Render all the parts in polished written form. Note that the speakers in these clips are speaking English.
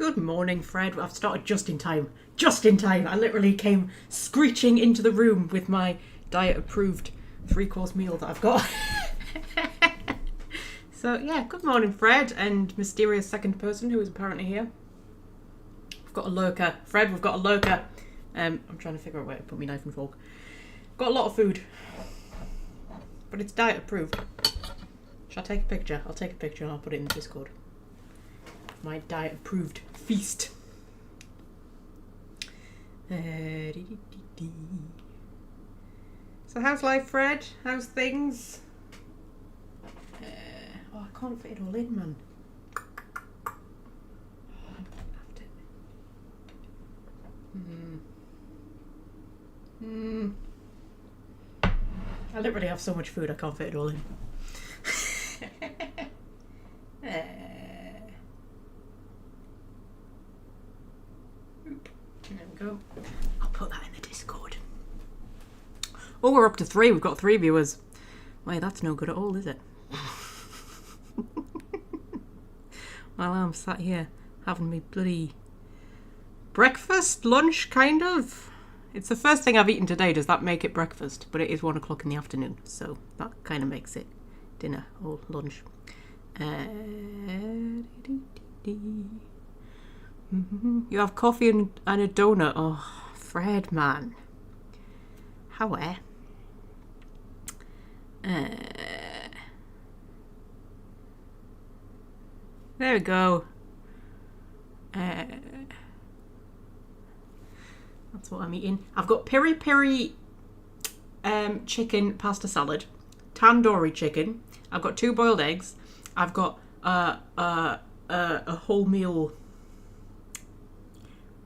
Good morning, Fred. I've started just in time. Just in time. I literally came screeching into the room with my diet-approved 3-course meal that I've got. So, yeah, good morning, Fred, and mysterious second person who is apparently here. We've got a lurker. Fred, we've got a lurker. I'm trying to figure out where to put my knife and fork. Got a lot of food. But it's diet-approved. Shall I take a picture? I'll take a picture and I'll put it in the Discord. My diet-approved feast. So how's life, Fred? How's things? Oh, I can't fit it all in, man. I literally have so much food I can't fit it all in. There we go. I'll put that in the Discord. Oh, we're up to 3. We've got 3 viewers. Wait, that's no good at all, is it? While I'm sat here having me bloody breakfast, lunch, kind of. It's the first thing I've eaten today. Does that make it breakfast? But it is 1 o'clock in the afternoon, so that kind of makes it dinner or lunch. You have coffee and a donut. Oh, Fred, man. How there we go. That's what I'm eating. I've got piri piri chicken pasta salad, tandoori chicken. I've got 2 boiled eggs. I've got a whole meal.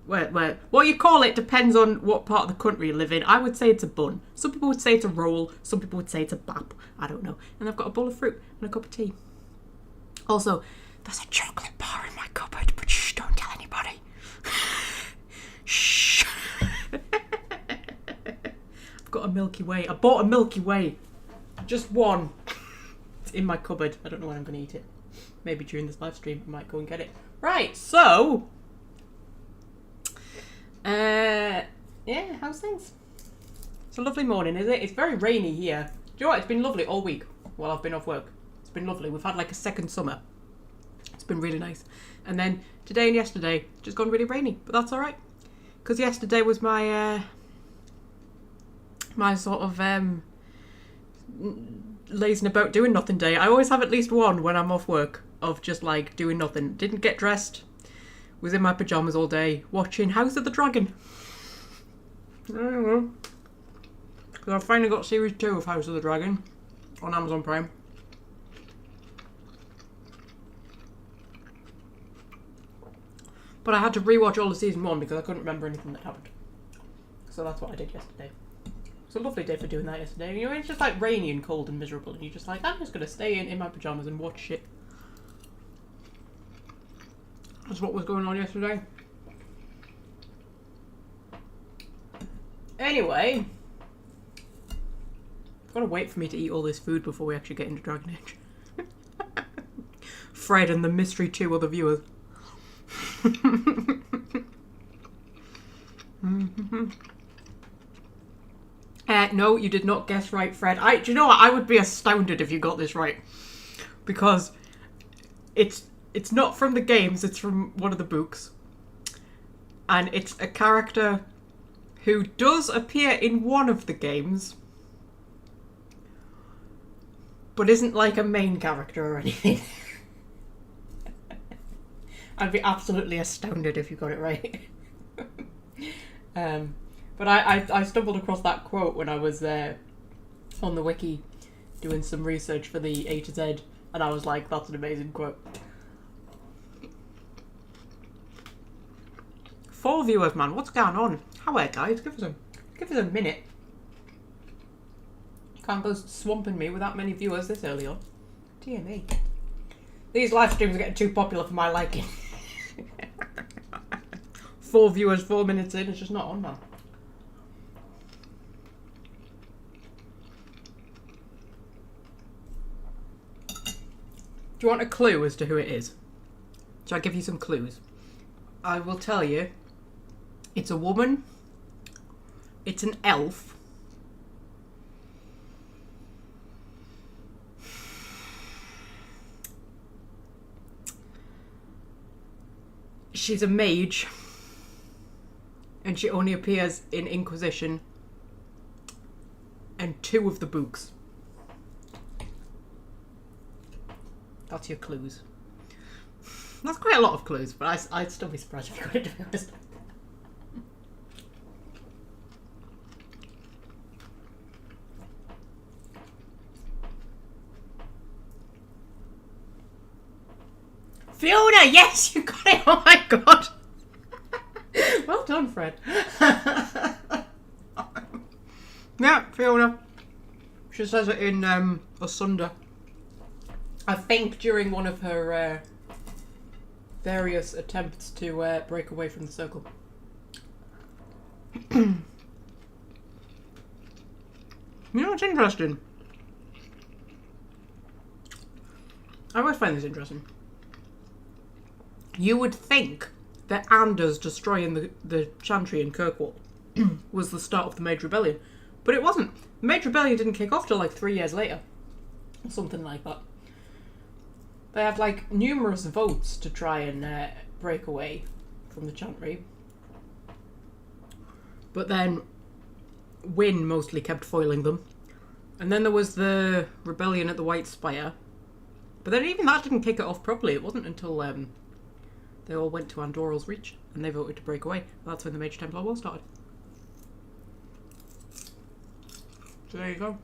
Where what you call it depends on what part of the country you live in. I would say it's a bun. Some people would say it's a roll. Some people would say it's a bap. I don't know. And I've got a bowl of fruit and a cup of tea. Also, there's a chocolate bar in my cupboard, but shh, don't tell anybody. Shh. I've got a Milky Way. I bought a Milky Way. Just one. It's in my cupboard. I don't know when I'm going to eat it. Maybe during this live stream I might go and get it. Right, so... yeah, how's things? It's a lovely morning, is it? It's very rainy here. Do you know what? It's been lovely all week while I've been off work. It's been lovely. We've had like a second summer. It's been really nice. And then today and yesterday, just gone really rainy. But that's alright. Because yesterday was my, my sort of, lazing about doing nothing day. I always have at least one when I'm off work of just like doing nothing. Didn't get dressed. Was in my pyjamas all day watching House of the Dragon. I don't know. Because I've finally got series 2 of House of the Dragon on Amazon Prime. But I had to rewatch all of season 1 because I couldn't remember anything that happened. So that's what I did yesterday. It's a lovely day for doing that yesterday. You know, it's just like rainy and cold and miserable and you're just like, I'm just going to stay in my pyjamas and watch shit. That's what was going on yesterday. Anyway, gotta wait for me to eat all this food before we actually get into Dragon Age. Fred and the mystery 2 other viewers. No, you did not guess right, Fred. Do you know what? I would be astounded if you got this right. Because it's not from the games, it's from one of the books. And it's a character who does appear in one of the games, but isn't like a main character or anything. I'd be absolutely astounded if you got it right. But I stumbled across that quote when I was on the wiki doing some research for the A to Z, and I was like, that's an amazing quote. 4 viewers, man. What's going on? How are guys? Give us a minute. Can't go swamping me with that many viewers this early on. Dear me. These live streams are getting too popular for my liking. 4 viewers, 4 minutes in. It's just not on, man. Do you want a clue as to who it is? Shall I give you some clues? I will tell you, it's a woman, it's an elf, she's a mage, and she only appears in Inquisition and 2 of the books. That's your clues. That's quite a lot of clues, but I'd still be surprised if you got it, to be honest. Fiona, yes, you got it. Oh my god. Well done, Fred. Yeah, Fiona. She says it in Asunder. I think during one of her various attempts to break away from the circle. You know what's interesting? I always find this interesting. You would think that Anders destroying the Chantry in Kirkwall was the start of the Mage Rebellion. But it wasn't. The Mage Rebellion didn't kick off till like 3 years later. Or something like that. They had like numerous votes to try and break away from the Chantry. But then Wynne mostly kept foiling them. And then there was the rebellion at the White Spire. But then even that didn't kick it off properly. It wasn't until they all went to Andorral's Reach and they voted to break away. That's when the Mage Templar War started. So there you go.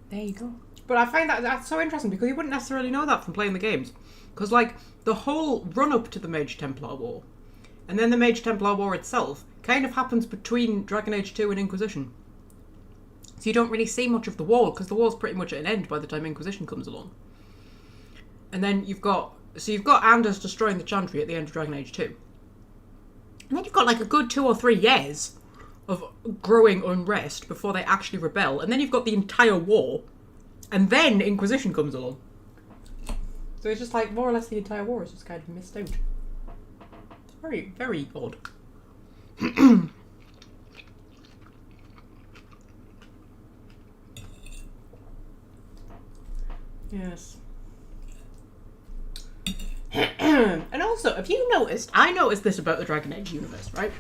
There you go. But I find that's so interesting because you wouldn't necessarily know that from playing the games. Because, like, the whole run-up to the Mage Templar War and then the Mage Templar War itself kind of happens between Dragon Age 2 and Inquisition. So you don't really see much of the war because the war's pretty much at an end by the time Inquisition comes along. And then you've got Anders destroying the Chantry at the end of Dragon Age 2. And then you've got, like, a good 2 or 3 years of growing unrest before they actually rebel, and then you've got the entire war, and then Inquisition comes along. So it's just like, more or less the entire war is just kind of missed out. It's very, very odd. Yes. And also, have you noticed, I noticed this about the Dragon Age universe, right?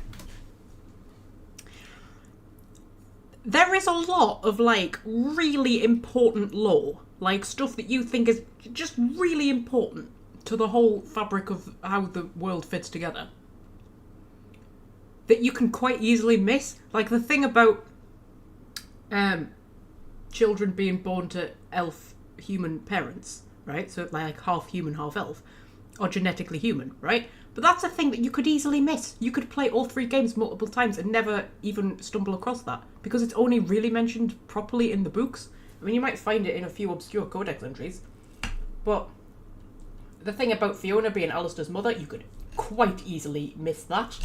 There is a lot of, like, really important lore. Like, stuff that you think is just really important to the whole fabric of how the world fits together. That you can quite easily miss. Like, the thing about children being born to elf-human parents, right? So, like, half human, half elf. Or genetically human, right? But that's a thing that you could easily miss. You could play all 3 games multiple times and never even stumble across that. Because it's only really mentioned properly in the books. I mean, you might find it in a few obscure codex entries. But the thing about Fiona being Alistair's mother, you could quite easily miss that.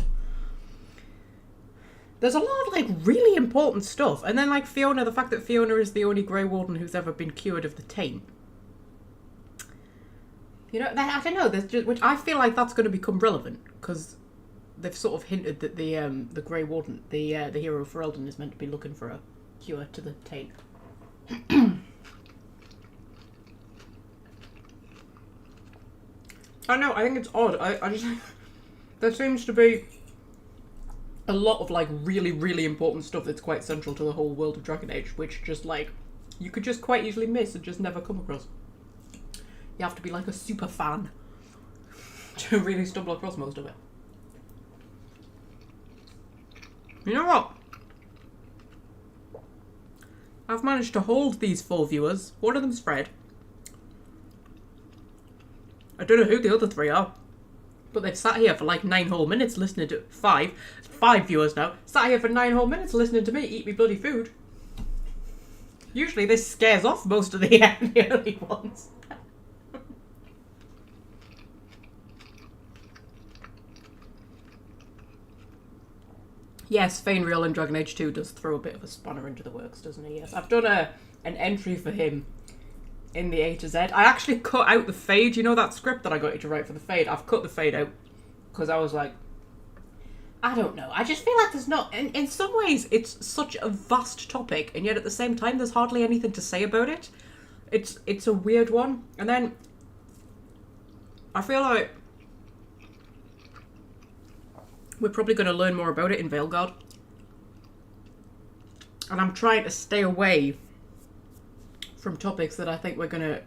There's a lot of, like, really important stuff. And then, like, Fiona, the fact that Fiona is the only Grey Warden who's ever been cured of the taint. You know, I don't know, there's just, which I feel like that's going to become relevant, because they've sort of hinted that the Grey Warden, the hero of Ferelden, is meant to be looking for a cure to the taint. I know, I think it's odd. I just, there seems to be a lot of, like, really, really important stuff that's quite central to the whole world of Dragon Age, which just, like, you could just quite easily miss and just never come across. You have to be like a super fan to really stumble across most of it. You know what? I've managed to hold these 4 viewers. One of them's Fred. I don't know who the other 3 are. But they've sat here for like 9 whole minutes listening to... 5 viewers now. Sat here for 9 whole minutes listening to me eat me bloody food. Usually this scares off most of the early ones. Yes, Fainreal in Dragon Age 2 does throw a bit of a spanner into the works, doesn't he? Yes, I've done an entry for him in the A to Z. I actually cut out the fade. You know that script that I got you to write for the fade? I've cut the fade out because I was like, I don't know. I just feel like there's not... In some ways, it's such a vast topic, and yet at the same time, there's hardly anything to say about it. It's a weird one. And then I feel like we're probably going to learn more about it in Veilguard. And I'm trying to stay away from topics that I think we're going to,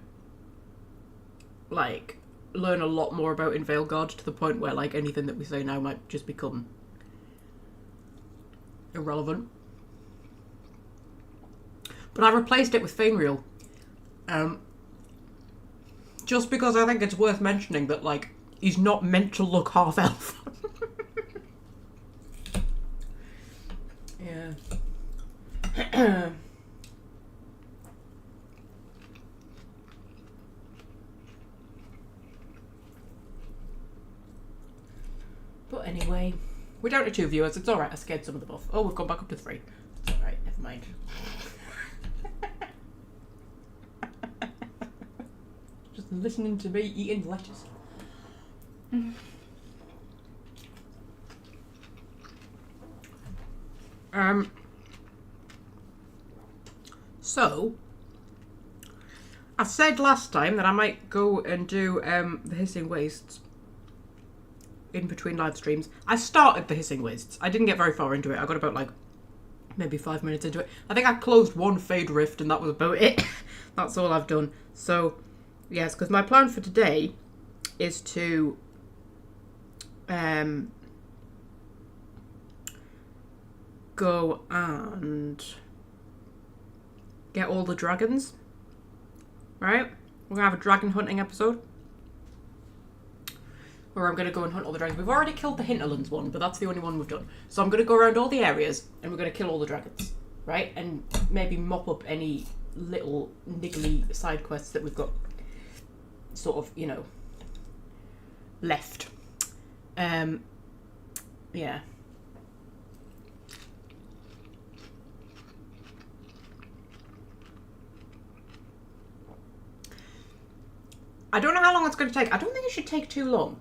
like, learn a lot more about in Veilguard, to the point where, like, anything that we say now might just become irrelevant. But I replaced it with Fainreal. Just because I think it's worth mentioning that, like, he's not meant to look half-elf. Yeah. But anyway, we're down to 2 viewers. It's alright, I scared some of them off. Oh, we've gone back up to 3. It's alright, never mind. Just listening to me eating lettuce. So, I said last time that I might go and do the Hissing Wastes in between live streams. I started the Hissing Wastes. I didn't get very far into it. I got about, like, maybe 5 minutes into it. I think I closed one Fade Rift and that was about it. That's all I've done. So, yes, because my plan for today is to go and get all the dragons, right? We're gonna have a dragon hunting episode where I'm gonna go and hunt all the dragons. We've already killed the Hinterlands one, but that's the only one we've done. So I'm gonna go around all the areas and we're gonna kill all the dragons, right? And maybe mop up any little niggly side quests that we've got sort of, you know, left. Yeah. I don't know how long it's going to take. I don't think it should take too long.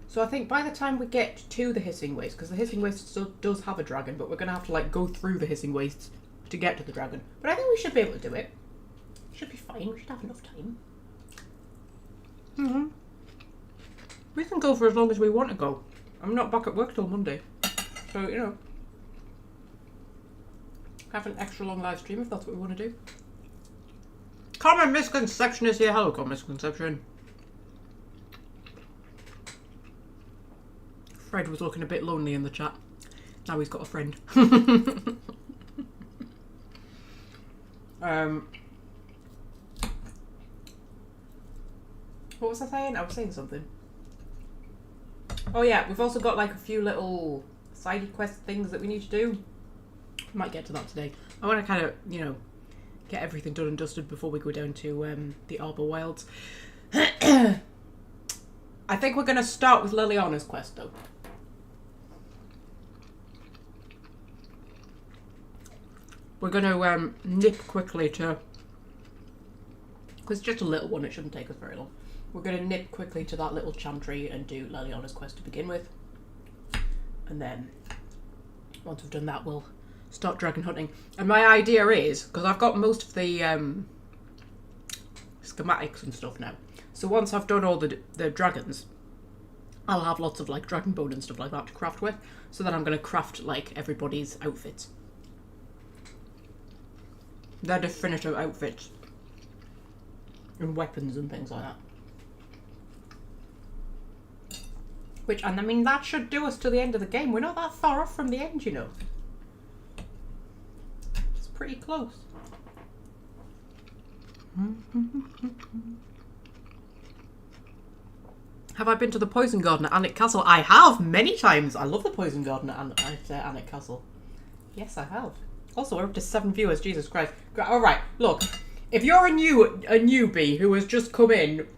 So I think by the time we get to the Hissing Wastes, because the Hissing Wastes still does have a dragon, but we're going to have to, like, go through the Hissing Wastes to get to the dragon. But I think we should be able to do it. Should be fine. We should have enough time. We can go for as long as we want to go. I'm not back at work till Monday. So, you know, have an extra long live stream if that's what we want to do. Common Misconception is here. Hello, Common Misconception. Fred was looking a bit lonely in the chat. Now he's got a friend. What was I saying? I was saying something. Oh yeah, we've also got like a few little side quest things that we need to do. Might get to that today. I want to kind of, you know, get everything done and dusted before we go down to the Arbor Wilds. I think we're going to start with Liliana's quest though. We're going to nip quickly to... Because it's just a little one, it shouldn't take us very long. We're going to nip quickly to that little chantry and do Liliana's quest to begin with. And then, once we've done that, we'll start dragon hunting. And my idea is, because I've got most of the schematics and stuff now, so once I've done all the dragons, I'll have lots of like dragon bone and stuff like that to craft with, so then I'm going to craft like everybody's outfits. Their definitive outfits. And weapons and things like that. Which, and I mean, that should do us to the end of the game. We're not that far off from the end, you know. It's pretty close. Have I been to the Poison Garden at Alnwick Castle? I have, many times. I love the Poison Garden at Alnwick Castle. Yes, I have. Also, we're up to 7 viewers. Jesus Christ. Alright, look. If you're a newbie who has just come in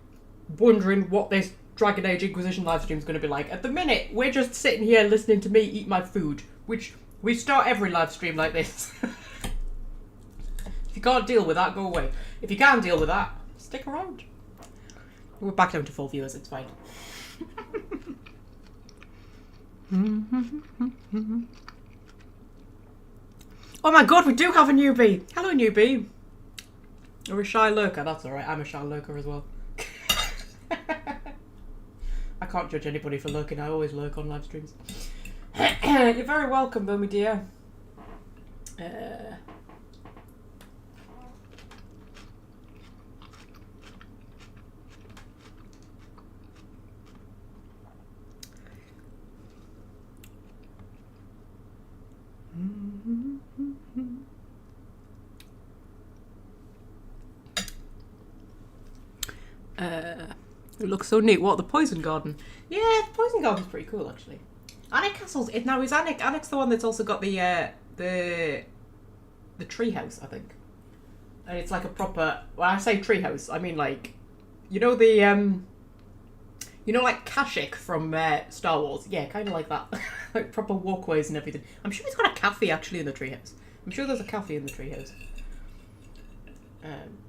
wondering what this Dragon Age Inquisition livestream is going to be like, at the minute, we're just sitting here listening to me eat my food, which we start every livestream like this. If you can't deal with that, go away. If you can deal with that, stick around. We're back down to 4 viewers, it's fine. Oh my god, we do have a newbie! Hello, newbie! Or a shy lurker, that's alright, I'm a shy lurker as well. I can't judge anybody for lurking, I always lurk on live streams. You're very welcome, Bomi dear. It looks so neat. What, the poison garden? Yeah, the poison garden's pretty cool actually. Alnwick Castle's now is Alnwick's the one that's also got the tree house, I think. And it's like a proper, when I say tree house, I mean like, you know the like Kashyyyk from Star Wars? Yeah, kind of like that. Like proper walkways and everything. I'm sure it's got a cafe actually in the treehouse. I'm sure there's a cafe in the treehouse.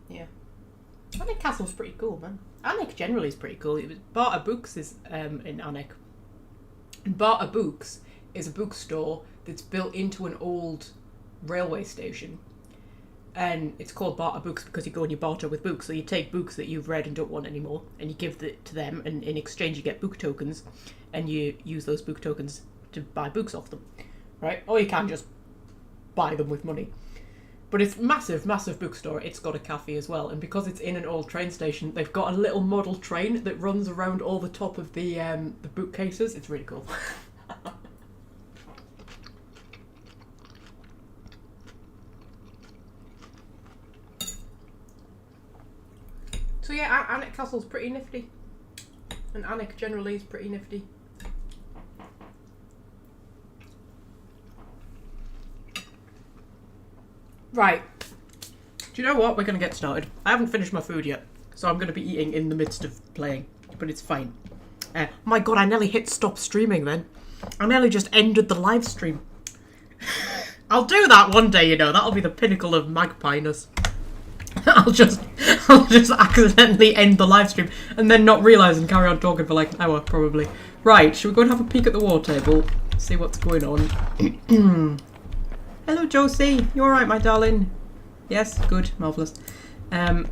Yeah. Alnwick Castle's pretty cool, man. Alnwick generally is pretty cool. Barter Books is in Alnwick. And Barter Books is a bookstore that's built into an old railway station. And it's called Barter Books because you go and you barter with books. So you take books that you've read and don't want anymore, and you give it to them, and in exchange you get book tokens, and you use those book tokens to buy books off them, right? Or you can just buy them with money. But it's massive, massive bookstore. It's got a cafe as well, and because it's in an old train station, they've got a little model train that runs around all the top of the bookcases. It's really cool. So yeah, Alnwick Castle's pretty nifty, and Alnwick generally is pretty nifty. Right. Do you know what? We're going to get started. I haven't finished my food yet, so I'm going to be eating in the midst of playing, but it's fine. Oh my god, I nearly hit stop streaming then. I nearly just ended the live stream. I'll do that one day, you know. That'll be the pinnacle of Magpie-ness. I'll just accidentally end the live stream and then not realise and carry on talking for like an hour, probably. Right, should we go and have a peek at the war table? See what's going on. Hello, Josie. You alright, my darling? Yes? Good. Marvellous. Yeah.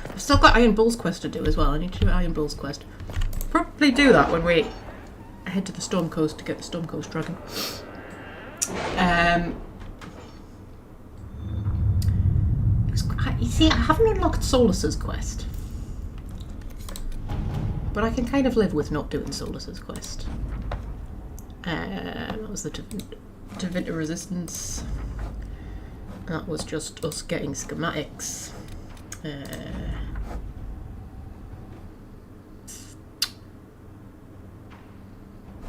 I've still got Iron Bull's quest to do as well. I need to do Iron Bull's quest. Probably do that when we head to the Storm Coast to get the Storm Coast Dragon. You see, I haven't unlocked Solus's quest. But I can kind of live with not doing Solus's quest. That was the Tevinter Resistance. That was just us getting schematics.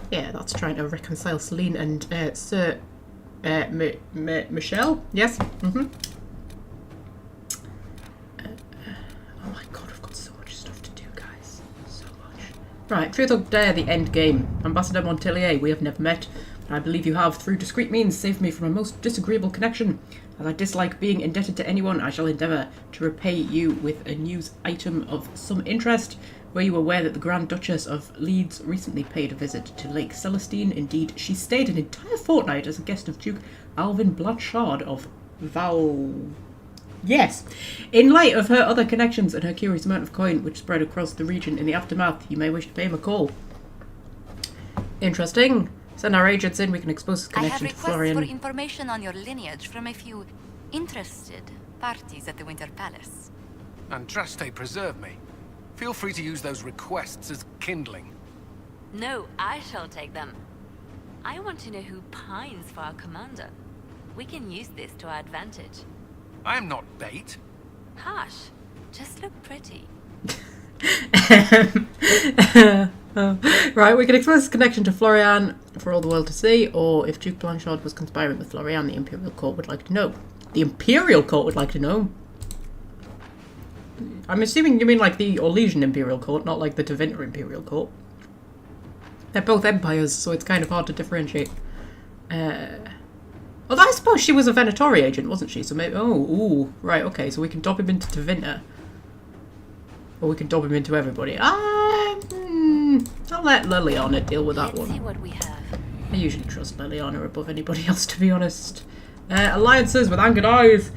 Yeah, that's trying to reconcile Celine and Sir Michelle. Yes. Mm-hmm. Oh my god, we've got so much stuff to do, guys. So much. Right, Truth or Dare, the end game. Ambassador Montelier, we have never met. But I believe you have, through discreet means, saved me from a most disagreeable connection. As I dislike being indebted to anyone, I shall endeavour to repay you with a news item of some interest. Were you aware that the Grand Duchess of Leeds recently paid a visit to Lake Celestine? Indeed, she stayed an entire fortnight as a guest of Duke Alvin Blanchard of Val... Yes! In light of her other connections and her curious amount of coin which spread across the region in the aftermath, you may wish to pay him a call. Interesting. Send our agents in, we can expose his connection to Florian. I have requests for information on your lineage from a few interested parties at the Winter Palace. Andraste preserve me. Feel free to use those requests as kindling. No, I shall take them. I want to know who pines for our commander. We can use this to our advantage. I am not bait. Hush. Just look pretty. Right, we can expose his connection to Florian for all the world to see, or if Duke Blanchard was conspiring with Florian, the Imperial Court would like to know. The Imperial Court would like to know? I'm assuming you mean like the Orlesian Imperial Court, not like the Tevinter Imperial Court. They're both empires, so it's kind of hard to differentiate. Although I suppose she was a Venatori agent, wasn't she? So maybe... Oh, ooh. Right, okay. So we can dob him into Tevinter. Or we can dob him into everybody. I'll let Liliana deal with that Let's see one. what we have. I usually trust Liliana above anybody else, to be honest. Alliances with Angered Eyes.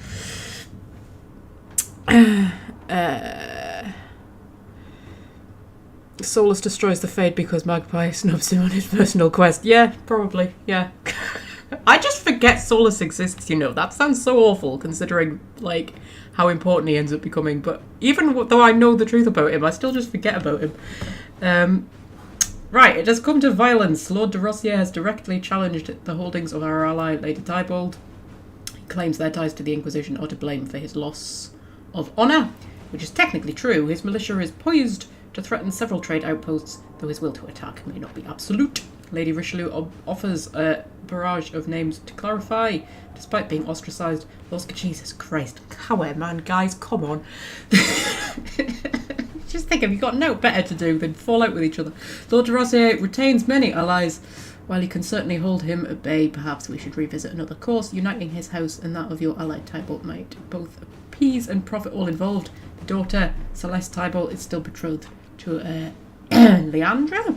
Solus destroys the Fade because Magpie snubs him on his personal quest. Yeah, probably. Yeah. I just forget Solus exists, you know. That sounds so awful, considering, like, how important he ends up becoming. But even though I know the truth about him, I still just forget about him. Right, it has come to violence. Lord de Rossier has directly challenged the holdings of our ally, Lady Tybalt. He claims their ties to the Inquisition are to blame for his loss of honour, which is technically true. His militia is poised to threaten several trade outposts, though his will to attack may not be absolute. Lady Richelieu offers a barrage of names to clarify, despite being ostracised. Jesus Christ. Come man, guys, come on. Just think, have you got no better to do than fall out with each other? Lord de Rossier retains many allies. While he can certainly hold him at bay, perhaps we should revisit another course. Uniting his house and that of your ally Tybalt might both appease and profit all involved. The daughter, Celeste Tybalt, is still betrothed to Leandra.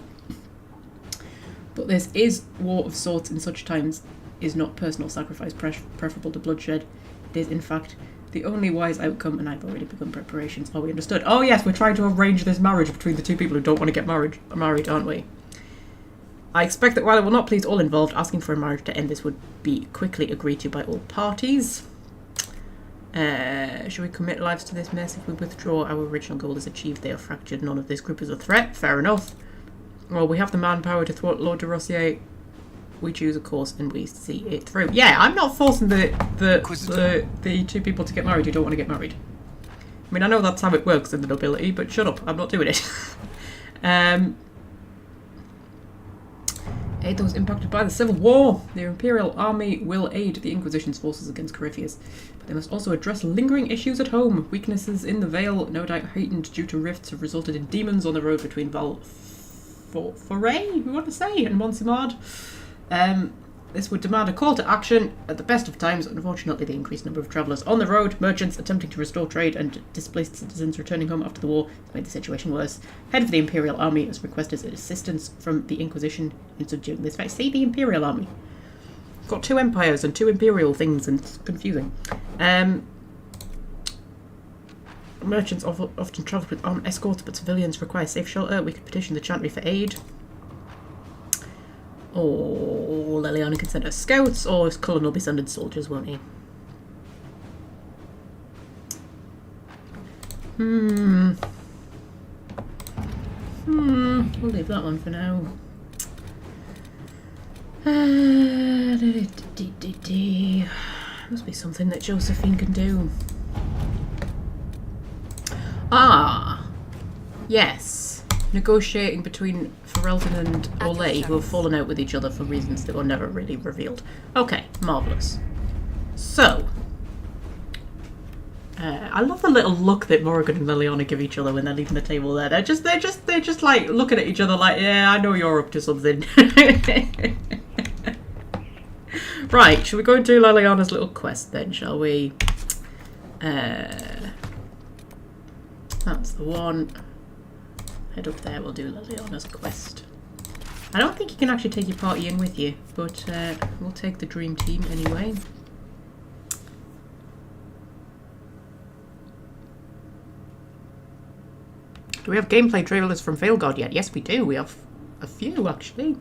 But this is war of sorts in such times is not personal sacrifice preferable to bloodshed. It is, in fact, the only wise outcome, and I've already begun preparations. Oh, we understood. Oh, yes, we're trying to arrange this marriage between the two people who don't want to get married, aren't we? I expect that while it will not please all involved, asking for a marriage to end this would be quickly agreed to by all parties. Should we commit lives to this mess? If we withdraw, our original goal is achieved. They are fractured. None of this group is a threat. Fair enough. Well, we have the manpower to thwart Lord de Rossier. We choose a course and we see it through. Yeah, I'm not forcing the two people to get married who don't want to get married. I mean, I know that's how it works in the nobility, but shut up, I'm not doing it. Aid those impacted by the Civil War. The Imperial Army will aid the Inquisition's forces against Corypheus, but they must also address lingering issues at home. Weaknesses in the Vale, no doubt heightened due to rifts, have resulted in demons on the road between Foray, we want to say, and Monsimard. This would demand a call to action at the best of times. Unfortunately, the increased number of travellers on the road, merchants attempting to restore trade, and displaced citizens returning home after the war has made the situation worse. Head of the Imperial Army has requested assistance from the Inquisition in subduing this fight. See, the Imperial Army. Got two empires and two imperial things, and it's confusing. Merchants often travel with armed escorts, but civilians require safe shelter. We could petition the Chantry for aid. Or Liliana can send her scouts, or Cullen will be sending soldiers, won't he? We'll leave that one for now. Must be something that Josephine can do. Ah, yes. Negotiating between Ferelden and Olay, who have fallen out with each other for reasons that were never really revealed. Okay, marvellous. So, I love the little look that Morrigan and Liliana give each other when they're leaving the table there. They're just like looking at each other like, yeah, I know you're up to something. Right, shall we go and do Liliana's little quest then, shall we? That's the one. Head up there, we'll do Liliana's quest. I don't think you can actually take your party in with you, but we'll take the dream team anyway. Do we have gameplay trailers from Veilguard yet? Yes, we do. We have a few, actually.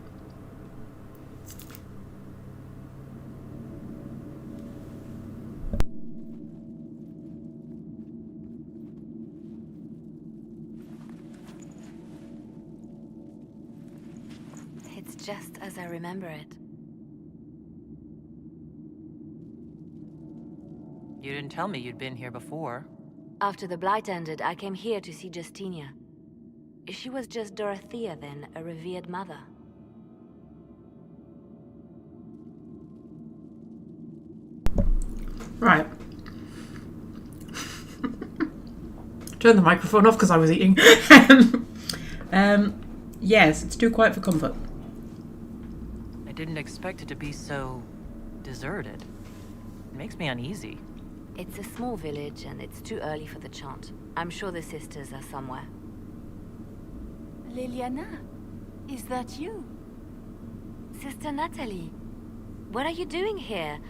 Just as I remember it. You didn't tell me you'd been here before. After the Blight ended, I came here to see Justinia. She was just Dorothea then, a revered mother. Right. Turn the microphone off because I was eating. Yes, it's too quiet for comfort. I didn't expect it to be so Deserted? It makes me uneasy. It's a small village and it's too early for the chant. I'm sure the sisters are somewhere. Liliana, is that you? Sister Natalie, what are you doing here?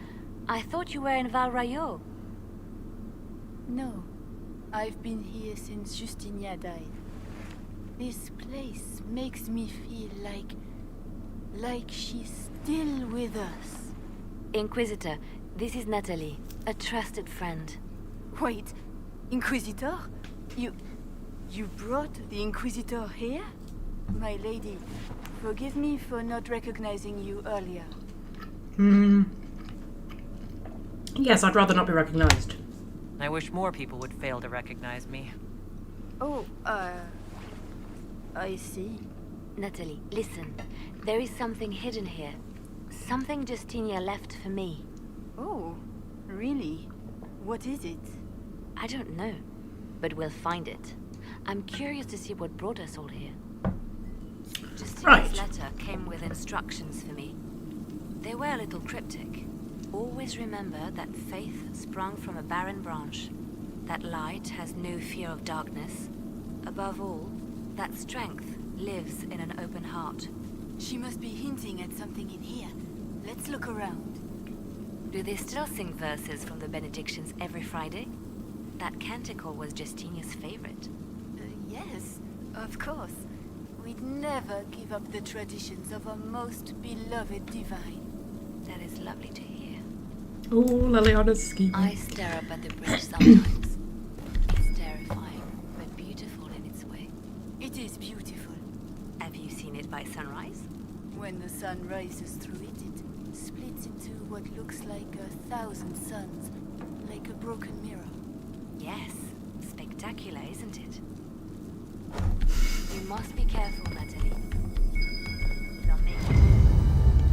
I thought you were in Val Rayo. No, I've been here since Justinia died. This place makes me feel like she's still with us. Inquisitor, this is Natalie, a trusted friend. Wait, Inquisitor? You brought the Inquisitor here? My lady, forgive me for not recognizing you earlier. Yes, I'd rather not be recognized. I wish more people would fail to recognize me. Oh, I see. Natalie, listen. There is something hidden here. Something Justinia left for me. Oh, really? What is it? I don't know, but we'll find it. I'm curious to see what brought us all here. Justinia's letter came with instructions for me. They were a little cryptic. Always remember that faith sprung from a barren branch. That light has no fear of darkness. Above all, that strength lives in an open heart. She must be hinting at something in here. Let's look around. Do they still sing verses from the benedictions every Friday? That canticle was Justinia's favorite. Yes, of course. We'd never give up the traditions of our most beloved divine. That is lovely to hear. Oh, Liliana's scheme. I stare up at the bridge sometimes. It's terrifying, but beautiful in its way. It is beautiful. Have you seen it by sunrise? When the sun rises through it, it splits into what looks like 1,000 suns, like a broken mirror. Yes, spectacular, isn't it? You must be careful, Natalie. They'll make you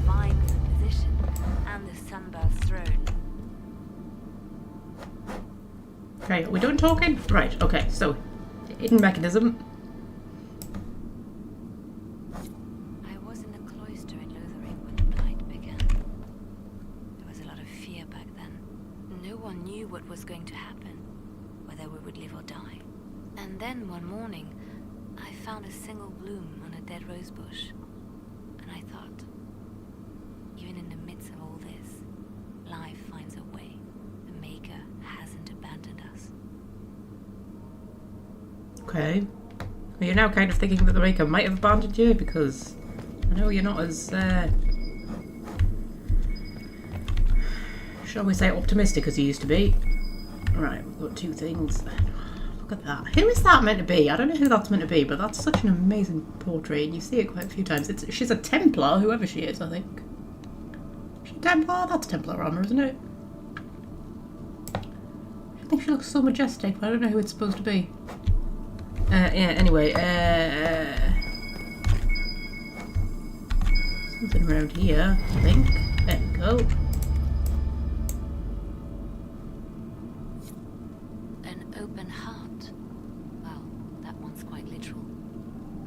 vying for position and the sunburst throne. Okay, are we done talking? Right, okay, so, hidden mechanism. I was in the cloister in Lothering when the Blight began. There was a lot of fear back then. No one knew what was going to happen, whether we would live or die. And then one morning, I found a single bloom on a dead rose bush. And I thought, even in the midst of all this, life finds a way. The Maker hasn't abandoned us. Okay. Well, you're now kind of thinking that the Maker might have abandoned you, because I know you're not as, shall we say, optimistic as you used to be. Right, we've got two things. Look at that. Who is that meant to be? I don't know who that's meant to be, but that's such an amazing portrait, and you see it quite a few times. She's a Templar, whoever she is, I think. Is she a Templar? That's Templar armor, isn't it? I think she looks so majestic, but I don't know who it's supposed to be. Yeah, anyway, something around here, I think. There we go. An open heart. Well, that one's quite literal.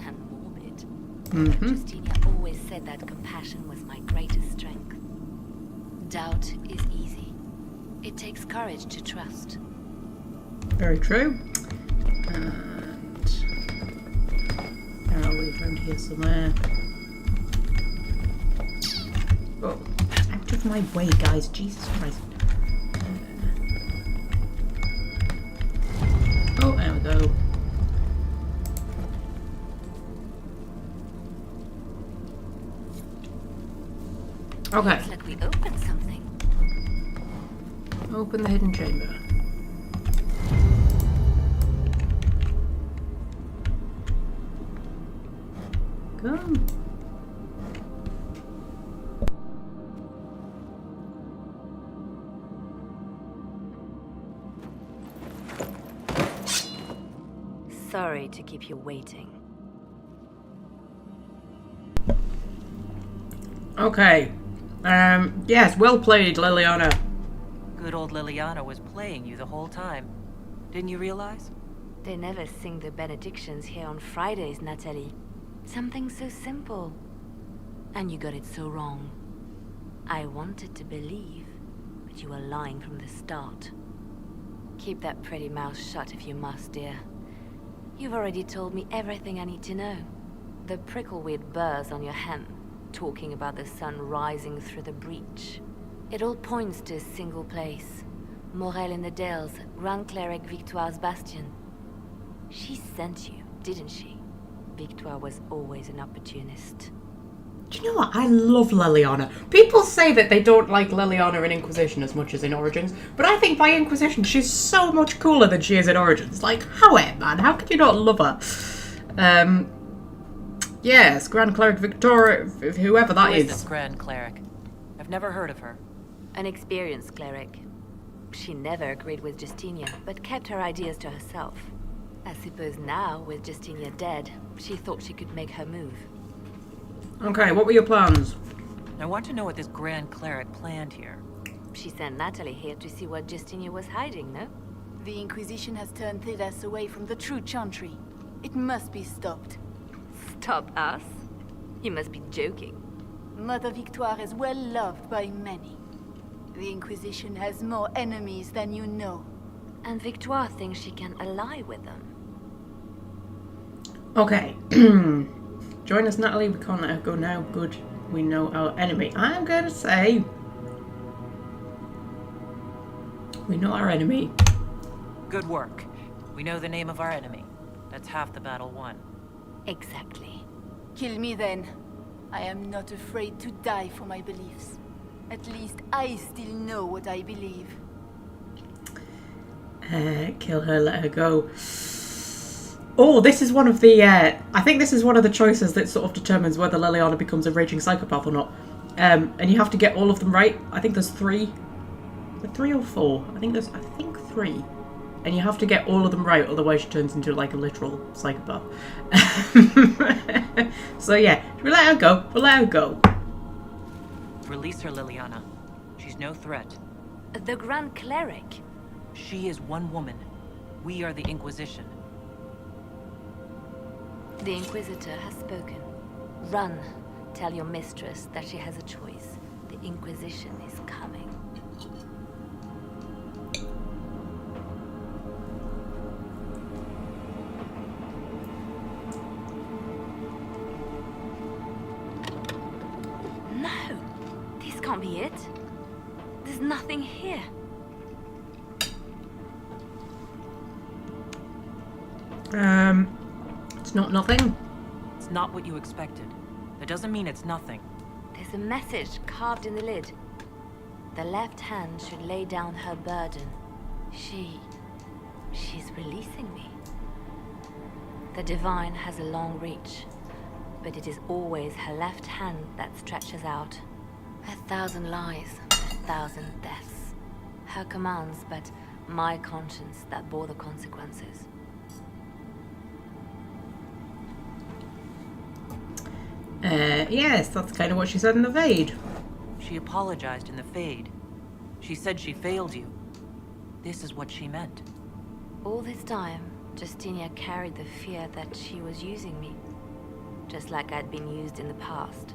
And morbid. Justinia always said that compassion was my greatest strength. Doubt is easy. It takes courage to trust. Very true. And where are we? Around here somewhere. Oh, out of my way, guys! Jesus Christ! Oh, there we go. Okay. Looks like we opened something. Open the hidden chamber. Go. Sorry to keep you waiting. Okay. Yes, well played, Liliana. Good old Liliana was playing you the whole time. Didn't you realize? They never sing the benedictions here on Fridays, Natalie. Something so simple. And you got it so wrong. I wanted to believe, but you were lying from the start. Keep that pretty mouth shut if you must, dear. You've already told me everything I need to know. The prickleweed burrs on your hem, talking about the sun rising through the breach. It all points to a single place. Morel in the Dales, Grand Cleric Victoire's bastion. She sent you, didn't she? Victoire was always an opportunist. Do you know what? I love Liliana. People say that they don't like Liliana in Inquisition as much as in Origins, but I think by Inquisition she's so much cooler than she is in Origins. Like, how man? How could you not love her? Yes, Grand Cleric Victoria, whoever that Who is. is this Grand Cleric? I've never heard of her. An experienced cleric. She never agreed with Justinia, but kept her ideas to herself. I suppose now, with Justinia dead, she thought she could make her move. Okay, what were your plans? I want to know what this Grand Cleric planned here. She sent Natalie here to see what Justinia was hiding, no? The Inquisition has turned Thidas away from the true Chantry. It must be stopped. Stop us? You must be joking. Mother Victoire is well loved by many. The Inquisition has more enemies than you know. And Victoire thinks she can ally with them. Okay. Join us, Natalie. We can't let her go now. Good. We know our enemy. I'm going to say... we know our enemy. Good work. We know the name of our enemy. That's half the battle won. Exactly. Kill me then. I am not afraid to die for my beliefs. At least I still know what I believe. Kill her, let her go. Oh, this is one of the... I think this is one of the choices that sort of determines whether Liliana becomes a raging psychopath or not. And you have to get all of them right. I think there's 3. Is it 3 or 4? I think 3. And you have to get all of them right, otherwise she turns into like a literal psychopath. So yeah, we let her go. We'll let her go. Release her, Liliana. She's no threat. The Grand Cleric. She is one woman. We are the Inquisition. The Inquisitor has spoken. Run. Tell your mistress that she has a choice. The Inquisition is coming. No! This can't be it. There's nothing here. It's not nothing. It's not what you expected. That doesn't mean it's nothing. There's a message carved in the lid. The left hand should lay down her burden. She's releasing me. The divine has a long reach, but it is always her left hand that stretches out. 1,000 lies, 1,000 deaths. Her commands, but my conscience that bore the consequences. Yes, that's kind of what she said in the Fade. She apologized in the Fade. She said she failed you. This is what she meant. All this time, Justinia carried the fear that she was using me, just like I'd been used in the past.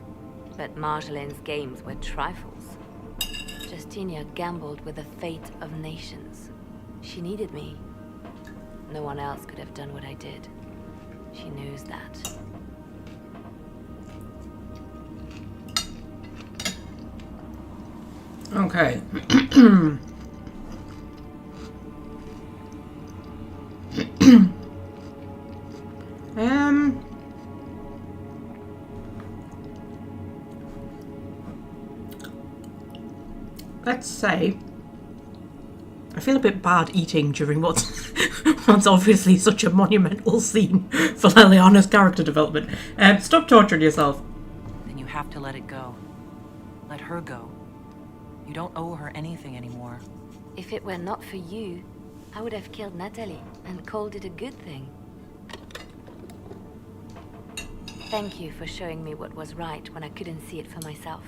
But Marjolaine's games were trifles. Justinia gambled with the fate of nations. She needed me. No one else could have done what I did. She knows that. Okay. Let's say I feel a bit bad eating during what's obviously such a monumental scene for Liliana's character development. Stop torturing yourself. Then you have to let it go. Let her go. You don't owe her anything anymore. If it were not for you, I would have killed Natalie and called it a good thing. Thank you for showing me what was right when I couldn't see it for myself.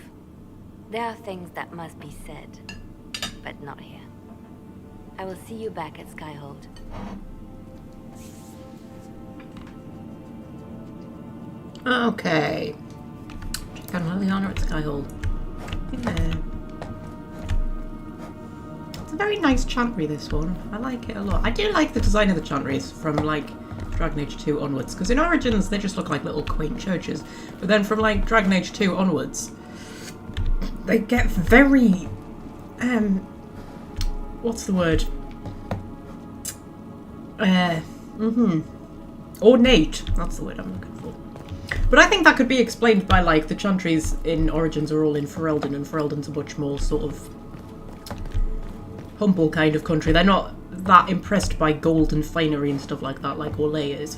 There are things that must be said, but not here. I will see you back at Skyhold. Okay. Check out Liliana at Skyhold. Yeah. It's a very nice chantry, this one. I like it a lot. I do like the design of the chantries from, like, Dragon Age 2 onwards. Because in Origins, they just look like little quaint churches. But then from, like, Dragon Age 2 onwards, they get very... what's the word? Ornate. That's the word I'm looking for. But I think that could be explained by, like, the chantries in Origins are all in Ferelden, and Ferelden's a much more sort of humble kind of country. They're not that impressed by gold and finery and stuff like that, like Orlais is.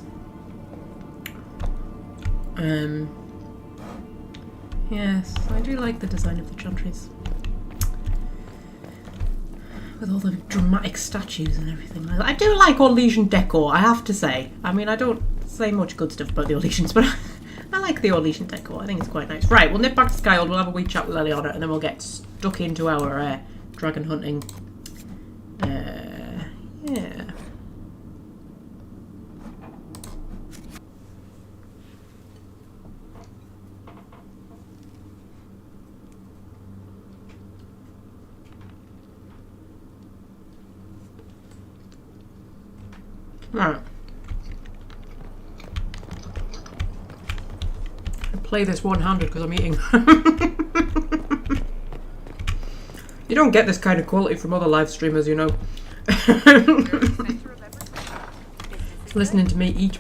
Yes, I do like the design of the chantries. With all the dramatic statues and everything like that. I do like Orlesian decor, I have to say. I mean, I don't say much good stuff about the Orlesians, but I like the Orlesian decor. I think it's quite nice. Right, we'll nip back to Skyhold, we'll have a wee chat with Leliana, and then we'll get stuck into our dragon hunting. Yeah. Right. I play this one-handed because I'm eating. You don't get this kind of quality from other live streamers, you know. Listening to me eat.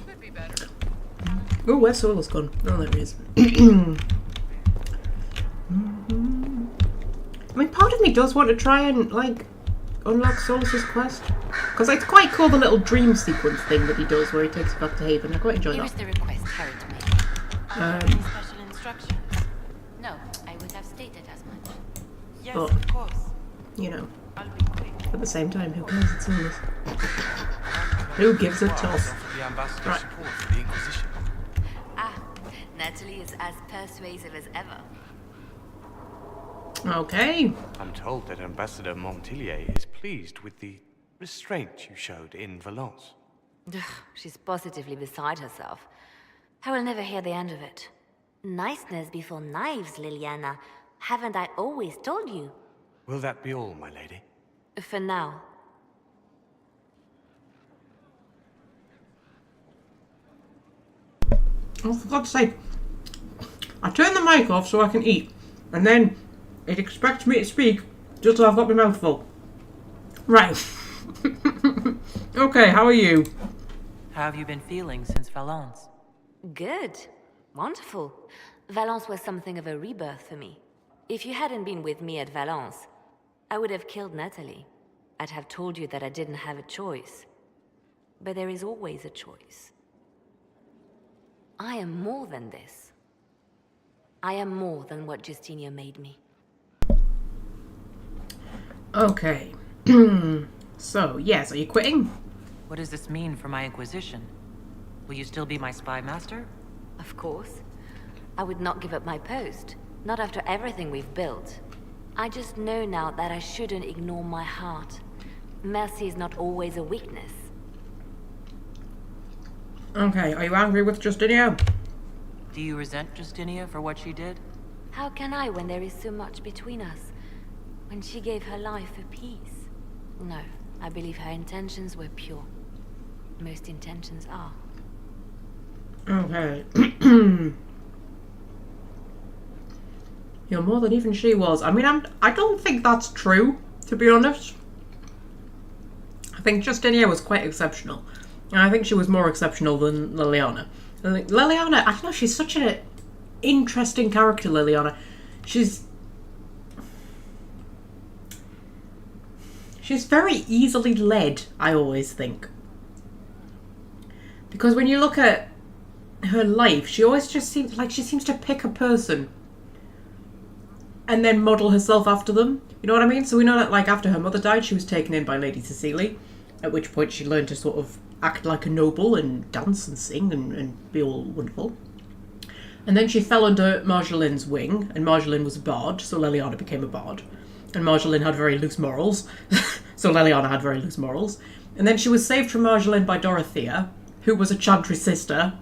Oh, where's Solar's gone? Oh, there he is. I mean, part of me does want to try and, like, unlock Solus's quest. Because it's quite cool, the little dream sequence thing that he does where he takes you back to Haven. I quite enjoy Here's that. the request Harry to me. Are there any special instructions? No, I would have stated as much. Yes, But- of course. You know, I'll be quick. at the same time, who cares? It's Solus. Who gives a toss? The ambassador's Right. support for the Inquisition. Ah, Natalie is as persuasive as ever. Okay. I'm told that Ambassador Montilier is pleased with the restraint you showed in Valence. She's positively beside herself. I will never hear the end of it. Niceness before knives, Liliana. Haven't I always told you? Will that be all, my lady? For now. Oh, for God's sake. I turn the mic off so I can eat. And then it expects me to speak just so I've got my mouth full. Right. Okay, how are you? How have you been feeling since Valence? Good. Wonderful. Valence was something of a rebirth for me. If you hadn't been with me at Valence, I would have killed Natalie. I'd have told you that I didn't have a choice. But there is always a choice. I am more than this. I am more than what Justinia made me. Okay. So, yes, are you quitting? What does this mean for my Inquisition? Will you still be my spy master? Of course. I would not give up my post. Not after everything we've built. I just know now that I shouldn't ignore my heart. Mercy is not always a weakness. Okay, are you angry with Justinia? Do you resent Justinia for what she did? How can I when there is so much between us? When she gave her life for peace? No, I believe her intentions were pure. Most intentions are. Okay. You're more than even she was. I mean, I don't think that's true, to be honest. I think Justinia was quite exceptional. And I think she was more exceptional than Leliana. Leliana, I don't know, she's such an interesting character, Leliana. She's very easily led, I always think. Because when you look at her life, she always just seems like she seems to pick a person and then model herself after them. You know what I mean? So we know that, like, after her mother died, she was taken in by Lady Cecily, at which point she learned to sort of act like a noble and dance and sing and be all wonderful. And then she fell under Marjolin's wing, and Marjolin was a bard, so Leliana became a bard. And Marjolin had very loose morals, so Leliana had very loose morals. And then she was saved from Marjolin by Dorothea, who was a chantry sister,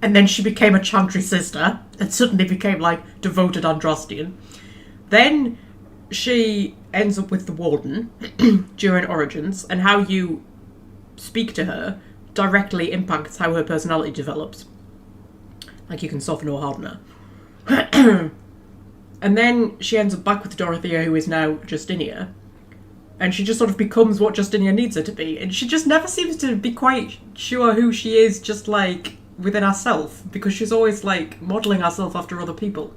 and then she became a chantry sister, and suddenly became, like, devoted Andrastian. Then she ends up with the Warden during Origins, and how you speak to her directly impacts how her personality develops. Like, you can soften or harden her. And then she ends up back with Dorothea, who is now Justinia. And she just sort of becomes what Justinia needs her to be. And she just never seems to be quite sure who she is, just, like, within herself. Because she's always, like, modelling herself after other people.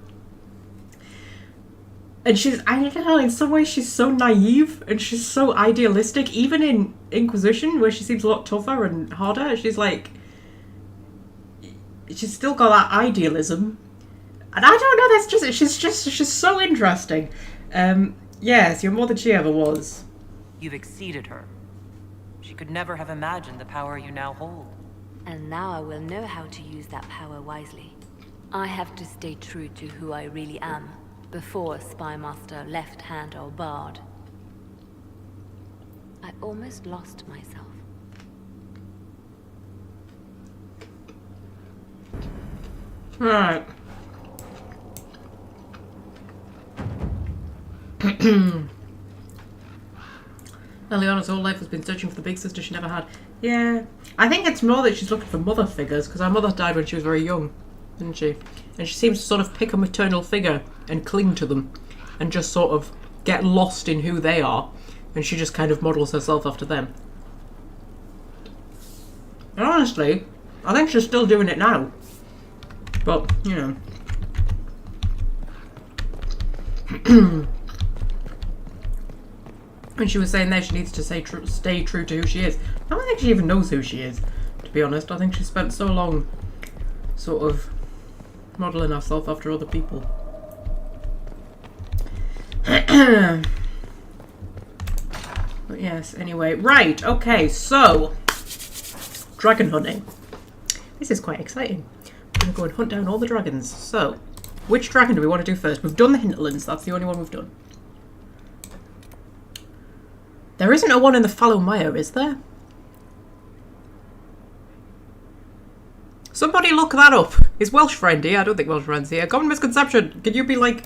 And she's, I don't know, in some ways she's so naive and she's so idealistic. Even in Inquisition, where she seems a lot tougher and harder, she's like... She's still got that idealism. And I don't know, that's just, she's so interesting. Yes, you're more than she ever was. You've exceeded her. She could never have imagined the power you now hold. And now I will know how to use that power wisely. I have to stay true to who I really am, before Spymaster Left Hand or Bard. I almost lost myself. Right. Leliana's whole life has been searching for the big sister she never had. Yeah. I think it's more that she's looking for mother figures, because her mother died when she was very young, didn't she? And she seems to sort of pick a maternal figure and cling to them, and just sort of get lost in who they are, and she just kind of models herself after them. And honestly, I think she's still doing it now. But, you know. And she was saying there she needs to stay true to who she is. I don't think she even knows who she is, to be honest. I think she spent so long sort of modelling herself after other people. But yes, anyway. Right, okay, so dragon hunting. This is quite exciting. I'm going to go and hunt down all the dragons. So, which dragon do we want to do first? We've done the hinterlands, that's the only one we've done. There isn't a one in the Fallow Mire, is there? Somebody look that up. Is Welsh Friend here? I don't think Welsh Friend's here. Common misconception. Can you be like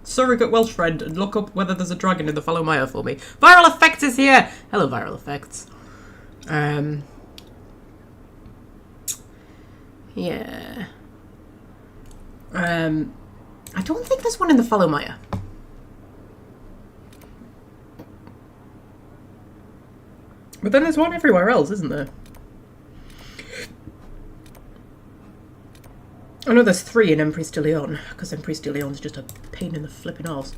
surrogate Welsh Friend and look up whether there's a dragon in the Fallow Mire for me? Viral Effects is here! Hello, Viral Effects. Yeah. I don't think there's one in the Fallow Mire. But then there's one everywhere else, isn't there? I know there's 3 in Empress de Leon, because Empress de Leon's just a pain in the flipping arse.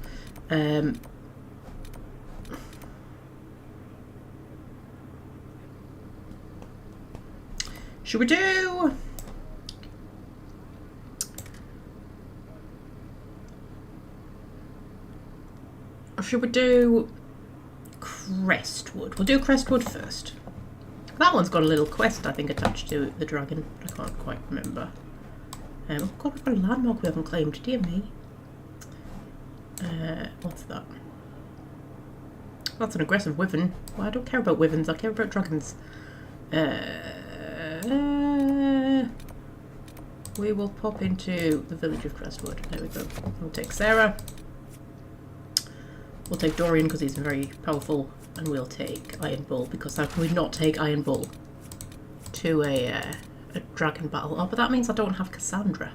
Should we do... Or should we do Crestwood? We'll do Crestwood first. That one's got a little quest, I think, attached to the dragon. I can't quite remember. Oh god, we've got a landmark we haven't claimed. Dear me. What's that? That's an aggressive wyvern. Well, I don't care about wyverns, I care about dragons. We will pop into the village of Crestwood. There we go. We'll take Sarah. We'll take Dorian because he's very powerful. And we'll take Iron Bull because how can we not take Iron Bull to a dragon battle? Oh, but that means I don't have Cassandra.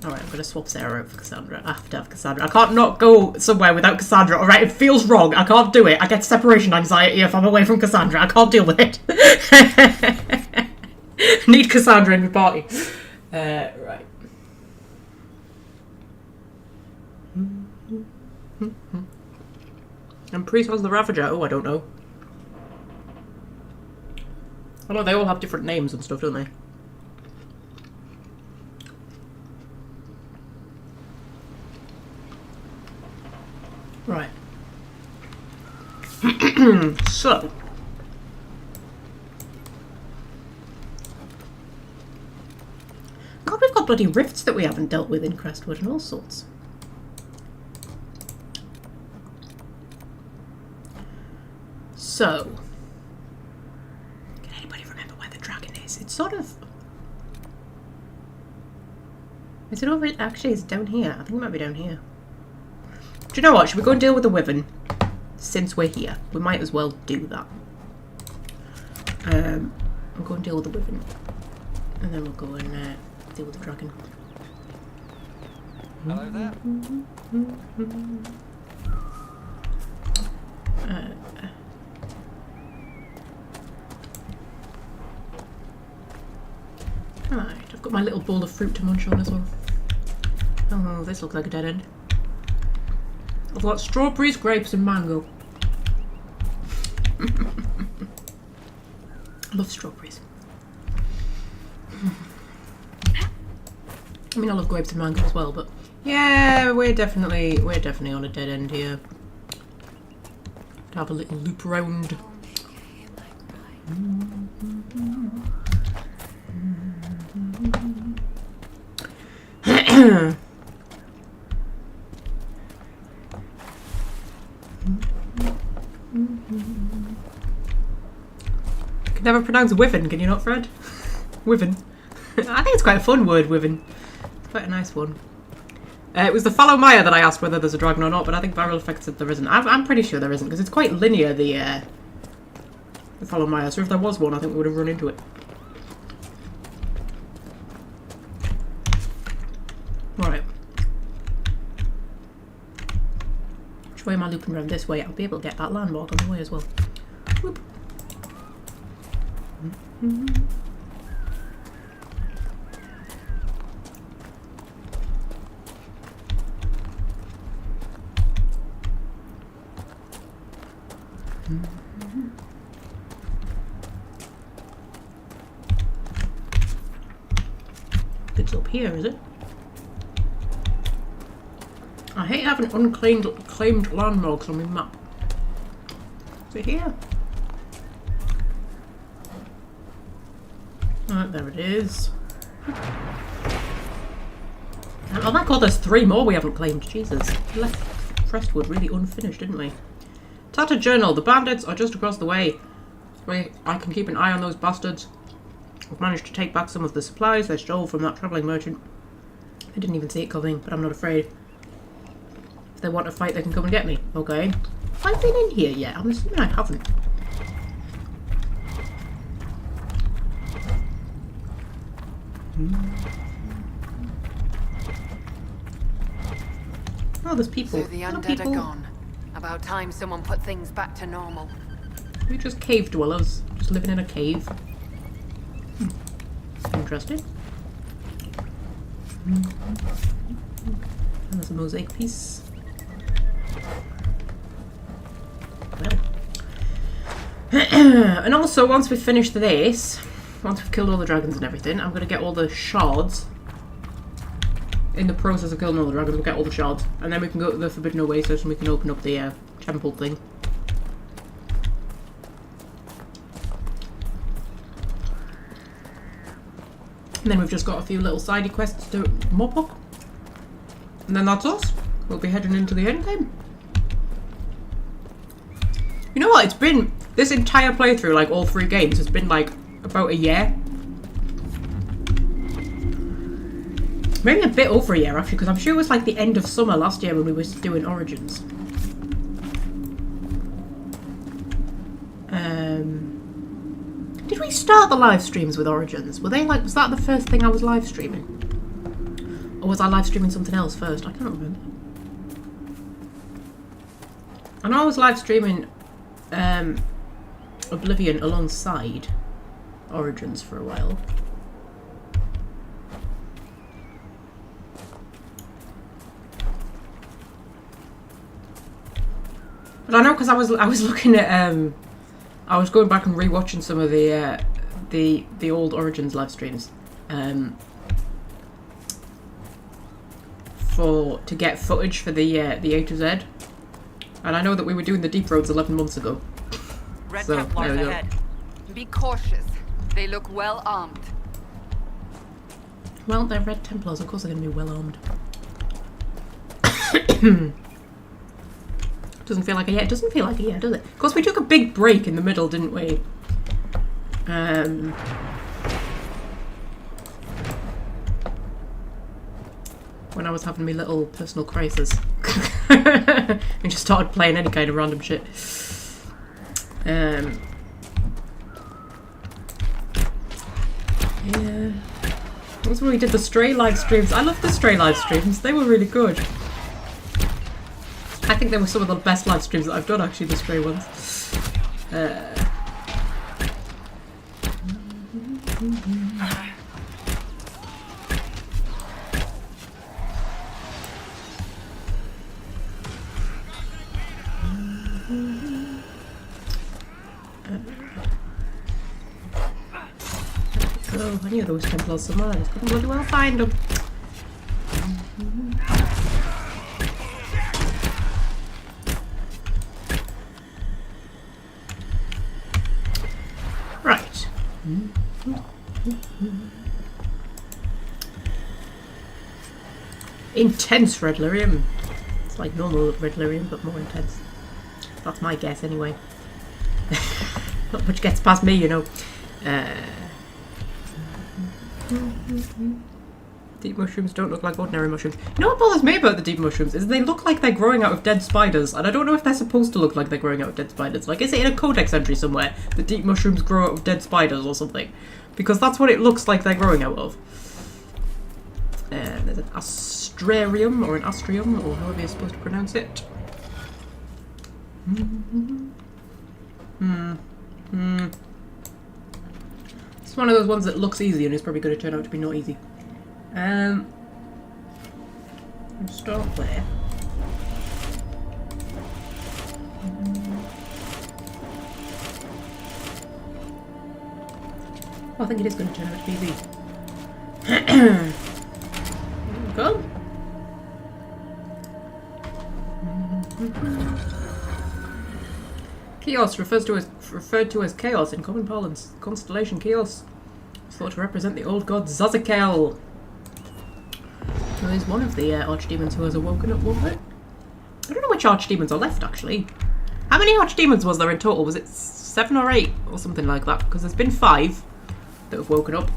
Alright, I'm going to swap Sarah out for Cassandra. I have to have Cassandra. I can't not go somewhere without Cassandra. Alright, it feels wrong. I can't do it. I get separation anxiety if I'm away from Cassandra. I can't deal with it. Need Cassandra in my party. Right. And Priest has the Ravager. Oh, I don't know. I know they all have different names and stuff, don't they? Right. So. God, we've got bloody rifts that we haven't dealt with in Crestwood and all sorts. So. Can anybody remember where the dragon is? It's sort of... Is it over? Actually, it's down here. I think it might be down here. Do you know what? Should we go and deal with the wyvern? Since we're here, we might as well do that. We'll go and deal with the wyvern. And then we'll go and deal with the dragon. Hello there. Right, I've got my little bowl of fruit to munch on as well. Oh, this looks like a dead end. I've got strawberries, grapes and mango. I love strawberries. I mean, I love grapes and mango as well, but yeah, we're definitely on a dead end here. Have a little loop around. Can never pronounce wyvern, can you not, Fred? Wyvern. I think it's quite a fun word, wyvern. It's quite a nice one. It was the fallow mire that I asked whether there's a dragon or not, but I think Barrel Effect said there isn't. I'm pretty sure there isn't, because it's quite linear, the fallow mire, so if there was one, I think we would have run into it. Alright. Which way am I looping around? This way. I'll be able to get that landmark on the way as well. Whoop. It's up here, is it? I hate having claimed landmarks on my map. Is it here? Oh, there it is. Oh my god, there's 3 more we haven't claimed. Jesus. We left Crestwood really unfinished, didn't we? Tattered Journal. The bandits are just across the way. I can keep an eye on those bastards. I've managed to take back some of the supplies they stole from that travelling merchant. I didn't even see it coming, but I'm not afraid. If they want to fight, they can come and get me. Okay. Have I been in here yet? I'm assuming I haven't. Oh, there's people. So the undead are gone. About time someone put things back to normal. We're just cave dwellers, just living in a cave. Interesting. And there's a mosaic piece. Well. And also, once we've finished this, once we've killed all the dragons and everything, I'm going to get all the shards. In the process of killing all the dragons, we'll get all the shards. And then we can go to the Forbidden Oasis and we can open up the temple thing. And then we've just got a few little sidey quests to mop up. And then that's us. We'll be heading into the end game. You know what? It's been, this entire playthrough, like all 3 games, has been like about a year. Maybe a bit over a year actually, because I'm sure it was like the end of summer last year when we were doing Origins. Did we start the live streams with Origins? Were they like, was that the first thing I was live streaming? Or was I live streaming something else first? I can't remember. I know I was live streaming Oblivion alongside Origins for a while. But I know because I was looking at I was going back and rewatching some of the old Origins live streams to get footage for the A to Z, and I know that we were doing the Deep Roads 11 months ago. Red So Templars there we go. ahead. Be cautious. They look well armed. Well, they're Red Templars, of course they're going to be well armed. Doesn't feel like a year. It doesn't feel like a year, does it? Of course, we took a big break in the middle, didn't we? when I was having my little personal crisis. And just started playing any kind of random shit. Yeah. That was when we did the Stray live streams. I love the Stray live streams. They were really good. I think they were some of the best live streams that I've done, actually, the Stray ones. Oh, I knew there was Templars somewhere. I just couldn't bloody well find them. Right. Intense red lyrium. It's like normal red lyrium, but more intense. That's my guess, anyway. Not much gets past me, you know. Deep mushrooms don't look like ordinary mushrooms. You know what bothers me about the deep mushrooms is they look like they're growing out of dead spiders, and I don't know if they're supposed to look like they're growing out of dead spiders. Like, is it in a codex entry somewhere that deep mushrooms grow out of dead spiders or something? Because that's what it looks like they're growing out of. There's an astrarium, or an astrium, or however you're supposed to pronounce it. It's one of those ones that looks easy and is probably going to turn out to be not easy. We'll start there. Oh, I think it is going to turn out to be easy. There we go. Chaos referred to as chaos in common parlance. Constellation Chaos is thought to represent the old god Zazakel, who is one of the archdemons who has awoken at one point. I don't know which archdemons are left, actually. How many archdemons was there in total? Was it 7 or 8 or something like that? Because there's been 5 that have woken up.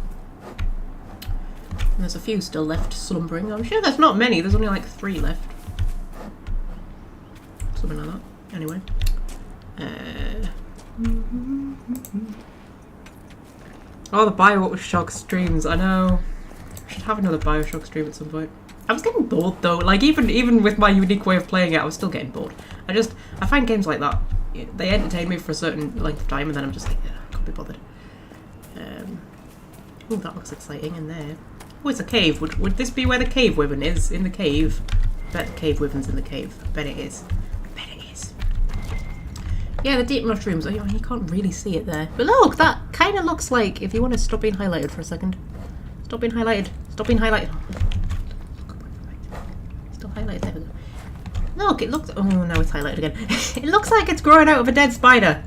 And there's a few still left slumbering. I'm sure there's not many. There's only like 3 left. Something like that. Anyway. Oh, the Bioshock streams. I know. I should have another Bioshock stream at some point. I was getting bored though. Like even with my unique way of playing it, I was still getting bored. I find games like that, they entertain me for a certain length of time, and then I'm just like, I can't be bothered. Oh, that looks exciting in there. Oh, it's a cave. Would this be where the cave wyvern is? In the cave? I bet the cave wyvern's in the cave. I bet it is. I bet it is. Yeah, the deep mushrooms. Oh, you can't really see it there. But look, that kind of looks like, if you want to stop being highlighted for a second. Stop being highlighted. Stop being highlighted. Still highlighted. There we go. Look, it looks... Oh, now it's highlighted again. It looks like it's growing out of a dead spider.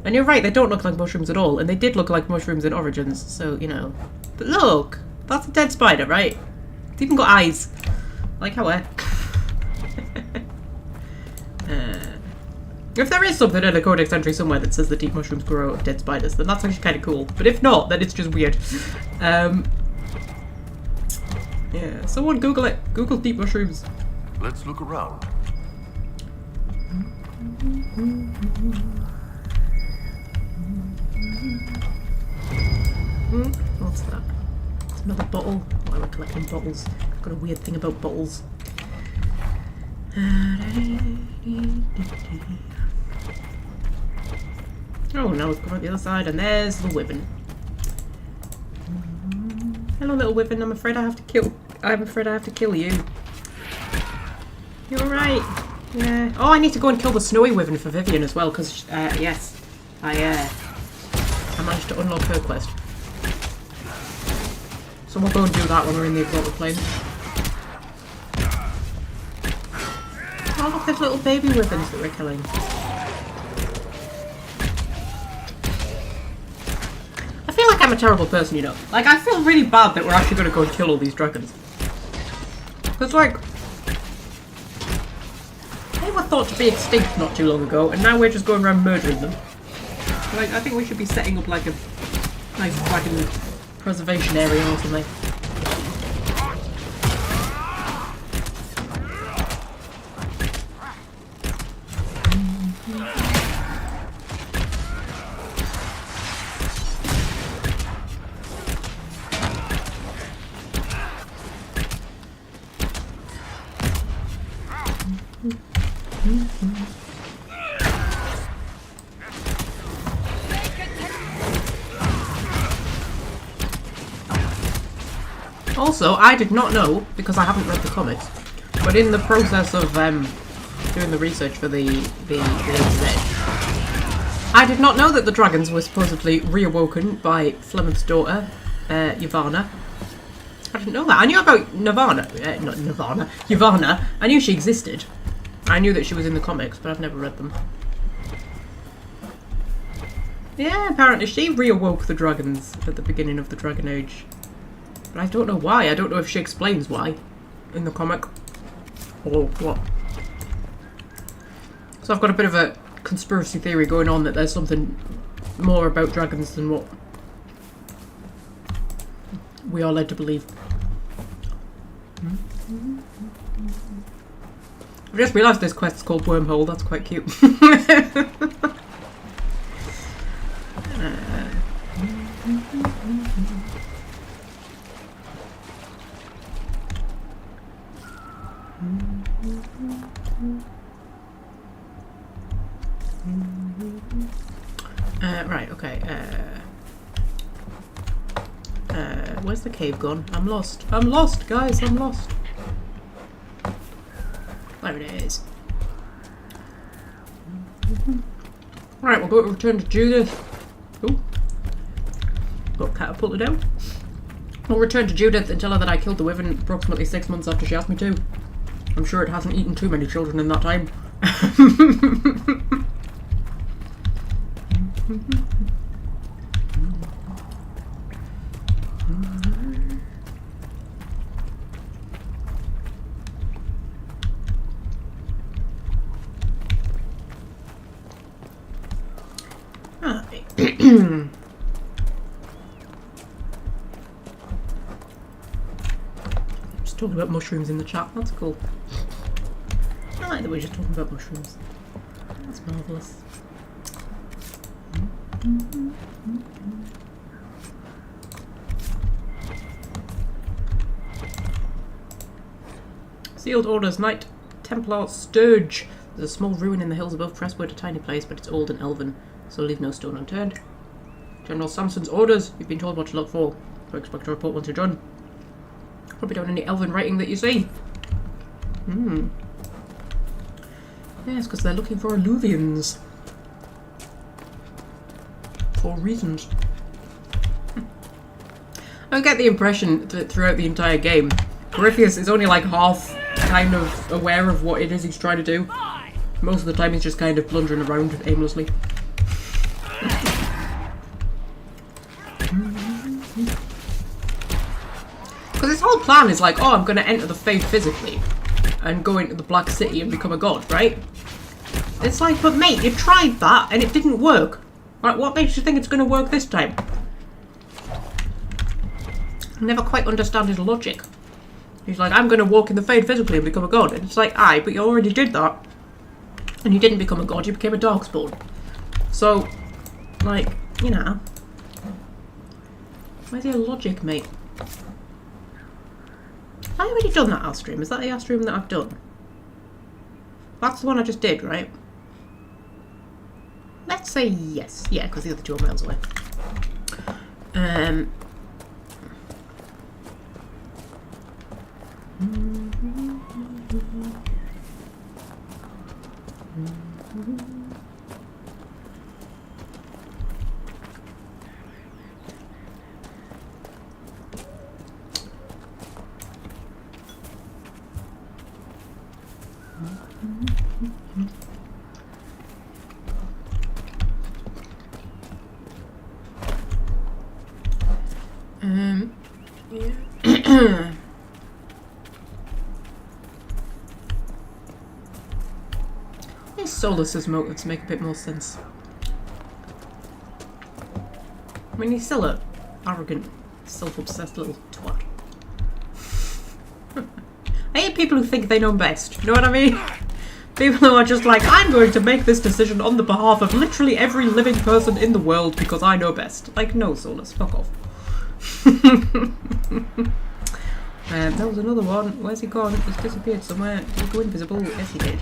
And you're right, they don't look like mushrooms at all. And they did look like mushrooms in Origins, so, you know. But look, that's a dead spider, right? It's even got eyes. Like how I... If there is something in a codex entry somewhere that says the deep mushrooms grow out of dead spiders, then that's actually kind of cool. But if not, then it's just weird. Yeah, someone Google it. Google deep mushrooms. Let's look around. What's that? It's another bottle. Why am I collecting bottles? I've got a weird thing about bottles. Oh, now we've come out the other side, and there's the wyvern. Hello, little wyvern. I'm afraid I have to kill you. You're right. Yeah. Oh, I need to go and kill the snowy wyvern for Vivian as well, because yes, I managed to unlock her quest. So we'll go and do that when we're in the exalted plane. Oh, look, there's little baby wyverns that we're killing. I feel like I'm a terrible person, you know. Like, I feel really bad that we're actually going to go and kill all these dragons. Because, like, they were thought to be extinct not too long ago, and now we're just going around murdering them. Like, I think we should be setting up, like, a nice dragon preservation area or something. Also, I did not know, because I haven't read the comics, but in the process of doing the research for the I did not know that the dragons were supposedly reawoken by Flemeth's daughter, Yavanna. I didn't know that. I knew about Yavanna. I knew she existed. I knew that she was in the comics, but I've never read them. Yeah, apparently she reawoke the dragons at the beginning of the Dragon Age. But I don't know why. I don't know if she explains why in the comic. Or what. So I've got a bit of a conspiracy theory going on that there's something more about dragons than what we are led to believe. I've just realised this quest is called Wormhole. That's quite cute. Right, okay. Where's the cave gone? I'm lost. I'm lost, guys. I'm lost. There it is. Right, we'll go to return to Judith. Ooh. Got catapulted out. We'll return to Judith and tell her that I killed the wyvern approximately 6 months after she asked me to. I'm sure it hasn't eaten too many children in that time. Just talking about mushrooms in the chat, that's cool. I like that we're just talking about mushrooms. That's marvellous. Sealed orders, Knight Templar Sturge. There's a small ruin in the hills above Presswood, a tiny place, but it's old and elven, so leave no stone unturned. General Samson's orders. You've been told what to look for. So expect a report once you're done. Probably down any elven writing that you see. Yes, because they're looking for alluvians. For reasons. I get the impression that throughout the entire game, Corypheus is only like half kind of aware of what it is he's trying to do. Most of the time he's just kind of blundering around aimlessly. Because his whole plan is like, oh, I'm going to enter the Faith physically and go into the Black City and become a god, right? It's like, but mate, you tried that and it didn't work. Like, what makes you think it's going to work this time? I never quite understand his logic. He's like, I'm going to walk in the Fade physically and become a god. And it's like, aye, but you already did that. And you didn't become a god, you became a Darkspawn. So, like, you know. Where's your logic, mate? Have I already done that Airstream? Is that the Airstream that I've done? That's the one I just did, right? Let's say yes. Yeah, because the other two are miles away. Yeah. These Solus's motives make a bit more sense. I mean, he's still a arrogant, self-obsessed little twat. I hate people who think they know best, you know what I mean? People who are just like, I'm going to make this decision on the behalf of literally every living person in the world because I know best. Like, no, Solus, fuck off. That was another one. Where's he gone? He's disappeared somewhere. Did he go invisible? Yes, he did.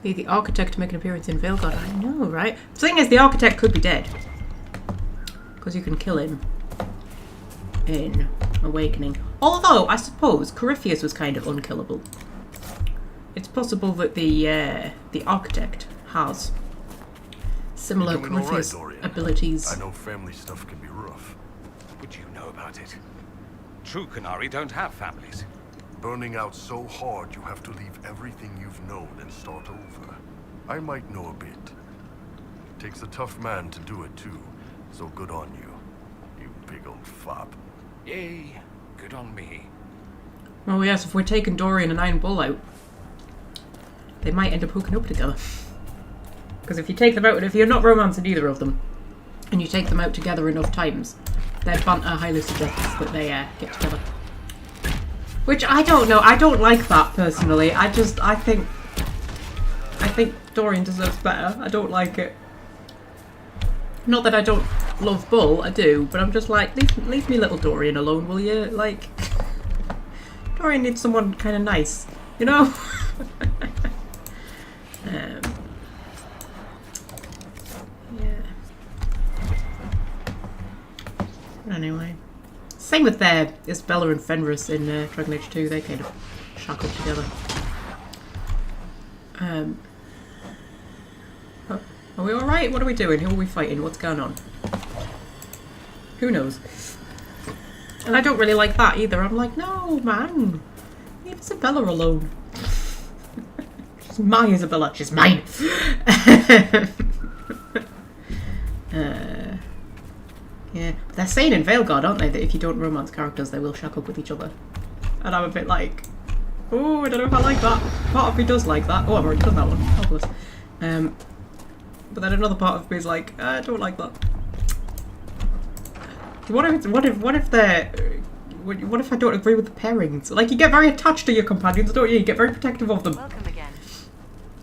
Be the architect to make an appearance in Veilguard. I know, right? The thing is, the architect could be dead. Because you can kill him in Awakening. Although, I suppose, Corypheus was kind of unkillable. It's possible that the architect has similar Corypheus abilities. I know family stuff can be rough. Would you know about it? True Qunari don't have families. Burning out so hard you have to leave everything you've known and start over. I might know a bit. Takes a tough man to do it too, so good on you, you big old fop. Yay, good on me. Oh yes, if we're taking Dorian and Iron Bull out, they might end up hooking up together. Because if you take them out, if you're not romancing either of them, and you take them out together enough times, their banter highly suggests that they get together. Which I don't know. I don't like that personally. I think Dorian deserves better. I don't like it. Not that I don't love Bull, I do, but I'm just like, leave me little Dorian alone, will you? Like, Dorian needs someone kind of nice, you know? Yeah. Anyway. Same with Isabella and Fenris in Dragon Age 2, they kind of shack up together. Are we alright? What are we doing? Who are we fighting? What's going on? Who knows? And I don't really like that either. I'm like, no, man. Leave Isabella alone. She's my Isabella. She's mine. Yeah, but they're saying in Veilguard, aren't they, that if you don't romance characters, they will shack up with each other. And I'm a bit like, oh, I don't know if I like that. Part of me does like that. Oh, I've already done that one. Fabulous. But then another part of me is like, I don't like that. What if I don't agree with the pairings? Like, you get very attached to your companions, don't you? You get very protective of them. Welcome again.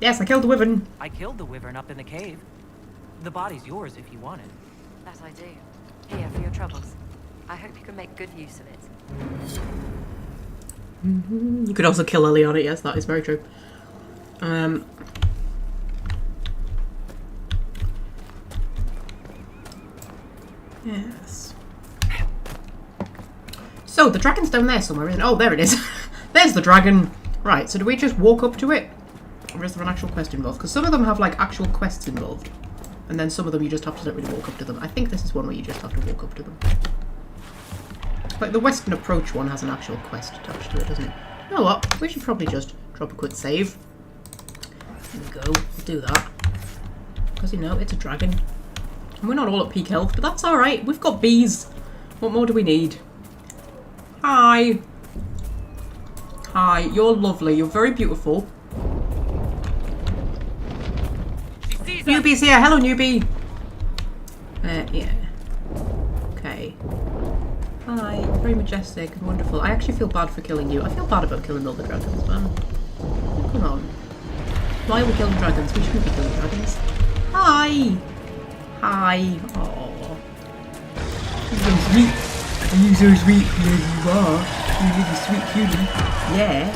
Yes, I killed the wyvern. I killed the wyvern up in the cave. The body's yours if you want it. That I do. Here for your troubles. I hope you can make good use of it. You could also kill Liliana, yes, that is very true. Yes. So, the dragon's down there somewhere, isn't it? Oh, there it is. There's the dragon. Right, so do we just walk up to it? Or is there an actual quest involved? Because some of them have, like, actual quests involved. And then some of them you just have to literally walk up to them. I think this is one where you just have to walk up to them. Like, the Western Approach one has an actual quest attached to it, doesn't it? You know what? We should probably just drop a quick save. There we go. We'll do that. Because, you know, it's a dragon. And we're not all at peak health, but that's alright. We've got bees. What more do we need? Hi. Hi. You're lovely. You're very beautiful. Newbie's here. Hello, newbie. Yeah. Okay. Hi. You're very majestic and wonderful. I actually feel bad for killing you. I feel bad about killing all the dragons, man. Oh, come on. Why are we killing dragons? We shouldn't be killing dragons. Hi. Hi. Aww. You're so sweet. Are you so sweet? Yeah, you are. You're really sweet human. Yeah.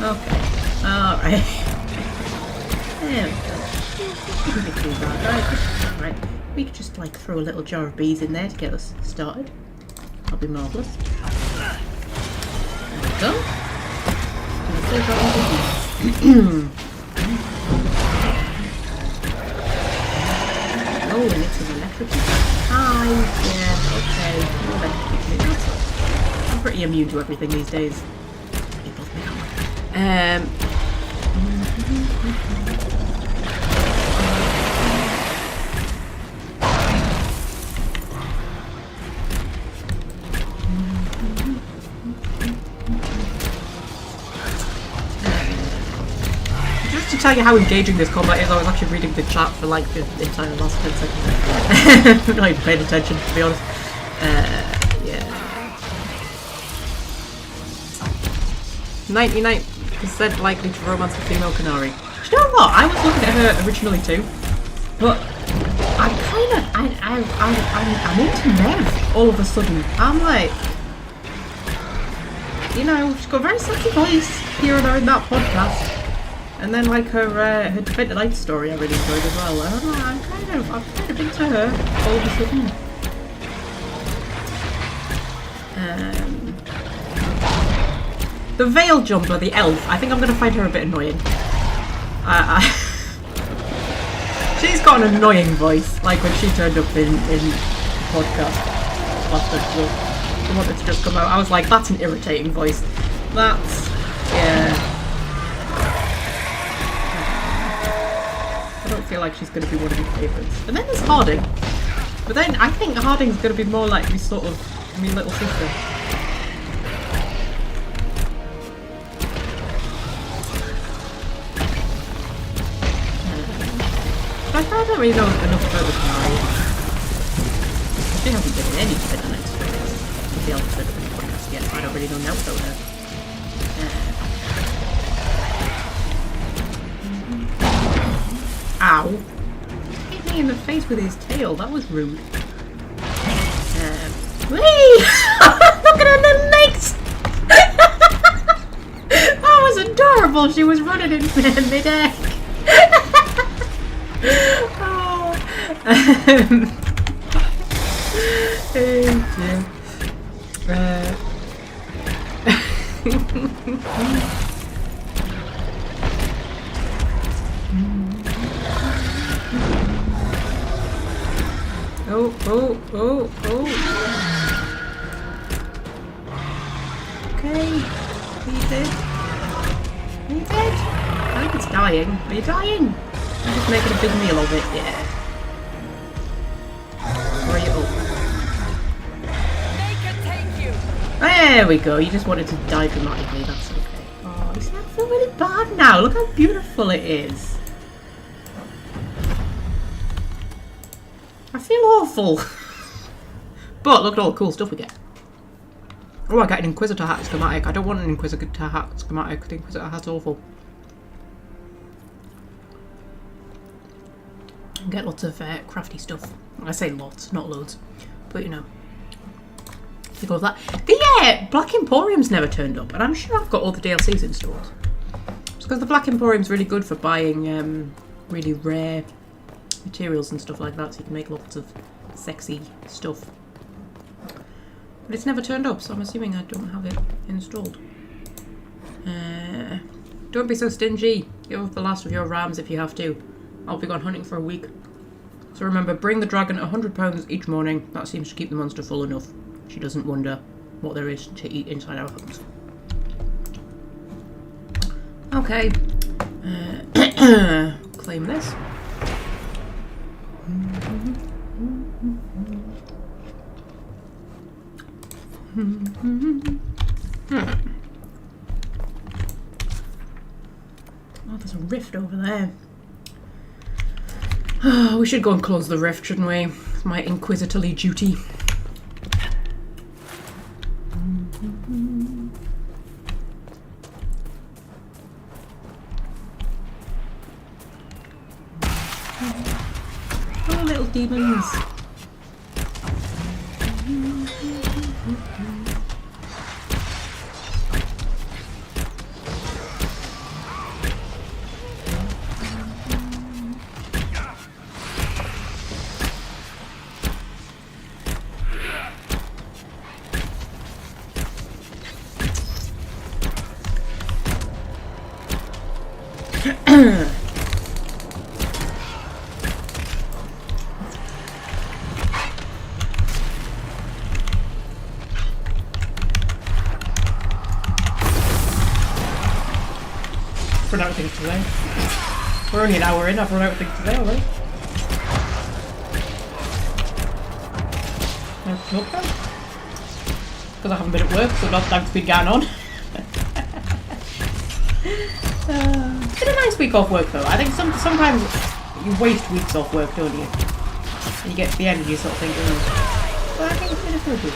Okay. Alright. There we go. Shouldn't be too bad, right? Right. We could just like throw a little jar of bees in there to get us started. That'll be marvellous. There we go. And a full jar of bees. Oh, and it's an electrocutor. Hi. Yeah, okay. Electrocutor. I'm pretty immune to everything these days. Just to tell you how engaging this combat is, I was actually reading the chat for like the entire last 10 seconds. I'm not even paying attention, to be honest. Yeah. 99% likely to romance the female Qunari. Do you know what? I was looking at her originally too, but I'm into Nev all of a sudden. I'm like, you know, she's got a very sexy voice here and there in that podcast. And then like her Defender Light story I really enjoyed as well. I don't know, I'm kind of into her all of a sudden. The Veil Jumper, the elf, I think I'm going to find her a bit annoying. She's got an annoying voice, like when she turned up in the podcast last episode. She wanted to just come out. I was like, that's an irritating voice. That's, yeah. I don't feel like she's going to be one of my favourites. And then there's Harding. But then I think Harding's going to be more like my little sister. I don't really know enough about the Canary. She hasn't been in any Defender Light stories. The elf said in the podcast yet, so I don't really know enough about her. Ow. Hit me in the face with his tail, that was rude. Whee! Look at her little legs! That was adorable, she was running in mid-air. Oh. Oh dear. Oh. Okay. Are you dead? Are you dead? I think it's dying. Are you dying? I'm just making a big meal of it, yeah. Where are you? Oh. There we go. You just wanted to die dramatically. That's okay. Oh, you see, I feel really bad now. Look how beautiful it is. I feel awful. But look at all the cool stuff we get. Oh, I got an Inquisitor hat schematic. I don't want an Inquisitor hat schematic. The Inquisitor hat's awful. Get lots of crafty stuff. I say lots, not loads, but you know. Think of that. The Black Emporium's never turned up, and I'm sure I've got all the DLCs installed. It's because the Black Emporium's really good for buying really rare materials and stuff like that, so you can make lots of sexy stuff. But it's never turned up, so I'm assuming I don't have it installed. Don't be so stingy. Give up the last of your rams if you have to. I'll be gone hunting for a week. So remember, bring the dragon 100 pounds each morning. That seems to keep the monster full enough. She doesn't wonder what there is to eat inside our homes. Okay. Claim this. Oh, there's a rift over there. Oh, we should go and close the rift, shouldn't we? It's my inquisitorly duty. Oh, little demons. Run out of things to say. We're only an hour in, I've run out of things to say already. Because I haven't been at work, so not thanks been going on. It's been a nice week off work though. I think sometimes you waste weeks off work, don't you? And you get to the end and you sort of think, oh. But I think it's been a good week.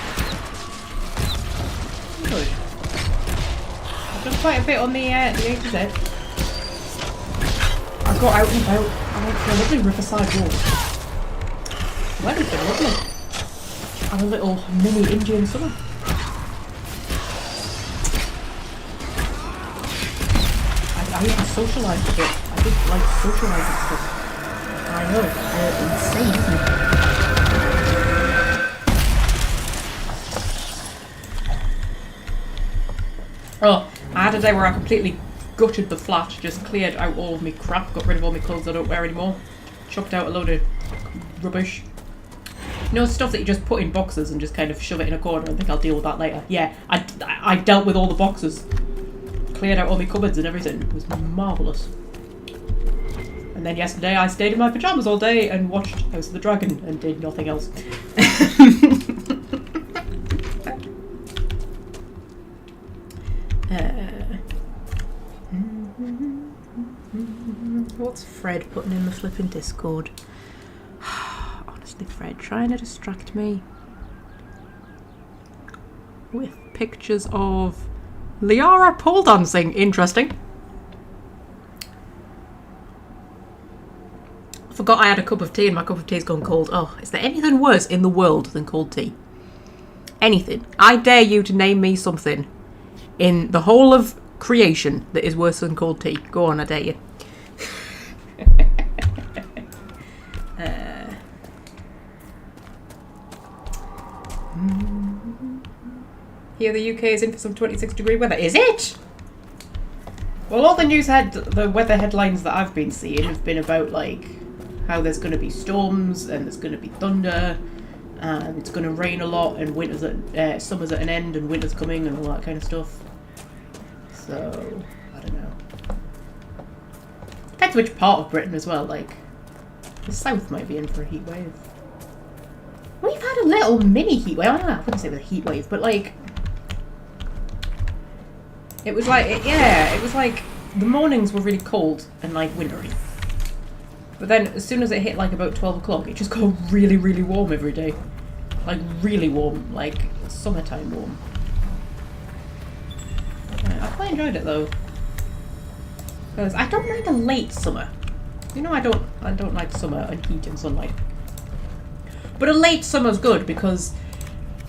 Good. I've done quite a bit on the A to Z. I got out and about. I went for a lovely riverside walk. The weather's been lovely. And a little mini Indian summer. I I even socialised a bit. I did like socialising stuff. I know, insane, isn't it? Oh, I had a day where I completely gutted the flat, just cleared out all of my crap, got rid of all my clothes I don't wear anymore, chucked out a load of rubbish. You know, stuff that you just put in boxes and just kind of shove it in a corner and think I'll deal with that later. Yeah, I dealt with all the boxes. Cleared out all my cupboards and everything. It was marvellous. And then yesterday I stayed in my pyjamas all day and watched House of the Dragon and did nothing else. What's Fred putting in the flipping Discord? Honestly, Fred trying to distract me with pictures of Liara pole dancing. Interesting. I forgot I had a cup of tea and my cup of tea's gone cold. Oh, is there anything worse in the world than cold tea? Anything. I dare you to name me something in the whole of creation that is worse than cold tea. Go on, I dare you. Here the UK is in for some 26-degree weather. Is it? Well, all the the weather headlines that I've been seeing have been about, like, how there's going to be storms and there's going to be thunder and it's going to rain a lot and summer's at an end and winter's coming and all that kind of stuff. So, I don't know. Depends which part of Britain as well, like, the south might be in for a heat wave. We've had a little mini heat wave. I wouldn't say it was a heat wave, but like, it was like, it was like the mornings were really cold and like wintry. But then as soon as it hit like about 12 o'clock, it just got really, really warm every day. Like really warm, like summertime warm. I quite enjoyed it though. Because I don't mind a late summer. You know, I don't like summer and heat and sunlight. But a late summer's good because,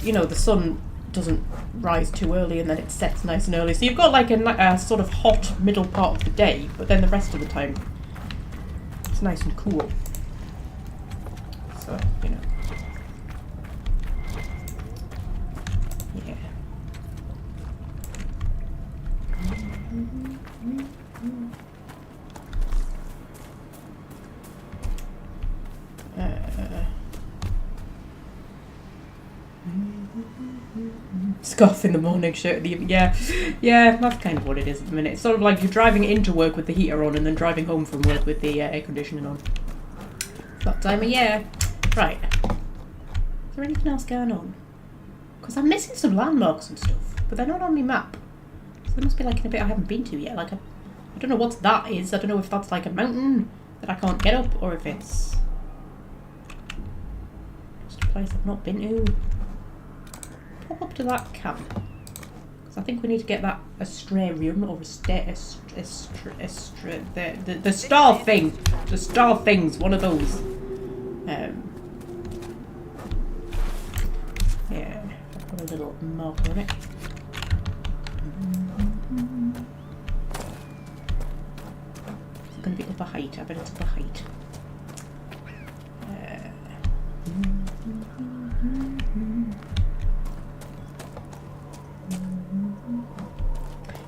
you know, the sun doesn't rise too early and then it sets nice and early. So you've got like a sort of hot middle part of the day, but then the rest of the time it's nice and cool. So, you know. Yeah. Scarf in the morning, shirt in the evening. Yeah, that's kind of what it is at the minute. It's sort of like you're driving into work with the heater on and then driving home from work with the air conditioning on. That time of year. Right. Is there anything else going on? Because I'm missing some landmarks and stuff, but they're not on my map. So there must be like in a bit I haven't been to yet. Like I don't know what that is. I don't know if that's like a mountain that I can't get up or if it's just a place I've not been to. Pop up to that camp. Because I think we need to get that astrarium or the star thing. The star things, one of those. Yeah, I've got a little marker on it. It's going to be upper height. I bet it's upper height.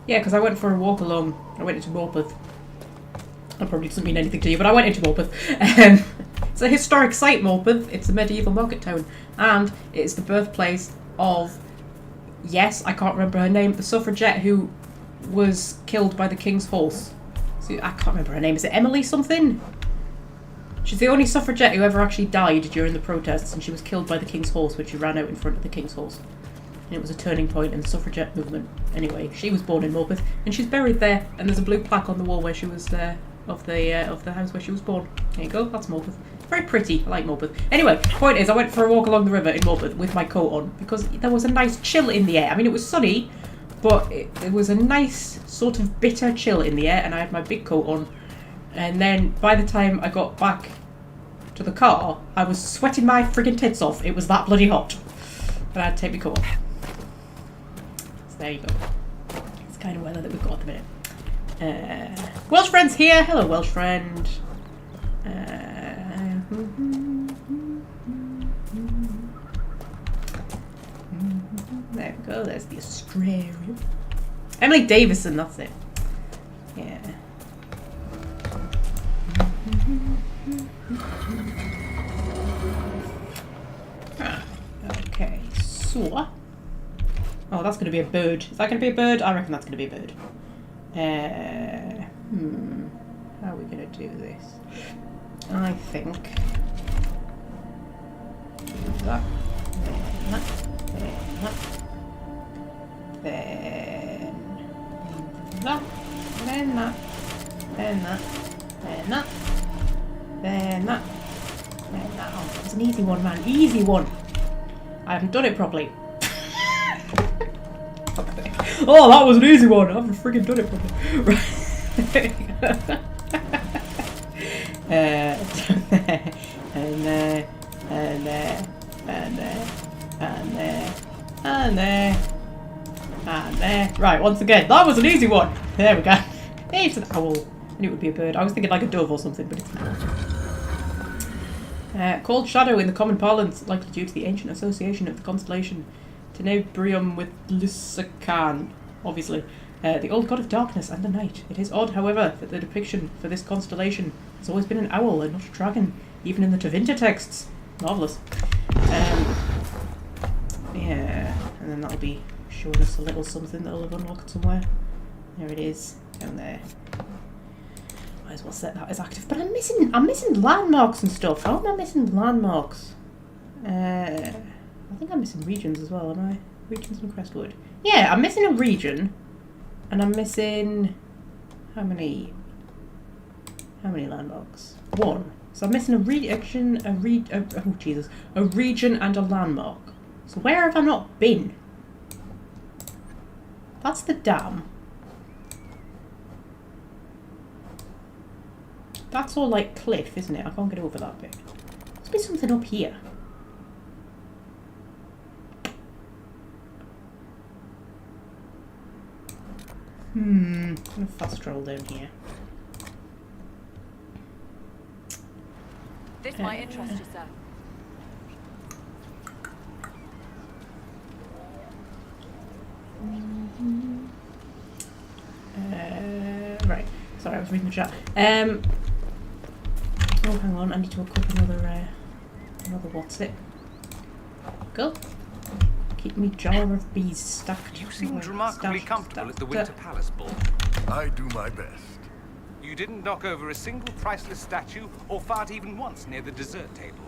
Yeah, because I went for a walk along. I went into Morpeth. That probably doesn't mean anything to you, but I went into Morpeth. It's a historic site, Morpeth. It's a medieval market town. And it's the birthplace of, yes, I can't remember her name, the suffragette who was killed by the King's horse. So, I can't remember her name. Is it Emily something? She's the only suffragette who ever actually died during the protests, and she was killed by the King's horse when she ran out in front of the King's horse. And it was a turning point in the suffragette movement. Anyway, she was born in Morpeth, and she's buried there. And there's a blue plaque on the wall where she was of the house where she was born. There you go. That's Morpeth. Very pretty. I like Morpeth. Anyway, point is, I went for a walk along the river in Morpeth with my coat on because there was a nice chill in the air. I mean, it was sunny, but it was a nice sort of bitter chill in the air, and I had my big coat on. And then by the time I got back to the car, I was sweating my friggin' tits off. It was that bloody hot. But I had to take my coat off. There you go. It's the kind of weather that we've got at the minute. Welsh friend's here. Hello, Welsh friend. There we go. There's the Australian. Emily Davison. That's it. Yeah. Okay. So. Oh, that's going to be a bird. Is that going to be a bird? I reckon that's going to be a bird. How are we going to do this? I think that, then that. Oh, it's an easy one, man. Easy one. I haven't done it properly. Oh, that was an easy one. I haven't freaking done it properly. And there. Right, once again, that was an easy one. There we go. It's an owl. I knew it would be a bird. I was thinking like a dove or something, but it's not. Called Shadow in the common parlance, likely due to the ancient association of the constellation Tenebrium with Lusican, obviously. The old god of darkness and the night. It is odd, however, that the depiction for this constellation has always been an owl and not a dragon, even in the Tevinter texts. Marvellous. Yeah, and then that'll be showing us a little something that'll have unlocked somewhere. There it is, down there. Might as well set that as active. But I'm missing landmarks and stuff. How am I missing landmarks? I think I'm missing regions as well, am I? Regions and Crestwood. Yeah, I'm missing a region. And I'm missing... How many landmarks? 1. So I'm missing a region, a region and a landmark. So where have I not been? That's the dam. That's all like cliff, isn't it? I can't get over that bit. Must be something up here. I'm gonna fast travel down here. This might interest you, sir. Right. Sorry, I was reading the chat. Oh, hang on. I need to equip another what's it? Go. Keep me jar of bees stacked. You seemed remarkably comfortable at the Winter Palace Ball. I do my best. You didn't knock over a single priceless statue or fart even once near the dessert table.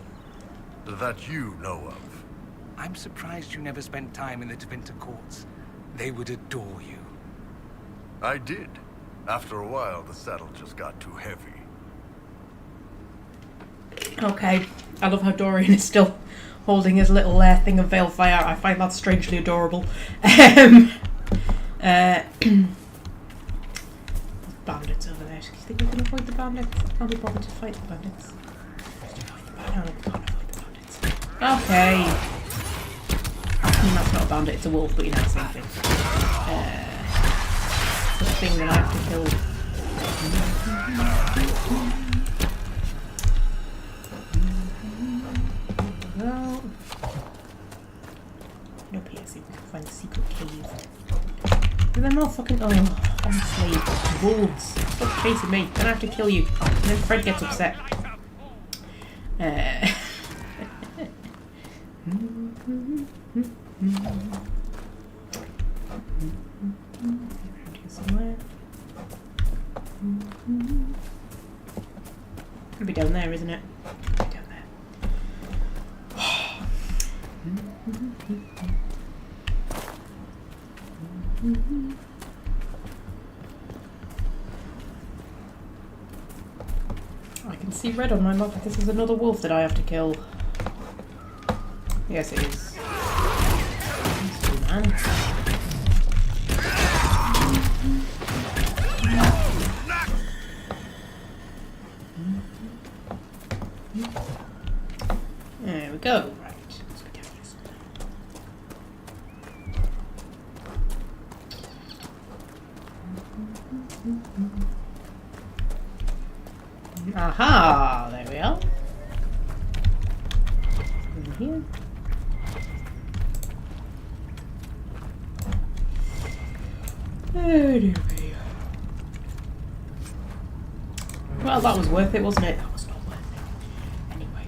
That you know of. I'm surprised you never spent time in the Tevinter courts. They would adore you. I did. After a while, the saddle just got too heavy. Okay. I love how Dorian is still holding his little thing of veil fire. I find that strangely adorable. Bandits over there. Do you think we can avoid the bandits? I can't be bothered to fight the bandits. No, we can't avoid the bandits. Okay. That's not a bandit, it's a wolf, but you know the same thing. It's a thing that I have to kill. Well, nope, here, see if we can find a secret cave. But they're not fucking. Oh, honestly, wolves. Stop chasing me. Then I have to kill you. And then Fred gets upset. Around here somewhere. Could be down there, isn't it? Could be down there. I can see red on my map. This is another wolf that I have to kill. Yes, it is. Man. There we go. Right. Let's go down this. Aha! There we are. In here. Anyway. Well, that was worth it, wasn't it? That was not worth it. Anyway.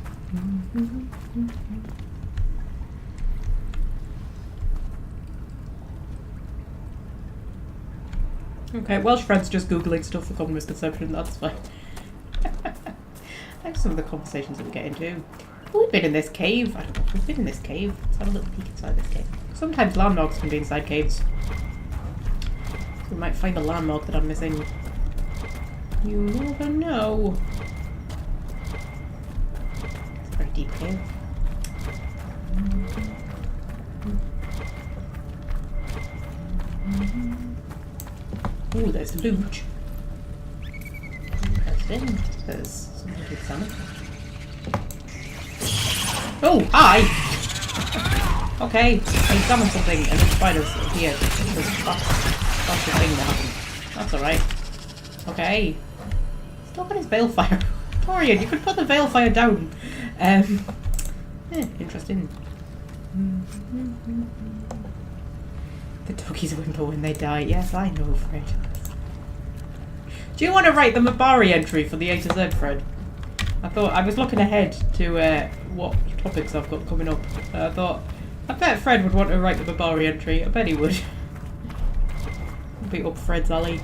Okay, Welsh friends just googling stuff for common misconception, that's fine. Thanks for some of the conversations that we get into. We've been in this cave. I don't know if we've been in this cave. Let's have a little peek inside this cave. Sometimes landmarks can be inside caves. So we might find a landmark that I'm missing. You never know. It's a very deep cave. Ooh, there's loot. Interesting. There's something to examine. Oh, hi! Okay, I examined something and then spiders appeared. That's the thing that happened. That's alright. Okay. Still got his Balefire. Torian, you could put the Balefire down. Interesting. The doggies whimper when they die. Yes, I know, Fred. Do you want to write the Mabari entry for the A to Z, Fred? I was looking ahead to what topics I've got coming up. I bet Fred would want to write the Mabari entry. I bet he would. Be up Fred's alley.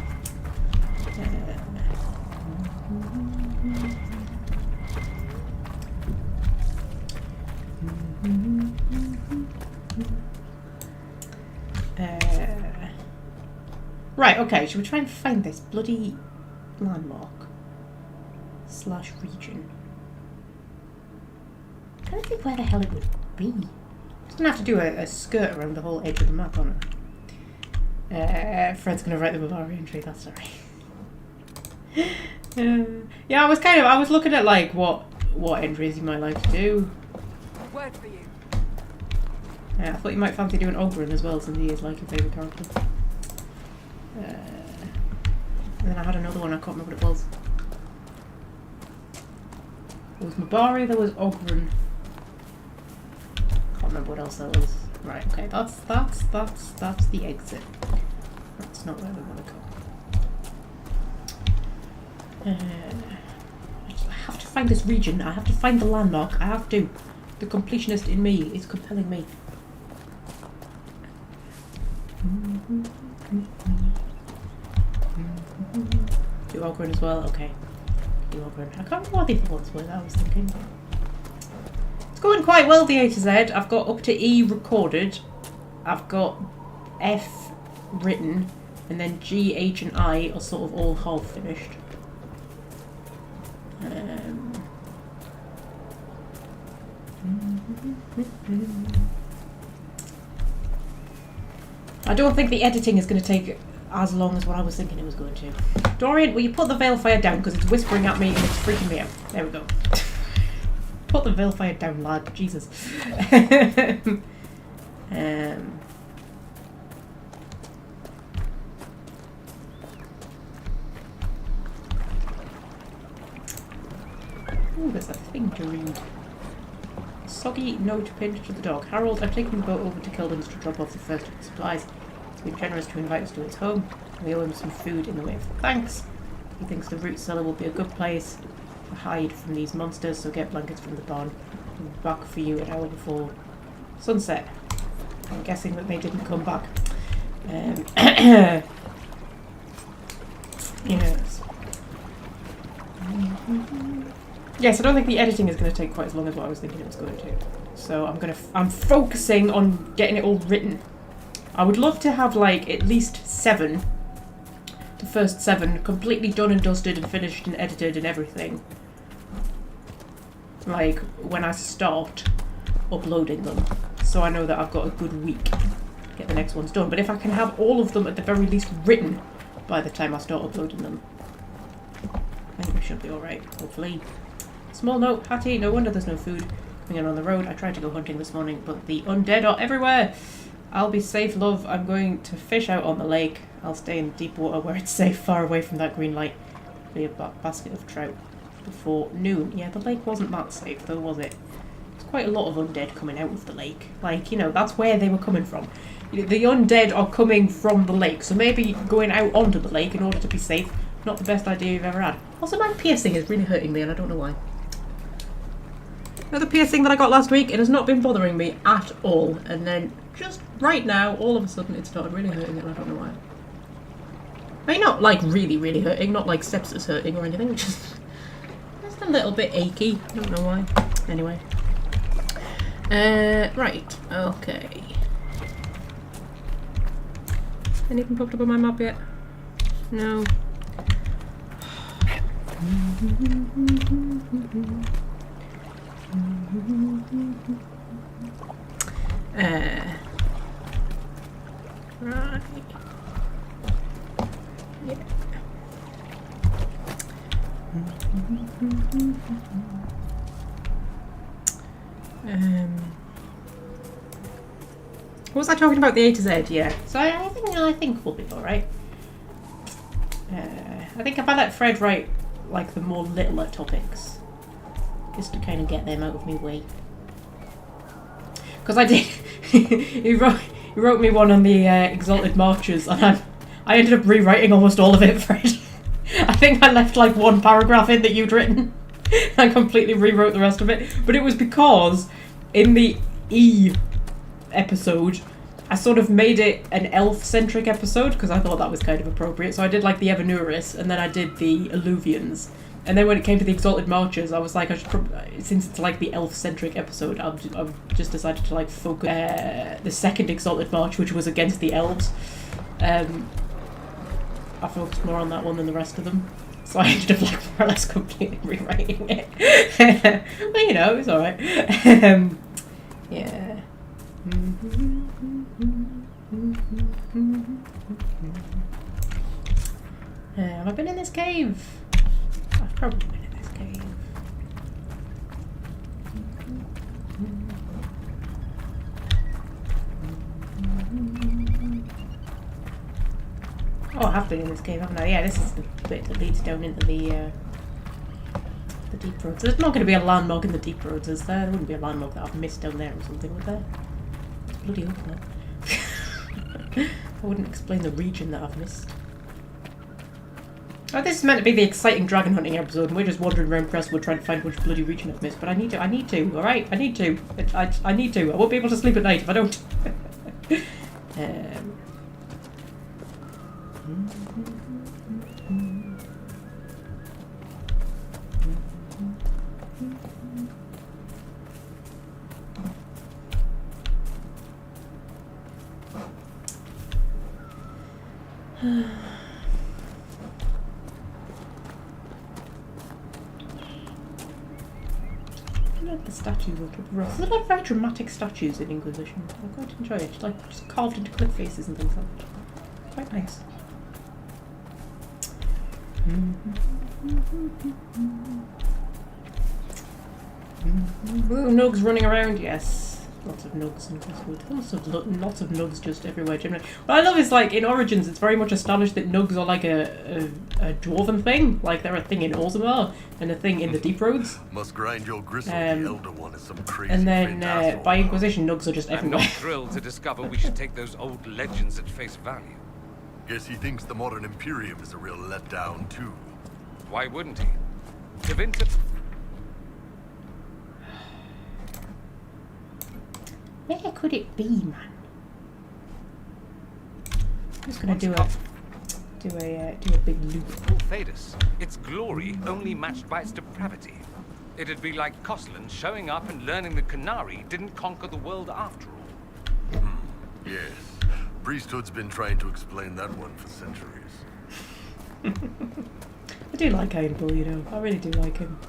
Right, okay, should we try and find this bloody landmark / region? I don't think where the hell it would be. I'm just gonna have to do a skirt around the whole edge of the map, aren't I? Fred's gonna write the Mabari entry, that's alright. Yeah, I was looking at like what entries you might like to do. Word for you. I thought you might fancy doing Ogren as well, since he is like your favourite character. And then I had another one, I can't remember what it was. There was Mabari, there was Ogren. Can't remember what else there was. Right, okay, that's the exit. That's not where we want to go. I have to find this region, I have to find the landmark, I have to. The completionist in me is compelling me. Do Ogren as well? Okay. Do Ogren. I can't remember what the other ones were that I was thinking. It's going quite well, the A to Z. I've got up to E recorded. I've got F written. And then G, H and I are sort of all half finished. I don't think the editing is going to take as long as what I was thinking it was going to. Dorian, will you put the Balefire down because it's whispering at me and it's freaking me out. There we go. Put the Balefire down, lad. Jesus. Ooh, there's a thing to read. Soggy note pinned to the dog. Harold, I've taken the boat over to Kildon's to drop off the first of the supplies. He's been generous to invite us to his home. We owe him some food in the way of thanks. He thinks the root cellar will be a good place to hide from these monsters, so get blankets from the barn. We'll be back for you an hour before sunset. I'm guessing that they didn't come back. Yes. Yes, I don't think the editing is going to take quite as long as what I was thinking it was going to. So I'm focusing on getting it all written. I would love to have like at least 7, the first 7, completely done and dusted and finished and edited and everything. Like when I start uploading them. So I know that I've got a good week to get the next ones done. But if I can have all of them at the very least written by the time I start uploading them, I think we should be alright, hopefully. Small note, Hattie, no wonder there's no food coming in on the road. I tried to go hunting this morning, but the undead are everywhere. I'll be safe, love. I'm going to fish out on the lake. I'll stay in deep water where it's safe, far away from that green light. Be a basket of trout. before noon. Yeah, the lake wasn't that safe though, was it? There's quite a lot of undead coming out of the lake. Like, you know, that's where they were coming from. You know, the undead are coming from the lake, so maybe going out onto the lake in order to be safe, not the best idea you've ever had. Also, my piercing is really hurting me and I don't know why. Another piercing that I got last week, it has not been bothering me at all, and then just right now, all of a sudden it started really hurting and I don't know why. I mean, not like really, really hurting, not like sepsis hurting or anything, just a little bit achy. I don't know why. Anyway. Right, okay. Anything popped up on my map yet? No. Right. Yeah. What was I talking about? The A to Z, yeah. So I think we'll be alright. I think if I let Fred write like the more littler topics, just to kind of get them out of my way. Because I did, he wrote me one on the Exalted Marches, and I ended up rewriting almost all of it, Fred. I think I left like one paragraph in that you'd written. I completely rewrote the rest of it, but it was because in the E episode, I sort of made it an elf-centric episode because I thought that was kind of appropriate. So I did like the Evanuris, and then I did the Alluvians. And then when it came to the Exalted Marches, I was like, I should since it's like the elf-centric episode, I've just decided to like focus the second Exalted March, which was against the elves. I focused more on that one than the rest of them. So I ended up like more or less completely rewriting it. But you know, it's alright. Yeah. Have I been in this cave? I've probably been in this cave. Oh, I have been in this cave, haven't I? Yeah, this is the bit that leads down into the deep roads. There's not going to be a landmark in the deep roads, is there? There wouldn't be a landmark that I've missed down there or something, would there? Bloody hope not. I wouldn't explain the region that I've missed. Oh, this is meant to be the exciting dragon hunting episode, and we're just wandering around Crestwood trying to find which bloody region I've missed. But I need to, alright? I need to. I need to. I won't be able to sleep at night if I don't. The statues are rough. There's a lot of very dramatic statues in Inquisition. I quite enjoy it. Like just carved into cliff faces and things like that. Quite nice. Ooh, nugs running around, yes. Lots of nugs in Crestwood. Lots of nugs just everywhere generally. What I love is like in Origins it's very much established that nugs are like a dwarven thing. Like they're a thing in Orzammar and a thing in the Deep Roads. Must grind your gristle, the elder one is some crazy. And then by Inquisition nugs are just everywhere. I'm not thrilled to discover we should take those old legends at face value. Guess he thinks the modern Imperium is a real letdown too. Why wouldn't he? The Vinter... Where could it be, man? I'm just gonna do a big loop. Thedas, its glory only matched by its depravity. It'd be like Koslan showing up and learning that Canary didn't conquer the world after all. Yes. Priesthood's been trying to explain that one for centuries. I do like Iron Bull, you know. I really do like him.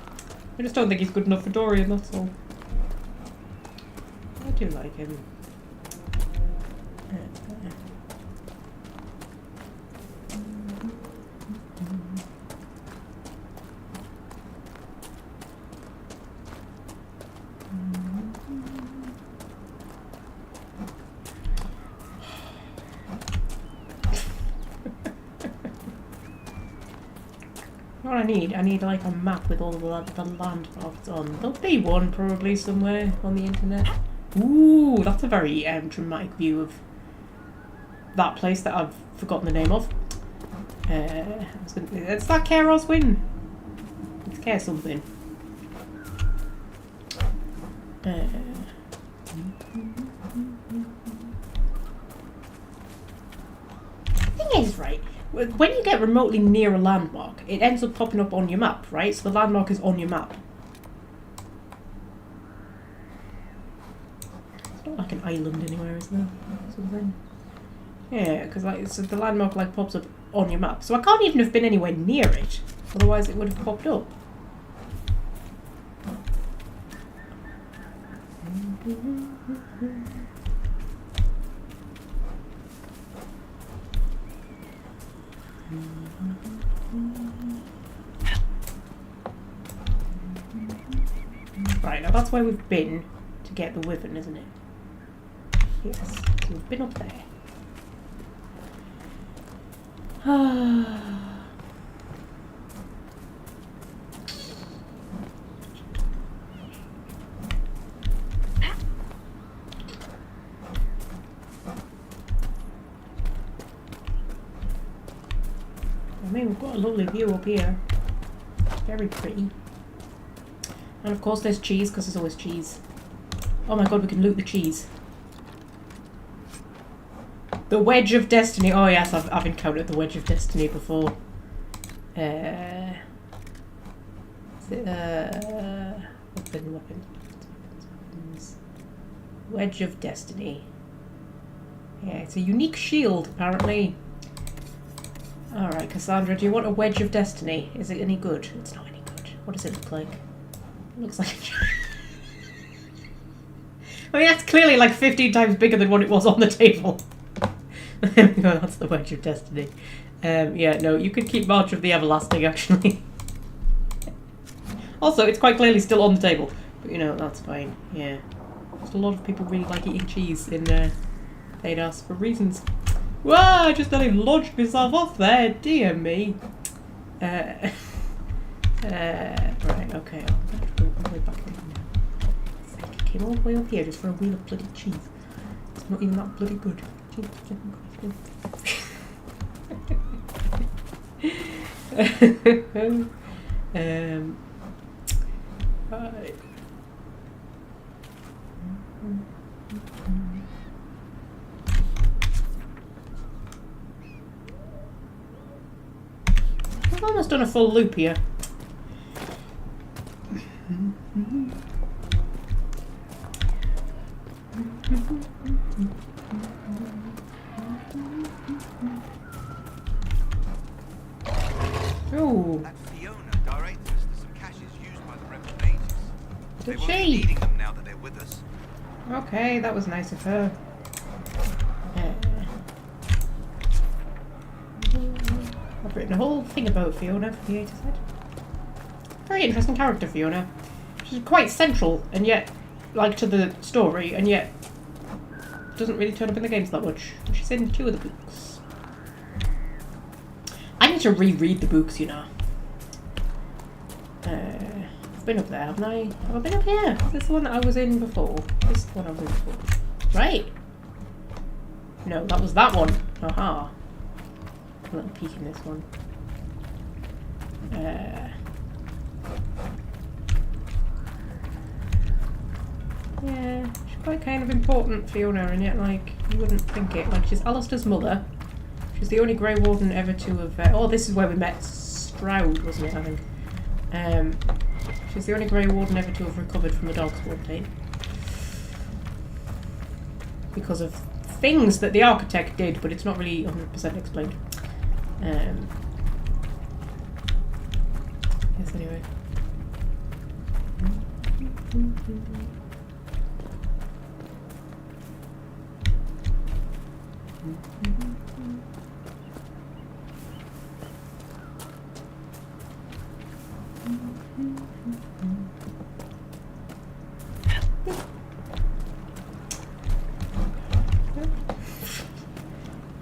I just don't think he's good enough for Dorian, that's all. I do like him. What I need like a map with all the landmarks on. There'll be one probably somewhere on the internet. Ooh, that's a very dramatic view of that place that I've forgotten the name of. It's that Keros Win. It's Care something. Thing is, right, when you get remotely near a landmark, it ends up popping up on your map, right? So the landmark is on your map. It's not like an island anywhere, is there? Something. Yeah, because like so the landmark like pops up on your map. So I can't even have been anywhere near it. Otherwise it would have popped up. Right, now that's where we've been to get the wyvern, isn't it? Yes, so we've been up there. I mean, we've got a lovely view up here. Very pretty. And of course there's cheese, because there's always cheese. Oh my god, we can loot the cheese. The Wedge of Destiny. Oh yes, I've encountered the Wedge of Destiny before. Weapon. Wedge of Destiny. Yeah, it's a unique shield, apparently. Alright, Cassandra, do you want a Wedge of Destiny? Is it any good? It's not any good. What does it look like? It looks like a... I mean, that's clearly like 15 times bigger than what it was on the table. There we go, that's the Wedge of Destiny. Yeah, no, you could keep March of the Everlasting, actually. Also, it's quite clearly still on the table. But, you know, that's fine, yeah. Just a lot of people really like eating cheese in Thedas for reasons. Whoa, I just nearly launched myself off there, dear me. Right, okay, I'll have to go all the way back in now. I came all the way up here just for a wheel of bloody cheese. It's not even that bloody good. Right. I've almost done a full loop here. Oh. That Fiona directed us to some caches used by the rebel natives. They Did won't be she? needing them now that they're with us. Okay, that was nice of her. I've written a whole thing about Fiona from the A to Z. Very interesting character, Fiona. She's quite central, and yet, like, to the story, and yet doesn't really turn up in the games that much. She's in 2 of the books. I need to reread the books, you know. I've been up there, haven't I? Have I been up here? Is this the one that I was in before? This is the one I was in before. Right. No, that was that one. Aha. A little peek in this one. Yeah, she's quite kind of important, Fiona, and yet, like, you wouldn't think it. Like, she's Alistair's mother. She's the only Grey Warden ever to have... oh, this is where we met Stroud, wasn't it, I think? She's the only Grey Warden ever to have recovered from the Darkspawn taint. Because of things that the Architect did, but it's not really 100% explained. Yes, anyway.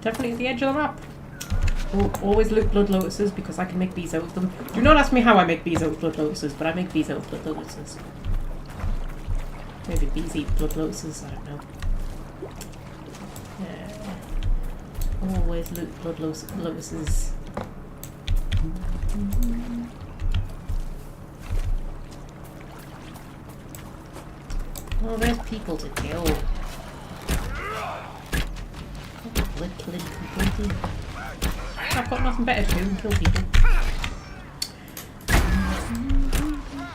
Definitely at the edge of the map. Always loot blood lotuses because I can make bees out of them. Do not ask me how I make bees out of blood lotuses, but I make bees out of blood lotuses. Maybe bees eat blood lotuses, I don't know. Always loot blood lotuses. Oh, there's people to kill. Blood killing completed. I've got nothing better to do than kill people.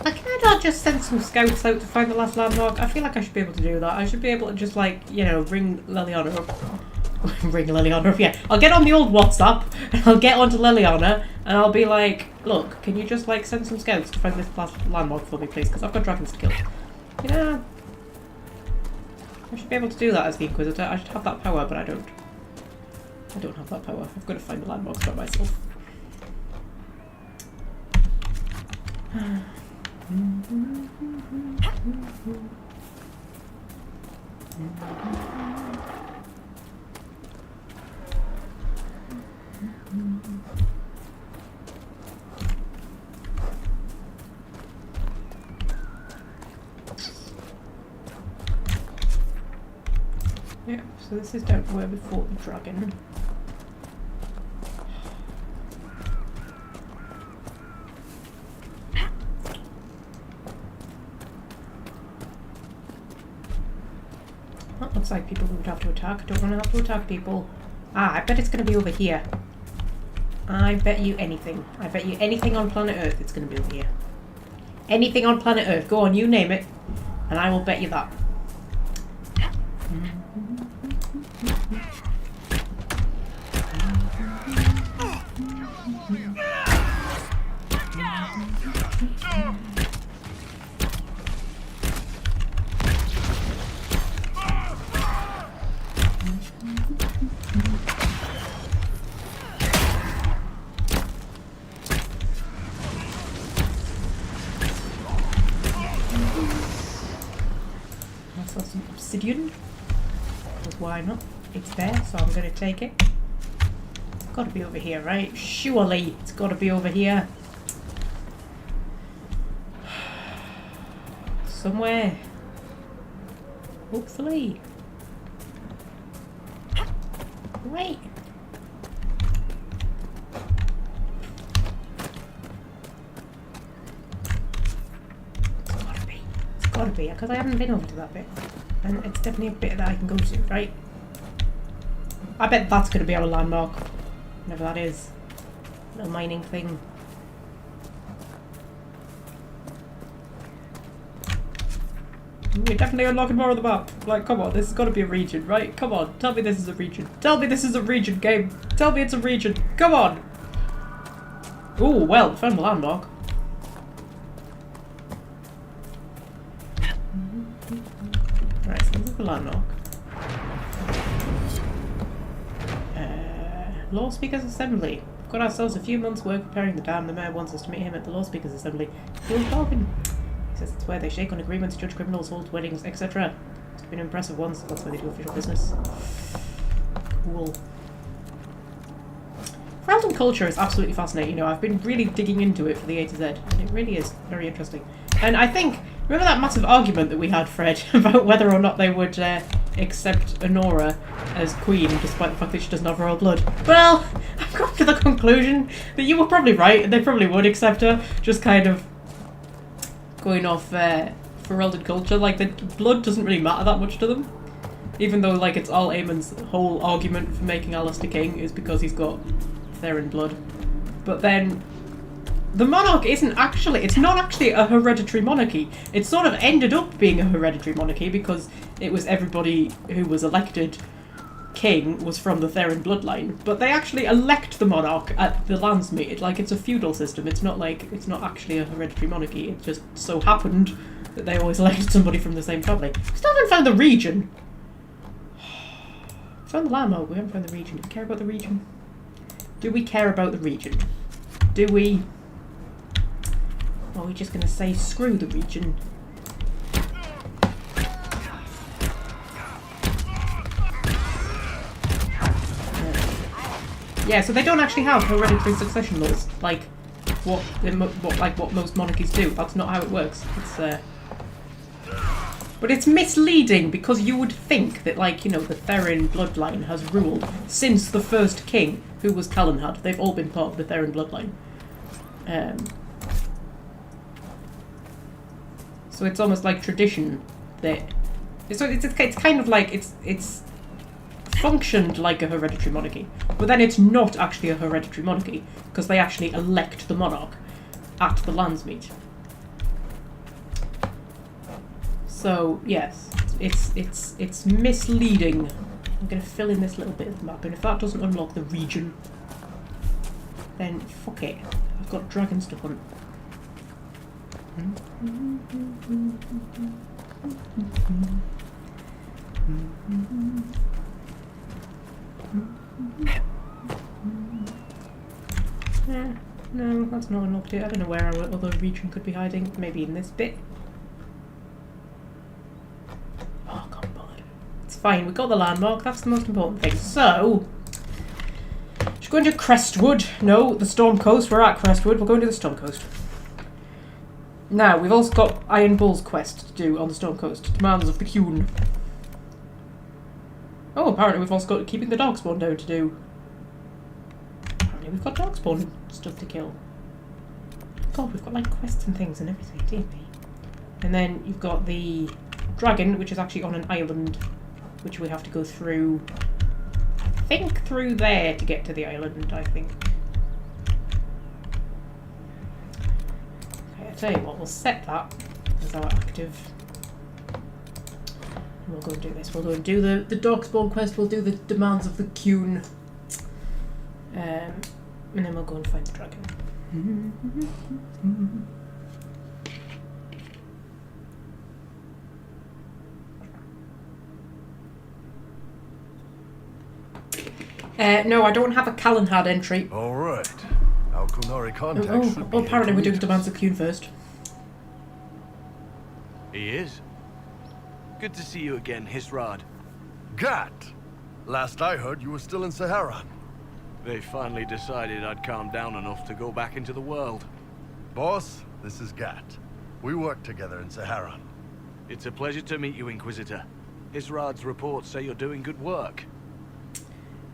Can I not just send some scouts out to find the last landmark? I feel like I should be able to do that. I should be able to just, like, you know, ring Liliana up. Ring Liliana up, yeah. I'll get on the old WhatsApp, and I'll get onto Liliana, and I'll be like, look, can you just, like, send some scouts to find this last landmark for me, please? Because I've got dragons to kill. You know, I should be able to do that as the Inquisitor. I should have that power, but I don't. I don't have that power. I've got to find the landmarks by myself. Yeah, so this is down to where we fought the dragon. That looks like people who would have to attack. I don't want to have to attack people. Ah, I bet it's going to be over here. I bet you anything. I bet you anything on planet Earth it's going to be over here. Anything on planet Earth. Go on, you name it. And I will bet you that. Some obsidian, because why not? It's there, so I'm going to take it. It's got to be over here, right? Surely it's got to be over here. Somewhere. Hopefully. Wait. It's gotta be, because I haven't been over to that bit. And it's definitely a bit that I can go to, right? I bet that's gonna be our landmark. Whatever that is. Little mining thing. We're definitely unlocking more of the map. Like, come on, this has got to be a region, right? Come on, tell me this is a region. Tell me this is a region, game. Tell me it's a region. Come on! Ooh, well, found the landmark. Right, so this is the landmark. Law Speaker's Assembly. We've got ourselves a few months' work preparing the dam. The mayor wants us to meet him at the Law Speaker's Assembly. He'll talking. He says it's where they shake on agreements, judge criminals, hold weddings, etc. It's been impressive once. That's where they do official business. Cool. Ferelden culture is absolutely fascinating. You know, I've been really digging into it for the A to Z, and it really is very interesting. And I think, remember that massive argument that we had, Fred, about whether or not they would accept Honora as queen, despite the fact that she doesn't have royal blood? Well, I've come to the conclusion that you were probably right, and they probably would accept her, just kind of going off Ferelden culture. Like, the blood doesn't really matter that much to them. Even though, like, it's all Aemon's whole argument for making Alistair king is because he's got Theron blood. But then the monarch isn't actually, it's not actually a hereditary monarchy. It sort of ended up being a hereditary monarchy because it was everybody who was elected king was from the Theron bloodline. But they actually elect the monarch at the lands meet. Like, it's a feudal system. It's not like, it's not actually a hereditary monarchy. It just so happened that they always elected somebody from the same family. Still haven't found the region. Found the landmark, we haven't found the region. Do we care about the region? Do we care about the region? Do we? Or are we just going to say screw the region? Yeah, so they don't actually have hereditary succession laws, like what most monarchies do. That's not how it works. It's but it's misleading because you would think that, like, you know, the Therin bloodline has ruled since the first king, who was Calenhad. They've all been part of the Therin bloodline. So it's almost like tradition that. So it's kind of like it's functioned like a hereditary monarchy, but then it's not actually a hereditary monarchy because they actually elect the monarch at the Landsmeet. So yes, it's misleading. I'm going to fill in this little bit of the map, and if that doesn't unlock the region, then fuck it. I've got dragons to hunt. No, that's not unlocked yet. I don't know where our other region could be hiding. Maybe in this bit. Oh, God, bother. It's fine. We got the landmark. That's the most important thing. So, just going to Crestwood. No, the Storm Coast. We're at Crestwood. We're going to the Storm Coast. Now, we've also got Iron Bull's quest to do on the Storm Coast. Demands of the Cune. Oh, apparently we've also got keeping the Darkspawn down to do. Apparently we've got Darkspawn stuff to kill. God, we've got like quests and things and everything, dear me. And then you've got the dragon, which is actually on an island, which we have to go through. I think through there to get to the island, I think. Okay, I'll tell you what, we'll set that as our active. We'll go and do this. We'll go and do the Darkspawn quest. We'll do the demands of the Cune. And then we'll go and find the dragon. No, I don't have a Calenhad entry. All right. Our Kunari contact should be apparently we're doing intermediate. demands of Cune first. He is. Good to see you again, Hisrad. Gat! Last I heard, you were still in Saharan. They finally decided I'd calmed down enough to go back into the world. Boss, this is Gat. We work together in Saharan. It's a pleasure to meet you, Inquisitor. Hisrad's reports say you're doing good work.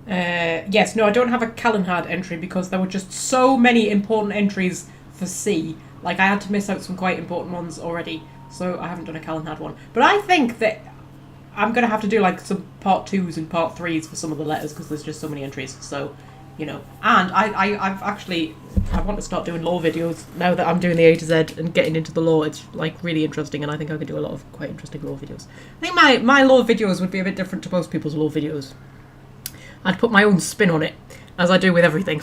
Yes, no, I don't have a Calenhad entry because there were just so many important entries for C. Like, I had to miss out some quite important ones already. So I haven't done a Calenhad one. But I think that I'm going to have to do like some part 2s and part 3s for some of the letters because there's just so many entries. So, you know. And I want to start doing lore videos now that I'm doing the A to Z and getting into the lore. It's like really interesting and I think I could do a lot of quite interesting lore videos. I think my lore videos would be a bit different to most people's lore videos. I'd put my own spin on it, as I do with everything.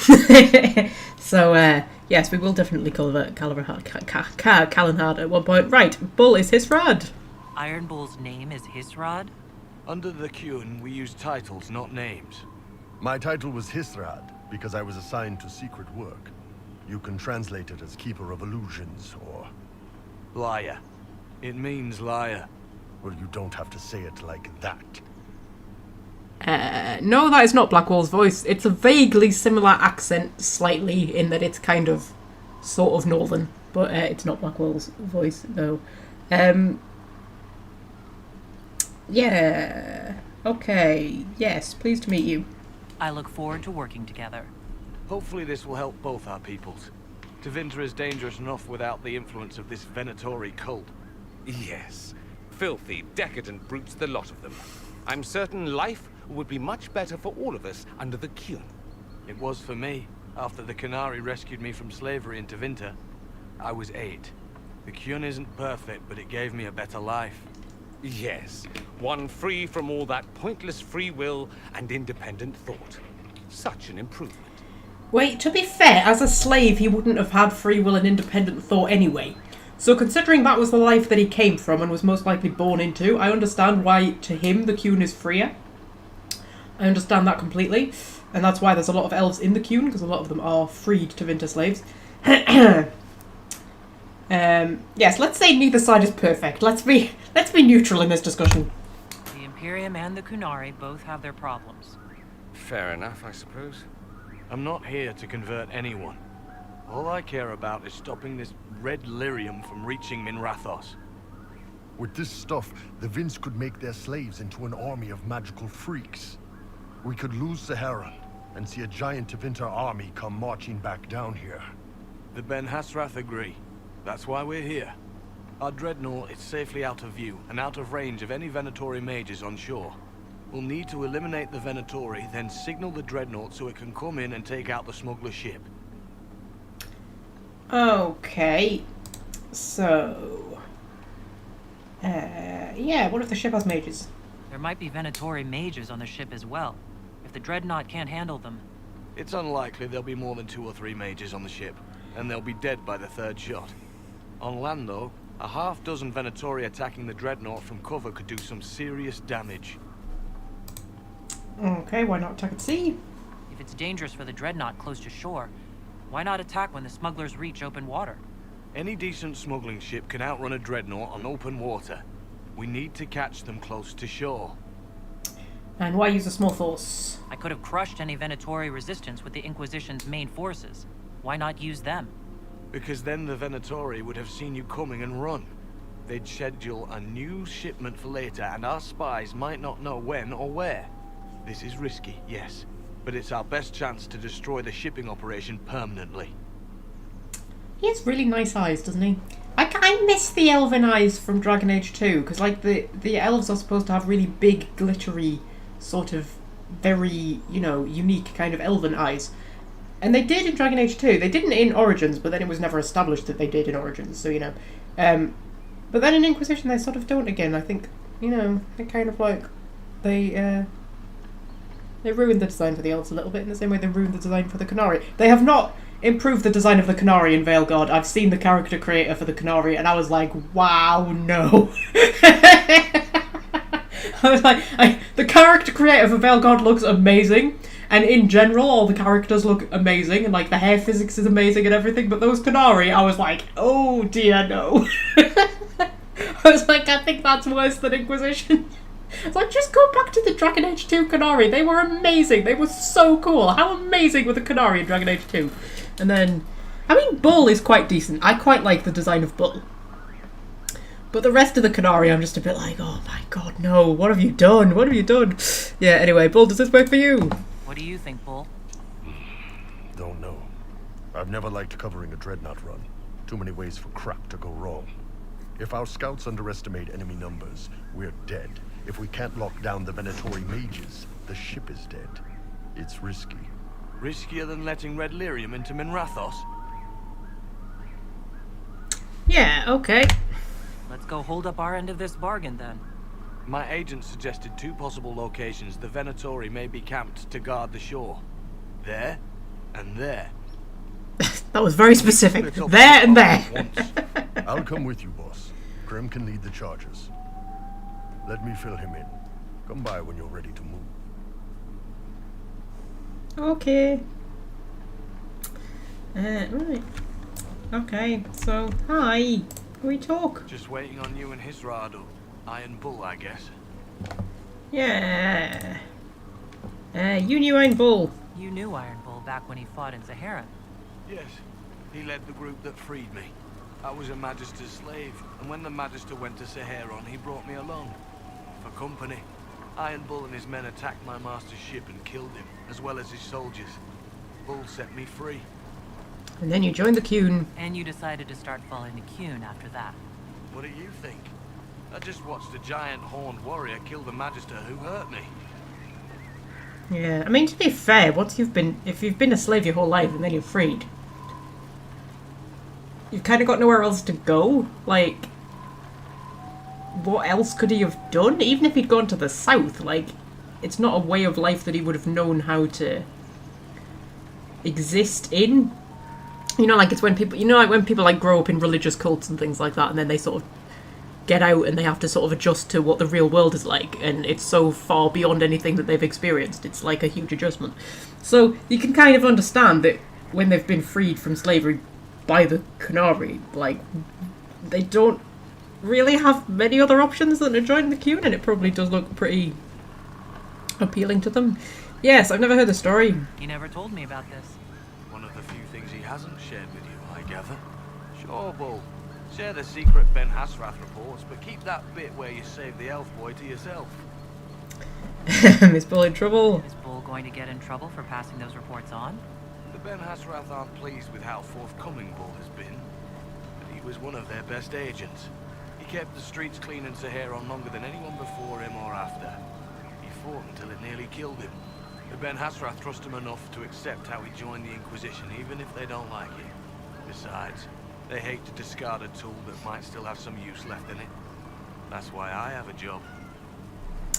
So, yes, we will definitely cover Calenhad at one point. Right, Bull is Hisrad. Iron Bull's name is Hisrad? Under the Cune, we use titles, not names. My title was Hisrad because I was assigned to secret work. You can translate it as Keeper of Illusions or... Liar. It means liar. Well, you don't have to say it like that. No, that is not Blackwall's voice. It's a vaguely similar accent, slightly, in that it's kind of, sort of northern, but it's not Blackwall's voice, though. Yeah. Okay. Yes, pleased to meet you. I look forward to working together. Hopefully this will help both our peoples. Tevinter is dangerous enough without the influence of this Venatori cult. Yes. Filthy, decadent brutes, the lot of them. I'm certain life would be much better for all of us under the Cune. It was for me, after the Canary rescued me from slavery in Tevinter. I was 8. The Cune isn't perfect, but it gave me a better life. Yes, one free from all that pointless free will and independent thought. Such an improvement. Wait, to be fair, as a slave he wouldn't have had free will and independent thought anyway. So considering that was the life that he came from and was most likely born into, I understand why to him the Cune is freer. I understand that completely. And that's why there's a lot of elves in the Cune, because a lot of them are freed Tevinter slaves. Yes, let's say neither side is perfect. Let's be neutral in this discussion. The Imperium and the Kunari both have their problems. Fair enough, I suppose. I'm not here to convert anyone. All I care about is stopping this red lyrium from reaching Minrathos. With this stuff, the Vince could make their slaves into an army of magical freaks. We could lose Saharan and see a giant Tevinter army come marching back down here. The Ben Hasrath agree. That's why we're here. Our dreadnought is safely out of view and out of range of any Venatori mages on shore. We'll need to eliminate the Venatori, then signal the dreadnought so it can come in and take out the smuggler ship. Okay. So... yeah, what if the ship has mages? There might be Venatori mages on the ship as well. If the dreadnought can't handle them... It's unlikely there'll be more than 2 or 3 mages on the ship, and they'll be dead by the 3rd shot. On land, though, a half-dozen Venatori attacking the dreadnought from cover could do some serious damage. Okay, why not attack at sea? If it's dangerous for the dreadnought close to shore, why not attack when the smugglers reach open water? Any decent smuggling ship can outrun a dreadnought on open water. We need to catch them close to shore. And why use a small force? I could have crushed any Venatori resistance with the Inquisition's main forces. Why not use them? Because then the Venatori would have seen you coming and run. They'd schedule a new shipment for later, and our spies might not know when or where. This is risky, yes, but it's our best chance to destroy the shipping operation permanently. He has really nice eyes, doesn't he? I miss the elven eyes from Dragon Age 2, because like the elves are supposed to have really big, glittery, sort of very, you know, unique kind of elven eyes. And they did in Dragon Age 2. They didn't in Origins, but then it was never established that they did in Origins, so you know. But then in Inquisition they sort of don't again. I think, you know, they kind of like, they ruined the design for the elves a little bit in the same way they ruined the design for the Qunari. They have not improved the design of the Qunari in Veilguard. I've seen the character creator for the Qunari and I was like, wow, no. I was like, the character creator for Veilguard looks amazing, and in general all the characters look amazing, and like the hair physics is amazing and everything, but those Qunari, I was like, oh dear, no. I was like, I think that's worse than Inquisition. It's like, just go back to the Dragon Age 2 Qunari. They were amazing. They were so cool. How amazing were the Qunari in Dragon Age 2? And then, I mean, Bull is quite decent. I quite like the design of Bull. But the rest of the Qunari, I'm just a bit like, oh my god, no. What have you done? What have you done? Yeah, anyway, Bull, does this work for you? What do you think, Bull? Don't know. I've never liked covering a dreadnought run. Too many ways for crap to go wrong. If our scouts underestimate enemy numbers, we're dead. If we can't lock down the Venatori mages, the ship is dead. It's risky. Riskier than letting Red Lyrium into Minrathos? Yeah, okay. Let's go hold up our end of this bargain, then. My agent suggested 2 possible locations the Venatori may be camped to guard the shore. There, and there. That was very specific. There and there. I'll come with you, boss. Grim can lead the charges. Let me fill him in. Come by when you're ready to move. Okay. Right. Okay, so, hi. We talk. Just waiting on you and Hisrado. Iron Bull, I guess. Yeah. You knew Iron Bull. You knew Iron Bull back when he fought in Sahara. Yes. He led the group that freed me. I was a Magister's slave, and when the Magister went to Saharon, he brought me along. For company. Iron Bull and his men attacked my master's ship and killed him, as well as his soldiers. Bull set me free. And then you joined the Qun. And you decided to start following the Qun after that. What do you think? I just watched a giant horned warrior kill the Magister who hurt me. Yeah, I mean, to be fair, if you've been a slave your whole life and then you're freed, you've kind of got nowhere else to go. Like, what else could he have done? Even if he'd gone to the south, like, it's not a way of life that he would have known how to exist in. You know, like, it's when people, like when people like grow up in religious cults and things like that, and then they sort of get out and they have to sort of adjust to what the real world is like, and it's so far beyond anything that they've experienced. It's like a huge adjustment. So you can kind of understand that when they've been freed from slavery by the Qunari, like, they don't really have many other options than to join the Qun, and it probably does look pretty appealing to them. Yes, I've never heard the story. He never told me about this. One of the few things he hasn't shared with you, I gather. Sure, Bull. Share the secret Ben Hasrath reports, but keep that bit where you save the elf boy to yourself. Miss Bull in trouble. Is Bull going to get in trouble for passing those reports on? The Ben Hasrath aren't pleased with how forthcoming Bull has been, but he was one of their best agents. He kept the streets clean in Saharon longer than anyone before him or after. He fought until it nearly killed him. The Ben Hasrath trust him enough to accept how he joined the Inquisition, even if they don't like it. Besides, they hate to discard a tool that might still have some use left in it. That's why I have a job.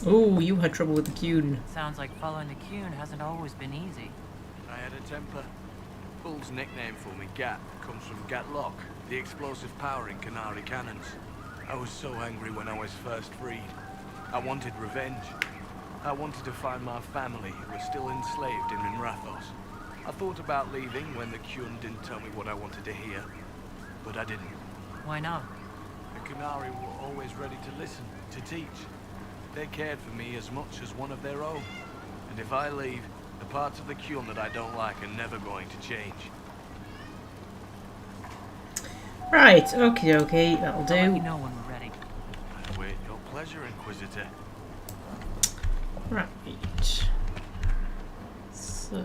Oh, you had trouble with the Cune. Sounds like following the Cune hasn't always been easy. I had a temper. Bull's nickname for me, Gat, comes from Gatlock, the explosive power in Canary cannons. I was so angry when I was first freed. I wanted revenge. I wanted to find my family who were still enslaved in Minrathos. I thought about leaving when the Cune didn't tell me what I wanted to hear, but I didn't. Why not? The Canary were always ready to listen, to teach. They cared for me as much as one of their own. And if I leave, the parts of the Cune that I don't like are never going to change. Right, okie dokie, that'll I'll let you do. know when we're ready. I await your pleasure, Inquisitor. Right. So...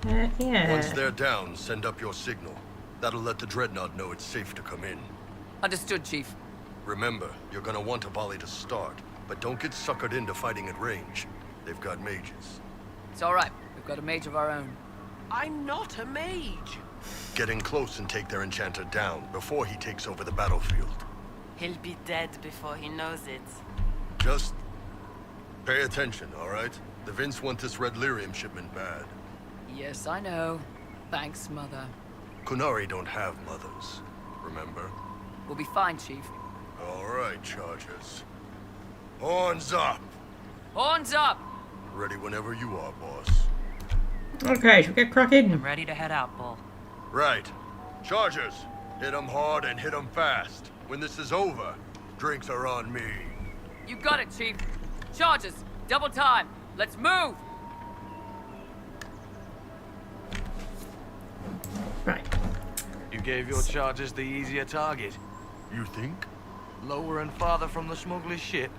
yeah. Once they're down, send up your signal. That'll let the Dreadnought know it's safe to come in. Understood, Chief. Remember, you're gonna want a volley to start, but don't get suckered into fighting at range. They've got mages. It's all right. We've got a mage of our own. I'm not a mage. Get in close and take their enchanter down before he takes over the battlefield. He'll be dead before he knows it. Just pay attention, all right? The Vince want this red lyrium shipment bad. Yes, I know. Thanks, Mother. Kunari don't have mothers, remember? We'll be fine, Chief. All right, Chargers. Horns up! Horns up! Ready whenever you are, boss. Okay, should we get cracking? I'm ready to head out, Bull. Right. Chargers, hit 'em hard and hit 'em fast. When this is over, drinks are on me. You got it, Chief. Charges, double time. Let's move! Right. You gave your charges the easier target. You think? Lower and farther from the smuggler's ship,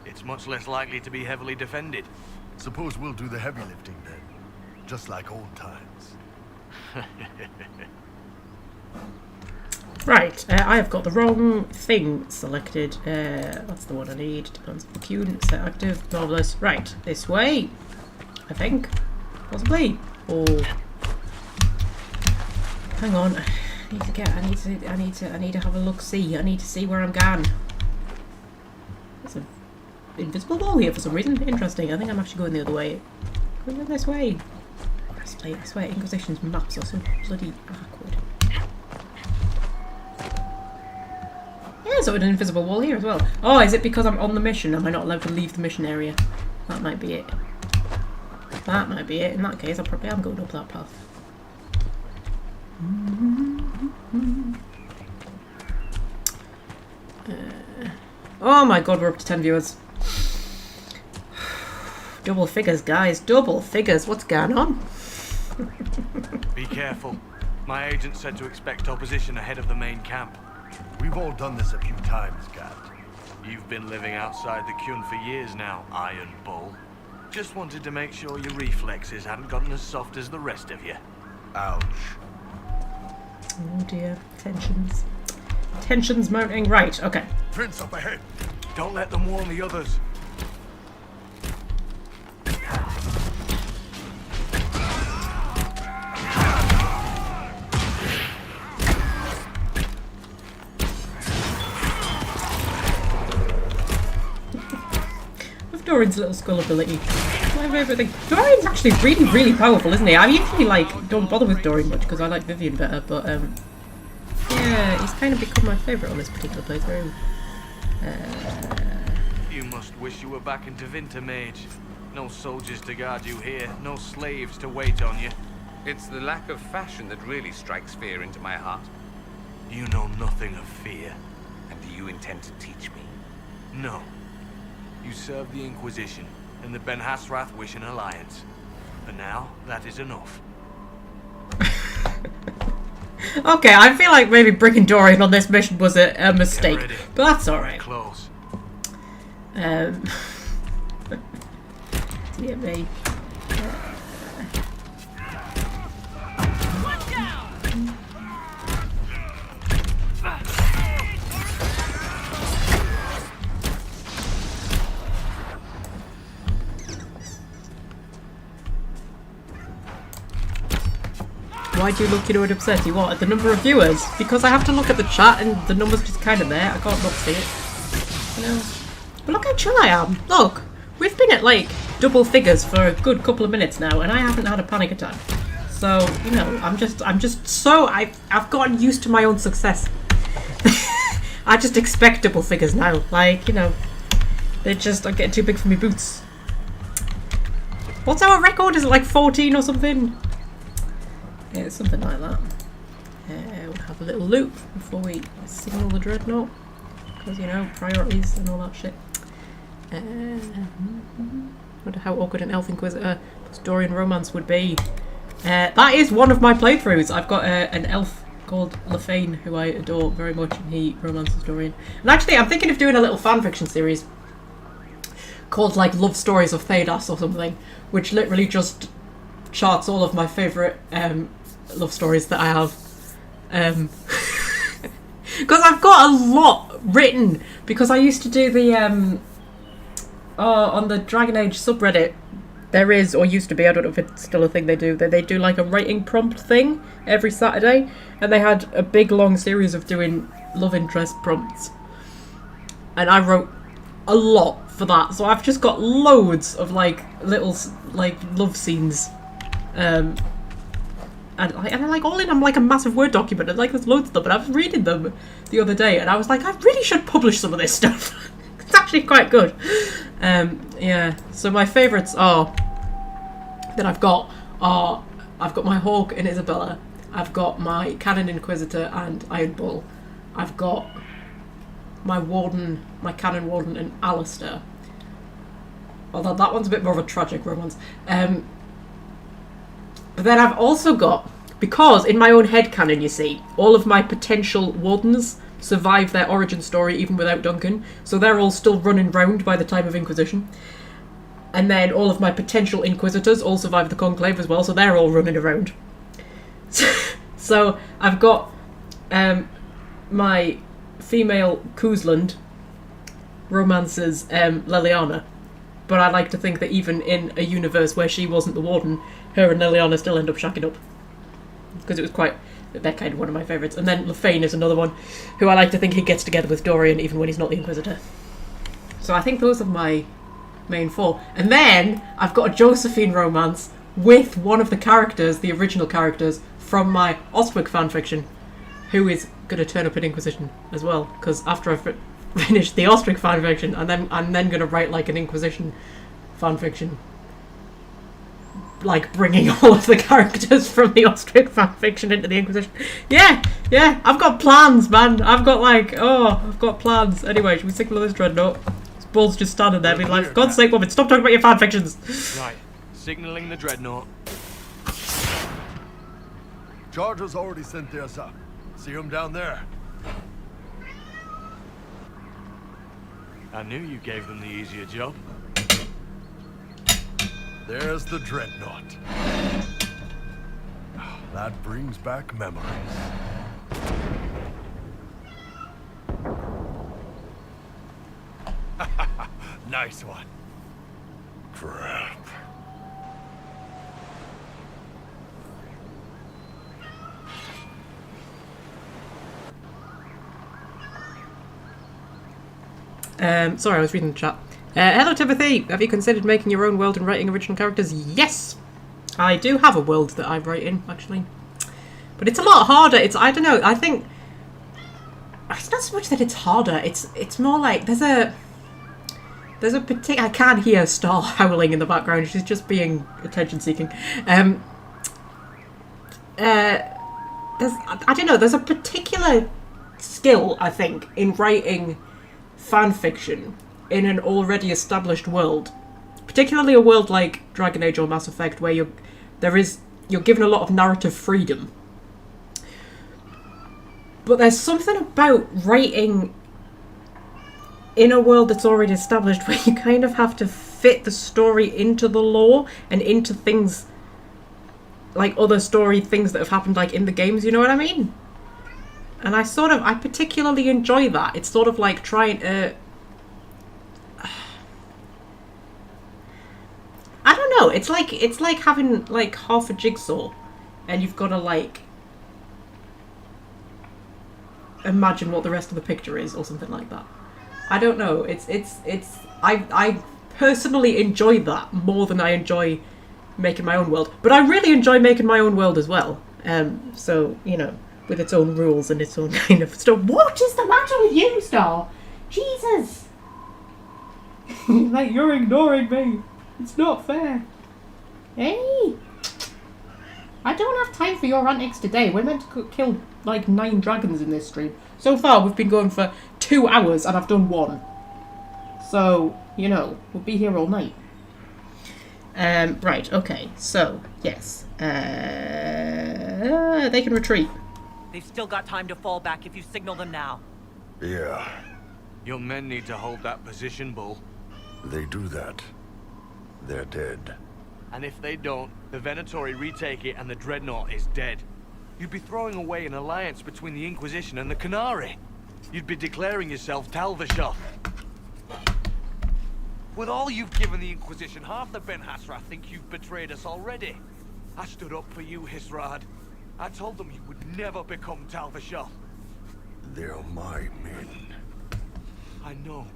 it's much less likely to be heavily defended. Suppose we'll do the heavy lifting then. Just like old times. Right, I have got the wrong thing selected. That's the one I need. Depends on the Cune. Set active. Marvelous. Right, this way. I think. Possibly. Or... hang on. I need to have a look see. I need to see where I'm going. There's an invisible wall here for some reason. Interesting. I think I'm actually going the other way. Going this way. I swear Inquisition's maps are so bloody awkward. Yeah, so an invisible wall here as well. Oh, is it because I'm on the mission? Am I not allowed to leave the mission area? That might be it. That might be it. In that case, I probably am going up that path. Oh my god, we're up to 10 viewers. Double figures, guys. Double figures. What's going on? Be careful. My agent said to expect opposition ahead of the main camp. We've all done this a few times, Gat. You've been living outside the Cune for years now, Iron Bull. Just wanted to make sure your reflexes hadn't gotten as soft as the rest of you. Ouch. Oh dear. Tensions. Tensions mounting. Right, okay. Vince up ahead. Don't let them warn the others. Doran's little skull ability. My favourite thing. Doran's actually really, really powerful, isn't he? I usually don't bother with Doran much because I like Vivian better, but yeah, he's kind of become my favourite on this particular playthrough. You must wish you were back in Tevinter, Mage. No soldiers to guard you here, no slaves to wait on you. It's the lack of fashion that really strikes fear into my heart. You know nothing of fear. And do you intend to teach me? No. You serve the Inquisition. in the Ben Hasrath Wishing Alliance. For now, that is enough. Okay, I feel like maybe bringing Dorian on this mission was a mistake, but that's alright. Close. Dear me. Why do you look, upset? You what? At the number of viewers? Because I have to look at the chat and the number's just kind of there. I can't not see it. You know. But look how chill I am. Look, we've been at like double figures for a good couple of minutes now, and I haven't had a panic attack. So you know, I'm just so I've gotten used to my own success. I just expect double figures now. Like you know, they're just I'm getting too big for me boots. What's our record? Is it like 14 or something? Yeah, it's something like that. We'll have a little loop before we signal the dreadnought. Because, you know, priorities and all that shit. Wonder how awkward an Elf Inquisitor plus Dorian romance would be. That is one of my playthroughs. I've got an elf called Lefane who I adore very much, and he romances Dorian. And actually, I'm thinking of doing a little fanfiction series called, like, Love Stories of Thedas or something, which literally just charts all of my favourite love stories that I have. Because I've got a lot written, because I used to do the on the Dragon Age subreddit there is, or used to be, I don't know if it's still a thing they do, they do like a writing prompt thing every Saturday, and they had a big long series of doing love interest prompts, and I wrote a lot for that, so I've just got loads of like little like love scenes, and they're like all in I'm like a massive Word document, and like there's loads of them, and I was reading them the other day and I was like, I really should publish some of this stuff. It's actually quite good. Yeah, so my favourites are that I've got my Hawk and Isabella, I've got my Canon Inquisitor and Iron Bull, I've got my Warden, my Canon Warden and Alistair, although that one's a bit more of a tragic romance. But then I've also got, because in my own headcanon, you see, all of my potential Wardens survive their origin story even without Duncan, so they're all still running round by the time of Inquisition. And then all of my potential Inquisitors all survive the Conclave as well, so they're all running around. So I've got my female Kuzland romances Leliana, but I like to think that even in a universe where she wasn't the Warden, her and Leliana still end up shacking up. Because it was quite... they're kind of one of my favourites. And then Lefane is another one, who I like to think he gets together with Dorian even when he's not the Inquisitor. So I think those are my main four. And then I've got a Josephine romance with one of the characters, the original characters, from my Ostwick fanfiction, who is going to turn up in Inquisition as well. Because after I've finished the Ostwick fanfiction, I'm then going to write like an Inquisition fanfiction, like bringing all of the characters from the Ostwick fanfiction into the Inquisition. Yeah, I've got plans, man. I've got plans. Anyway, should we signal this dreadnought? This Bull's just standing there being like, for God's sake, woman, stop talking about your fanfictions. Right, signalling the dreadnought. Charger's already sent theirs up. See him down there? I knew you gave them the easier job. There's the dreadnought. That brings back memories. Nice one. Crap. Sorry, I was reading the chat. Hello Timothy, have you considered making your own world and writing original characters? Yes! I do have a world that I write in, actually. But it's a lot harder. I don't know, I think... it's not so much that it's harder, it's more like there's a particular... I can't hear Star howling in the background, she's just being attention-seeking. I don't know, there's a particular skill, I think, in writing fan fiction in an already established world, particularly a world like Dragon Age or Mass Effect, where you're given a lot of narrative freedom. But there's something about writing in a world that's already established where you kind of have to fit the story into the lore and into things like other story things that have happened like in the games, you know what I mean? And I particularly enjoy that. It's sort of like trying to... I don't know, it's like having like half a jigsaw and you've got to like imagine what the rest of the picture is or something like that. I don't know. I personally enjoy that more than I enjoy making my own world. But I really enjoy making my own world as well. So, you know, with its own rules and its own kind of stuff. What is the matter with you, Star? Jesus! Like, you're ignoring me. It's not fair. Hey! I don't have time for your antics today. We're meant to kill like 9 dragons in this stream. So far, we've been going for 2 hours and I've done 1. So, you know, we'll be here all night. Right, okay, so, yes. They can retreat. They've still got time to fall back if you signal them now. Yeah. Your men need to hold that position, Bull. They do that. They're dead. And if they don't, the Venatori retake it and the Dreadnought is dead. You'd be throwing away an alliance between the Inquisition and the Canary. You'd be declaring yourself Talvashoth. With all you've given the Inquisition, half the Ben Hassrath think you've betrayed us already. I stood up for you, Hisrad. I told them you would never become Talvashoth. They're my men. I know,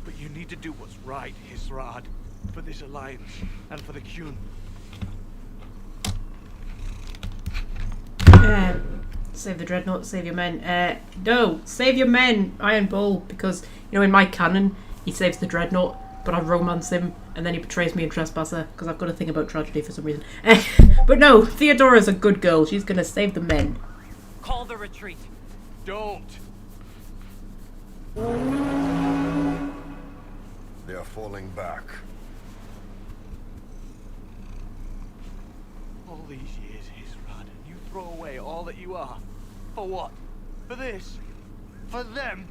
but you need to do what's right, Hisrad. For this alliance, and for the Qun. Save the Dreadnought, save your men. No, save your men, Iron Bull, because, you know, in my canon, he saves the Dreadnought, but I romance him, and then he betrays me in Trespasser, because I've got a thing about tragedy for some reason. But no, Theodora's a good girl. She's going to save the men. Call the retreat. Don't. They're falling back. All these years, Hisrad, and you throw away all that you are. For what? For this? For them?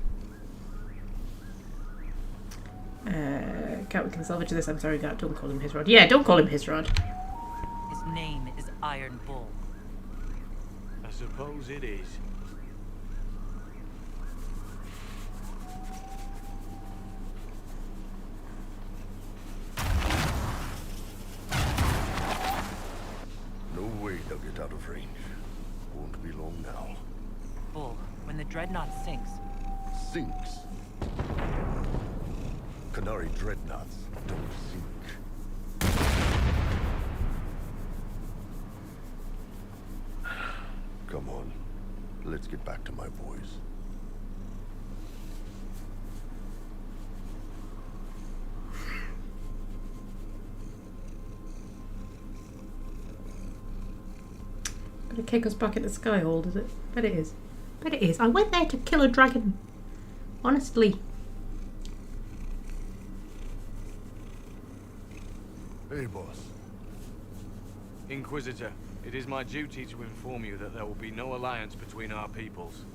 Cat, we can salvage this. I'm sorry, Cat, don't call him Hisrad. Yeah, don't call him Hisrad. His name is Iron Bull. I suppose it is. No way they'll get out of range. Won't be long now. Bull, when the Dreadnought sinks... Sinks? Canary Dreadnoughts don't sink. Come on. Let's get back to my boys. Gonna kick us back into Skyhold, is it? Bet it is. Bet it is. I went there to kill a dragon. Honestly. Hey, boss. Inquisitor, it is my duty to inform you that there will be no alliance between our peoples.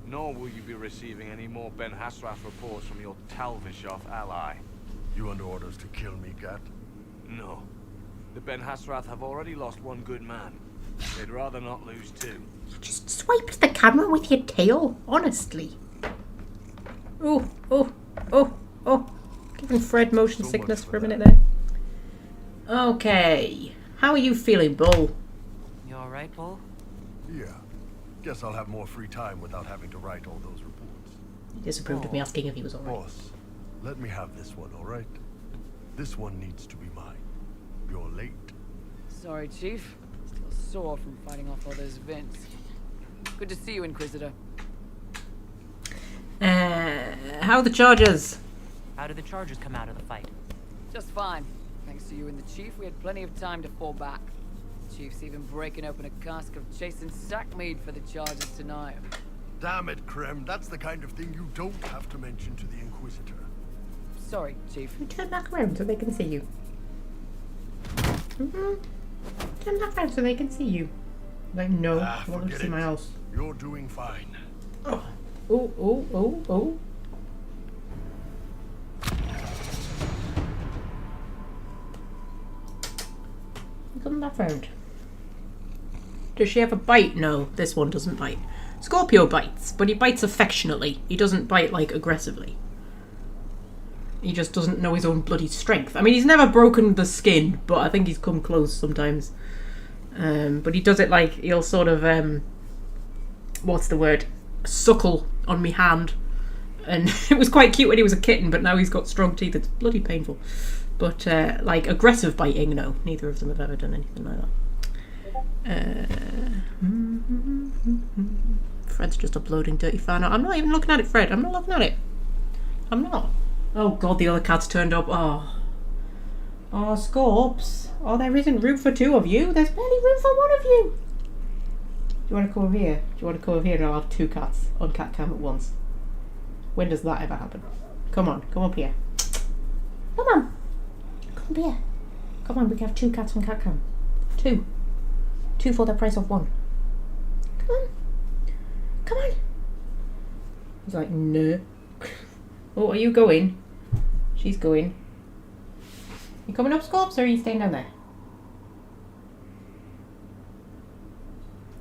Nor will you be receiving any more Ben Hassrath reports from your Talvashoth ally. You under orders to kill me, Gat? No. The Ben Hassrath have already lost one good man. They'd rather not lose 2. You just swiped the camera with your tail, honestly. Oh, oh, oh, oh. Giving Fred motion sickness for a minute there. Okay. How are you feeling, Bull? You alright, Bull? Yeah. Guess I'll have more free time without having to write all those reports. He disapproved of me asking if he was alright. Boss, let me have this one, alright? This one needs to be mine. You're late. Sorry, Chief. Still sore from fighting off all those vents. Good to see you, Inquisitor. How are the Chargers? How did the Chargers come out of the fight? Just fine. Thanks to you and the Chief, we had plenty of time to fall back. The Chief's even breaking open a cask of chasing sackmead for the Chargers tonight. Damn it, Krem. That's the kind of thing you don't have to mention to the Inquisitor. Sorry, Chief. Turn back around so they can see you. Turn that around so they can see you. Like, no, I want them to see my house. You're doing fine. Oh, oh. Come that round. Does she have a bite? No, this one doesn't bite. Scorpio bites, but he bites affectionately. He doesn't bite, like, aggressively. He just doesn't know his own bloody strength. I mean, he's never broken the skin, but I think he's come close sometimes. But he does it like, he'll sort of, what's the word? Suckle on me hand. And it was quite cute when he was a kitten, but now he's got strong teeth. It's bloody painful. But, like, aggressive biting, no. Neither of them have ever done anything like that. Fred's just uploading dirty fan. I'm not even looking at it, Fred. I'm not looking at it. I'm not. Oh, God, the other cat's turned up. Oh, Scorps. Oh, there isn't room for two of you. There's barely room for one of you. Do you want to come over here? Do you want to come over here and I'll have two cats on cat cam at once? When does that ever happen? Come on, come up here. Come on. Come up here. Come on, we can have two cats on cat cam. Two. Two for the price of one. Come on. Come on. He's like, no. Oh, are you going? She's going. You coming up, Scorps, or are you staying down there?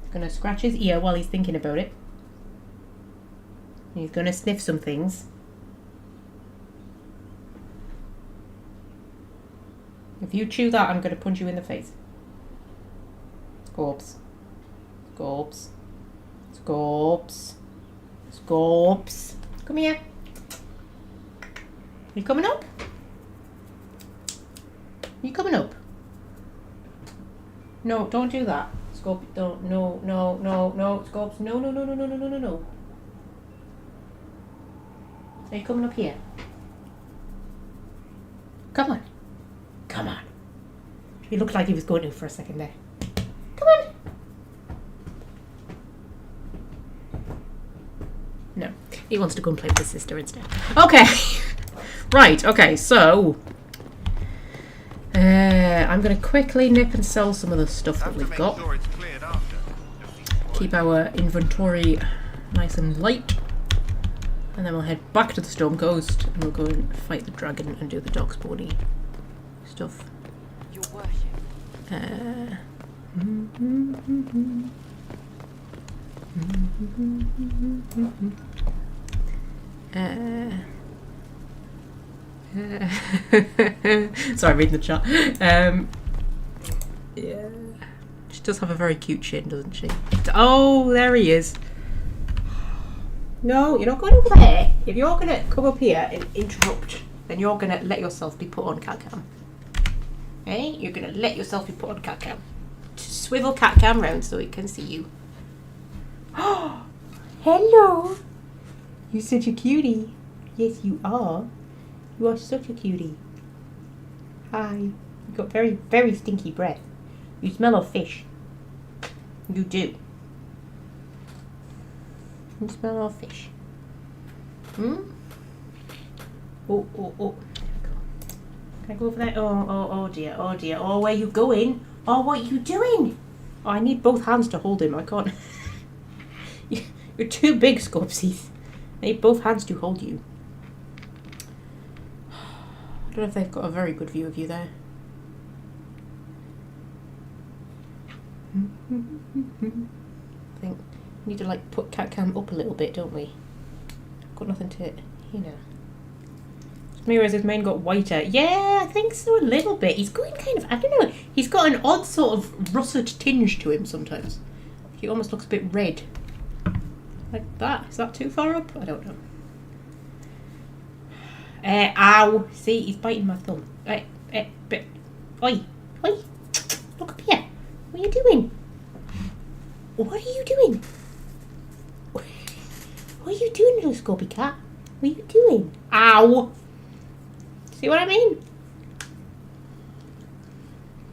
He's gonna scratch his ear while he's thinking about it. He's gonna sniff some things. If you chew that, I'm gonna punch you in the face. Scorps. Scorps. Scorps. Scorps. Come here. You coming up? You coming up? No, don't do that. Scorp, don't, no, Scorps, no. Are you coming up here? Come on. Come on. He looked like he was going to for a second there. Come on. No, he wants to go and play with his sister instead. Okay. Right, okay, so I'm going to quickly nip and sell some of the stuff that we've got. Keep our inventory nice and light. And then we'll head back to the Storm Coast and we'll go and fight the dragon and do the Darkspawn-y stuff. Your worship. Sorry, reading the chat. Yeah, she does have a very cute chin, doesn't she? Oh, there he is. No, you're not going over there. If you're going to come up here and interrupt, then you're going to let yourself be put on cat cam. Okay? You're going to let yourself be put on cat cam. Just swivel cat cam round so it can see you. Oh, hello. You're such a cutie. Yes, you are. You are such a cutie. Hi. You've got very, very stinky breath. You smell of fish. You do. You smell of fish. Hmm? Oh. Can I go over there? Oh dear. Oh, where are you going? Oh, what are you doing? Oh, I need both hands to hold him. I can't. You're too big, Scorpsies. I need both hands to hold you. I don't know if they've got a very good view of you there. I think we need to like put cat cam up a little bit, don't we? Got nothing to, you know. Maybe as his mane got whiter. Yeah, I think so a little bit. He's going kind of, I don't know. He's got an odd sort of russet tinge to him sometimes. He almost looks a bit red. Like that. Is that too far up? I don't know. Ow! See, he's biting my thumb. But, oi! Look up here. What are you doing? What are you doing? What are you doing, little Scorpy cat? What are you doing? Ow! See what I mean?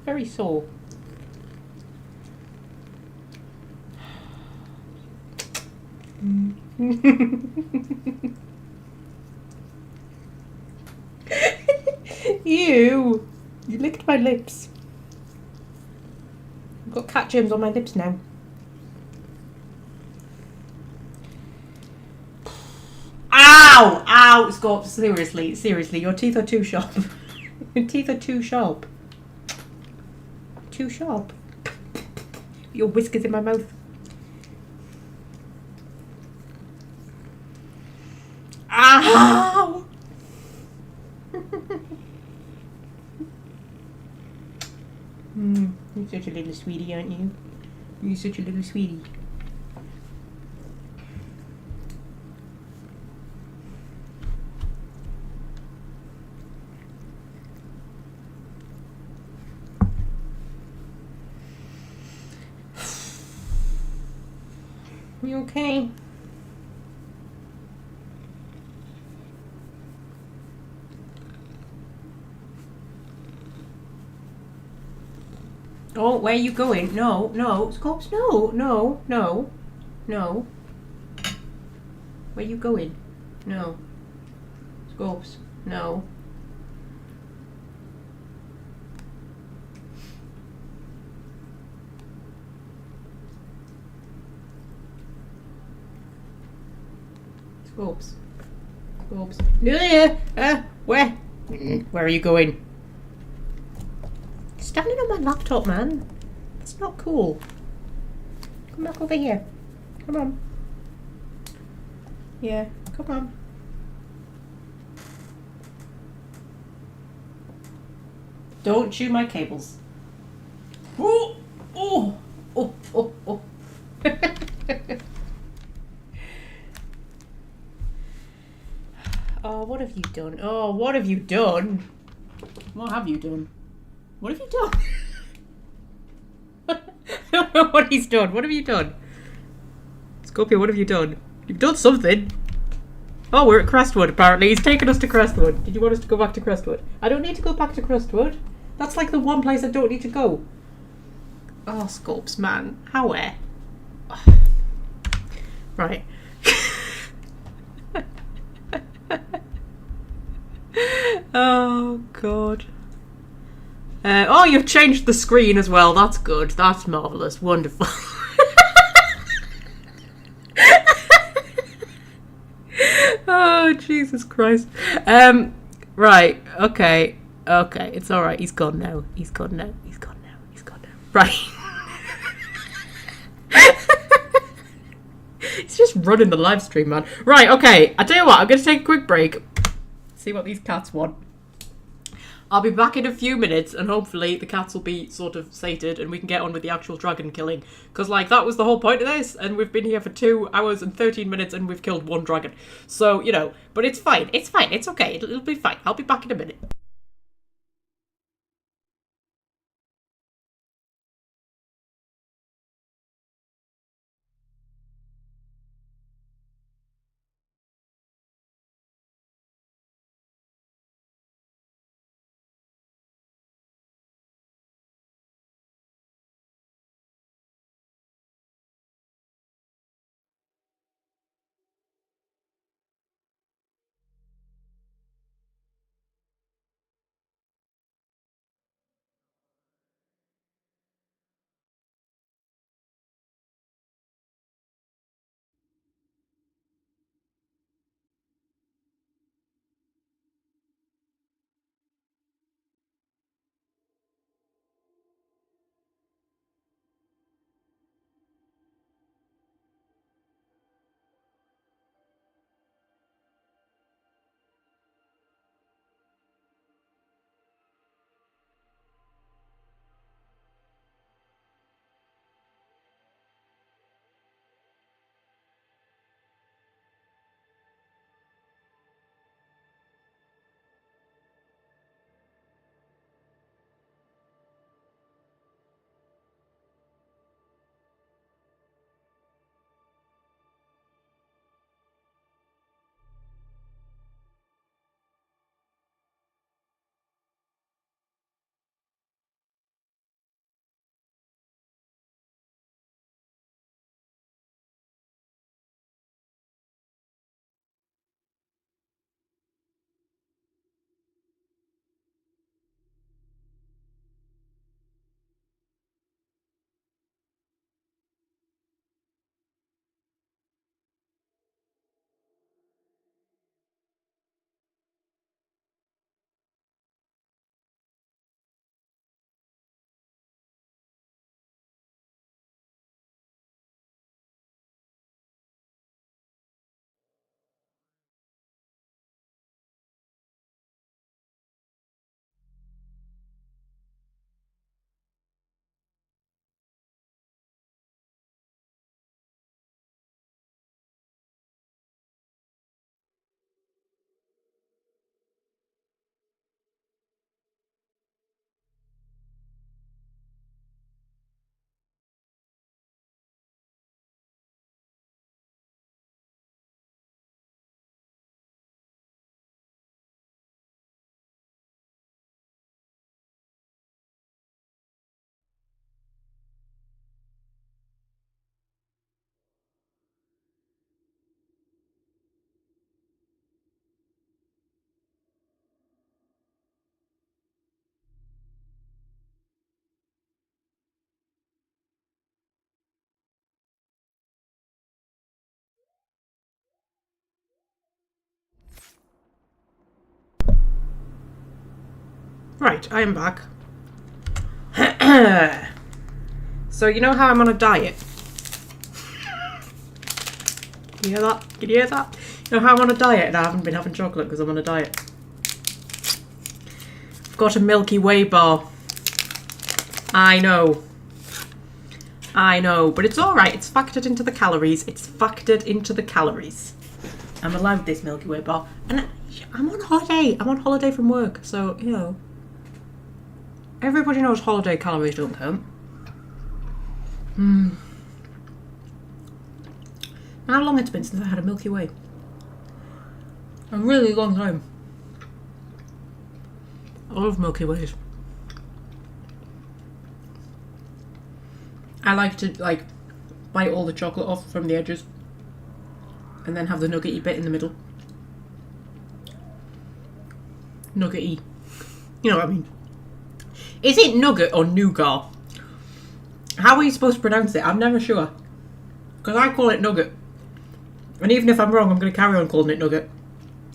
Very sore. You licked my lips. I've got cat germs on my lips now. Ow! Ow! Scott, seriously, seriously, your teeth are too sharp. Your teeth are too sharp. Too sharp. Your whiskers in my mouth. Ow! You're such a little sweetie, aren't you? You're such a little sweetie. You okay? Oh, where are you going? No, no, Scopes, no, no, no, no. Where are you going? No. Scopes, no. Scopes. Scopes. Where? Where are you going? Standing on my laptop, man. That's not cool. Come back over here. Come on. Yeah, come on. Don't chew my cables. Oh! Oh! Oh! Oh! Oh! Oh, what have you done? Oh, what have you done? What have you done? What have you done? I don't know what he's done. What have you done? Scorpio, what have you done? You've done something. Oh, we're at Crestwood, apparently. He's taken us to Crestwood. Did you want us to go back to Crestwood? I don't need to go back to Crestwood. That's like the one place I don't need to go. Oh, Scorps, man. How? Right. Oh, God. Oh, you've changed the screen as well. That's good. That's marvellous. Wonderful. Oh, Jesus Christ. Right. Okay. Okay. It's alright. He's gone now. He's gone now. He's gone now. He's gone now. Right. He's just running the live stream, man. Right. Okay. I tell you what. I'm going to take a quick break. See what these cats want. I'll be back in a few minutes, and hopefully the cats will be sort of sated, and we can get on with the actual dragon killing. Because, like, that was the whole point of this, and we've been here for 2 hours and 13 minutes, and we've killed 1 dragon. So, you know, but it's fine. It's fine. It's okay. It'll be fine. I'll be back in a minute. Right, I am back. So you know how I'm on a diet? Can you hear that? Can you hear that? You know how I'm on a diet and I haven't been having chocolate because I'm on a diet? I've got a Milky Way bar. I know. I know, but it's alright. It's factored into the calories. It's factored into the calories. I'm allowed this Milky Way bar. And I'm on holiday. I'm on holiday from work. So, you know. Everybody knows holiday calories don't count. How long it's been since I had a Milky Way? A really long time. I love Milky Ways. I like to like bite all the chocolate off from the edges and then have the nuggety bit in the middle. Nuggety. You know what I mean. Is it nugget or nougat? How are you supposed to pronounce it? I'm never sure. Because I call it nugget. And even if I'm wrong, I'm going to carry on calling it nugget.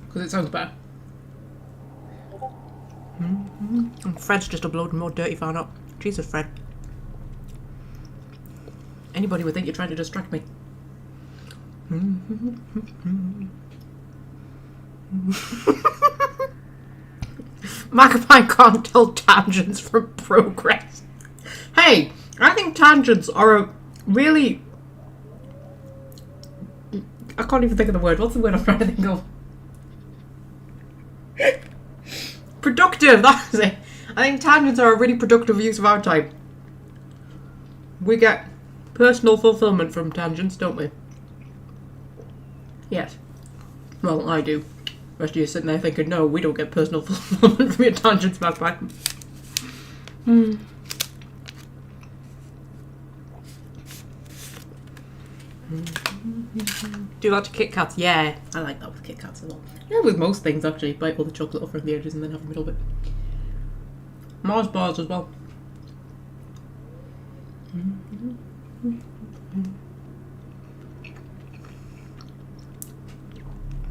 Because it sounds better. And Fred's just uploading more dirty fan up. Jesus, Fred. Anybody would think you're trying to distract me. Magpie can't tell tangents from progress. Hey, I think tangents are a really... I can't even think of the word. What's the word I'm trying to think of? Productive, that's it. I think tangents are a really productive use of our time. We get personal fulfillment from tangents, don't we? Yes. Well, I do. The rest of you sitting there thinking, no, we don't get personal fulfillment from your tangents, Magpie. Do you like to Kit Kats? Yeah, I like that with Kit Kats as well. Yeah, with most things actually. Bite all the chocolate off from the edges and then have a middle bit. Mars bars as well.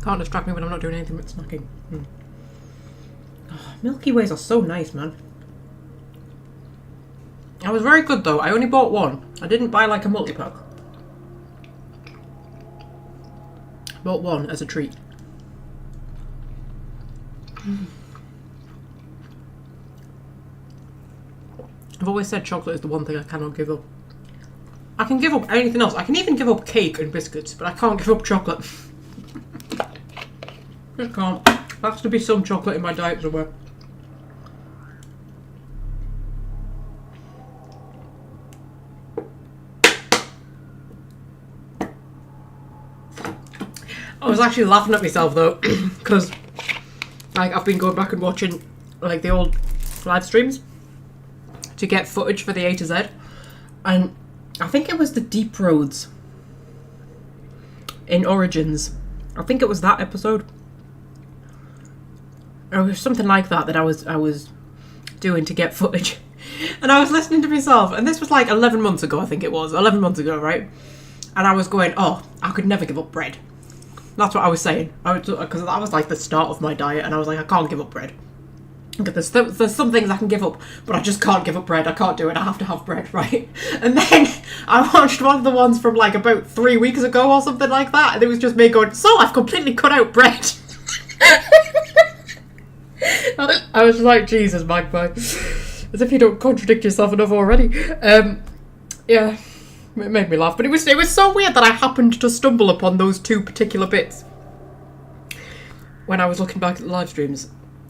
Can't distract me when I'm not doing anything but snacking. Oh, Milky Ways are so nice, man. I was very good though. I only bought one. I didn't buy like a multi-pack. Bought one as a treat. I've always said chocolate is the one thing I cannot give up. I can give up anything else. I can even give up cake and biscuits, but I can't give up chocolate. Just can't. There has to be some chocolate in my diet somewhere. I was actually laughing at myself though, because like I've been going back and watching like the old live streams to get footage for the A to Z, and I think it was the Deep Roads in Origins. I think it was that episode. Or it was something like that I was doing to get footage. And I was listening to myself, and this was like 11 months ago, I think it was. 11 months ago, right? And I was going, oh, I could never give up bread. That's what I was saying. Because that was like the start of my diet, and I was like, I can't give up bread. There's some things I can give up, but I just can't give up bread. I can't do it. I have to have bread, right? And then I watched one of the ones from like about 3 weeks ago or something like that, and it was just me going, so I've completely cut out bread. I was like, Jesus, Magpie. As if you don't contradict yourself enough already. Yeah, it made me laugh. But it was so weird that I happened to stumble upon those two particular bits when I was looking back at the live streams.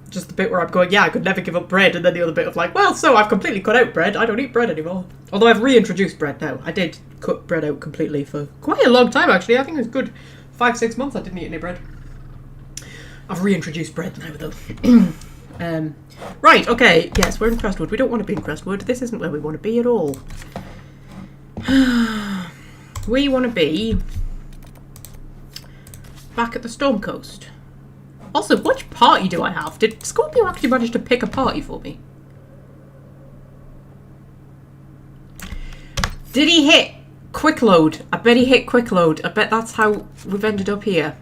Just the bit where I'm going, yeah, I could never give up bread, and then the other bit of like, well, so I've completely cut out bread. I don't eat bread anymore. Although I've reintroduced bread now. I did cut bread out completely for quite a long time, actually. I think it was good 5-6 months I didn't eat any bread. I've reintroduced bread now, though. Right, okay, yes, we're in Crestwood. We don't want to be in Crestwood. This isn't where we want to be at all. We want to be back at the Storm Coast. Also, which party do I have? Did Scorpio actually manage to pick a party for me? Did he hit quick load? I bet he hit quick load. I bet that's how we've ended up here.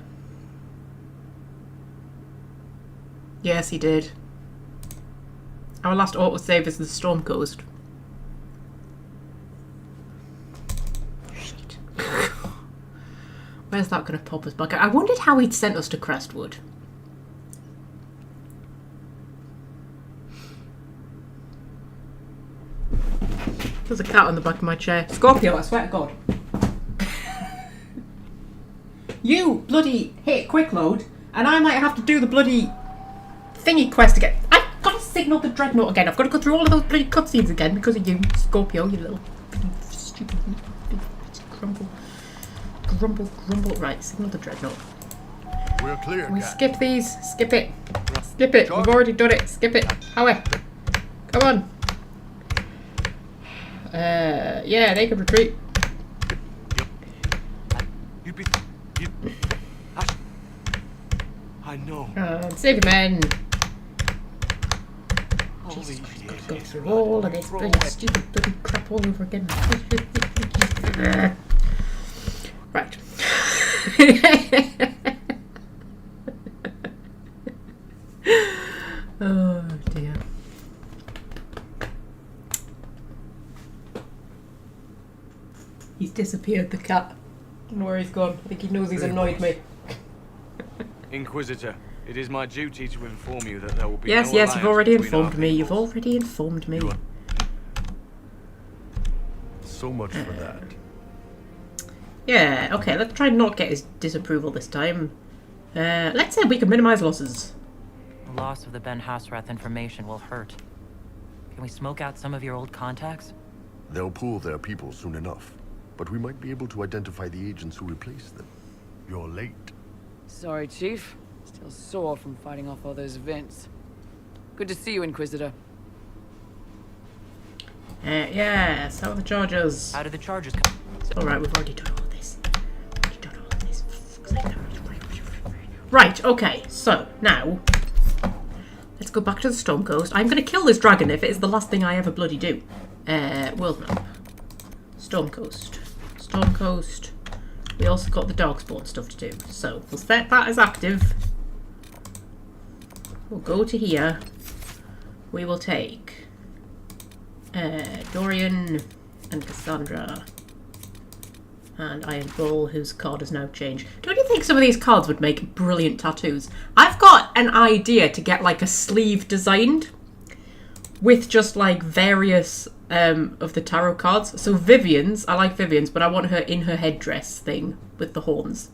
Yes, he did. Our last autosave is the Storm Coast. Shit. Where's that going to pop us back? I wondered how he'd sent us to Crestwood. There's a cat on the back of my chair. Scorpio, I swear to God. You bloody hit quick load, and I might have to do the bloody thingy quest again. I've got to signal the dreadnought again. I've got to go through all of those bloody cutscenes again because of you, Scorpio, you little stupid grumble. Right, signal the dreadnought. We're clear. Can we skip these? Skip it. Skip it. We've already done it. Skip it. Howie. Come on. Yeah, they could retreat. I know. Save your men. All Jesus these Christ, years, gotta go it's through right. all of this bloody stupid bloody crap all over again. Right. Oh dear. He's disappeared, the cat. I don't know where he's gone. I think he knows he's annoyed me. Inquisitor, it is my duty to inform you that there will be Yes, no yes, you've alliance already between our informed me. You've peoples. already informed me. So much for that. Yeah, okay, let's try and not get his disapproval this time. Let's say we can minimize losses. The loss of the Ben Hasrath information will hurt. Can we smoke out some of your old contacts? They'll pool their people soon enough, but we might be able to identify the agents who replaced them. You're late. Sorry, Chief. Still sore from fighting off all those vents. Good to see you, Inquisitor. Yes, how are the charges? How did the charges come? It's alright, we've already done all this. Right, okay, so now let's go back to the Storm Coast. I'm gonna kill this dragon if it is the last thing I ever bloody do. World map. Storm Coast. Storm Coast. We also got the Darkspawn stuff to do. So we'll set that as active. We'll go to here. We will take Dorian and Cassandra and Iron Bull, whose card has now changed. Don't you think some of these cards would make brilliant tattoos? I've got an idea to get like a sleeve designed with just like various of the tarot cards. So Vivian's, I like Vivian's, but I want her in her headdress thing with the horns.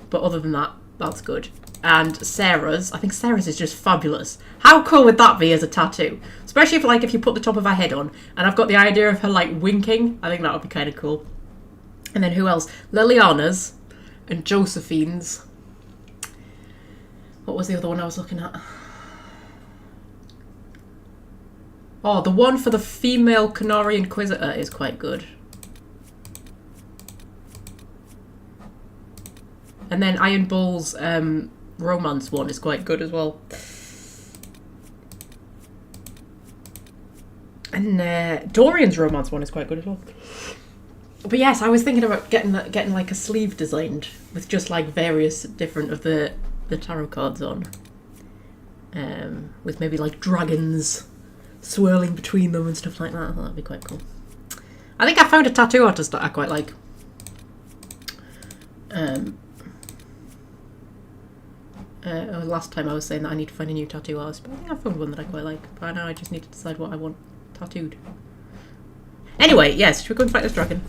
But other than that, that's good. And Sarah's, I think Sarah's is just fabulous. How cool would that be as a tattoo? Especially if you put the top of her head on, and I've got the idea of her like winking. I think that would be kind of cool. And then who else? Liliana's and Josephine's. What was the other one I was looking at? Oh, the one for the female Canary Inquisitor is quite good. And then Iron Bull's romance one is quite good as well. And Dorian's romance one is quite good as well. But yes, I was thinking about getting like a sleeve designed with just like various different of the tarot cards on. With maybe like dragons swirling between them and stuff like that. I thought that'd be quite cool. I think I found a tattoo artist that I quite like. Last time I was saying that I need to find a new tattoo artist, but I think I found one that I quite like. But now I just need to decide what I want tattooed. Anyway, yes, should we go and fight this dragon?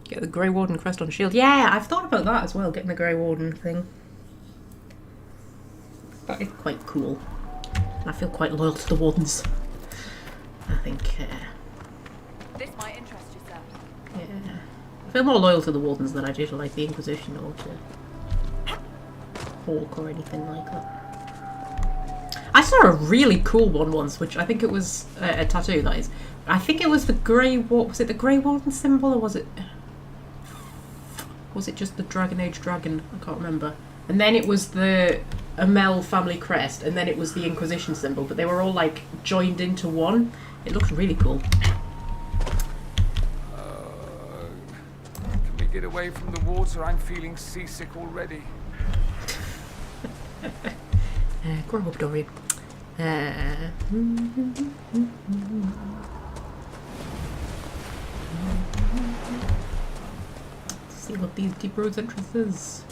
Get the Grey Warden crest on shield. Yeah, I've thought about that as well, getting the Grey Warden thing. That is quite cool. And I feel quite loyal to the Wardens. I think, This might interest you, sir. yeah. I feel more loyal to the Wardens than I do to like the Inquisition or to Hawk or anything like that. I saw a really cool one once, which I think it was a tattoo, that is. I think it was the Grey Warden. Was it the Grey Warden symbol, or was it just the Dragon Age dragon? I can't remember. And then it was the Amel family crest, and then it was the Inquisition symbol, but they were all like joined into one. It looked really cool. get away from the water. I'm feeling seasick already. Grow up, Dorian. See what these deep roads entrance is.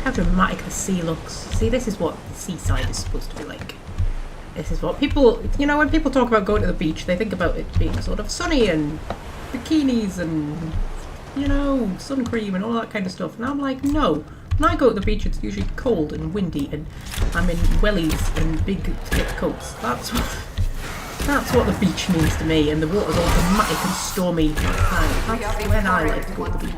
How dramatic the sea looks. See, this is what the seaside is supposed to be like. This is what people, you know, when people talk about going to the beach, they think about it being sort of sunny and bikinis and, you know, sun cream and all that kind of stuff. And I'm like, no. When I go to the beach, it's usually cold and windy, and I'm in wellies and big thick coats. That's what the beach means to me, and the water's all dramatic and stormy. That's when I like to go to the beach.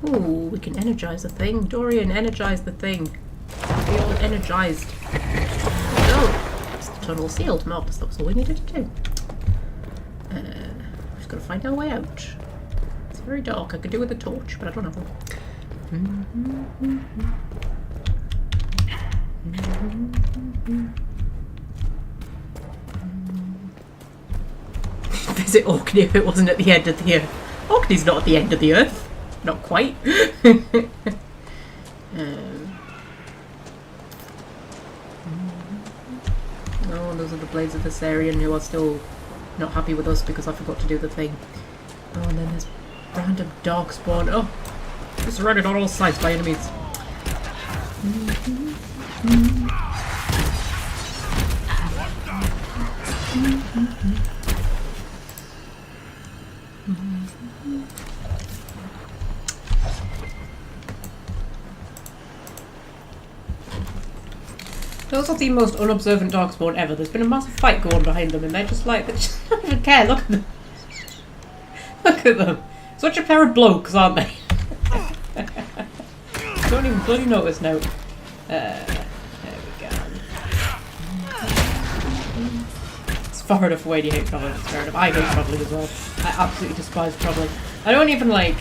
Ooh, we can energize the thing. Dorian, energize the thing. Be all energized. Oh, it's the tunnel sealed. Marvelous, that was all we needed to do. Just gotta find our way out. It's very dark. I could do with a torch, but I don't have one. Visit Orkney if it wasn't at the end of the earth. Orkney's not at the end of the earth. Not quite. Oh, those are the Blades of the Sarian who are still not happy with us because I forgot to do the thing. Oh, and then there's random darkspawn. Oh, just surrounded on all sides by enemies. Those are the most unobservant darkspawn ever. There's been a massive fight going on behind them and they're just like, they just don't even care. Look at them. Look at them. Such a pair of blokes, aren't they? Don't even bloody notice now. There we go. It's far enough away, do you hate travelling? It's fair enough. I hate travelling as well. I absolutely despise travelling. I don't even like,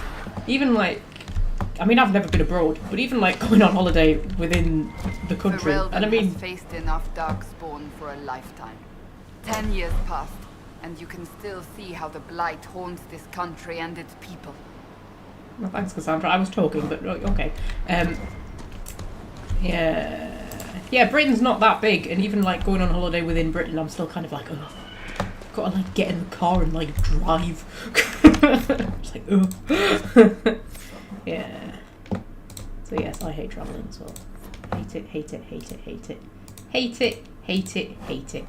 I mean, I've never been abroad, but even like going on holiday within the country, and I mean, has faced enough darkspawn for a lifetime. 10 years passed, and you can still see how the blight haunts this country and its people. well, thanks, Cassandra. I was talking, but okay. Yeah, Britain's not that big, and even like going on holiday within Britain, I'm still kind of like, oh, I've got to like get in the car and like drive. It's like, oh. Yeah. So yes, I hate travelling as well. Hate it, hate it, hate it, hate it. Hate it, hate it, hate it.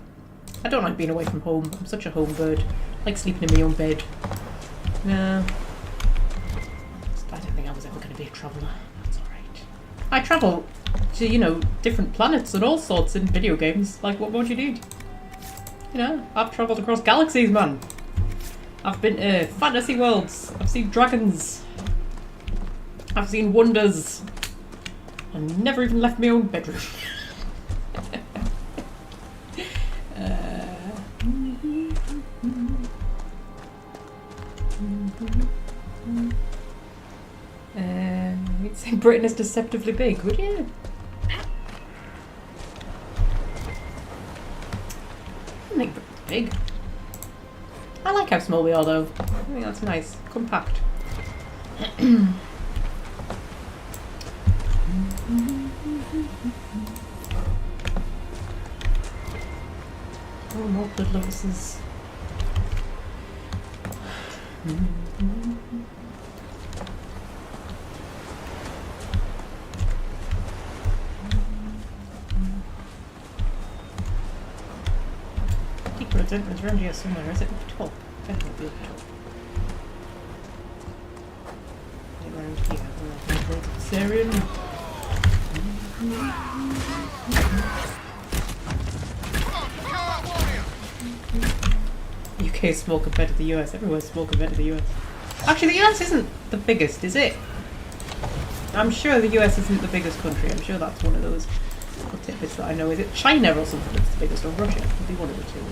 I don't like being away from home. I'm such a home bird. I like sleeping in my own bed. No. I don't think I was ever going to be a traveller. That's alright. I travel to, you know, different planets and all sorts in video games. Like, what more do you need? You know, I've travelled across galaxies, man. I've been to fantasy worlds. I've seen dragons. I've seen wonders. I never even left my own bedroom. You'd say Britain is deceptively big, would you? I think Britain's big. I like how small we are, though. I think that's nice. Compact. Oh, more blood lotuses. It's around here somewhere, is it? Up top? Definitely up top. Around here. Sarian. UK is small compared to the US. Everywhere's small compared to the US. Actually, the US isn't the biggest, is it? I'm sure the US isn't the biggest country. I'm sure that's one of those little tidbits that I know. Is it China or something that's the biggest, or Russia? It could be one of the two.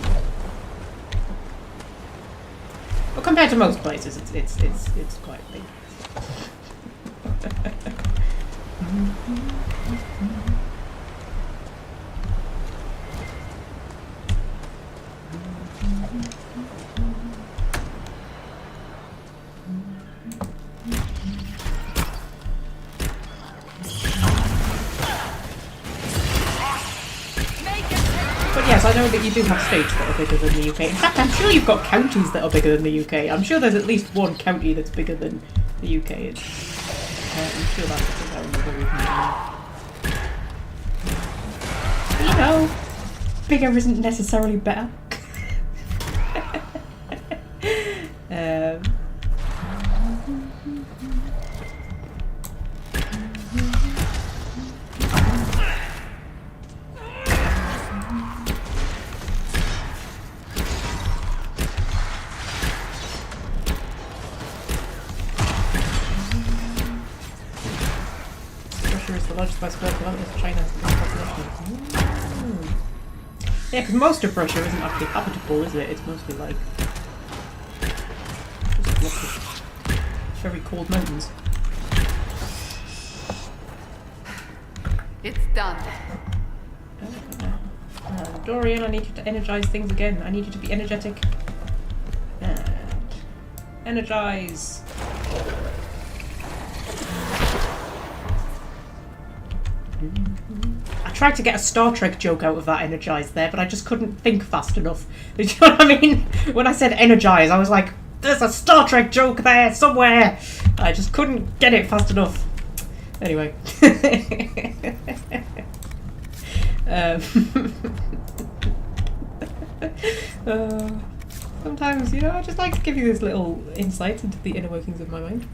But compared to most places, it's quite big. But yes, I know that you do have states that are bigger than the UK. In fact, I'm sure you've got counties that are bigger than the UK. I'm sure there's at least one county that's bigger than the UK. I'm sure that's the reason. You know, bigger isn't necessarily better. Largest by square kilometers, China has the biggest population. Yeah, because most of Russia isn't actually habitable, is it? It's mostly like just lots of very cold mountains. It's done. Dorian, I need you to energize things again. I need you to be energetic. And energize. I tried to get a Star Trek joke out of that energize there, but I just couldn't think fast enough. Do you know what I mean? When I said energize, I was like, there's a Star Trek joke there somewhere. I just couldn't get it fast enough. Anyway. Sometimes, you know, I just like to give you this little insight into the inner workings of my mind.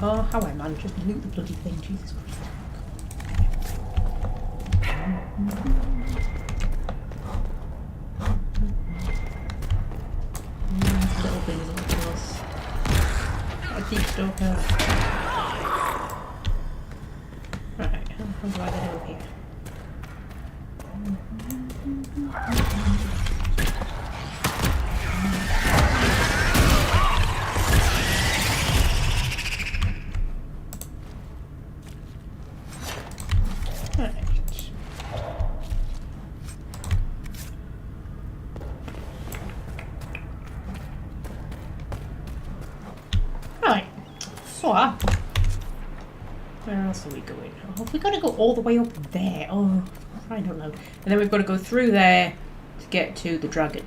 Oh, how I managed to loot the bloody thing, Jesus Christ. Little thing is up to us. Got a deep stalker. Right, how do I get over here? Where else are we going? Oh, we've got to go all the way up there. Oh, I don't know. And then we've got to go through there to get to the dragon.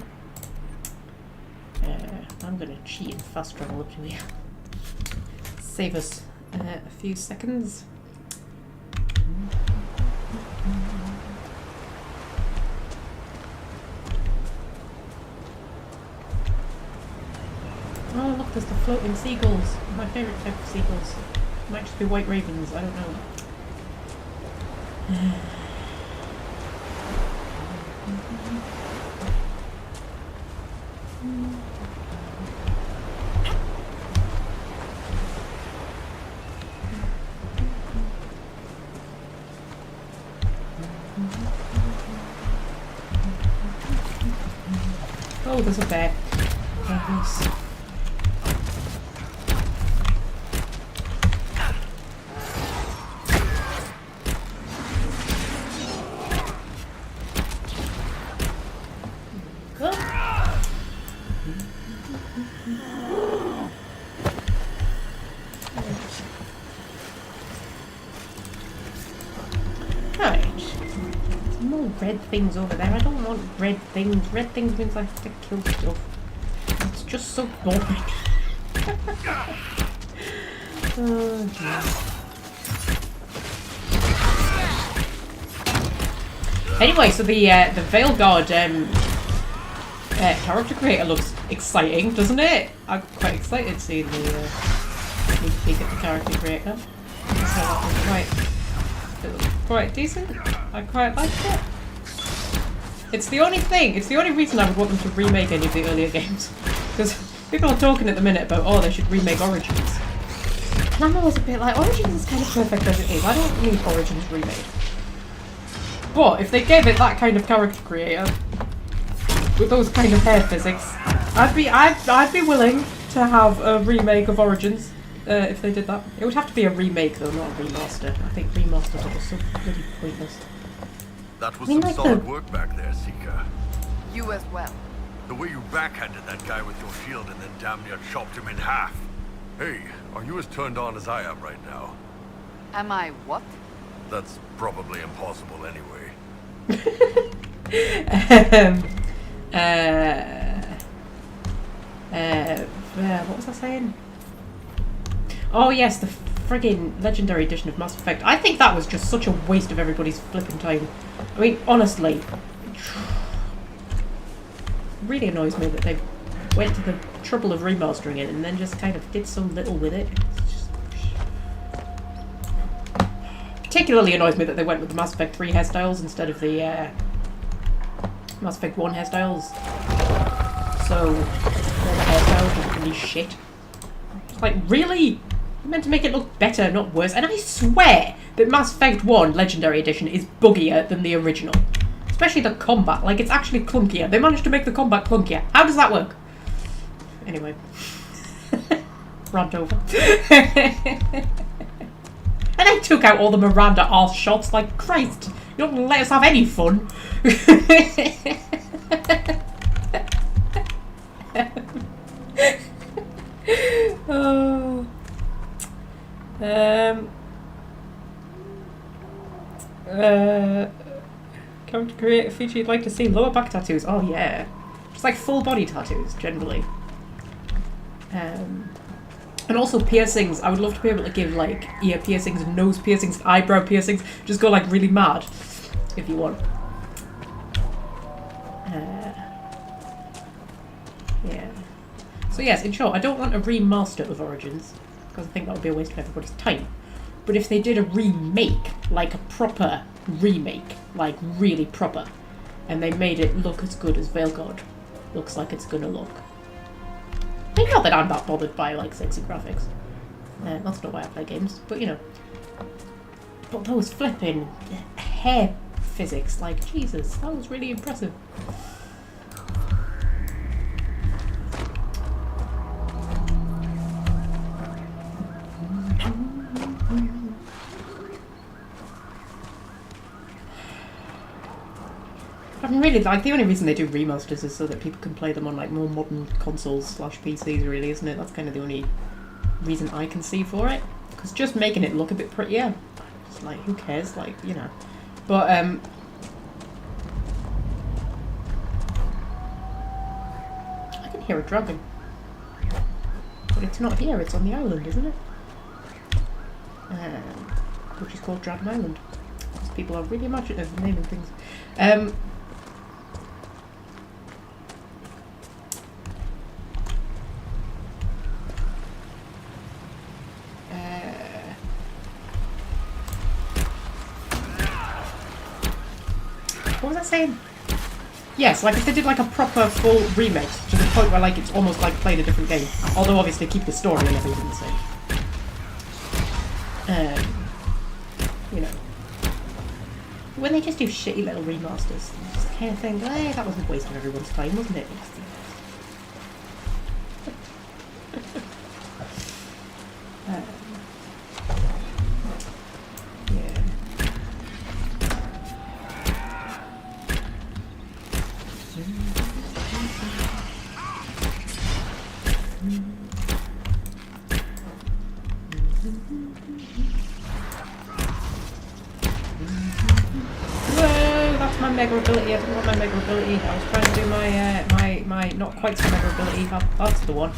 I'm going to cheat and fast travel up to here. Save us a few seconds. Oh look, there's the floating seagulls. My favourite type of seagulls. Might just be white ravens, I don't know. Oh, there's a bear. Nice. Red things over there. I don't want red things. Red things means I have to kill stuff. It's just so boring. Oh dear. Anyway, so the Veil Guard character creator looks exciting, doesn't it? I'm quite excited seeing the sneak peek at the character creator. So that was quite decent. I quite liked it. It's the only thing, it's the only reason I would want them to remake any of the earlier games. Because People are talking at the minute about, oh, they should remake Origins. And I'm always a bit like, Origins is kind of perfect as it is. I don't need Origins remade. But if they gave it that kind of character creator, with those kind of hair physics, I'd be willing to have a remake of Origins if they did that. It would have to be a remake though, not a remaster. I think remasters are just so bloody pointless. That was I mean, some like solid work back there, Seeker. You as well. The way you backhanded that guy with your shield and then damn near chopped him in half. Hey, are you as turned on as I am right now? Am I what? That's probably impossible anyway. What was I saying? Oh yes, the friggin' Legendary Edition of Mass Effect. I think that was just such a waste of everybody's flipping time. I mean, honestly, it really annoys me that they went to the trouble of remastering it and then just kind of did so little with it. It's just... Particularly annoys me that they went with the Mass Effect 3 hairstyles instead of the Mass Effect 1 hairstyles. So, all the hairstyles are really shit. It's like, really? You meant to make it look better, not worse. And I swear that Mass Effect 1 Legendary Edition is buggier than the original. Especially the combat. Like, it's actually clunkier. They managed to make the combat clunkier. How does that work? Anyway. Rant over. And they took out all the Miranda arse shots. Like, Christ. You don't let us have any fun. Oh. Come to create a feature you'd like to see. Lower back tattoos. Oh yeah. Just like full body tattoos, generally. And also piercings. I would love to be able to give like ear piercings, nose piercings, eyebrow piercings. Just go like really mad if you want. Yeah. So yes, in short, I don't want a remaster of Origins because I think that would be a waste of everybody's time. But if they did a remake, like a proper remake, like really proper, and they made it look as good as Veilguard looks like it's gonna look. I mean, not that I'm that bothered by like sexy graphics. That's not why I play games, but you know. But those flipping hair physics, like Jesus, that was really impressive. I mean, really, like, the only reason they do remasters is so that people can play them on, like, more modern consoles / PCs, really, isn't it? That's kind of the only reason I can see for it. Because just making it look a bit prettier, it's like, who cares? Like, you know. But, I can hear a dragon. But it's not here, it's on the island, isn't it? Which is called Dragon Island. Because people are really imaginative in naming things. What was I saying? Yes, like if they did like a proper full remake to the point where like it's almost like playing a different game. Although obviously keep the story and everything the same. You know. When they just do shitty little remasters, you just kind of think, hey, that was a waste of everyone's time, wasn't it? Mega ability. I didn't want my mega ability. I was trying to do my not quite so mega ability. That's the one.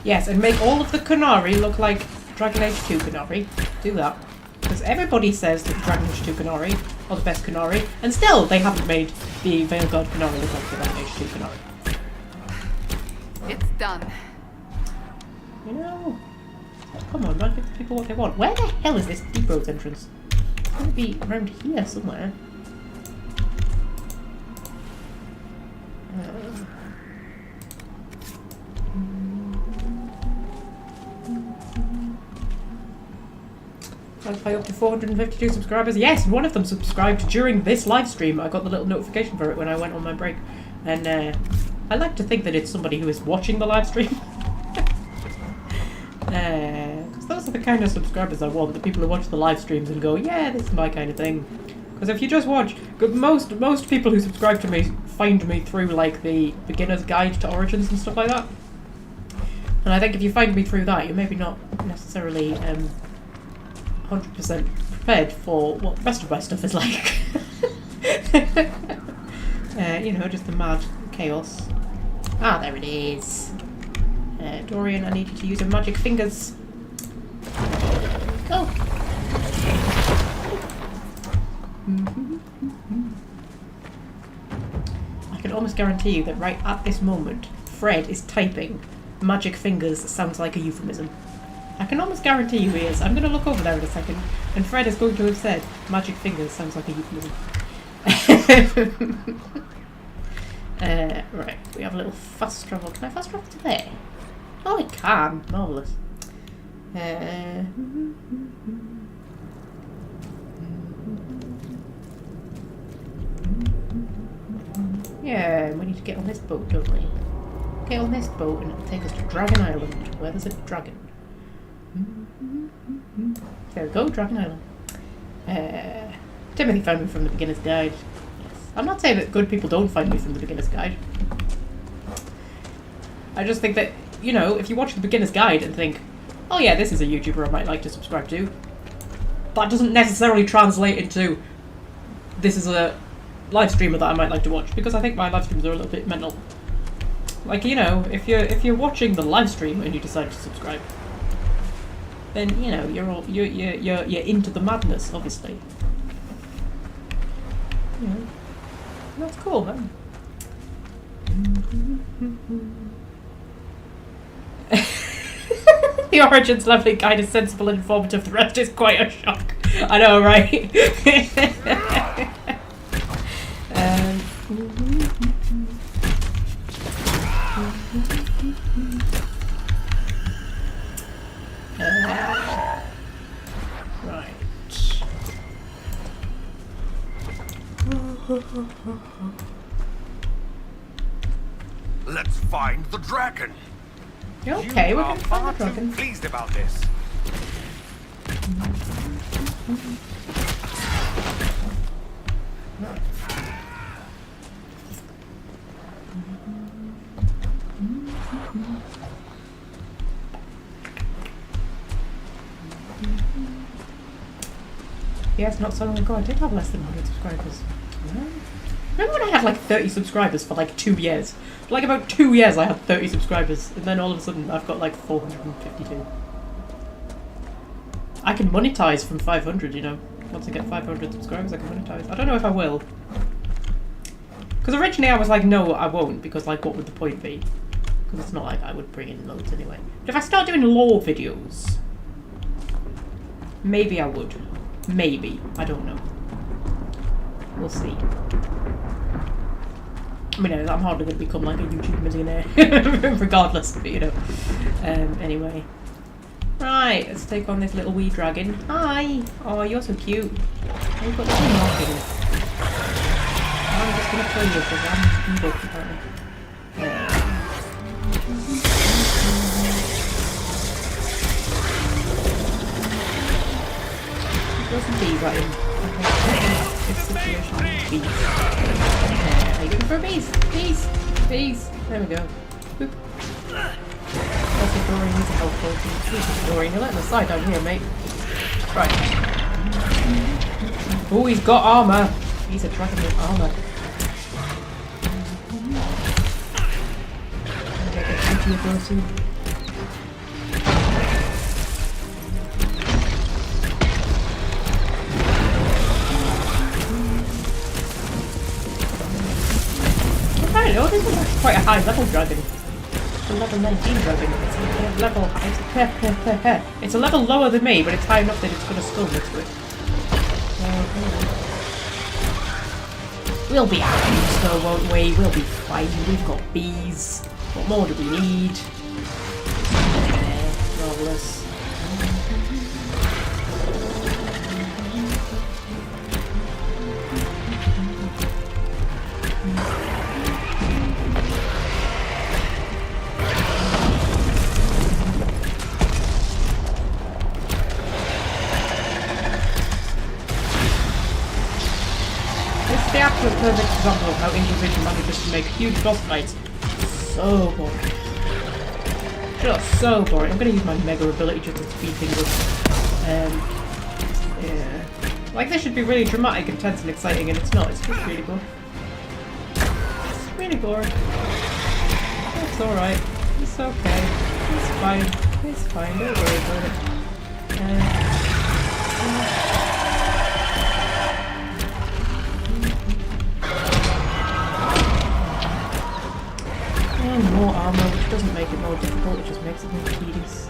Yes, and make all of the Qunari look like Dragon Age 2 Qunari. Do that. Because everybody says that Dragon Age 2 Qunari are the best Qunari, and still they haven't made the Veilguard Qunari look like the Dragon Age 2 Qunari. It's done. You know, come on, man, give the people what they want. Where the hell is this Deep Roads entrance? gotta be around here somewhere. Magpie up to 452 subscribers. Yes, one of them subscribed during this live stream. I got the little notification for it when I went on my break. And I like to think that it's somebody who is watching the live stream. Because those are the kind of subscribers I want. The people who watch the live streams and go, yeah, this is my kind of thing. Because if you just watch... Most people who subscribe to me find me through like the beginner's guide to Origins and stuff like that. And I think if you find me through that, you're maybe not necessarily... 100% prepared for what the rest of my stuff is like. You know, just the mad chaos. Ah, there it is. Dorian, I need you to use your magic fingers. Go. I can almost guarantee you that right at this moment, Fred is typing magic fingers sounds like a euphemism. I can almost guarantee you he is. I'm going to look over there in a second, and Fred is going to have said, magic fingers sounds like a euphemism. Right, we have a little fast travel. Can I fast travel to there? Oh, I can. Marvellous. Yeah, we need to get on this boat, don't we? Get on this boat and it'll take us to Dragon Island, where there's a dragon. There we go, Dragon Island. Timothy found me from the beginner's guide. Yes. I'm not saying that good people don't find me from the beginner's guide. I just think that, you know, if you watch the beginner's guide and think, oh yeah, this is a YouTuber I might like to subscribe to, that doesn't necessarily translate into this is a live streamer that I might like to watch, because I think my live streams are a little bit mental. Like, you know, if you're watching the live stream and you decide to subscribe, then you know you're into the madness, obviously. You know, that's cool, man. The Origins lovely, kind of sensible and informative. The rest is quite a shock. I know, right? Right. Let's find the dragon. Okay, you we're are going to find far the dragon. too pleased about this. Yes, not so long ago I did have less than 100 subscribers. Remember when I had like 30 subscribers for like 2 years? For like about 2 years I had 30 subscribers, and then all of a sudden I've got like 452. I can monetize from 500, you know. Once I get 500 subscribers I can monetize. I don't know if I will. Because originally I was like, no, I won't, because like what would the point be? Because it's not like I would bring in loads anyway. But if I start doing lore videos, maybe I would. Maybe. I don't know. We'll see. I mean, I'm hardly going to become like a YouTube millionaire, regardless, but you know. Anyway. Right, let's take on this little wee dragon. Hi! Oh, you're so cute. Oh, you've got little markings. I'm just going to kill you because I'm invoked apparently. There's some bees right in. This situation needs bees. Are you looking for bees? Bees! Bees! There we go. Boop. Also, Dorian needs a health potion. Dorian, you're letting us slide down here, mate. Right. Oh, he's got armour. He's a dragon with armour. I'm gonna get into your door soon. I don't know, this is actually quite a high level dragon. It's a level 19 dragon. It's a level... It's a level lower than me, but it's high enough that it's got a skull next to it. We'll be happy, though, won't we? We'll be fine. We've got bees. What more do we need? Marvellous. The absolute perfect example of how Inquisition manages to make huge boss fights so boring. Just so boring. I'm going to use my mega ability just to speed things up. Yeah. Like, this should be really dramatic, intense, and exciting, and it's not. It's just really boring. It's really boring. It's alright. It's okay. It's fine. It's fine. Don't worry about it. And more armor, which doesn't make it more difficult, it just makes it more tedious.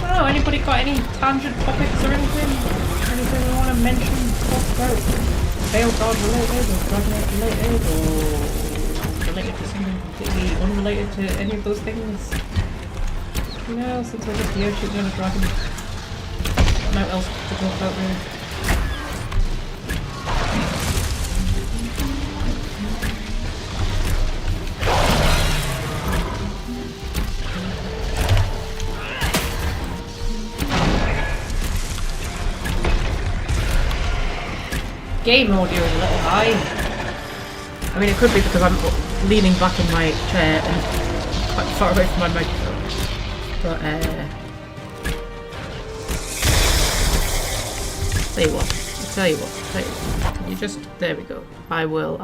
Oh, anybody got any tangent topics or anything? Anything we want to mention? Talk about? Veil Guard related, or Dragon Age related, or related to something completely unrelated to any of those things? You know, since we're just here shooting on a dragon, no else to talk about really. Game audio is a little high. I mean, it could be because I'm leaning back in my chair and quite far away from my microphone. But, tell you what. Can you just, there we go. I will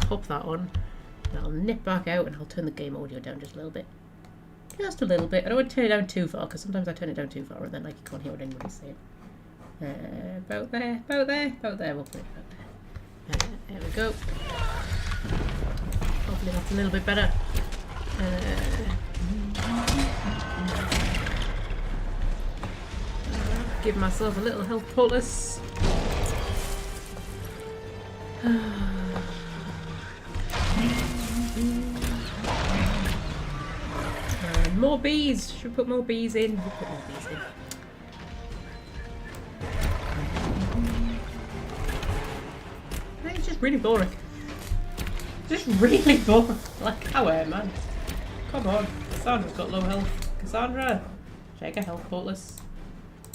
pop that on. And I'll nip back out and I'll turn the game audio down just a little bit. Just a little bit. I don't want to turn it down too far because sometimes I turn it down too far and then like you can't hear what anybody's saying. About there, we'll put it about there. There we go. Hopefully that's a little bit better. Give myself a little health poultice. More bees! Should we put more bees in? We'll put more bees in. It's just really boring. Just really boring. Like, how man? Come on. Cassandra's got low health. Cassandra! Take a health poultice.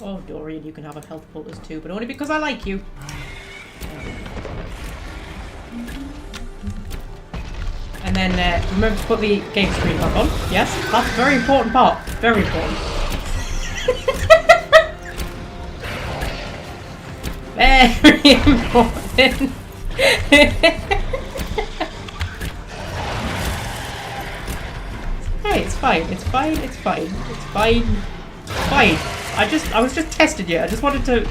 Oh, Dorian, you can have a health poultice too, but only because I like you. And then remember to put the game screen back on. Yes, that's a very important part. Very important. Very important. Hey, it's fine. It's fine. It's fine. It's fine. It's fine. I was just testing you. I just wanted to,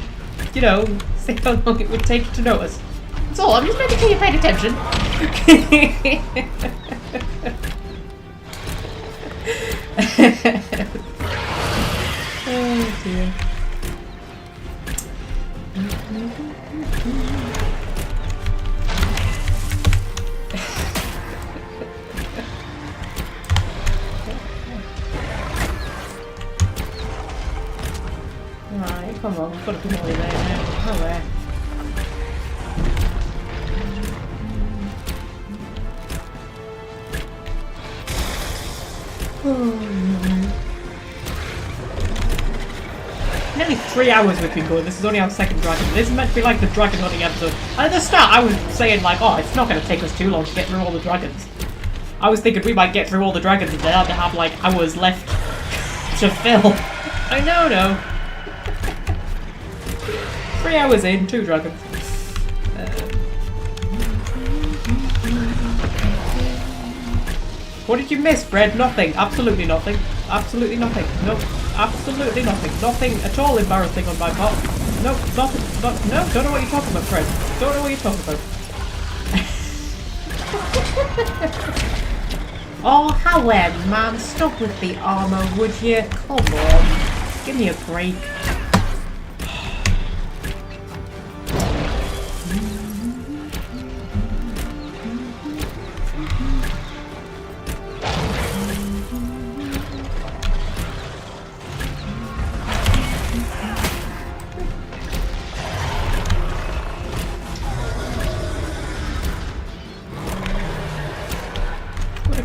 you know, see how long it would take to notice. That's all. I'm just making sure you paid attention. Oh dear. Right, come on, we've got to be nearly there now. Oh, where? Nearly 3 hours we've been going. This is only our second dragon. This is meant to be like the dragon hunting episode. And at the start I was saying like, oh, it's not going to take us too long to get through all the dragons. I was thinking we might get through all the dragons and then I'd have like hours left to fill. I know, no. 3 hours in, 2 dragons. What did you miss, Fred? Nothing. Absolutely nothing. Absolutely nothing. Nope. Absolutely nothing. Nothing at all embarrassing on my part. Nope. Nothing. No. Don't know what you're talking about, Fred. Don't know what you're talking about. Oh, Helen, man, stop with the armour, would you? Come on. Give me a break.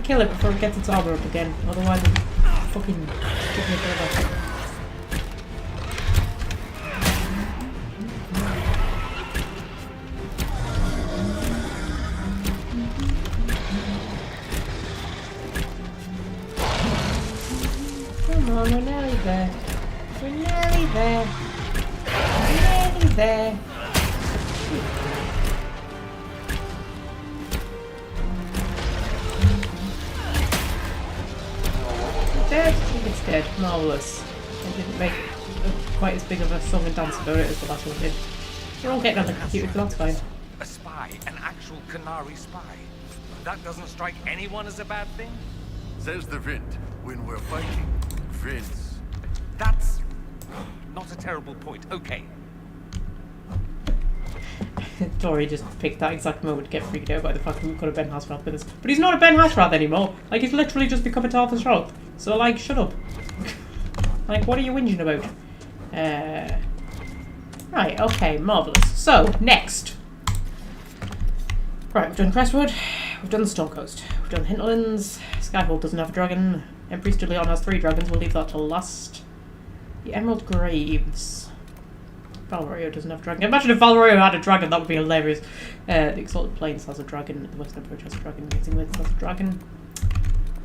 Kill it before it gets its armor up again, otherwise it'll fucking give me forever. Come on, we're nearly there. We're nearly there. We're nearly there. Dead? I think it's dead. Marvellous. I didn't make quite as big of a song and dance about it as the last one did. We're all getting on the computer, so that's fine. A spy, an actual Canary spy. That doesn't strike anyone as a bad thing? Says the Wind. When we're fighting, Vince. That's not a terrible point. Okay. Tori just picked that exact moment to get freaked out by the fact that we've got a Ben Hasrath with us. But he's not a Ben Hasrath anymore. Like, he's literally just become a Tarthus Shroud. So, like, shut up. Like, what are you whinging about? Right, okay, marvellous. So, next. Right, we've done Crestwood. We've done the Storm Coast. We've done Hinterlands. Skyhold doesn't have a dragon. Empress de Leon has 3 dragons. We'll leave that till last. The Emerald Graves. Valroyo doesn't have a dragon. Imagine if Valroyo had a dragon, that would be hilarious. The Exalted Plains has a dragon. The Western Approach has a dragon. The Mixing Winds has a dragon.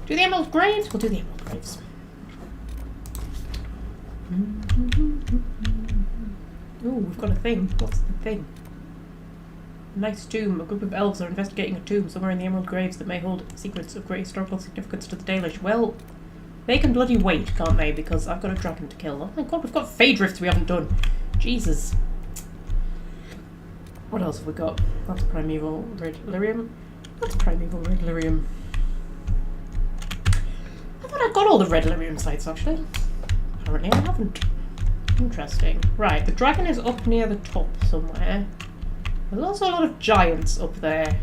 Do the Emerald Graves? We'll do the Emerald Graves. Ooh, we've got a thing. What's the thing? A nice tomb. A group of elves are investigating a tomb somewhere in the Emerald Graves that may hold secrets of great historical significance to the Dalish. Well, they can bloody wait, can't they? Because I've got a dragon to kill. Oh my god, we've got Fade Rifts we haven't done. Jesus. What else have we got? That's Primeval Red Lyrium. That's Primeval Red Lyrium. I thought I got all the Red Lyrium sites, actually. Apparently I haven't. Interesting. Right, the dragon is up near the top somewhere. There's also a lot of giants up there.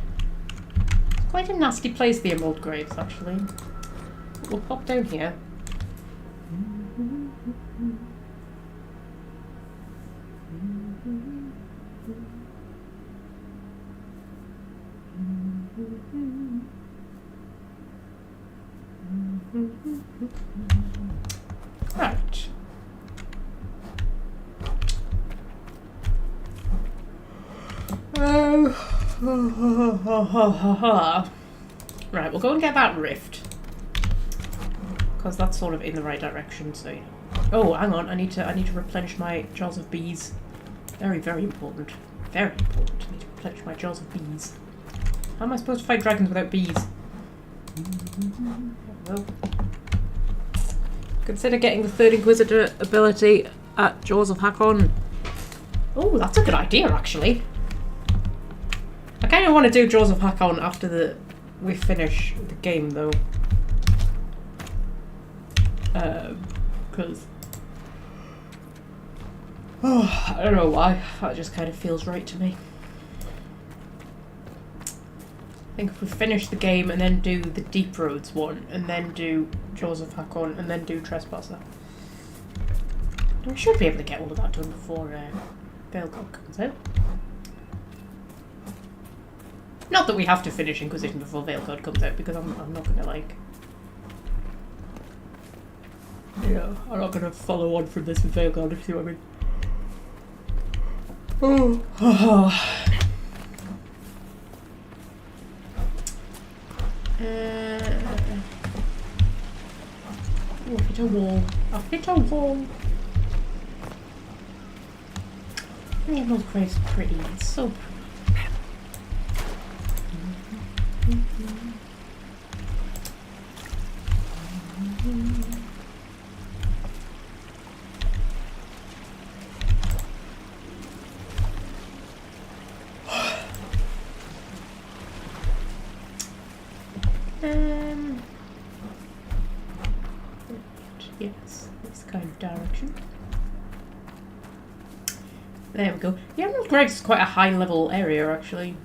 It's quite a nasty place, the Emerald Graves, actually. We'll pop down here. Right. Right, we'll go and get that rift. Because that's sort of in the right direction, so you know. Oh, hang on, I need to replenish my Jaws of Bees. Very, very important. Very important. I need to replenish my Jaws of Bees. How am I supposed to fight dragons without bees? Well, consider getting the 3rd Inquisitor ability at Jaws of Hakon. Oh, that's a good idea, actually. I kind of want to do Jaws of Hakon after we finish the game, though. Because... oh, I don't know why. That just kind of feels right to me. I think if we finish the game and then do the Deep Roads one, and then do Jaws of Hakon, and then do Trespasser. We should be able to get all of that done before Veilguard comes out. Not that we have to finish Inquisition before Veilguard comes out, because I'm not going to, like... yeah, I'm not going to follow on from this with Veilguard, if you see what I mean. Oh. I've hit a wall. I've hit a wall. The Emerald Grave's pretty. It's so pretty. direction. There we go. The Emerald Graves is quite a high level area actually.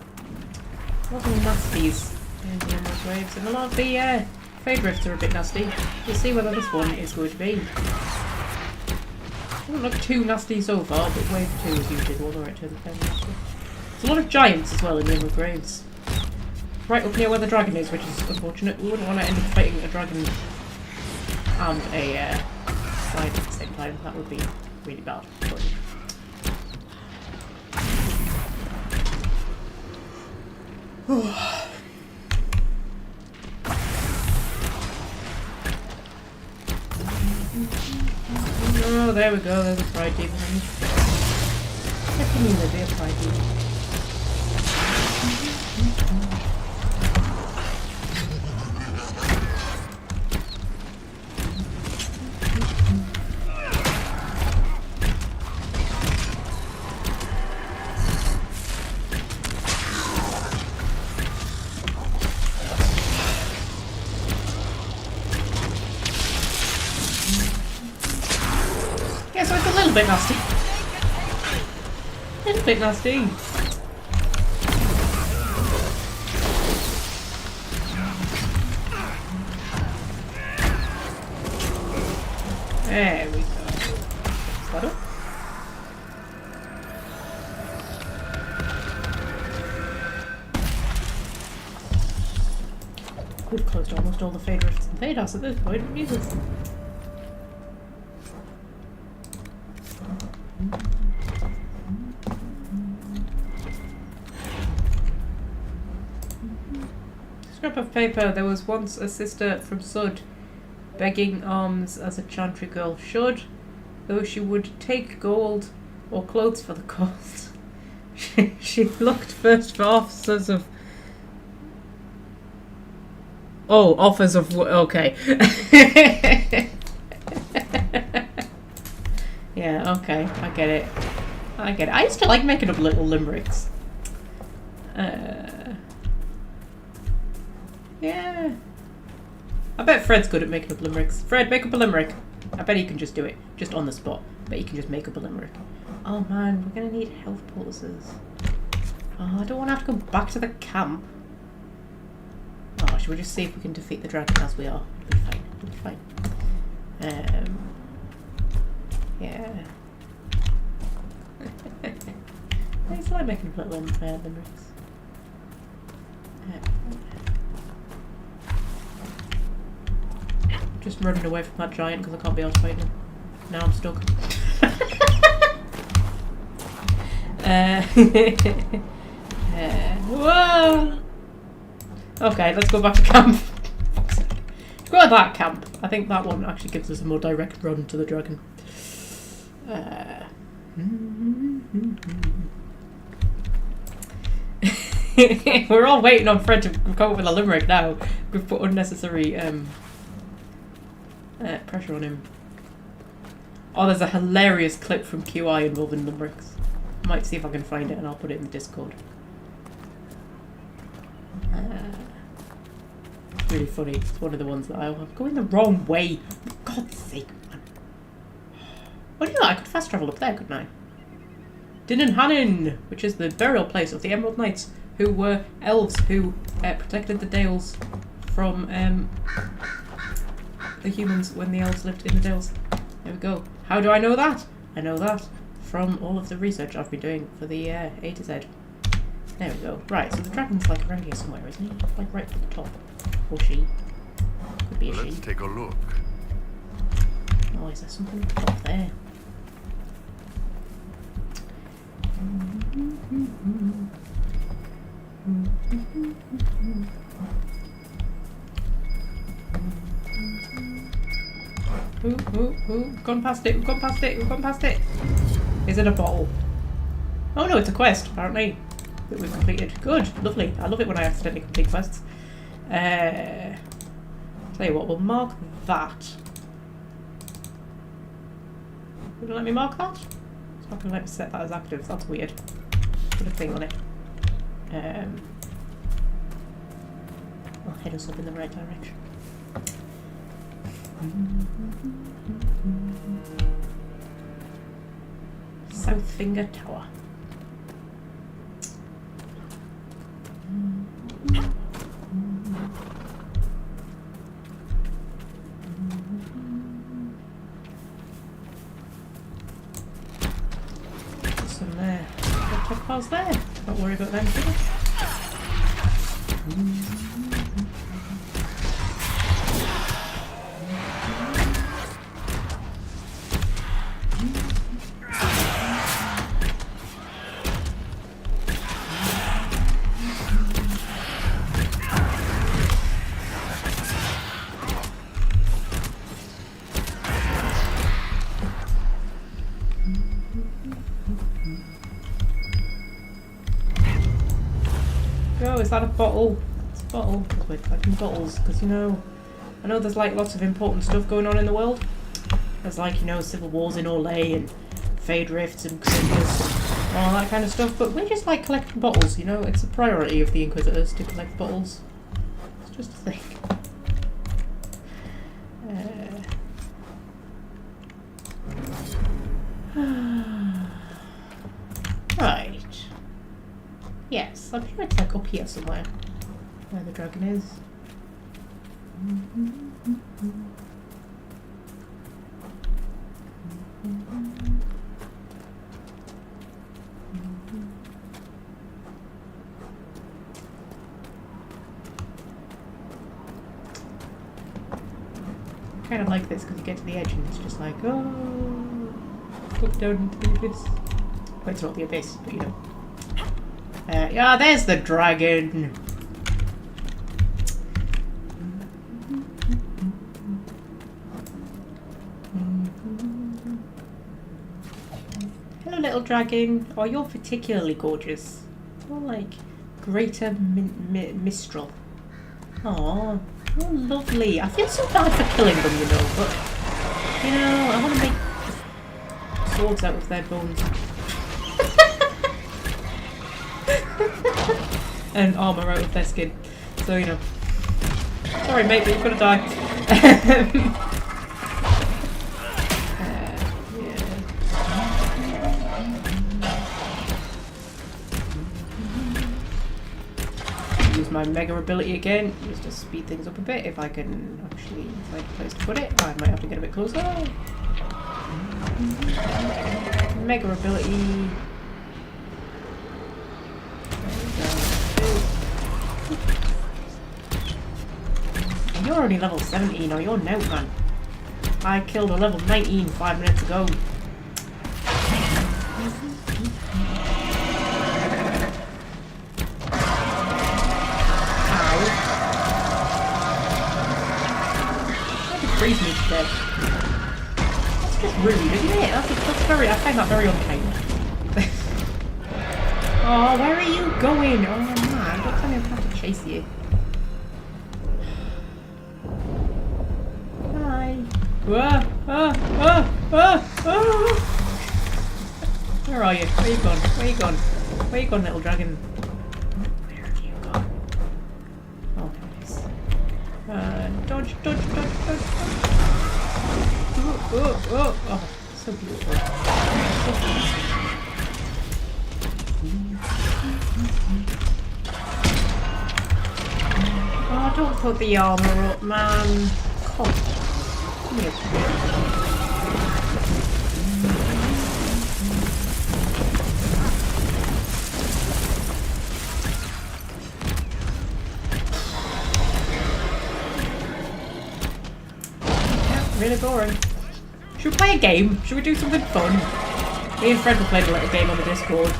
A lot of nasties in the Emerald Graves, and a lot of the Fade Rifts are a bit nasty. We'll see whether this one is going to be. Doesn't look too nasty so far, but wave 2 is usually the one where it turns very nasty. There's a lot of giants as well in the Emerald Graves. Right up near where the dragon is, which is unfortunate. We wouldn't want to end up fighting a dragon and a slide at the same time. That would be really bad. But oh, there we go. There's a pride demon. Definitely there'd be a pride demon. Yeah, so it's a little bit nasty. A little bit nasty. There we go. Is that up? We've closed almost all the Fade Rifts and Fadas at this point. Jesus. Scrap of paper. There was once a sister from Sud begging alms as a chantry girl should, though she would take gold or clothes for the cost. She looked first for officers of... Oh, offers of... Okay. Yeah, okay. I get it. I get it. I used to like making up little limericks. Yeah. I bet Fred's good at making up limericks. Fred, make up a limerick. I bet he can just do it. Just on the spot. I bet he can just make up a limerick. Oh man, we're gonna need health pulses. Oh, I don't want to have to go back to the camp. Oh, should we just see if we can defeat the dragon as we are? It'll be fine. It'll be fine. Yeah. I used to like making up little limericks. Just running away from that giant because I can't be able to fight him. Now I'm stuck. Whoa! Okay, let's go back to camp. Let's go to that camp. I think that one actually gives us a more direct run to the dragon. We're all waiting on Fred to come up with a limerick now. We've put unnecessary pressure on him. Oh, there's a hilarious clip from QI involving limericks. I might see if I can find it and I'll put it in the Discord. It's really funny. It's one of the ones that I'm going the wrong way. For God's sake, man. Well, you know, I could fast travel up there, couldn't I? Dinenhannin, which is the burial place of the Emerald Knights, who were elves who protected the Dales from the humans when the elves lived in the Dales. There we go. How do I know that? I know that from all of the research I've been doing for the A to Z. There we go. Right, so the dragon's like around here somewhere, isn't he? Like right at the top. Or she. Could be a she. Let's take a look. Oh, is there something up there? Ooh, gone past it, we've gone past it, we've gone past it. Is it a bottle? Oh no, it's a quest, apparently, that we've completed. Good, lovely. I love it when I accidentally complete quests. Tell you what, we'll mark that. Would it let me mark that? It's not going to let me set that as active, that's weird. Put a thing on it. I'll head us up in the right direction. South Finger Tower. Some there. Check files there. Don't worry about them. Oh, is that a bottle? It's a bottle. We're collecting bottles because, you know, I know there's like lots of important stuff going on in the world. There's like, you know, civil wars in Orlais and Fade Rifts and Crusaders and all that kind of stuff, but we just like collecting bottles, you know? It's a priority of the Inquisitors to collect bottles. It's just a thing. Right. Yes, I'm sure it's like up here somewhere, where the dragon is. I kind of like this because you get to the edge and it's just like, oh, look down into the abyss. Well, it's not the abyss, but you know. Yeah, there's the dragon. Hello, little dragon. Oh, you're particularly gorgeous. You're like greater Mistral. Aw, you're lovely. I feel so bad for killing them, you know, but you know, I want to make swords out of their bones. And armour out of their skin. So, you know. Sorry, mate, but you're gonna die. Use my mega ability again, just to speed things up a bit. If I can actually find a place to put it, I might have to get a bit closer. Mega ability. You're only level 17, or you're out, man. I killed a level 19 5 minutes ago. Ow. Why did it freeze me to death? That's just rude, isn't it? That's very, I find that very unkind. Oh, where are you going? Oh man, don't tell me I'm going to have to chase you. Hi. Where are you? Where you gone? Where you gone? Where you gone, little dragon? Where have you gone? Oh, nice. Dodge, dodge, dodge, dodge, dodge. Oh, so beautiful. Oh, don't put the armour up, man. Come here. Yeah, really boring. Should we play a game? Should we do something fun? Me and Fred were playing a little game on the Discord.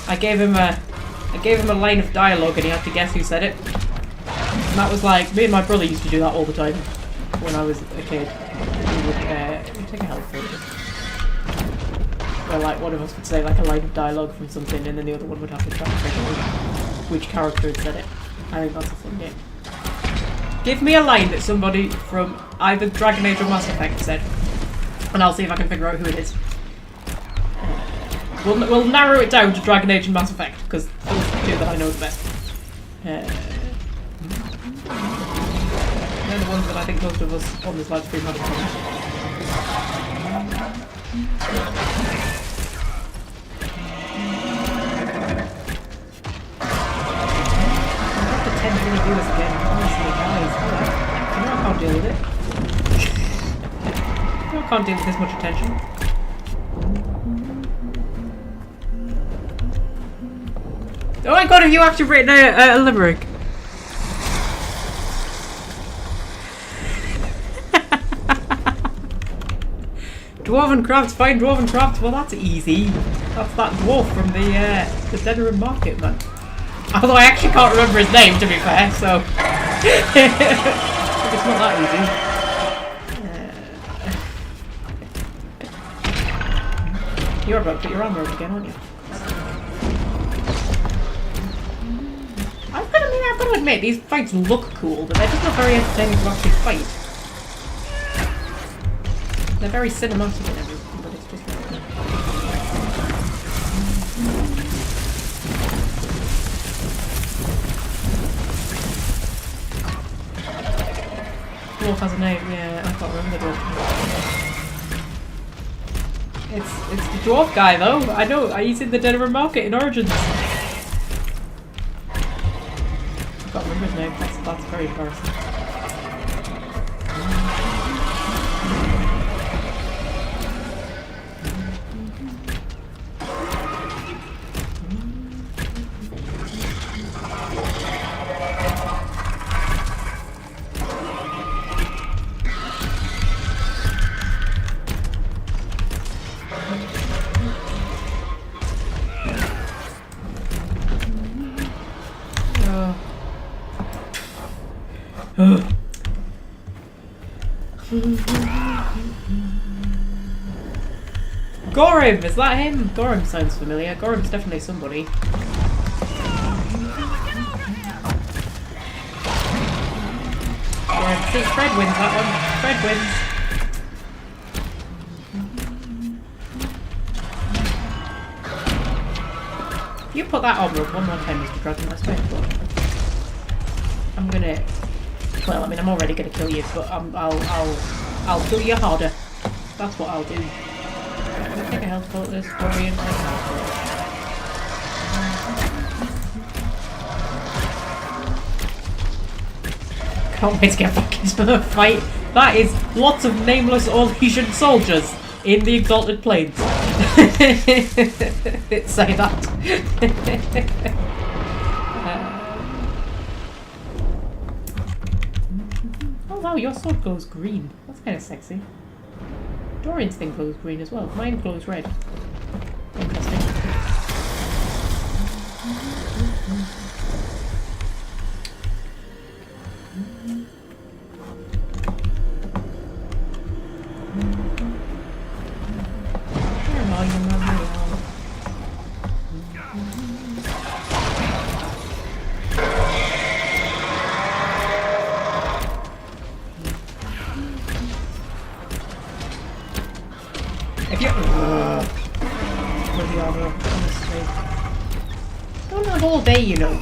I gave him a line of dialogue and he had to guess who said it. And that was like, me and my brother used to do that all the time when I was a kid. We would take a health photo. Where like one of us would say like a line of dialogue from something and then the other one would have to try and figure out which character had said it. I think that's a fun game. Give me a line that somebody from either Dragon Age or Mass Effect said, and I'll see if I can figure out who it is. We'll narrow it down to Dragon Age and Mass Effect, because those are the two that I know the best. They're the ones that I think most of us on this live stream have in common. What the 10 really do us again? Honestly, guys. You know I can't deal with it. You know I can't deal with this much attention. Oh my god, have you actually written a limerick? Dwarven crafts, find dwarven crafts. Well, that's easy. That's that dwarf from the Denerim Market, man. Although I actually can't remember his name, to be fair, so it's not that easy. You're about to put your armor up again, aren't you? I've got to admit, these fights look cool, but they're just not very entertaining to actually fight. They're very cinematic and everything, but it's just really good. Dwarf has a name, yeah, I can't remember the dwarf. It's the dwarf guy though. I know, he's in the Denerim Market in Origins. I can't remember his name, that's very embarrassing. Gorim! Is that him? Gorim sounds familiar. Gorim's definitely somebody. Gorim. See, Fred wins that one. Fred wins. You put that armor up one more time, Mr. Dragon, I swear. I'm gonna... Well, I mean, I'm already gonna kill you, but I'll kill you harder. That's what I'll do. I'm gonna take a health point this story and can't wait to get back into the fight. That is lots of nameless Orlesian soldiers in the Exalted Plains. Let's say that. Oh wow, your sword glows green. That's kind of sexy. Dorian's thing glows green as well. Mine glows red. Interesting. If you honestly. Don't have all day, you know.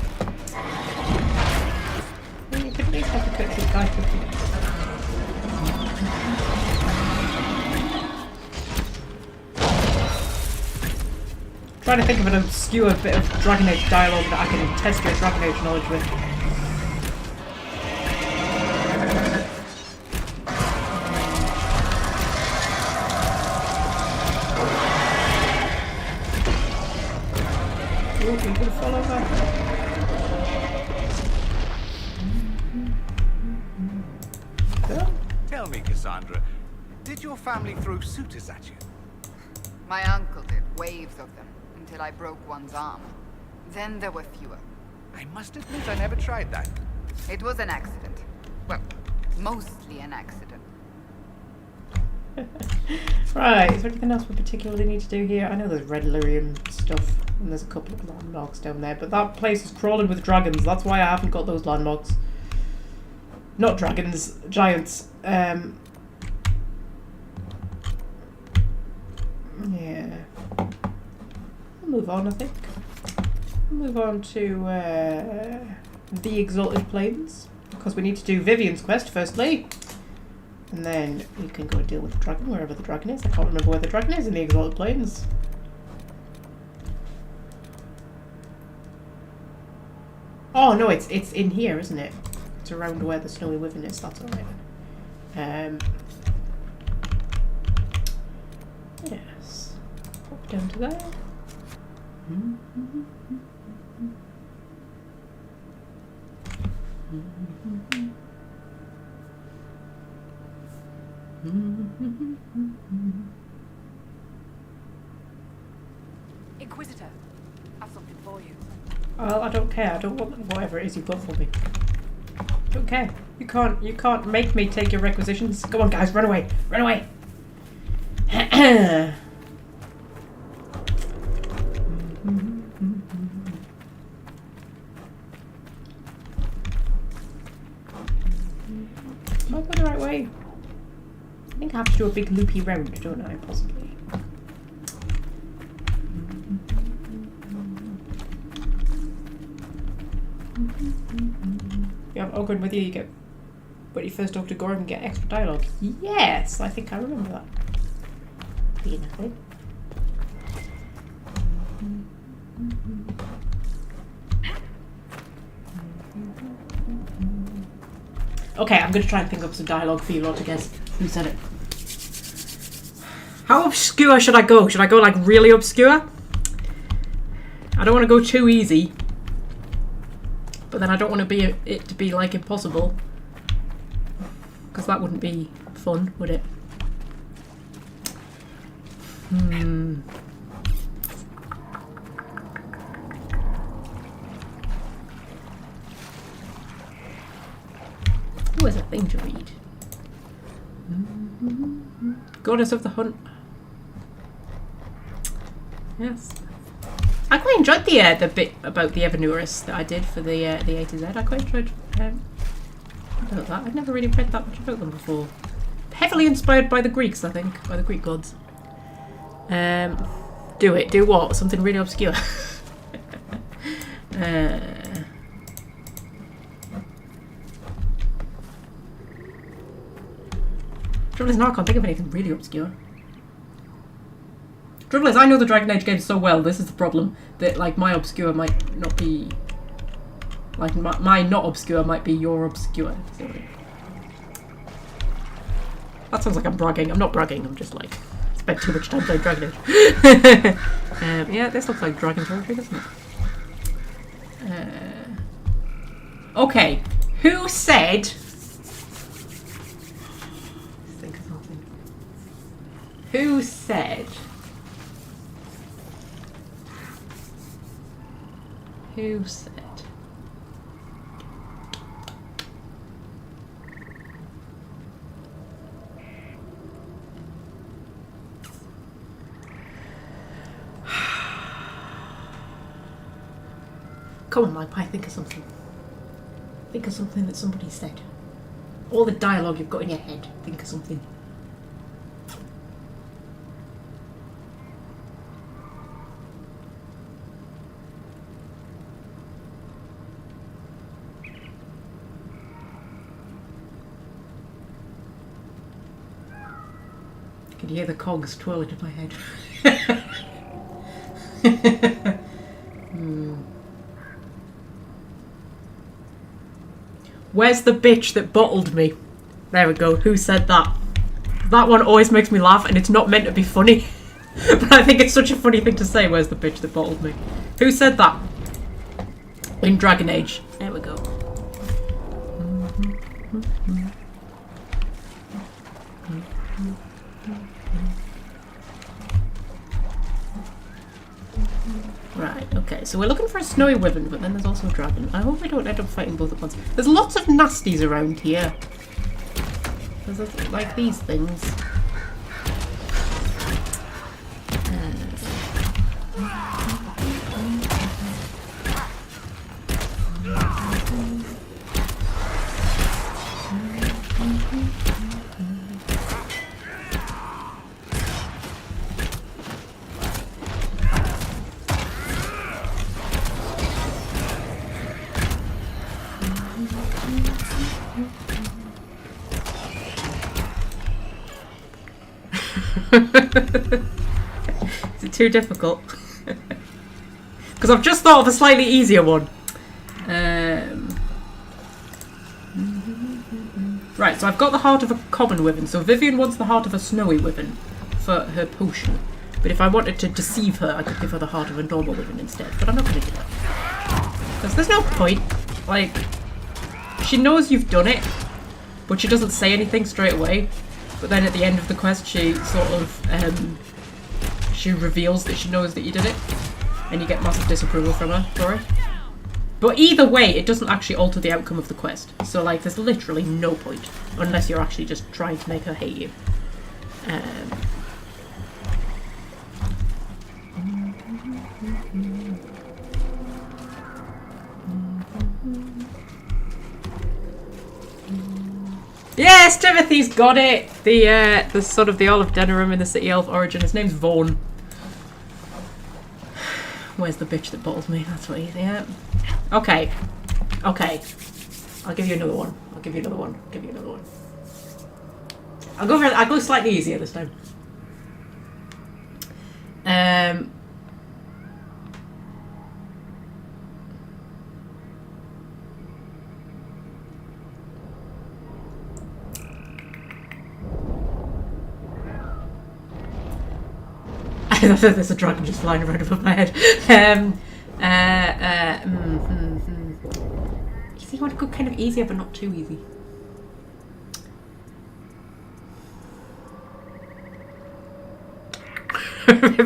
Well, you could at least have a quick guy quickly. Trying to think of an obscure bit of Dragon Age dialogue that I can test your Dragon Age knowledge with. You can follow that. Tell me, Cassandra, did your family throw suitors at you? My uncle did, waves of them, until I broke one's arm. Then there were fewer. I must admit I never tried that. It was an accident. Well, mostly an accident. Right, is there anything else we particularly need to do here? I know there's red lyrium stuff, and there's a couple of landmarks down there, but that place is crawling with dragons. That's why I haven't got those landmarks. Not dragons, giants. Yeah. We'll move on, I think. We'll move on to the Exalted Plains. Because we need to do Vivian's quest firstly. And then we can go deal with the dragon, wherever the dragon is. I can't remember where the dragon is in the Exalted Plains. Oh no, it's in here, isn't it? It's around where the Snowy Wyvern is, that's alright. Yes. Pop down to there. Inquisitor, I've something for you. Well, I don't care. I don't want whatever it is you've got for me. Don't care. You can't make me take your requisitions. Go on, guys, run away. Run away. Am I going the right way? I think I have to do a big loopy round, don't I, possibly? You have Ogren with you, you get when you first talk to Gorham and get extra dialogue. Yes, I think I remember that. Being a thing. Okay, I'm gonna try and think up some dialogue for you lot to guess who said it. How obscure should I go? Should I go like really obscure? I don't want to go too easy. But then I don't want it to be like impossible. Because that wouldn't be fun, would it? Ooh, there's a thing to read. Goddess of the Hunt. Yes. I quite enjoyed the bit about the Evanuris that I did for the A to Z. I quite enjoyed about that. I'd never really read that much about them before. Heavily inspired by the Greeks, I think, by the Greek gods. Do it. Do what? Something really obscure. Trouble is now I can't think of anything really obscure. Trouble is I know the Dragon Age games so well, this is the problem, that like my obscure might not be... Like my not obscure might be your obscure. That sounds like I'm bragging. I'm not bragging, I'm just like... spent too much time playing Dragon Age. Yeah, this looks like Dragon territory, doesn't it? Okay, who said... Think of something. Who said... Who said... Come on, Magpie, think of something. Think of something that somebody said. All the dialogue you've got in your head, think of something. I can hear the cogs twirling in my head. Where's the bitch that bottled me? There we go. Who said that? That one always makes me laugh and it's not meant to be funny. But I think it's such a funny thing to say, where's the bitch that bottled me? Who said that? In Dragon Age. There we go. Right, okay, so we're looking for a Snowy Wyvern, but then there's also a dragon. I hope we don't end up fighting both at once. There's lots of nasties around here. There's like these things. Is it too difficult? Because I've just thought of a slightly easier one. Right, so I've got the heart of a common wyvern. So Vivian wants the heart of a snowy wyvern for her potion. But if I wanted to deceive her, I could give her the heart of a normal wyvern instead. But I'm not going to do that. Because there's no point. Like, she knows you've done it, but she doesn't say anything straight away. But then at the end of the quest, she sort of, she reveals that she knows that you did it. And you get massive disapproval from her for it. But either way, it doesn't actually alter the outcome of the quest. So, like, there's literally no point. Unless you're actually just trying to make her hate you. Yes, Timothy's got it! The sort of the Olive Denerim in the City Elf origin. His name's Vaughn. Where's the bitch that bottles me? That's what he's at. Okay. Okay. I'll give you another one. I'll give you another one. I'll give you another one. I'll go slightly easier this time. There's a dragon just flying around above my head. You see, you want to go kind of easier, but not too easy.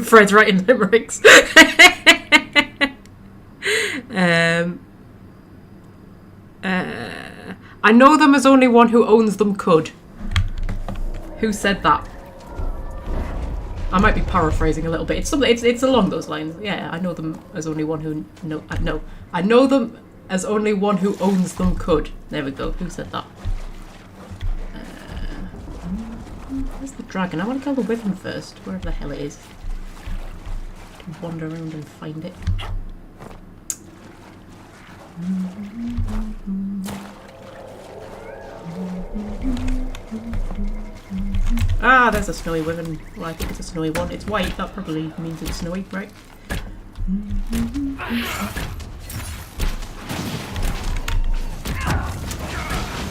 Fred's writing limericks. I know them as only one who owns them could. Who said that? I might be paraphrasing a little bit. It's something. It's along those lines. Yeah, I know them as only one who no. I know them as only one who owns them could. There we go. Who said that? Where's the dragon? I want to kill the wyvern first, wherever the hell it is. To wander around and find it. Ah, there's a snowy wyvern. Well, I think it's a snowy one. It's white. That probably means it's snowy, right?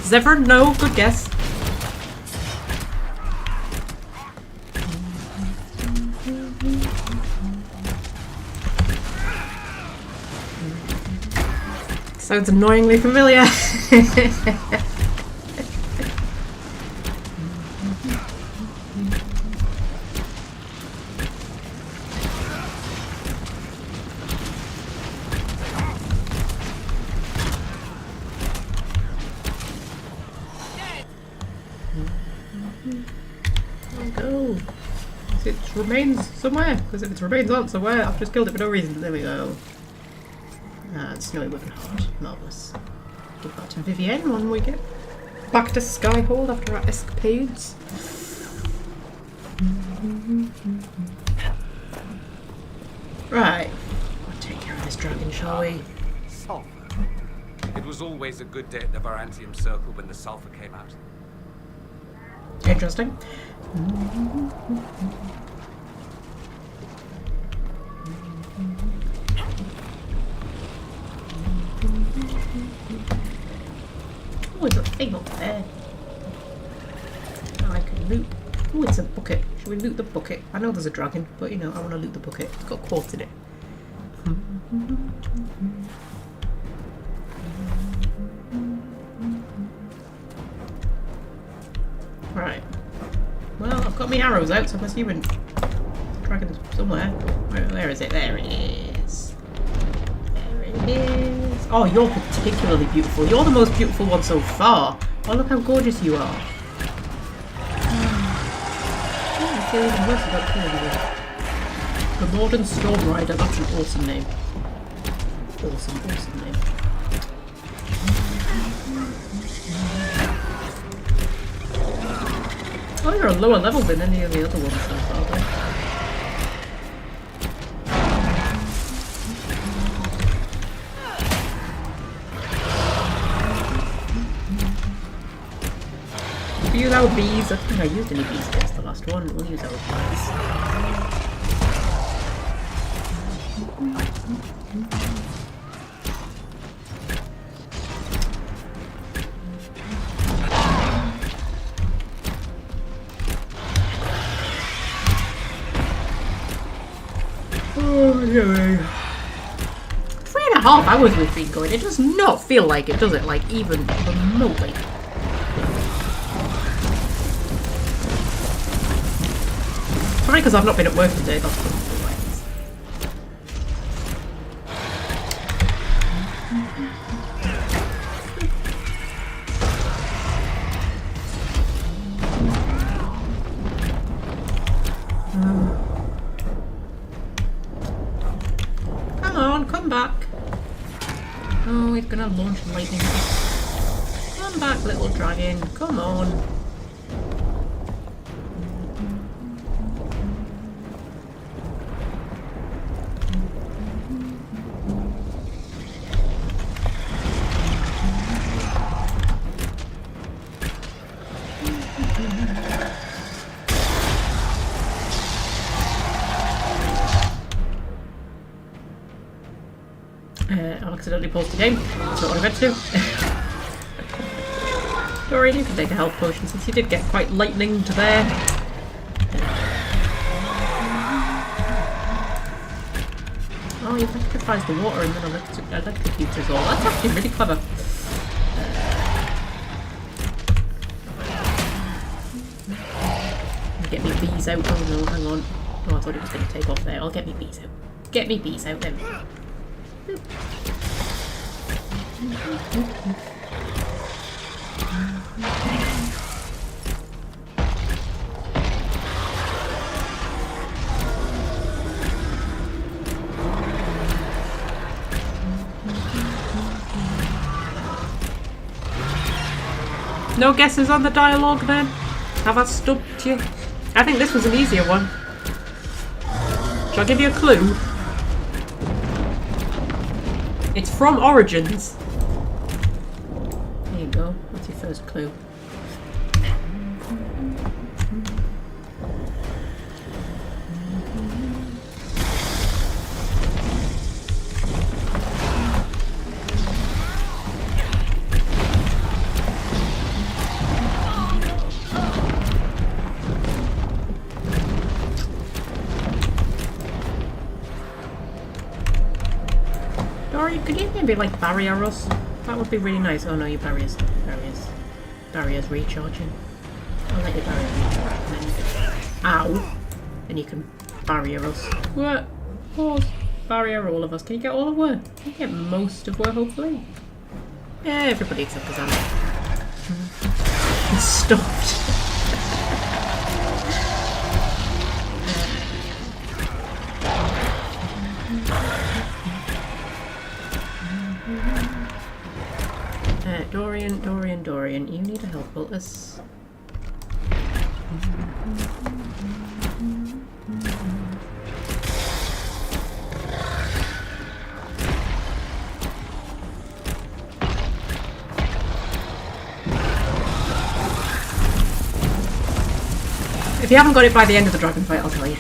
Does everyone know? Good guess. Sounds annoyingly familiar. Go. Its remains somewhere, because if its remains aren't somewhere, I've just killed it for no reason. There we go. It's snowy wyvern heart. Marvellous. Give that to Vivienne when we get back to Skyhold after our escapades. Right. We'll take care of this dragon, shall we? Sulfur. It was always a good day at the Varantium Circle when the sulfur came out. Interesting. Oh, there's a thing up there. Oh, I can loot. Oh, it's a bucket. Should we loot the bucket? I know there's a dragon, but you know, I want to loot the bucket. It's got quartz in it. Right. Well, I've got my arrows out, so I'm assuming the dragon's somewhere. Where is it? There it is. There it is. Oh, you're particularly beautiful. You're the most beautiful one so far. Oh, look how gorgeous you are. Oh, I feel even worse about killing you. The Modern Storm Rider. That's an awesome name. Awesome, awesome name. Oh, you're a lower level than any of the other ones so far, though. Use our bees. I don't think I used any bees against the last one. We'll use our bees. Oh, anyway. 3.5 hours we've been going. It does not feel like it, does it? Like, even remotely. Probably because I've not been at work today, that's probably why it is. Come on, come back. Oh, he's gonna launch lightning. Come back, little dragon. Come on. I accidentally paused the game. That's not what I meant to do. Dorian, you can take a health potion since you did get quite lightninged there. Oh, you sacrifice the water and then electrocutes us all. That's actually really clever. Get me bees out. Oh no, hang on. Oh, I thought it was going to take off there. I'll get me bees out. Get me bees out then. No guesses on the dialogue then? Have I stumped you? I think this was an easier one. Shall I give you a clue? It's from Origins. There you go. That's your first clue. Could you maybe like barrier us? That would be really nice. Oh no, your barriers recharging. I'll let your barrier recharge. Ow! And you can barrier us. What? Pause. Barrier all of us. Can you get all of her? Can you get most of her, hopefully? Yeah, everybody except Kazan. It's stopped. Dorian, you need to help us. If you haven't got it by the end of the dragon fight, I'll tell you.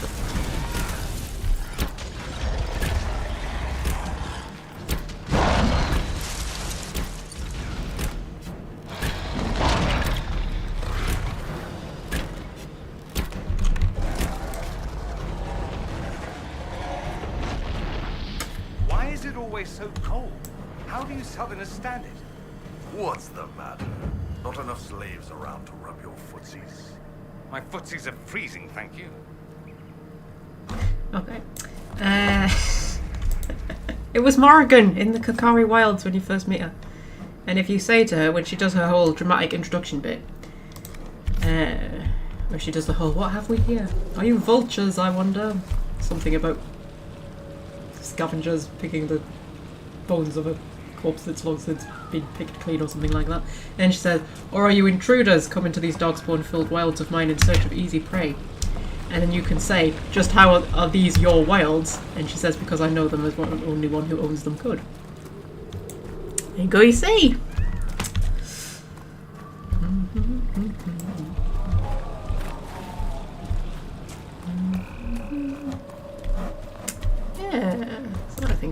So cold. How do you southerners stand it? What's the matter? Not enough slaves around to rub your footsies. My footsies are freezing, thank you. Okay. It was Morrigan in the Kakari Wilds when you first meet her. And if you say to her, when she does her whole dramatic introduction bit, where she does the whole, what have we here? Are you vultures, I wonder? Something about scavengers picking the bones of a corpse that's long since been picked clean or something like that. And she says, or are you intruders come into these darkspawn-filled wilds of mine in search of easy prey? And then you can say, just how are these your wilds? And she says, because I know them as one, only one who owns them could. There you go, you see.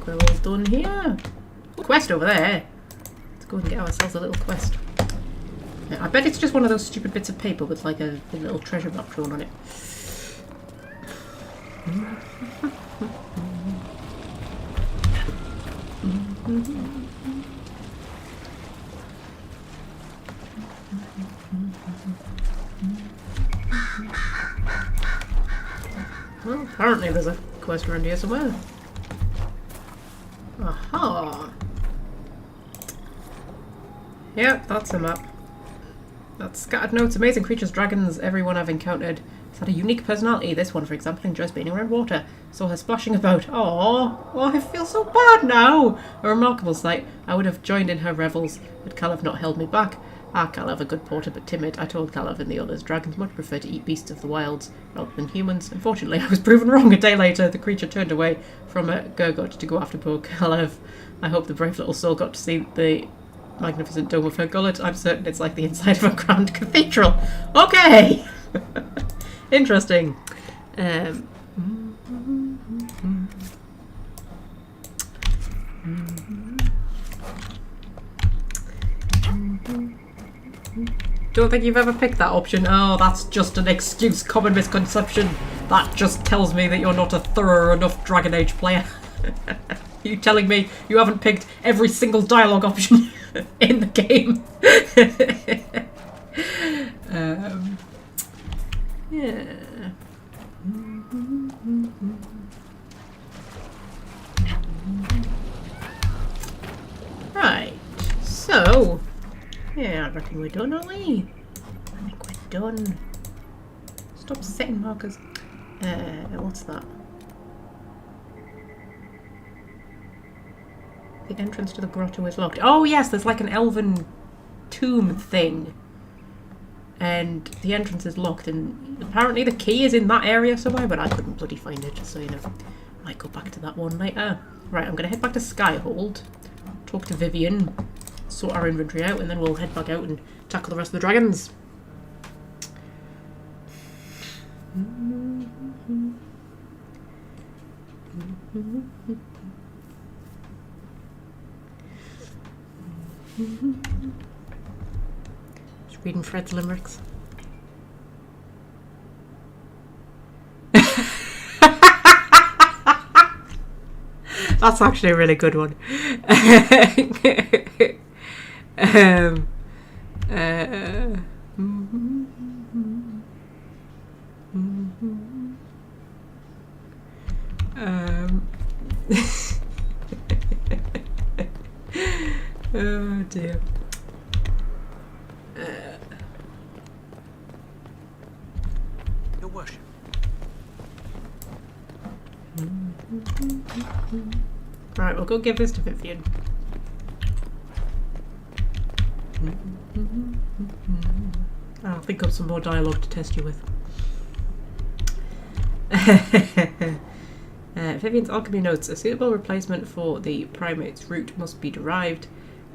think we're all done here. Quest over there. Let's go and get ourselves a little quest. I bet it's just one of those stupid bits of paper with like a little treasure map drawn on it. Well, apparently there's a quest around here somewhere. Aha! Yep, that's a map. That's scattered notes. Amazing creatures, dragons, everyone I've encountered has had a unique personality. This one, for example, enjoys being around water. Saw her splashing about. Aww! Oh, I feel so bad now! A remarkable sight. I would have joined in her revels, but Calev not held me back. Ah, Calev, a good porter but timid. I told Calev and the others dragons much prefer to eat beasts of the wilds rather than humans. Unfortunately, I was proven wrong. A day later, the creature turned away from a Gurgot to go after poor Calev. I hope the brave little soul got to see the magnificent dome of her gullet. I'm certain it's like the inside of a grand cathedral. Okay! Interesting. Don't think you've ever picked that option. Oh, that's just an excuse, common misconception. That just tells me that you're not a thorough enough Dragon Age player. You telling me you haven't picked every single dialogue option in the game? Yeah. Right. So, yeah, I reckon we're done, aren't we? I think we're done. Stop setting markers. What's that? The entrance to the grotto is locked. Oh yes, there's like an elven tomb thing. And the entrance is locked, and apparently the key is in that area somewhere, but I couldn't bloody find it, just so you know. Might go back to that one later. Right, I'm going to head back to Skyhold, talk to Vivian, sort our inventory out, and then we'll head back out and tackle the rest of the dragons. Just reading Fred's limericks. That's actually a really good one. Oh dear. Your worship. Right, we'll go give this to Vivian. I'll think of some more dialogue to test you with. Vivian's alchemy notes: a suitable replacement for the primate's root must be derived,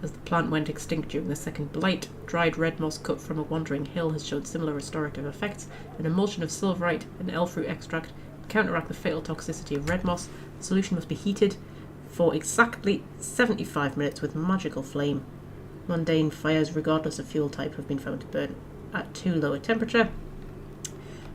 as the plant went extinct during the second blight. Dried red moss cut from a wandering hill has shown similar restorative effects. An emulsion of silverite and elfroot extract to counteract the fatal toxicity of red moss. The solution must be heated for exactly 75 minutes with magical flame. Mundane fires, regardless of fuel type, have been found to burn at too low a temperature.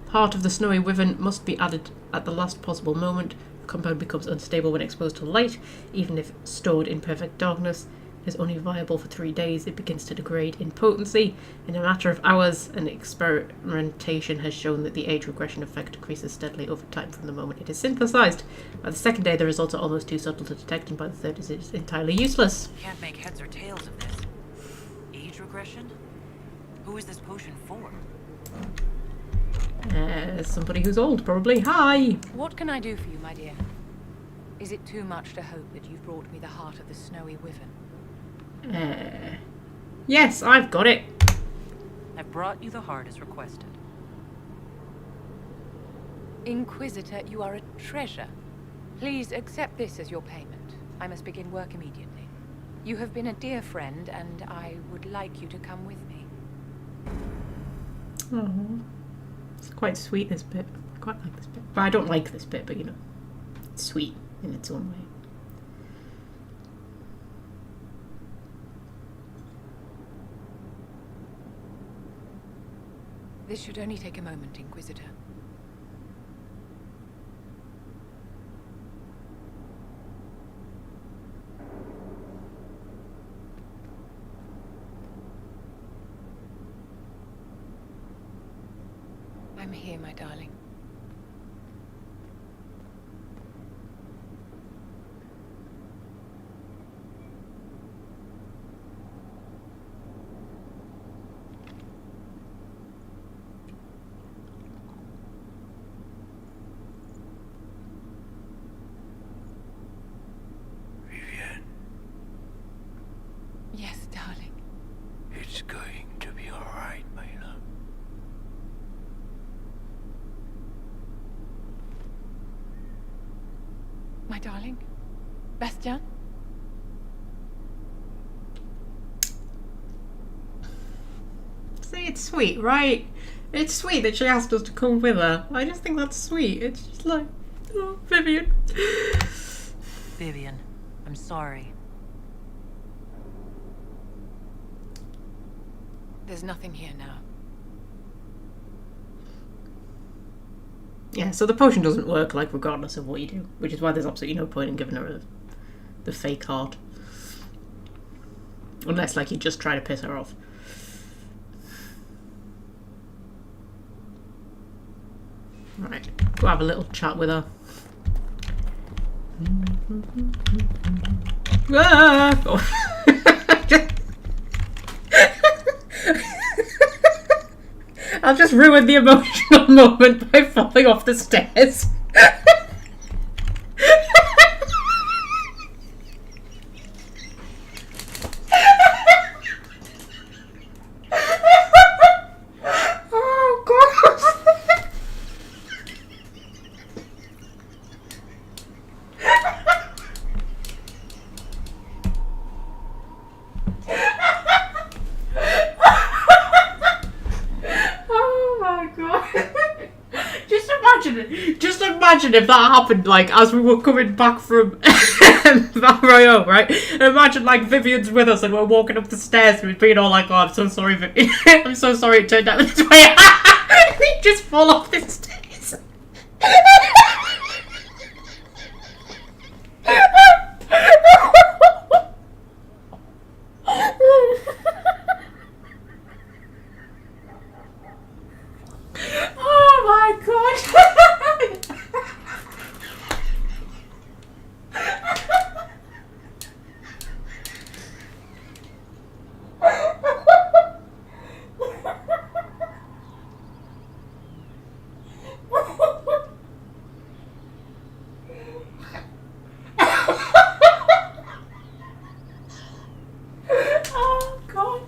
Part of the snowy wyvern must be added at the last possible moment. The compound becomes unstable when exposed to light. Even if stored in perfect darkness, it is only viable for 3 days. It begins to degrade in potency. In a matter of hours, an experimentation has shown that the age regression effect decreases steadily over time from the moment it is synthesized. By the second day, the results are almost too subtle to detect, and by the third, it is entirely useless. Can't make heads or tails of this. Age regression? Who is this potion for? Somebody who's old, probably. Hi! What can I do for you, my dear? Is it too much to hope that you've brought me the heart of the snowy wyvern? Yes, I've got it. I've brought you the heart as requested. Inquisitor, you are a treasure. Please accept this as your payment. I must begin work immediately. You have been a dear friend, and I would like you to come with me. Oh, it's quite sweet, this bit. I quite like this bit. But I don't like this bit, but you know, it's sweet in its own way. This should only take a moment, Inquisitor. I'm here, my darling. Yes, darling. It's going to be all right, my love. My darling? Bastien? See, it's sweet, right? It's sweet that she asked us to come with her. I just think that's sweet. It's just like, oh, Vivian. Vivian, I'm sorry. There's nothing here now. Yeah, so the potion doesn't work, like, regardless of what you do, which is why there's absolutely no point in giving her the fake heart. Unless, like, you just try to piss her off. Right, go have a little chat with her. Ah! Oh. I'll just ruin the emotional moment by falling off the stairs. Oh, God. Just imagine if that happened, like, as we were coming back from Valroyo, right? Imagine, like, Vivian's with us and we're walking up the stairs and we're being all like, oh, I'm so sorry, Vivian. I'm so sorry it turned out this way. We just fall off the stairs. Oh my God. Oh God.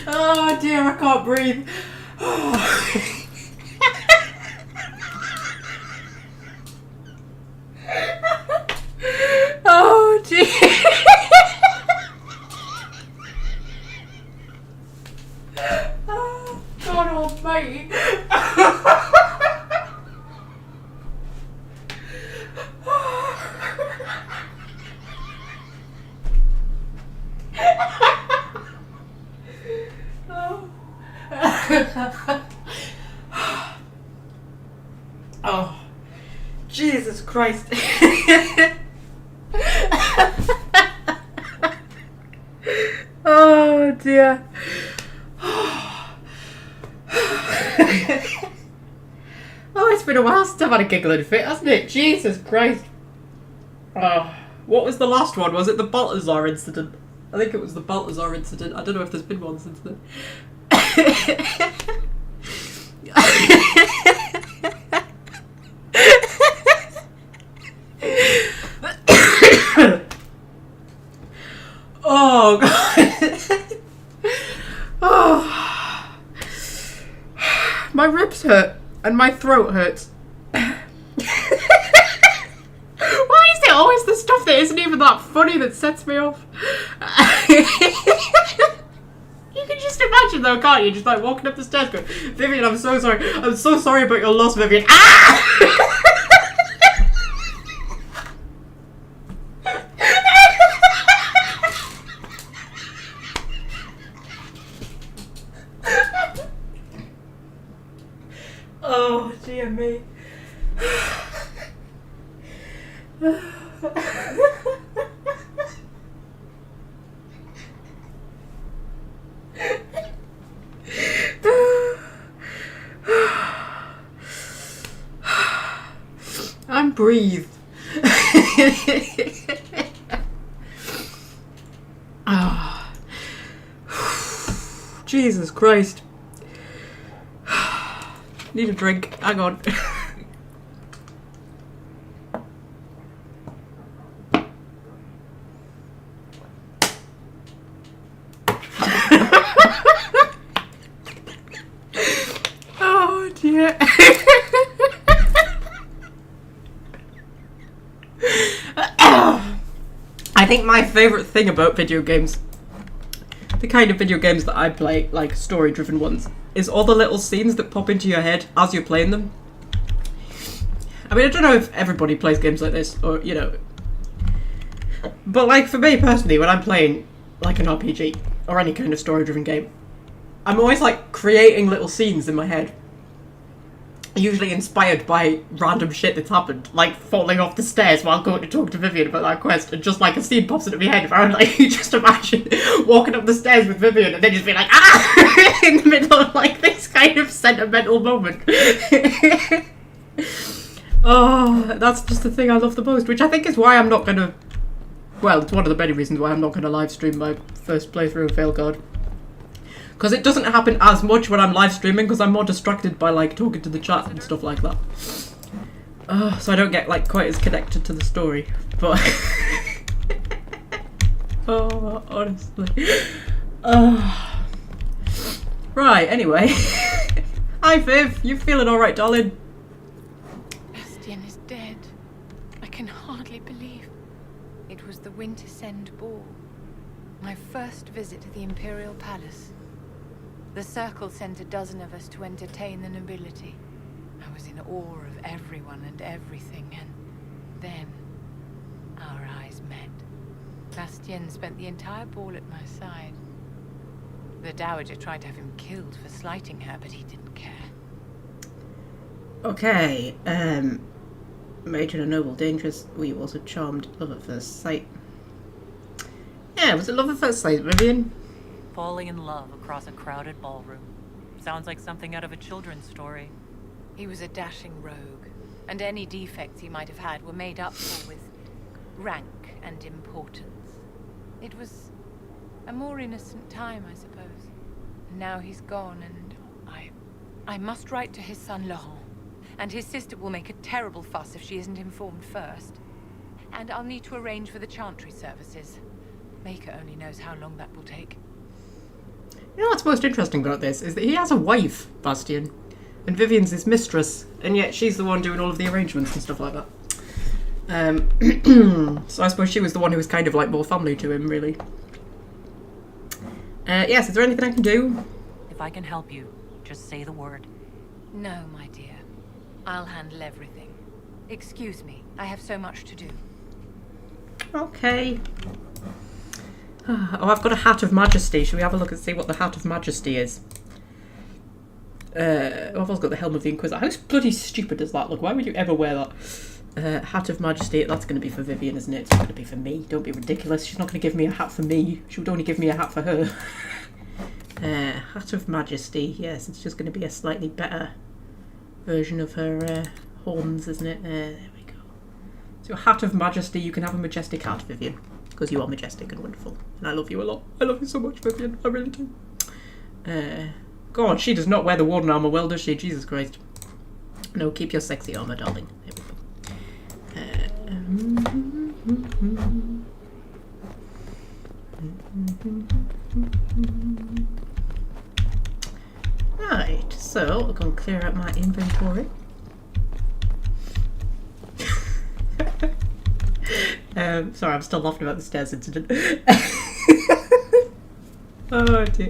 Oh dear, I can't breathe. Oh dear. Oh, God almighty. Oh, Jesus Christ. Oh dear. Oh, it's been a while since I've had a giggling fit, hasn't it? Jesus Christ. Oh, what was the last one? Was it the Balthazar incident? I think it was the Balthazar incident. I don't know if there's been one since then. Oh God. Oh. My ribs hurt and my throat hurts. Why is it always the stuff that isn't even that funny that sets me off? You can just just imagine though, can't you? Just like walking up the stairs going, Vivian, I'm so sorry. I'm so sorry about your loss, Vivian. Ah! Oh, dear me. I'm breathed. Oh. Jesus Christ. Need a drink. Hang on. Oh dear. I think my favourite thing about video games, the kind of video games that I play, like story-driven ones, is all the little scenes that pop into your head as you're playing them. I mean, I don't know if everybody plays games like this, or, you know, but like for me personally, when I'm playing like an RPG or any kind of story-driven game, I'm always like creating little scenes in my head, usually inspired by random shit that's happened, like falling off the stairs while going to talk to Vivian about that quest, and just like a scene pops into my head where I'm like, you just imagine walking up the stairs with Vivian and then just being like, ah, in the middle of like this kind of sentimental moment. Oh, that's just the thing I love the most, which I think is why I'm not gonna, well, it's one of the many reasons why I'm not gonna live stream my first playthrough of Veilguard. Because it doesn't happen as much when I'm live streaming, because I'm more distracted by like talking to the chat and stuff like that. So I don't get like quite as connected to the story. But oh, honestly. Right, anyway. Hi Viv, you feeling alright, darling? Bastien is dead. I can hardly believe. It was the Wintersend Ball. My first visit to the Imperial Palace. The Circle sent a dozen of us to entertain the nobility. I was in awe of everyone and everything, and then our eyes met. Bastien spent the entire ball at my side. The Dowager tried to have him killed for slighting her, but he didn't care. Okay, Major and Noble Dangerous, were you also charmed? Love at first sight. Yeah, was it love at first sight, Vivian? Falling in love across a crowded ballroom. Sounds like something out of a children's story. He was a dashing rogue, and any defects he might have had were made up for with rank and importance. It was a more innocent time, I suppose. Now he's gone, and I must write to his son Laurent. And his sister will make a terrible fuss if she isn't informed first. And I'll need to arrange for the chantry services. Maker only knows how long that will take. You know what's most interesting about this is that he has a wife, Bastien, and Vivian's his mistress, and yet she's the one doing all of the arrangements and stuff like that. So I suppose she was the one who was kind of like more family to him, really. Yes, is there anything I can do? If I can help you, just say the word. No, my dear. I'll handle everything. Excuse me, I have so much to do. Okay. Oh, I've got a Hat of Majesty. Should we have a look and see what the Hat of Majesty is? I've also got the Helm of the Inquisitor. How bloody stupid does that look? Why would you ever wear that? Hat of Majesty. That's going to be for Vivian, isn't it? It's not going to be for me. Don't be ridiculous. She's not going to give me a hat for me. She would only give me a hat for her. Hat of Majesty. Yes, it's just going to be a slightly better version of her horns, isn't it? There we go. So Hat of Majesty. You can have a majestic hat, Vivian. Because you are majestic and wonderful. And I love you a lot. I love you so much, Vivian. I really do. God, she does not wear the Warden armor well, does she? Jesus Christ. No, keep your sexy armor, darling. There we go. Right, so I'm going to clear out my inventory. Sorry, I'm still laughing about the stairs incident. Oh dear.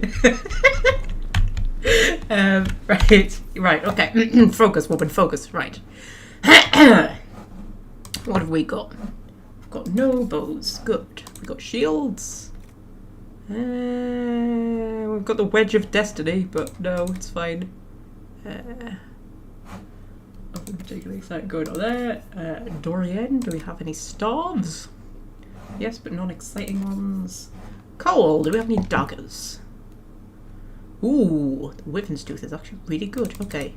Right, okay. Focus, woman, focus. Right. What have we got? We've got no bows. Good. We've got shields. We've got the Wedge of Destiny, but no, it's fine. Nothing particularly exciting going on there. Dorian, do we have any staves? Yes, but non-exciting ones. Cole, do we have any daggers? Ooh, the Wyvern's Tooth is actually really good. Okay.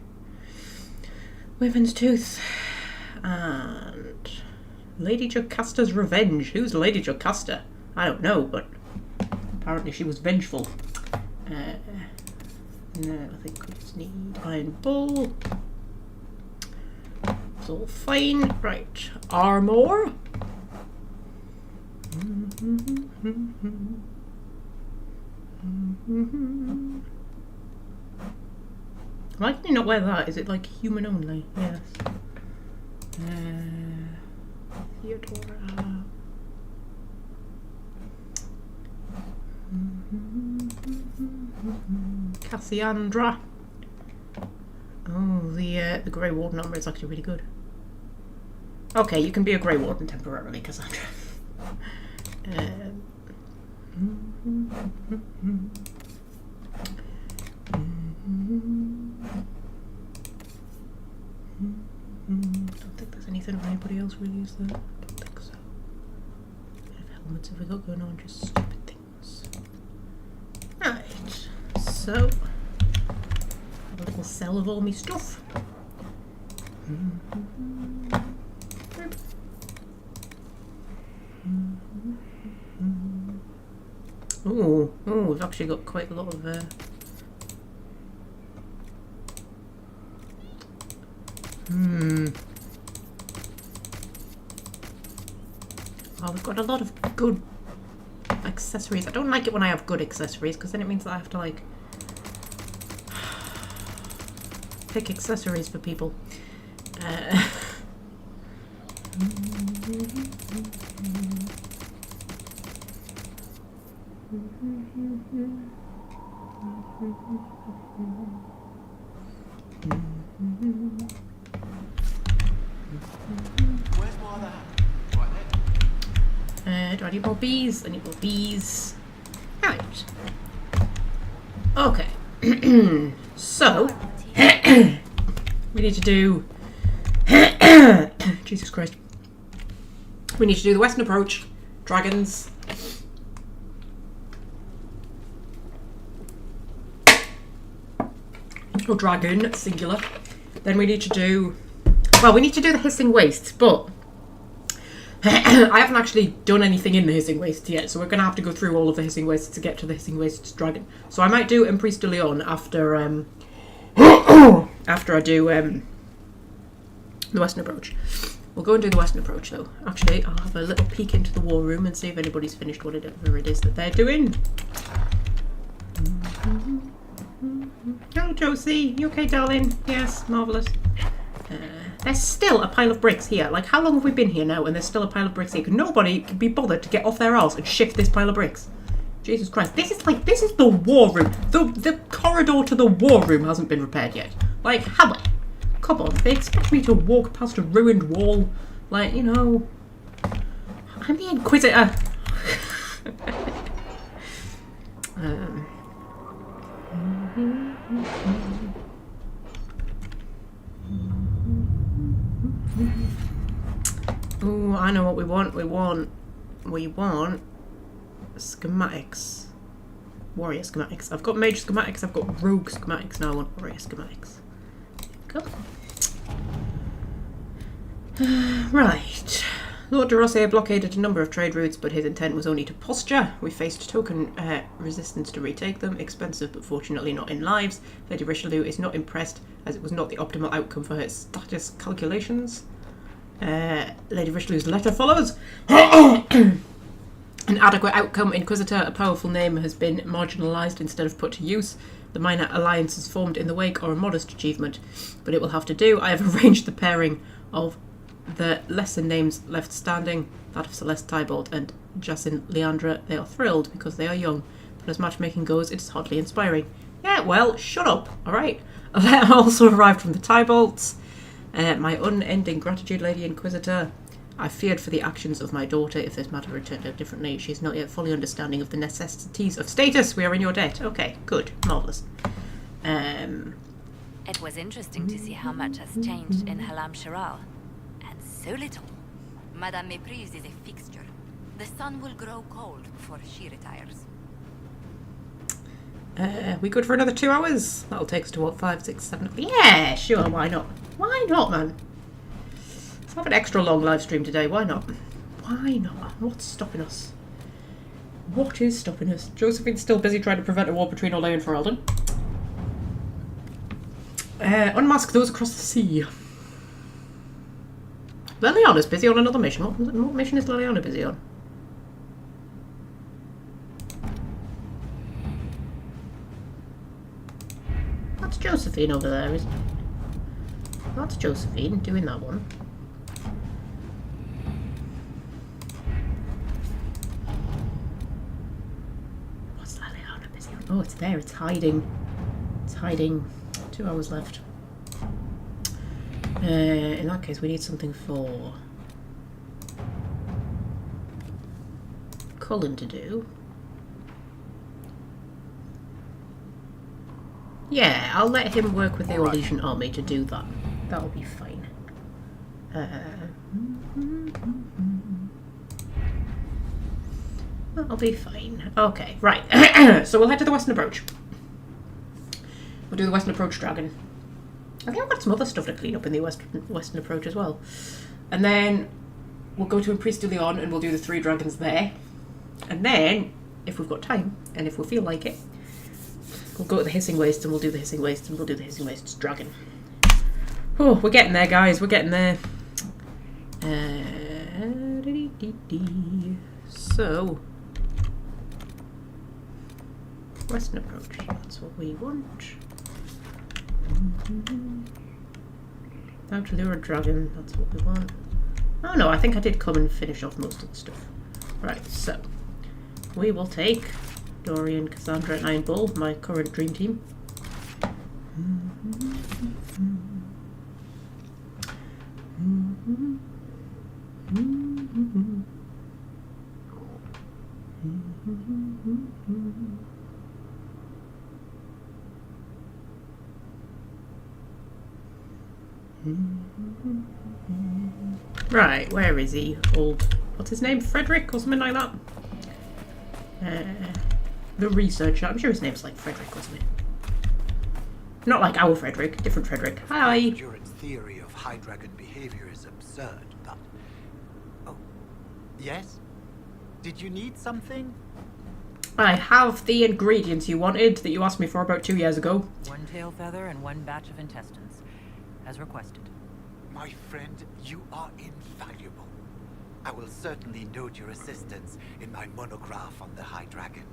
Wyvern's Tooth. And Lady Jocasta's Revenge. Who's Lady Jocasta? I don't know, but apparently she was vengeful. No, I think we just need Iron Bull. It's all fine. Right. Armor. Why can you not wear that? Is it like human only? Yes. Theodora. Cassiandra. Oh, the Grey Warden armor is actually really good. Okay, you can be a Grey Warden temporarily, Cassandra. Don't think there's anything anybody else really is there. Don't think so. Bit of helmets have we got going on, just stupid things. Right, so a little cell of all me stuff. Oh, we've actually got quite a lot of well, we've got a lot of good accessories. I don't like it when I have good accessories, because then it means that I have to, like, pick accessories for people. Where's my other hat? Right there. Do I need more bees? I need more bees. Right. Okay. So, we need to do... Jesus Christ. We need to do the Western approach. Dragons. Or dragon, singular. Then we need to do... Well, we need to do the Hissing Wastes, but... I haven't actually done anything in the Hissing Wastes yet, so we're going to have to go through all of the Hissing Wastes to get to the Hissing Wastes dragon. So I might do Priest de Leon after, after I do, the Western approach. We'll go and do the Western approach, though. Actually, I'll have a little peek into the war room and see if anybody's finished whatever it is that they're doing. Hello, Josie. You okay, darling? Yes, marvellous. There's still a pile of bricks here. Like, how long have we been here now and there's still a pile of bricks here? Nobody can be bothered to get off their arse and shift this pile of bricks. Jesus Christ. This is the war room. The corridor to the war room hasn't been repaired yet. Like, how? Come on, they expect me to walk past a ruined wall. Like, you know... I'm the Inquisitor. Oh, I know what we want. We want schematics. Warrior schematics. I've got mage schematics, I've got rogue schematics, now I want warrior schematics. There we go. Right. Lord de Rosset blockaded a number of trade routes, but his intent was only to posture. We faced token resistance to retake them. Expensive, but fortunately not in lives. Lady Richelieu is not impressed, as it was not the optimal outcome for her status calculations. Lady Richelieu's letter follows. An adequate outcome. Inquisitor, a powerful name, has been marginalised instead of put to use. The minor alliances formed in the wake are a modest achievement, but it will have to do. I have arranged the pairing of the lesser names left standing, that of Celeste Tybalt and Jacin Leandra. They are thrilled because they are young, but but as matchmaking goes, it's hardly inspiring. Yeah, well, shut up, alright? A letter also arrived from the Tybolts. My unending gratitude, Lady Inquisitor. I feared for the actions of my daughter if this matter had turned out differently. She's not yet fully understanding of the necessities of status. We are in your debt. Okay, good. Marvellous. It was interesting to see how much has changed in Halam Shiral. And so little. Madame Méprise is a fixture. The sun will grow cold before she retires. We good for another 2 hours? That'll take us to what, 5, 6, 7? Yeah, sure, why not? Why not, man? Let's have an extra long live stream today, why not? Why not? What's stopping us? What is stopping us? Josephine's still busy trying to prevent a war between Orlais and Ferelden. Unmask those across the sea. Liliana's busy on another mission. What mission is Liliana busy on? That's Josephine over there, isn't it? That's Josephine doing that one. What's Liliana busy on? Oh, it's there. It's hiding. It's hiding. 2 hours left. In that case, we need something for Cullen to do. Yeah, I'll let him work with the Orlesian army to do that. That'll be fine. That'll be fine. Okay, right. So we'll head to the Western Approach. We'll do the Western Approach Dragon. I think I've got some other stuff to clean up in the Western Approach as well. And then we'll go to Priest de Leon and we'll do the 3 dragons there. And then, if we've got time, and if we feel like it, we'll go to the Hissing Wastes and we'll do the Hissing Wastes and we'll do the Hissing Wastes Dragon. Oh, we're getting there, guys. We're getting there. So, Western Approach. That's what we want. How to lure a dragon. That's what we want. Oh no, I think I did come and finish off most of the stuff. Right, so we will take Dorian, Cassandra, and Iron Bull, my current dream team. Right, where is he? Old, what's his name? Frederick or something like that? The researcher. I'm sure his name's like Frederick, wasn't it? Not like our Frederick, different Frederick. Hi! Your theory of high dragon behavior is absurd, but... Oh, yes? Did you need something? I have the ingredients you wanted that you asked me for about 2 years ago. 1 tail feather and 1 batch of intestines, as requested. My friend, you are invaluable. I will certainly note your assistance in my monograph on the High Dragon.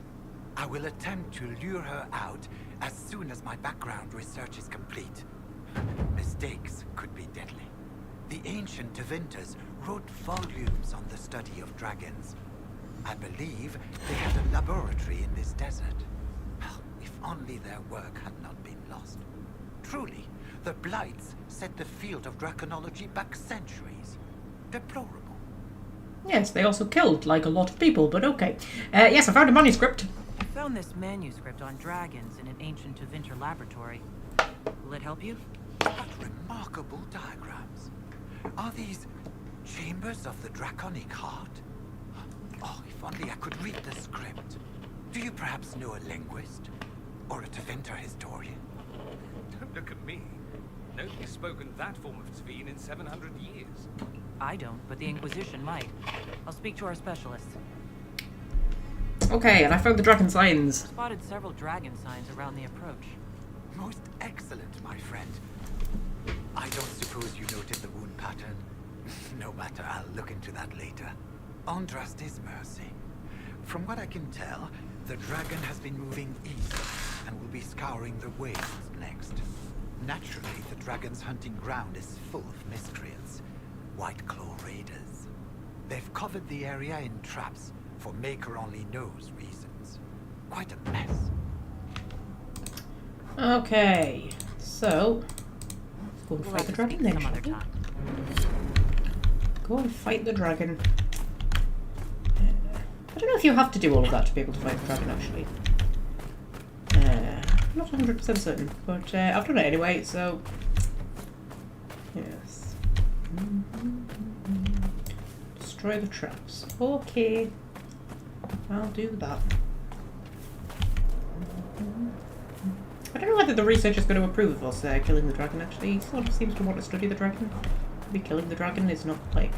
I will attempt to lure her out as soon as my background research is complete. Mistakes could be deadly. The ancient Tevinters wrote volumes on the study of dragons. I believe they had a laboratory in this desert. If only their work had not been lost. Truly, the Blights set the field of draconology back centuries. Deplorable. Yes, they also killed, like, a lot of people, but okay. Yes, I found a manuscript. I found this manuscript on dragons in an ancient Tevinter laboratory. Will it help you? What remarkable diagrams. Are these chambers of the draconic heart? Oh, if only I could read the script. Do you perhaps know a linguist? Or a Tevinter historian? Don't look at me. Nobody's spoken that form of Tveen in 700 years. I don't, but the Inquisition might. I'll speak to our specialists. Okay, and I found the dragon signs. Spotted several dragon signs around the approach. Most excellent, my friend. I don't suppose you noted the wound pattern? No matter, I'll look into that later. Andrast is mercy. From what I can tell, the dragon has been moving east and will be scouring the waves next. Naturally, the dragon's hunting ground is full of miscreants. White Claw Raiders. They've covered the area in traps for Maker-only-knows reasons. Quite a mess. Okay, so let's go and fight the dragon then, shall we? Go and fight the dragon. I don't know if you have to do all of that to be able to fight the dragon, actually. I'm not 100% certain, but I've done it anyway, so yes. Destroy the traps. Okay, I'll do that. I don't know whether the researcher's going to approve of us killing the dragon, actually. He sort of seems to want to study the dragon. Maybe killing the dragon is not, like,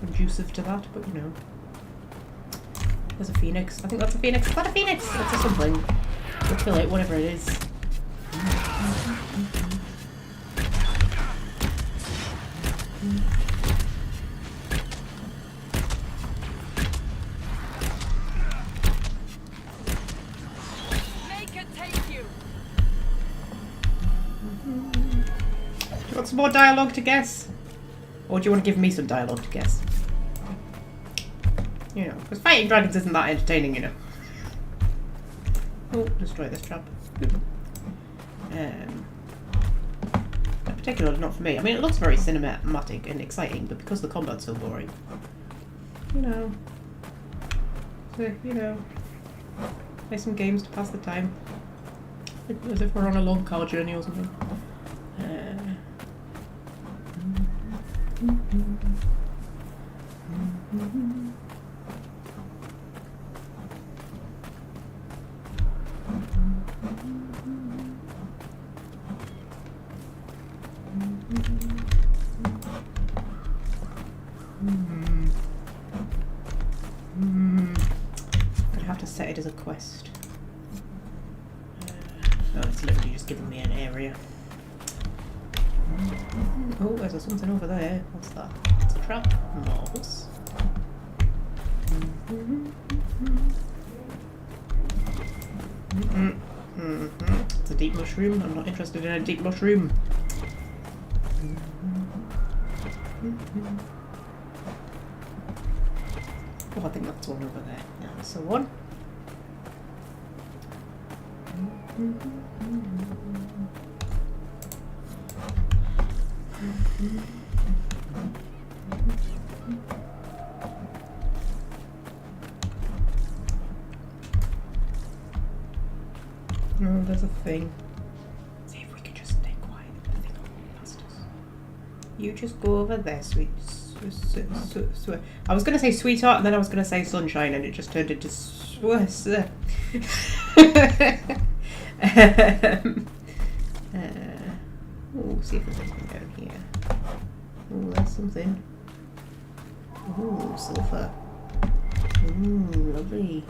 conducive to that, but you know. There's a phoenix. I think that's a phoenix. Is that a phoenix? It's a something. We'll kill it, whatever it is. Make it take you. Do you want some more dialogue to guess? Or do you want to give me some dialogue to guess? You know, because fighting dragons isn't that entertaining, you know. Oh, destroy this trap. Particularly not for me. I mean, it looks very cinematic and exciting, but because the combat's so boring, you know. So, you know, play some games to pass the time, as if we're on a long car journey or something. I'd have to set it as a quest. Oh, it's literally just giving me an area. Oh, there's something over there. What's that? It's a trap. Marvellous. It's a deep mushroom. I'm not interested in a deep mushroom. Oh, I think that's one over there. Yeah, that's the one. Oh, there's a thing. See if we can just stay quiet. The thing will walk past us. You just go over there, sweet. I was going to say sweetheart, and then I was going to say sunshine, and it just turned into oh, see if there's anything down here. Oh, there's something. Oh, sulfur. Ooh, lovely.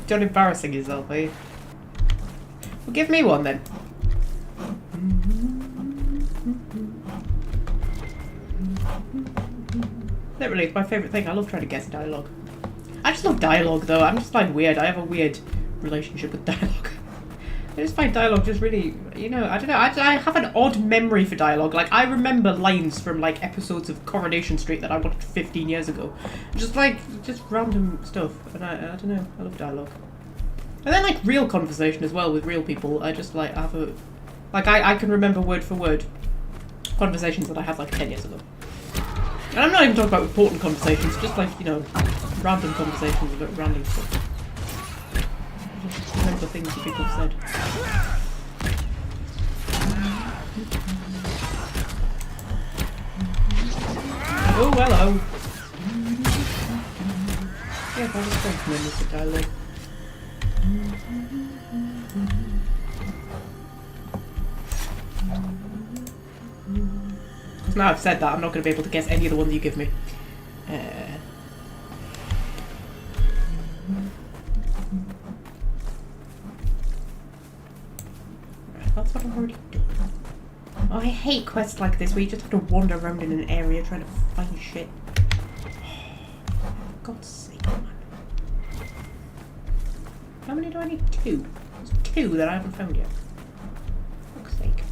Don't embarrassing yourself, are you? Well, give me one then. Literally, it's my favourite thing. I love trying to guess dialogue. I just love dialogue, though. I'm just like weird. I have a weird relationship with dialogue. I just find dialogue just really, you know, I don't know. I have an odd memory for dialogue. Like, I remember lines from, like, episodes of Coronation Street that I watched 15 years ago. Just random stuff. And I don't know. I love dialogue. And then, like, real conversation as well with real people. I just, like, have a... Like, I can remember word for word conversations that I had, like, 10 years ago. And I'm not even talking about important conversations. Just, like, you know, random conversations about random stuff. Just remember things that people have said. Oh, hello. Yeah, that was quite tremendous with dialogue. Because now I've said that, I'm not going to be able to guess any of the ones you give me. Right, that's what I'm already doing. Oh, I hate quests like this where you just have to wander around in an area trying to find shit. For God's sake, man. How many do I need? 2. There's 2 that I haven't found yet. For fuck's sake.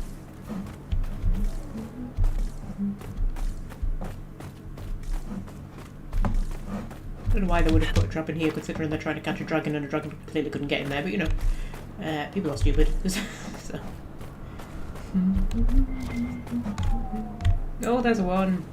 I don't know why they would have put a trap in here considering they're trying to catch a dragon and a dragon clearly couldn't get in there, but you know. People are stupid. So. Oh, there's one.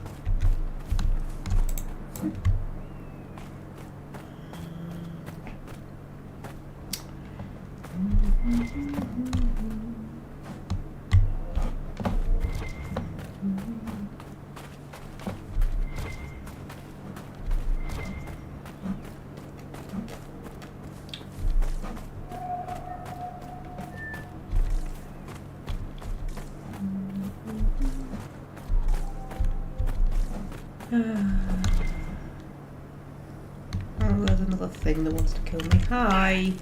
Oh, there's another thing that wants to kill me. Hi!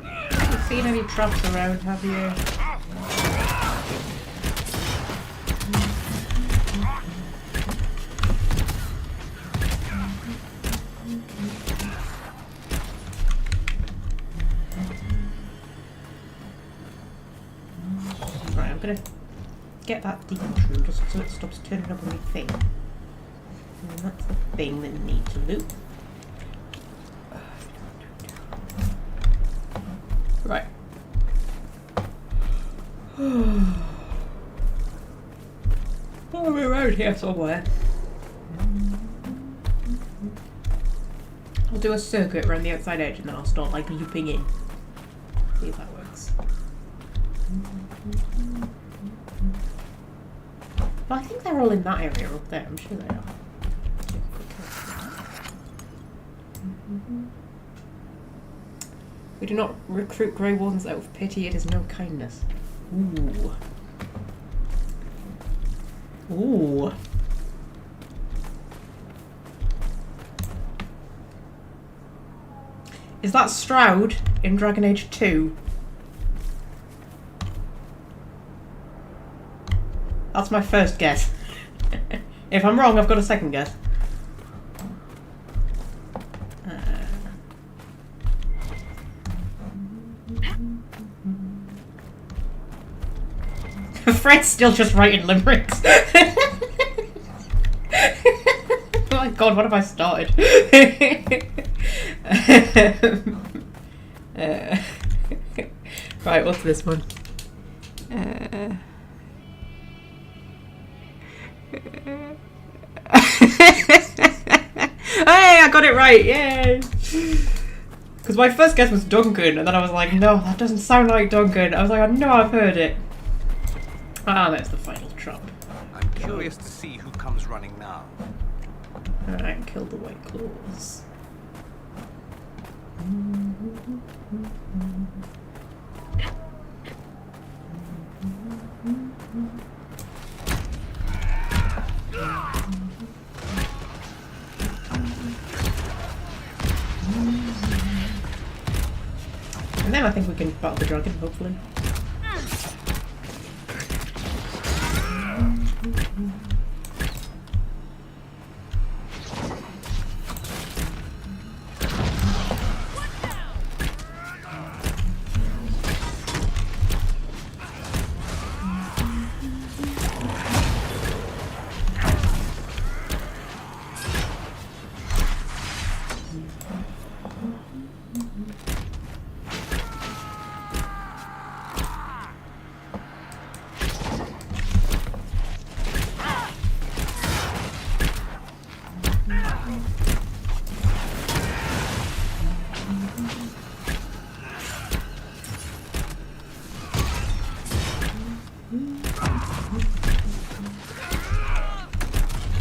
Haven't seen any traps around, have you? Right, I'm gonna get that demon shroom just so it stops turning up on my thing. And that's the thing that needs to loot. Right. Oh, we're around here somewhere. I'll do a circuit around the outside edge and then I'll start like looping in. See if that works. Well, I think they're all in that area up there. I'm sure they are. We do not recruit Grey Wardens out of pity, it is no kindness. Ooh. Ooh. Is that Stroud in Dragon Age 2? That's my first guess. If I'm wrong, I've got a second guess. Fred's still just writing limericks. Oh my god, what have I started? Right, what's this one? Hey, I got it right, yay! Because my first guess was Duncan, and then I was like, no, that doesn't sound like Duncan. I was like, I know I've heard it. Ah, that's the final trap. I'm curious to see who comes running now. Alright, kill the White Claws. And then I think we can battle the dragon, hopefully.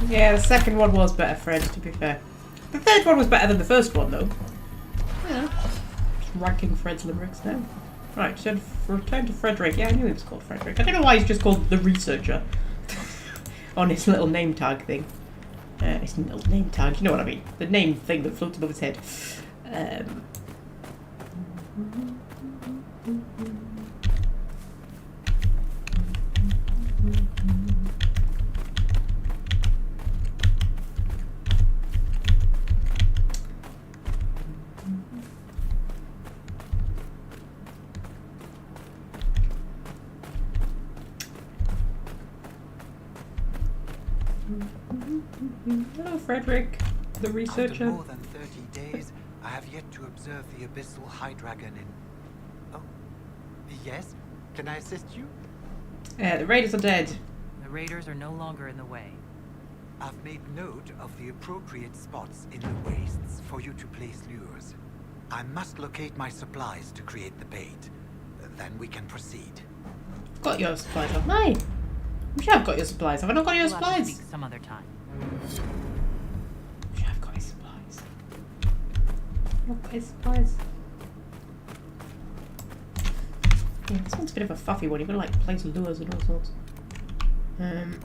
Yeah, the second one was better, Fred, to be fair. The third one was better than the first one, though. Yeah. Just ranking Fred's limericks now. Right, return to Frederick. Yeah, I knew he was called Frederick. I don't know why he's just called the Researcher. On his little name tag thing. His little name tag, you know what I mean. The name thing that floats above his head. Hello, Frederick, the researcher. After more than 30 days, I have yet to observe the abyssal high dragon in... Oh, yes? Can I assist you? The raiders are dead. The raiders are no longer in the way. I've made note of the appropriate spots in the wastes for you to place lures. I must locate my supplies to create the bait. Then we can proceed. I've got your supplies, haven't I? I'm sure I've got your supplies. Have I not got your We'll have to supplies? speak some other time. I'm sure I've got your supplies. I've got your supplies. Yeah, this one's a bit of a fuffy one. You've got to like place lures and all sorts. I'm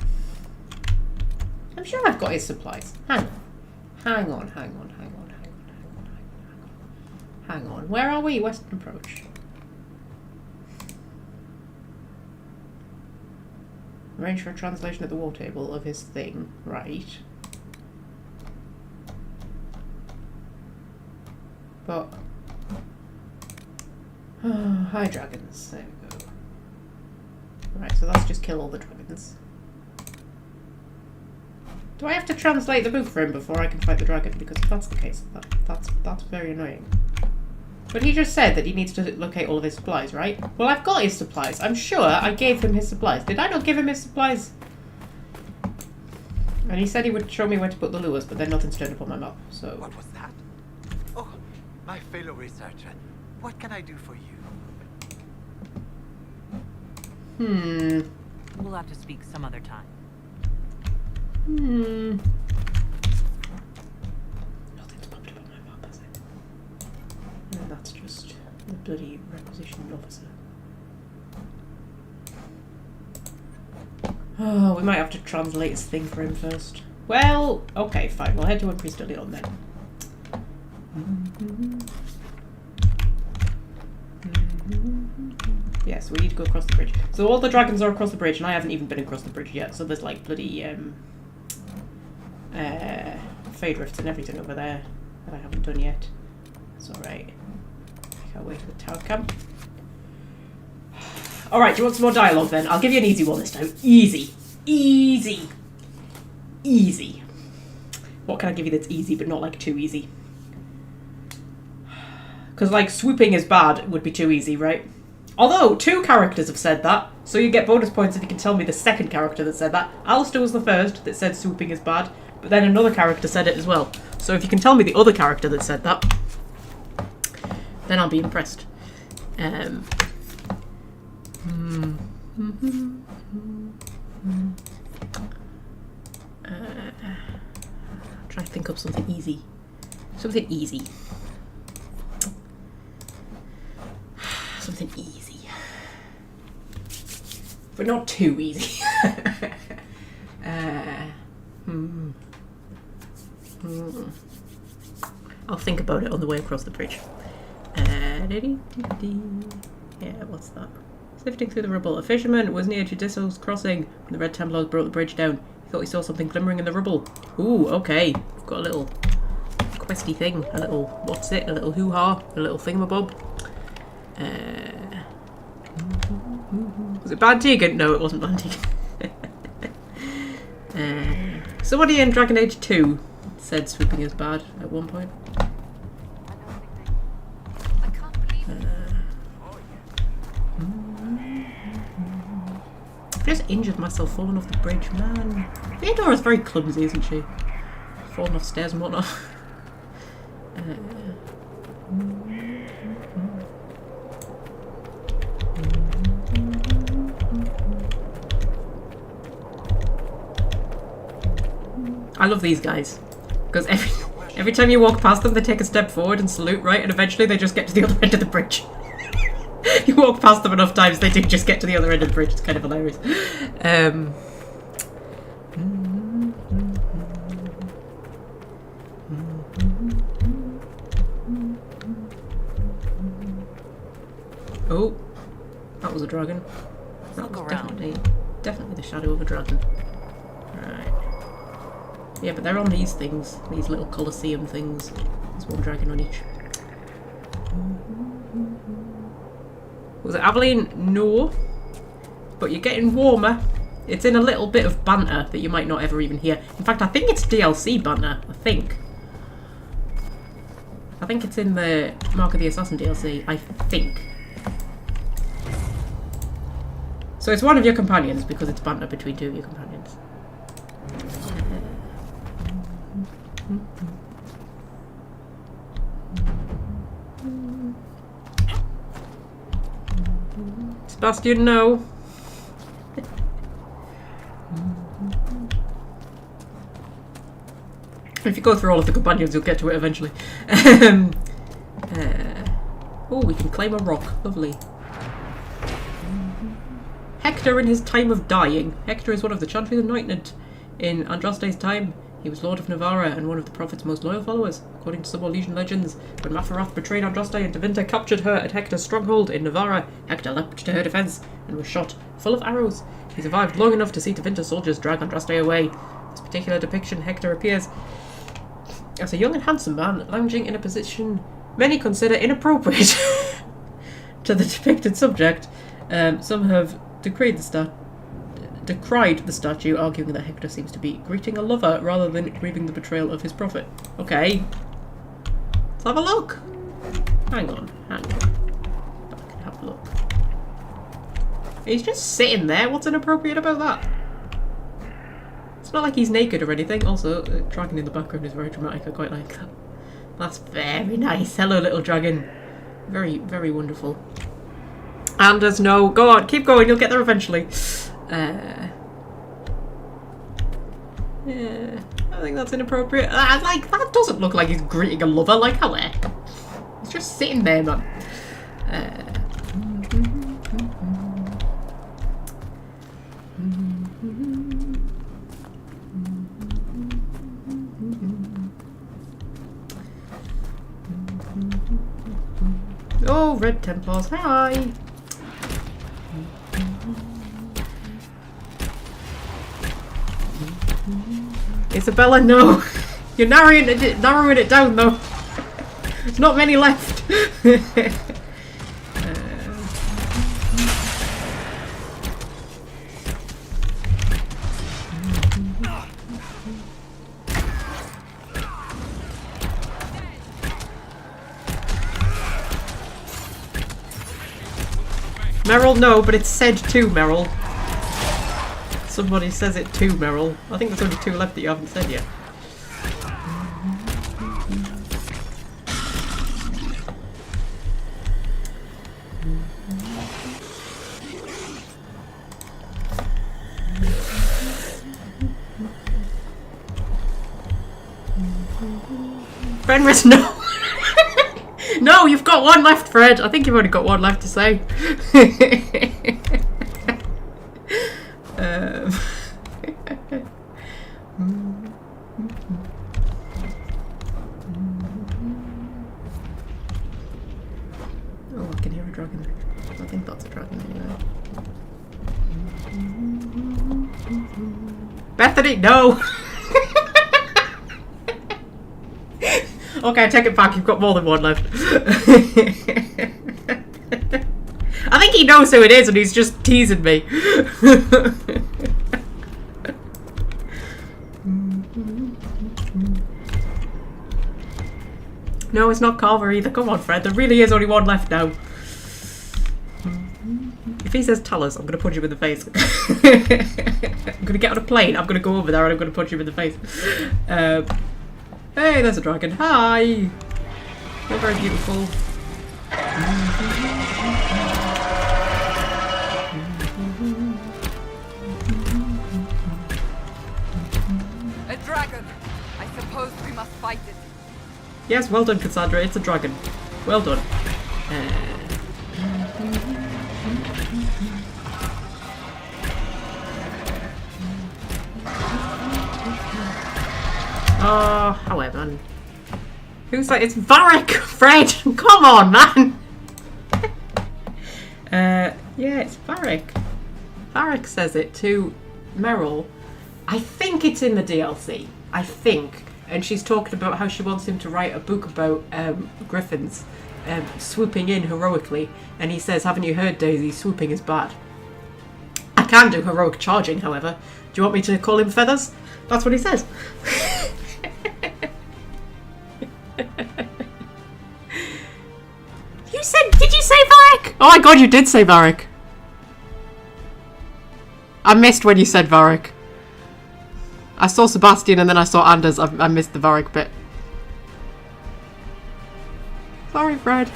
sure I've got his supplies. Hang on. Hang on. Where are we? Western approach. Arrange for a translation at the war table of his thing. Right. But... oh, hi dragons. There we go. Right, so let's just kill all the dragons. Do I have to translate the book for him before I can fight the dragon? Because if that's the case, that's very annoying. But he just said that he needs to locate all of his supplies, right? Well, I've got his supplies. I'm sure I gave him his supplies. Did I not give him his supplies? And he said he would show me where to put the lures, but then nothing's turned up on my map, so... What was that? Oh, my fellow researcher. What can I do for you? We'll have to speak some other time. Nothing's popped up on my map, has it? And that's just the bloody requisitioned officer. Oh, we might have to translate his thing for him first. Well, okay, fine. We'll head to Priest Leon then. Yeah, so we need to go across the bridge. So all the dragons are across the bridge, and I haven't even been across the bridge yet. So there's like bloody fade rifts and everything over there that I haven't done yet. That's alright. Make our way to the tower camp. Alright, do you want some more dialogue then? I'll give you an easy one this time. Easy. Easy. Easy. What can I give you that's easy but not like too easy? Because like swooping is bad would be too easy, right? Although 2 characters have said that, so you get bonus points if you can tell me the second character that said that. Alistair was the first that said swooping is bad, but then another character said it as well. So if you can tell me the other character that said that, then I'll be impressed. Try to think of something easy. Something easy. Something easy. But not too easy. I'll think about it on the way across the bridge. Yeah, what's that? Sifting through the rubble. A fisherman was near Judicial's crossing when the Red Templars brought the bridge down. He thought he saw something glimmering in the rubble. Ooh, okay. We've got a little questy thing. A little, what's it? A little hoo-ha. A little thingamabob. Was it Bantegan? No, it wasn't Bantegan. Somebody in Dragon Age 2 said swooping is bad at one point. I've just injured myself falling off the bridge, man. Theodora's very clumsy, isn't she? Falling off stairs and whatnot. I love these guys, because every time you walk past them they take a step forward and salute, right? And eventually they just get to the other end of the bridge. You walk past them enough times they do just get to the other end of the bridge. It's kind of hilarious. Oh, that was a dragon. That was definitely the shadow of a dragon. Right. Yeah, but they're on these things, these little Colosseum things. There's one dragon on each. Was it Aveline? No. But you're getting warmer. It's in a little bit of banter that you might not ever even hear. In fact, I think it's DLC banter. I think it's in the Mark of the Assassin DLC. I think. So it's one of your companions because it's banter between two of your companions. Sebastian, no. If you go through all of the companions, you'll get to it eventually. Oh, we can climb a rock. Lovely. Hector in his time of dying. Hector is one of the champions anointed in Andraste's time. He was Lord of Navarra and one of the Prophet's most loyal followers. According to some Orlesian legends, when Mafarath betrayed Andraste and Tevinter captured her at Hector's stronghold in Navarra, Hector leapt to her defence and was shot full of arrows. He survived long enough to see Tevinter's soldiers drag Andraste away. This particular depiction, Hector appears as a young and handsome man, lounging in a position many consider inappropriate to the depicted subject. Some have decried the statue, arguing that Hector seems to be greeting a lover rather than grieving the betrayal of his prophet. Okay. Let's have a look. Hang on. I can have a look. He's just sitting there. What's inappropriate about that? It's not like he's naked or anything. Also, the dragon in the background is very dramatic. I quite like that. That's very nice. Hello, little dragon. Very, very wonderful. Anders, no. Go on. Keep going. You'll get there eventually. Yeah, I think that's inappropriate. Like, that doesn't look like he's greeting a lover. Like, hello. He's just sitting there, man. Oh, Red Templars, hi! Isabella, no! You're narrowing it down, though. There's not many left. Meryl, no, but it's said to Meryl. Somebody says it to Meryl. I think there's only 2 left that you haven't said yet. Fenris, no! No, you've got 1 left, Fred. I think you've only got 1 left to say. Oh, I can hear a dragon. I think that's a dragon anyway. Bethany, no! Okay, I take it back. You've got more than 1 left. I think he knows who it is and he's just teasing me. No, it's not Carver either. Come on, Fred. There really is only 1 left now. If he says Talus, I'm going to punch him in the face. I'm going to get on a plane. I'm going to go over there and I'm going to punch him in the face. Hey, there's a dragon. Hi! You're very beautiful. A dragon! I suppose we must fight it. Yes, well done, Cassandra. It's a dragon. Well done. Oh, however. Who's like, it's Varric! Fred! Come on, man! Yeah, it's Varric. Varric says it to Meryl. I think it's in the DLC. I think. And she's talking about how she wants him to write a book about griffins swooping in heroically. And he says, haven't you heard, Daisy? Swooping is bad. I can do heroic charging, however. Do you want me to call him Feathers? That's what he says. You said, did you say Varric? Oh my god, you did say Varric. I missed when you said Varric. I saw Sebastian and then I saw Anders. I missed the Varric bit. Sorry, Fred.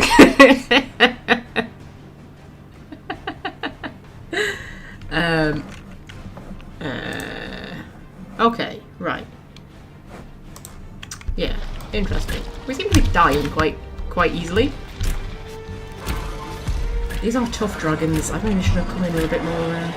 Okay, right. Yeah, interesting. We seem to be dying quite easily. These are tough dragons. I maybe should have come in with a bit more, you know.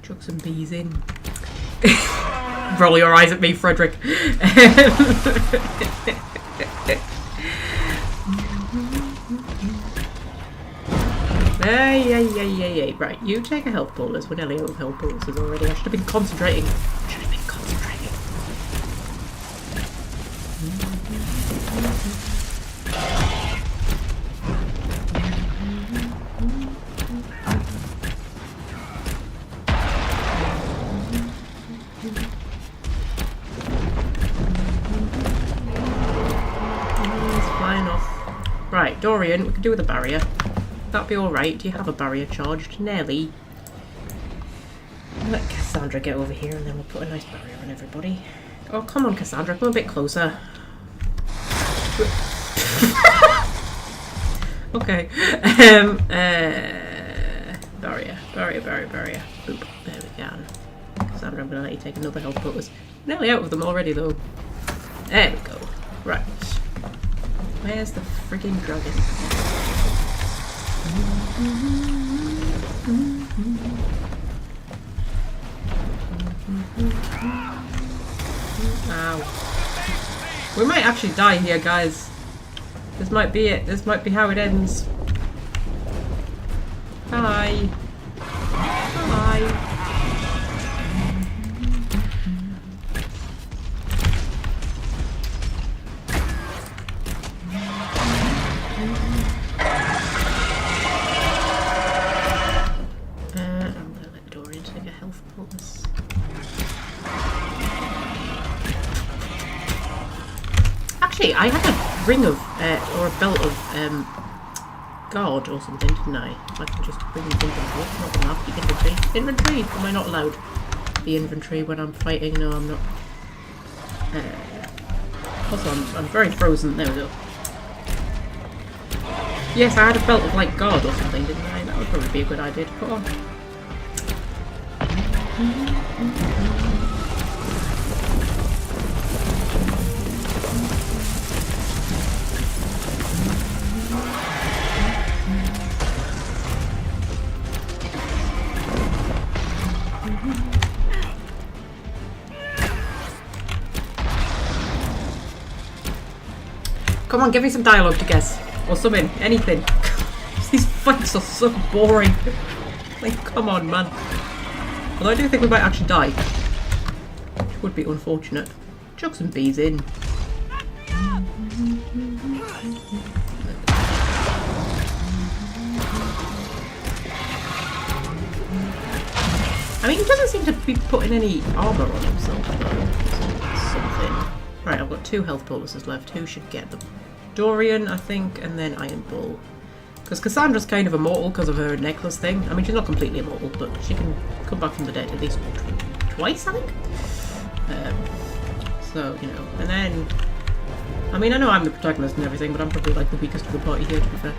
Chuck some bees in. Roll your eyes at me, Frederick. Hey. Right, you take a health bolus. We're nearly out of health boluses already. I should have been concentrating. Flying off. Right, Dorian, we could do with a barrier. That'd be alright. Do you have a barrier charged? Nearly. Let Cassandra get over here and then we'll put a nice barrier on everybody. Oh, come on, Cassandra. Come a bit closer. Okay. Barrier. Boop. There we go. Cassandra, I'm going to let you take another health bonus. Nearly out of them already, though. There we go. Right. Where's the friggin' dragon? Ow. We might actually die here, guys. This might be it. This might be how it ends. Hi. Hi. Actually, I had a ring of, or a belt of, guard or something, didn't I? I can just bring these inventory. Not enough. The inventory. Inventory! Am I not allowed the inventory when I'm fighting? No, I'm not. Also, I'm very frozen. There we go. Yes, I had a belt of, like, guard or something, didn't I? That would probably be a good idea to put on. Come on, give me some dialogue to guess. Or something. Anything. These fights are so boring. Like, come on, man. Although I do think we might actually die. Which would be unfortunate. Chuck some bees in. I mean, he doesn't seem to be putting any armour on himself, though. Something. Right, I've got 2 health bonuses left. Who should get them? Dorian, I think, and then Iron Bull. Because Cassandra's kind of immortal because of her necklace thing. I mean, she's not completely immortal, but she can come back from the dead at least twice, I think? So, you know. And then... I mean, I know I'm the protagonist and everything, but I'm probably, like, the weakest of the party here, to be fair.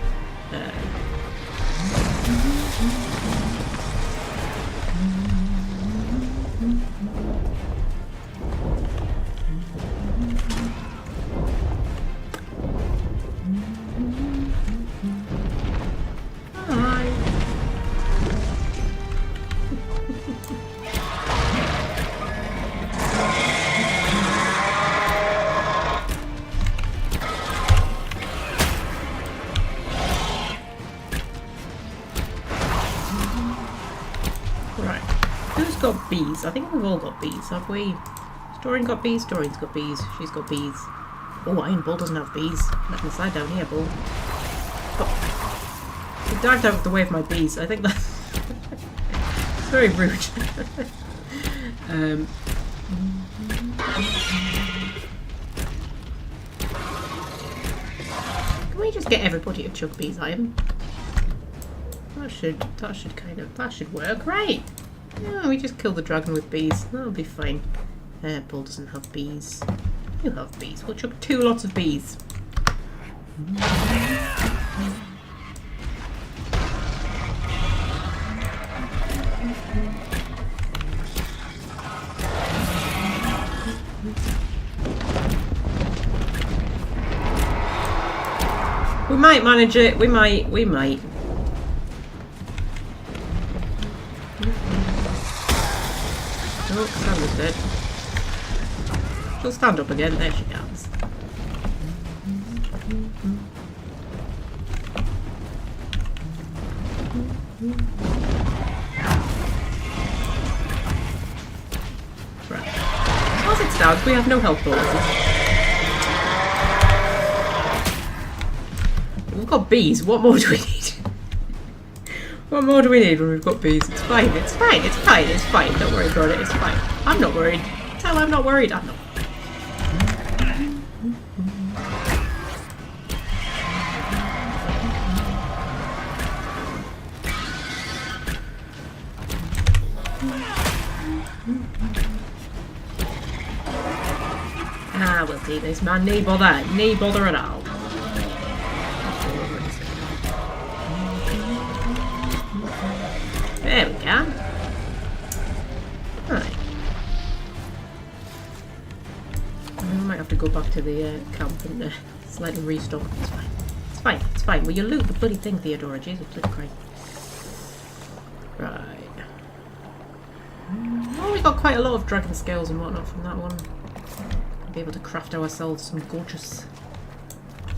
Bees. I think we've all got bees, have we? Doreen got bees. Doreen's got bees. She's got bees. Oh, Iron Bull doesn't have bees. Let me slide down here, Bull. Oh. He dived out of the way of my bees. I think that's very rude. Can we just get everybody to chuck bees at him? That should work, right? Yeah, we just kill the dragon with bees. That'll be fine. Bull doesn't have bees. You have bees. We'll chuck 2 lots of bees. We might manage it. We might. Oh, Sandra's dead. She'll stand up again. There she comes. Right. As it stands, we have no health bonuses. We've got bees. What more do we need? What more do we need when we've got bees? It's fine. It's fine. It's fine. It's fine. Don't worry about it. It's fine. I'm not worried. Tell her I'm not worried. I'm not. Ah, we'll see this man. No bother. No bother at all. There we go. Right. We might have to go back to the camp and slightly restock. It's fine. It's fine. It's fine. Will you loot the bloody thing, Theodora? Jesus, bloody Christ. Right. Oh, we got quite a lot of dragon scales and whatnot from that one. We'll be able to craft ourselves some gorgeous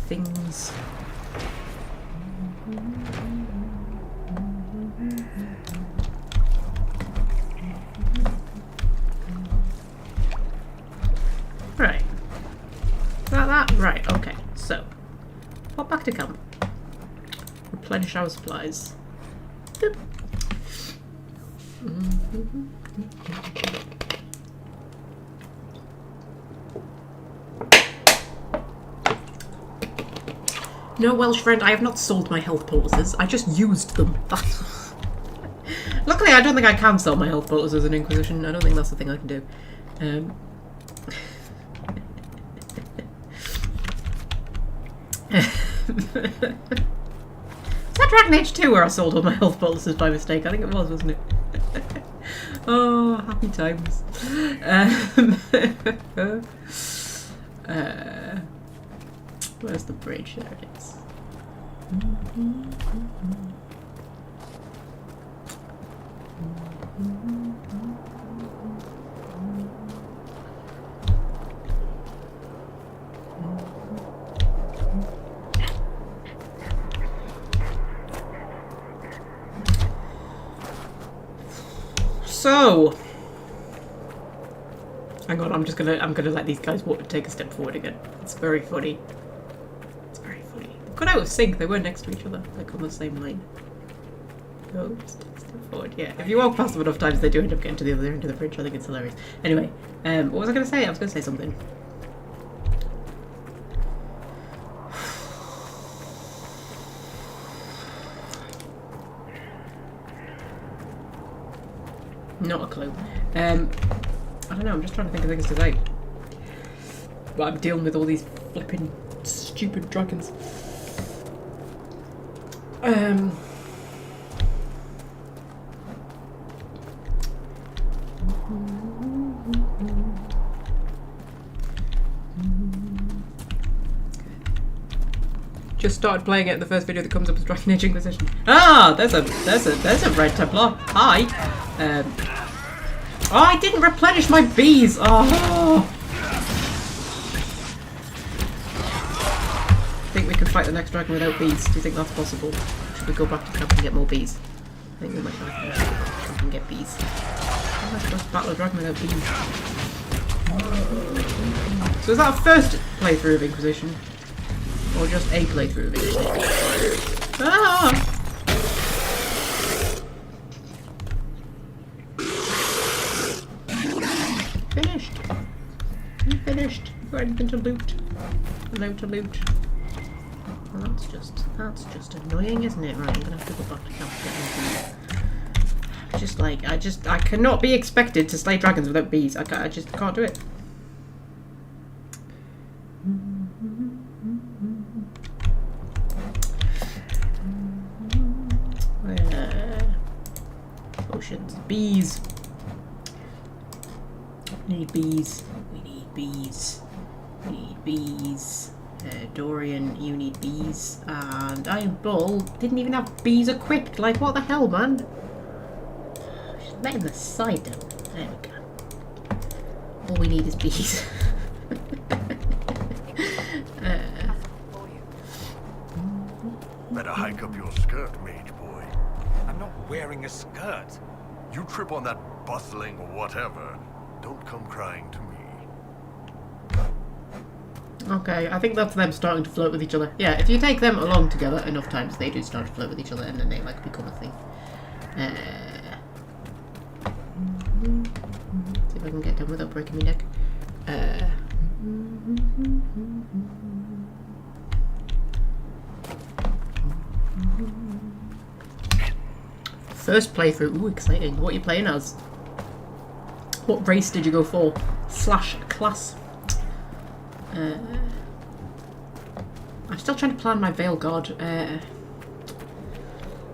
things. Right. That? Right, okay. So, pop back to camp. Replenish our supplies. Boop. No, Welsh friend, I have not sold my health poultices. I just used them. Luckily, I don't think I can sell my health poultices in Inquisition. I don't think that's the thing I can do. Was that Dragon Age 2 where I sold all my health poultices by mistake? I think it was, wasn't it? Oh, happy times. Where's the bridge? There it is. So, hang on, I'm gonna let these guys take a step forward again. It's very funny. It's very funny. They got out of sync. They were next to each other, like on the same line. Go, just take a step forward. Yeah, if you walk past them enough times, they do end up getting to the other end of the bridge. I think it's hilarious. Anyway, what was I gonna say? I was gonna say something. Not a clue. I don't know, I'm just trying to think of things to say. But I'm dealing with all these flipping stupid dragons. Just started playing it. The first video that comes up is Dragon Age Inquisition. Ah, there's a Red Templar. Hi. Oh, I didn't replenish my bees. Oh. I think we can fight the next dragon without bees. Do you think that's possible? Should we go back to camp and get more bees? I think we might go back to camp and get bees. How am I supposed to battle a dragon without bees? So is that a first playthrough of Inquisition? Or just a playthrough of Inquisition? Ah! Finished. You finished. You got anything to loot? No to loot. Well, that's just annoying, isn't it? Right, I'm gonna have to go back to camp to get more bees. Just like, I cannot be expected to slay dragons without bees. I just can't do it. Potions. Bees. We need bees. We need bees. We need bees. Dorian, you need bees. And Iron Bull didn't even have bees equipped. Like, what the hell, man? Just let him aside down. There we go. All we need is bees. Better hike up your skirt, mage boy. I'm not wearing a skirt. You trip on that bustling whatever, don't come crying to me. Okay, I think that's them starting to float with each other. Yeah, if you take them along together enough times, they do start to float with each other, and then they like become a thing. See if I can get done without breaking my neck. First playthrough. Ooh, exciting. What are you playing as? What race did you go for? / class? I'm still trying to plan my Veil God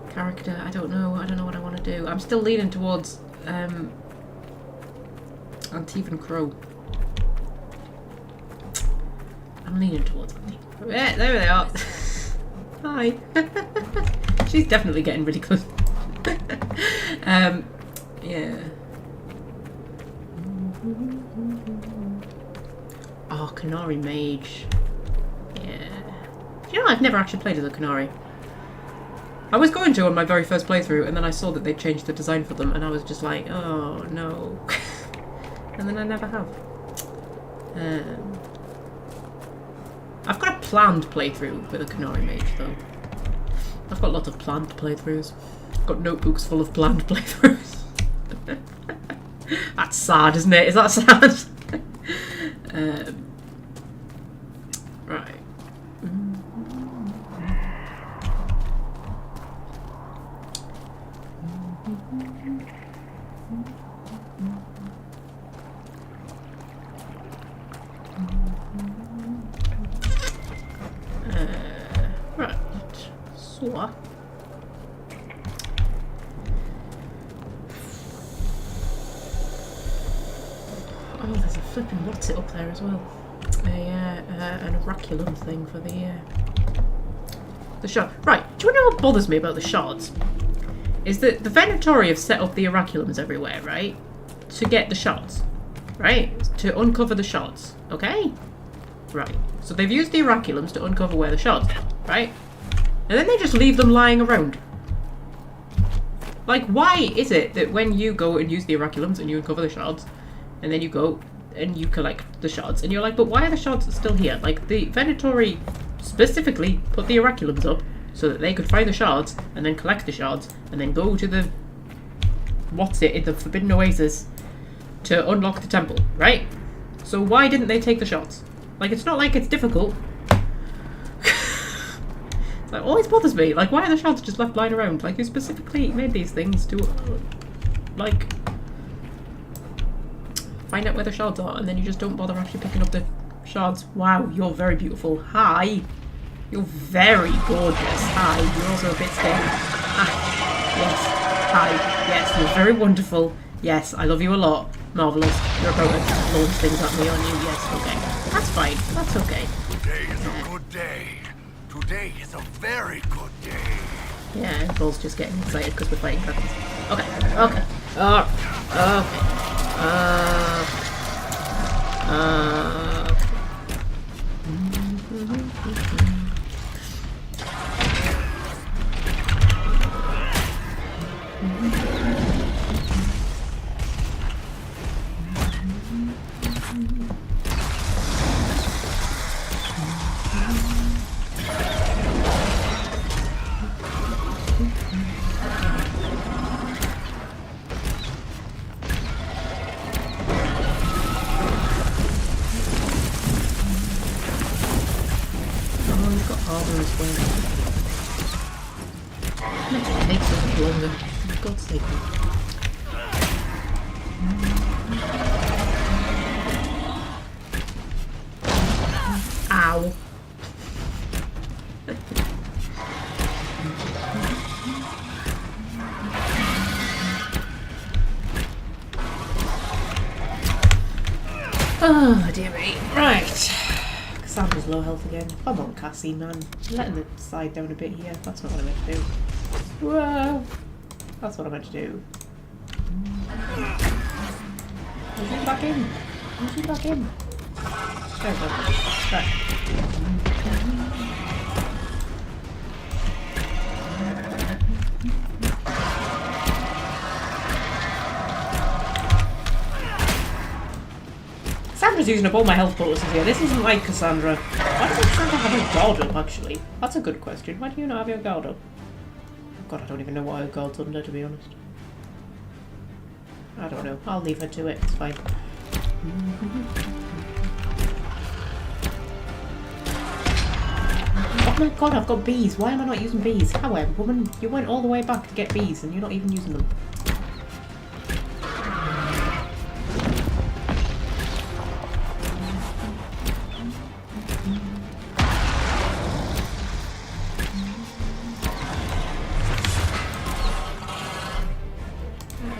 character. I don't know what I want to do. I'm still leaning towards Antivan Crow. I'm leaning towards Antivan Crow. Yeah, there they are. Hi. She's definitely getting really close. Yeah. Oh, Canary Mage. Yeah. You know, I've never actually played as a Canary. I was going to on my very first playthrough, and then I saw that they changed the design for them, and I was just like, oh no. And then I never have. I've got a planned playthrough with a Canary Mage, though. I've got lots of planned playthroughs. I've got notebooks full of planned playthroughs. That's sad, isn't it? Is that sad? Right. Right. So. Oh, there's a flipping what's it up there as well. An oraculum thing for the shard. Right, do you know what bothers me about the shards? Is that the Venatori have set up the oraculums everywhere, right? To get the shards. Right? To uncover the shards. Okay? Right. So they've used the oraculums to uncover where the shards are, right? And then they just leave them lying around. Like, why is it that when you go and use the oraculums and you uncover the shards, and then you go and you collect the shards, and you're like, but why are the shards still here? Like, the Venatori specifically put the oraculums up so that they could find the shards, and then collect the shards, and then go to the in the Forbidden Oasis to unlock the temple, right? So why didn't they take the shards? Like, it's not like it's difficult. It always bothers me. Like, why are the shards just left lying around? Like, you specifically made these things to, like, find out where the shards are, and then you just don't bother actually picking up the shards. Wow, you're very beautiful. Hi. You're very gorgeous. Hi. You're also a bit scary. Ah, yes. Hi. Yes, you're very wonderful. Yes, I love you a lot. Marvellous. You're about to launch things at me, aren't you? Yes, okay. That's fine. That's okay. Today is a good day. Today is a very good day. Yeah, Bull's just getting excited because we're fighting dragons. Okay. Okay. God's sake. Ow. Oh dear me. Right. Cassandra's low health again. Come on, Cassie, man. You're letting the side down a bit here. That's not what I meant to do. Whoa. That's what I meant to do. Push him back in. Push him back in. There we go. Right. Cassandra's using up all my health bonuses here. This isn't like Cassandra. Why doesn't Cassandra have her guard up, actually? That's a good question. Why do you not have your guard up? God, I don't even know what her guard's under, to be honest. I don't know. I'll leave her to it. It's fine. Oh my god, I've got bees. Why am I not using bees? How, woman? You went all the way back to get bees and you're not even using them.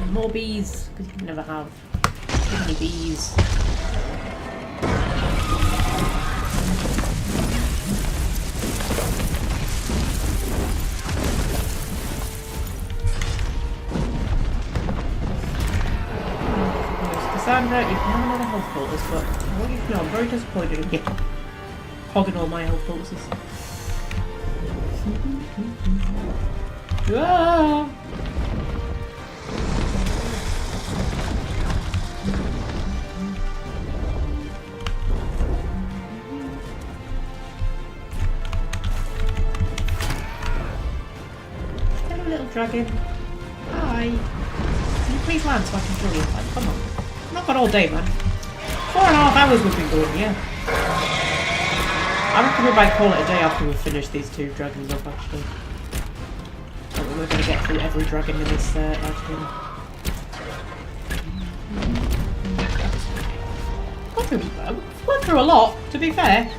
More bees, because you can never have too many bees. Cassandra, you can have another health bolus, but I want you to know I'm very disappointed in you hogging all my health boluses. Ah! Dragon. Hi. Can you please land so I can kill you? Like, come on. I've not got all day, man. 4.5 hours we've been going, yeah. I reckon we might call it a day after we've finished these 2 dragons off, actually. So we're going to get through every dragon in this live stream. Went through a lot, to be fair.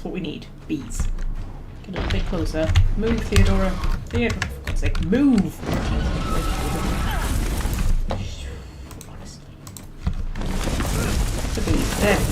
What we need. Bees. Get a little bit closer. Move, Theodora. Theodora, for God's sake, move! Honestly. The bees. There we go.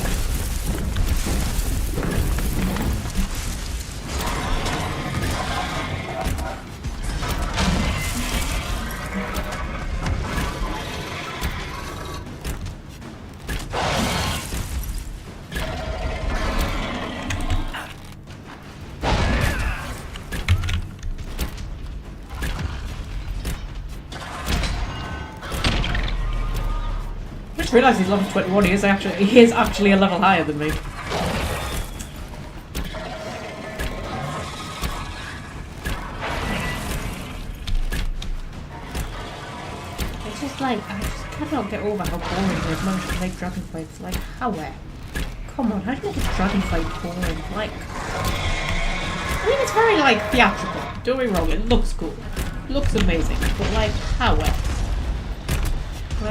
I just realised he's level 21. He is actually a level higher than me. It's just like, I just cannot get over how boring it is managed to make dragon fights. Like, how? Come on, how do you make a dragon fight boring? Like, I mean, it's very, like, theatrical. Don't get me wrong, it looks cool. It looks amazing. But, like, how? Like,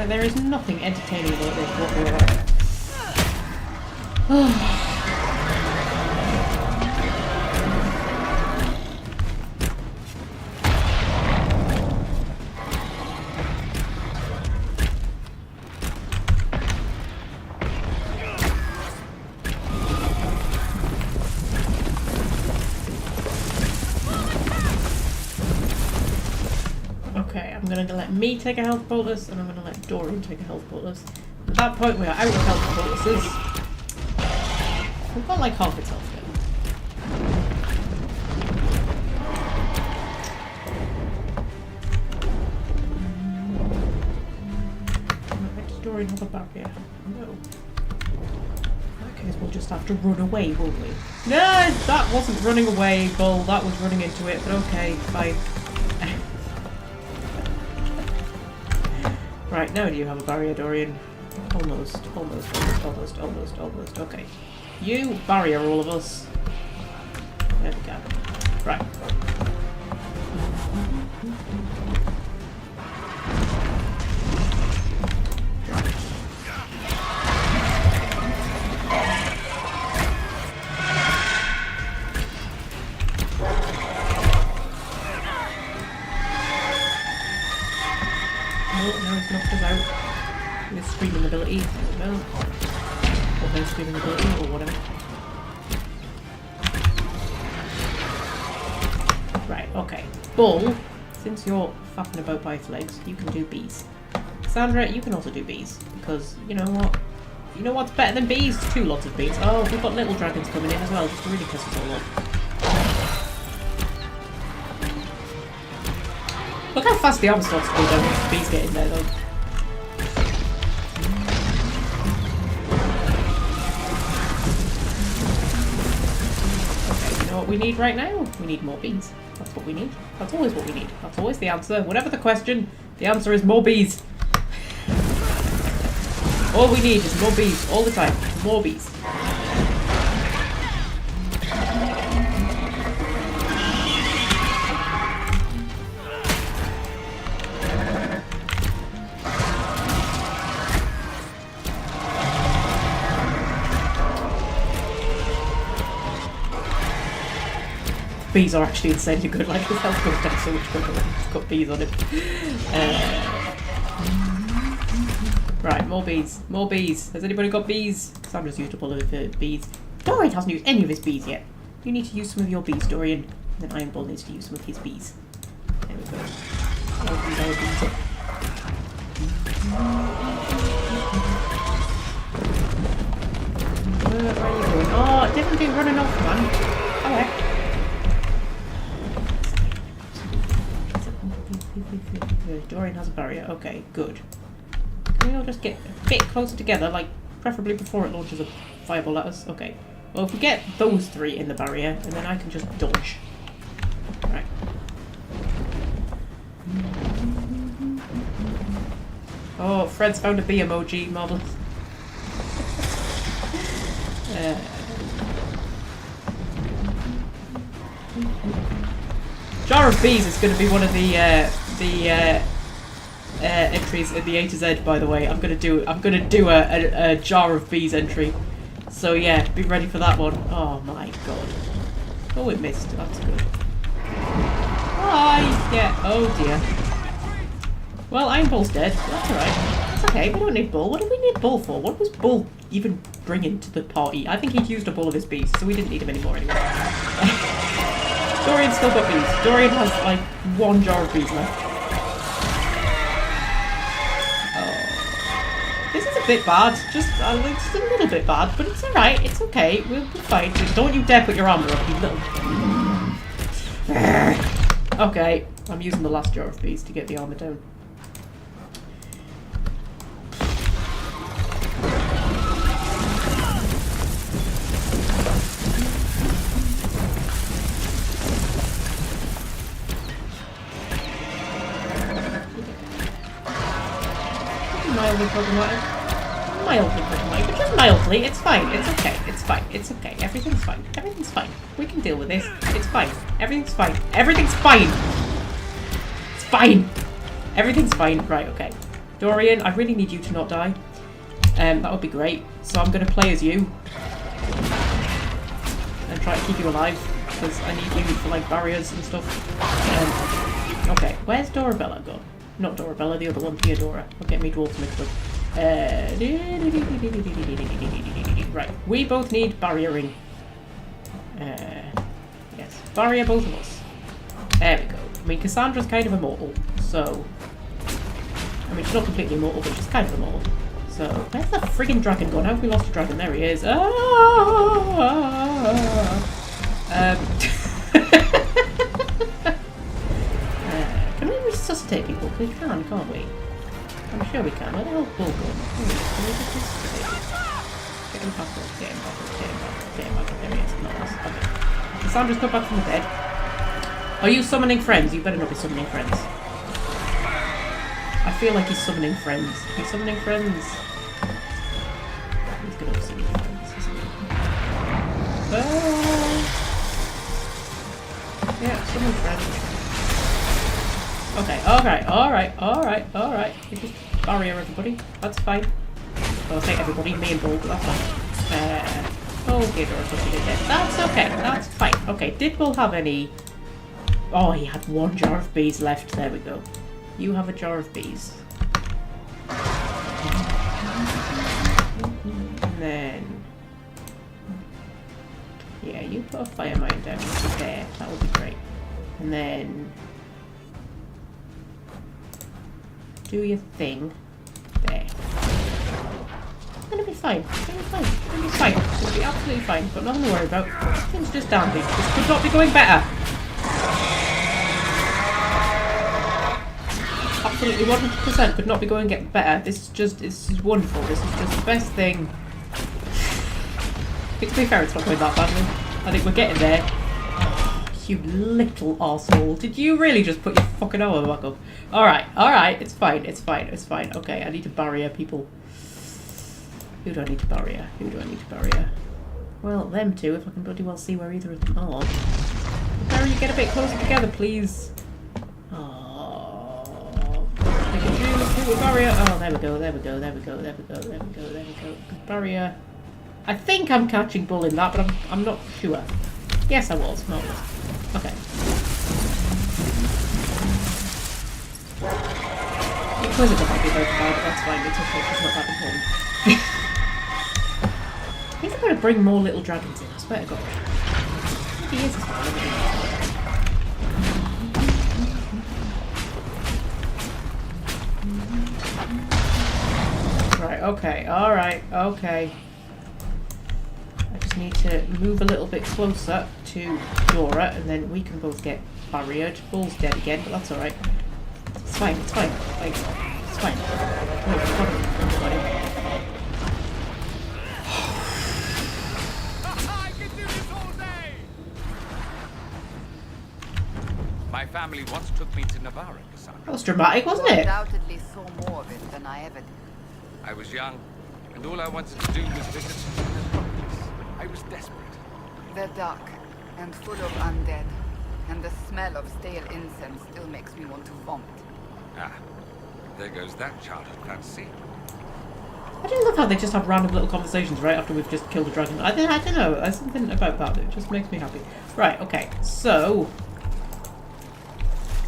there is nothing entertaining about this whatsoever. Okay, I'm going to let me take a health bolus, and I'm going to let Dorian take a health bolus. At that point, we are out of health boluses. We've got like half its health now. Dorian have a back here? No. I guess we'll just have to run away, won't we? No, that wasn't running away, Bull. That was running into it, but okay, fine. Right, now do you have a barrier, Dorian? Almost. Okay. You barrier all of us. There we go. Right. Now he's knocked us out with screaming ability. There we go. Or her screaming ability, or whatever. Right, okay. Bull, since you're faffing about by legs, you can do bees. Sandra, you can also do bees. Because, you know what? You know what's better than bees? 2 lots of bees. Oh, we've got little dragons coming in as well, just to really piss us all off. Look how fast the armor starts to go down once the bees get in there, though. Okay, you know what we need right now? We need more bees. That's what we need. That's always what we need. That's always the answer. Whatever the question, the answer is more bees. All we need is more bees all the time. More bees. Bees are actually insanely good, like his health goes down so much quicker when he's got bees on him. Right, more bees. More bees. Has anybody got bees? Sandra's used up all of the bees. Dorian hasn't used any of his bees yet. You need to use some of your bees, Dorian. And then Iron Bull needs to use some of his bees. There we go. All these other bees up. Where are you going? Oh, definitely running off, man. Alright. Dorian has a barrier. Okay, good. Can we all just get a bit closer together, like preferably before it launches a fireball at us? Okay. Well, if we get those 3 in the barrier, and then I can just dodge. Right. Oh, Fred's found a bee emoji. Marvellous. Jar of Bees is going to be one of the entries in the A to Z. By the way, I'm gonna do a Jar of Bees entry. So yeah, be ready for that one. Oh my god. Oh, it missed. That's good. Bye. Yeah. Oh dear. Well, Iron Bull's dead. That's alright. That's okay. We don't need Bull. What do we need Bull for? What was Bull even bringing to the party? I think he'd used up all of his bees, so we didn't need him anymore anyway. Dorian's still got bees. Dorian has like 1 jar of bees left. Oh. This is a bit bad. Just a little bit bad, but it's alright. It's okay. We'll be fine. Don't you dare put your armor up, you little... Okay, I'm using the last jar of bees to get the armor down. Mildly problematic, but just mildly. It's fine. It's okay. It's fine. It's okay. Everything's fine. Everything's fine. We can deal with this. It's fine. Everything's fine. Everything's fine. It's fine. Everything's fine. Right. Okay. Dorian, I really need you to not die. That would be great. So I'm going to play as you and try to keep you alive because I need you for like barriers and stuff. Okay. Where's Dorabella gone? Not Dorabella, the other one, Theodora. I'll get me dwarves mixed up. Right, we both need barriering. Yes, barrier both of us. There we go. I mean, Cassandra's kind of immortal, so... I mean, she's not completely immortal, but she's kind of immortal. So, where's that friggin' dragon gone? How have we lost a dragon? There he is. Can we resuscitate people? We can, can't we? I'm sure we can. Where the hell's Bull gone? There he is. Nice. Okay. Cassandra's come back from the bed. Are you summoning friends? You better not be summoning friends. I feel like he's summoning friends. He's summoning friends. He's gonna summon friends, isn't he? Yeah, summon friends. Okay, alright. You just barrier everybody. That's fine. Well, I say everybody, me and Bull, but that's fine. Okay, that's okay, that's fine. Okay, did Bull have any... Oh, he had one jar of bees left. There we go. You have a jar of bees. And then... Yeah, you put a fire mine down there. That would be great. And then... Do your thing. There. Gonna be fine. Gonna be fine. Gonna be fine. Gonna be absolutely fine. Got nothing to worry about. Things just dandy. This could not be going better. Absolutely 100% could not be going get better. This is wonderful. This is just the best thing. To be fair, it's not going that badly. I think we're getting there. Oh, you little arsehole. Did you really just put your fucking armor back up? Alright. It's fine. Okay, I need to barrier people. Who do I need to barrier? Well, them two, if I can bloody well see where either of them are. Barry, you get a bit closer together, please. Barrier. Oh, there we go. Barrier. I think I'm catching Bull in that, but I'm not sure. Yes, I was. No, I was. Okay. Inquisitor might be very bad, but that's fine. It's okay. It's not that important. I think I'm going to bring more little dragons in. I swear to God. He is as well. Right, okay, okay. I just need to move a little bit closer to Dora, and then we can both get barriered. Bull's dead again, but that's alright. It's fine. Like, it's fine. No, it's fine. My family once took me to Navarra, Cassandra. That was dramatic, wasn't it? Undoubtedly saw more of it than I ever did. I was young, and all I wanted to do was visit the metropolis. I was desperate. They're dark and full of undead, and the smell of stale incense still makes me want to vomit. Ah, there goes that childhood fantasy. I do love how they just have random little conversations right after we've just killed a dragon. I don't know, there's something about that that just makes me happy. Right, okay, so...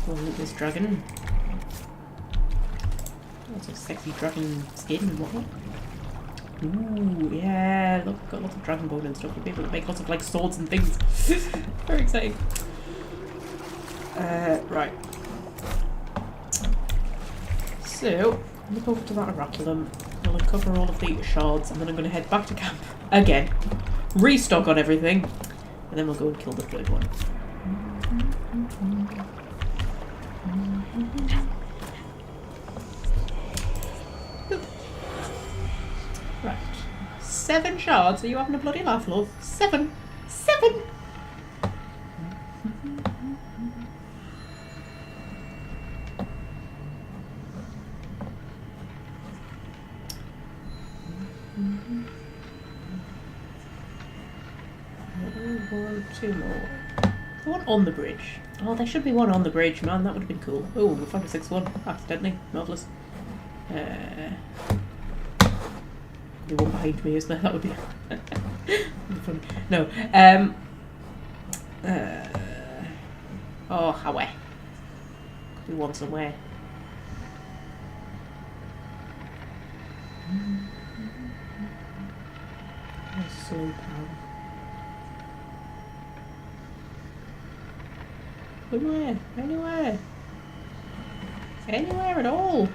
We'll loot this dragon. Lots of sexy dragon skin and whatnot. Ooh, yeah, look, got lots of dragon bone and stuff. We'll be able to make lots of like swords and things. Very exciting. Right. So, look over to that oraculum. I'll uncover all of the shards, and then I'm going to head back to camp again, restock on everything, and then we'll go and kill the third one. Right. 7 shards. Are you having a bloody laugh, love? 7! 7! One, 2 more. The one on the bridge. Oh, there should be one on the bridge, man. That would have been cool. Oh, we found a 6th one. Accidentally. Marvellous. The one behind me, isn't there? That would be, fun. No. Oh, how where? Could be one somewhere. Slow power. Anywhere. Anywhere at all.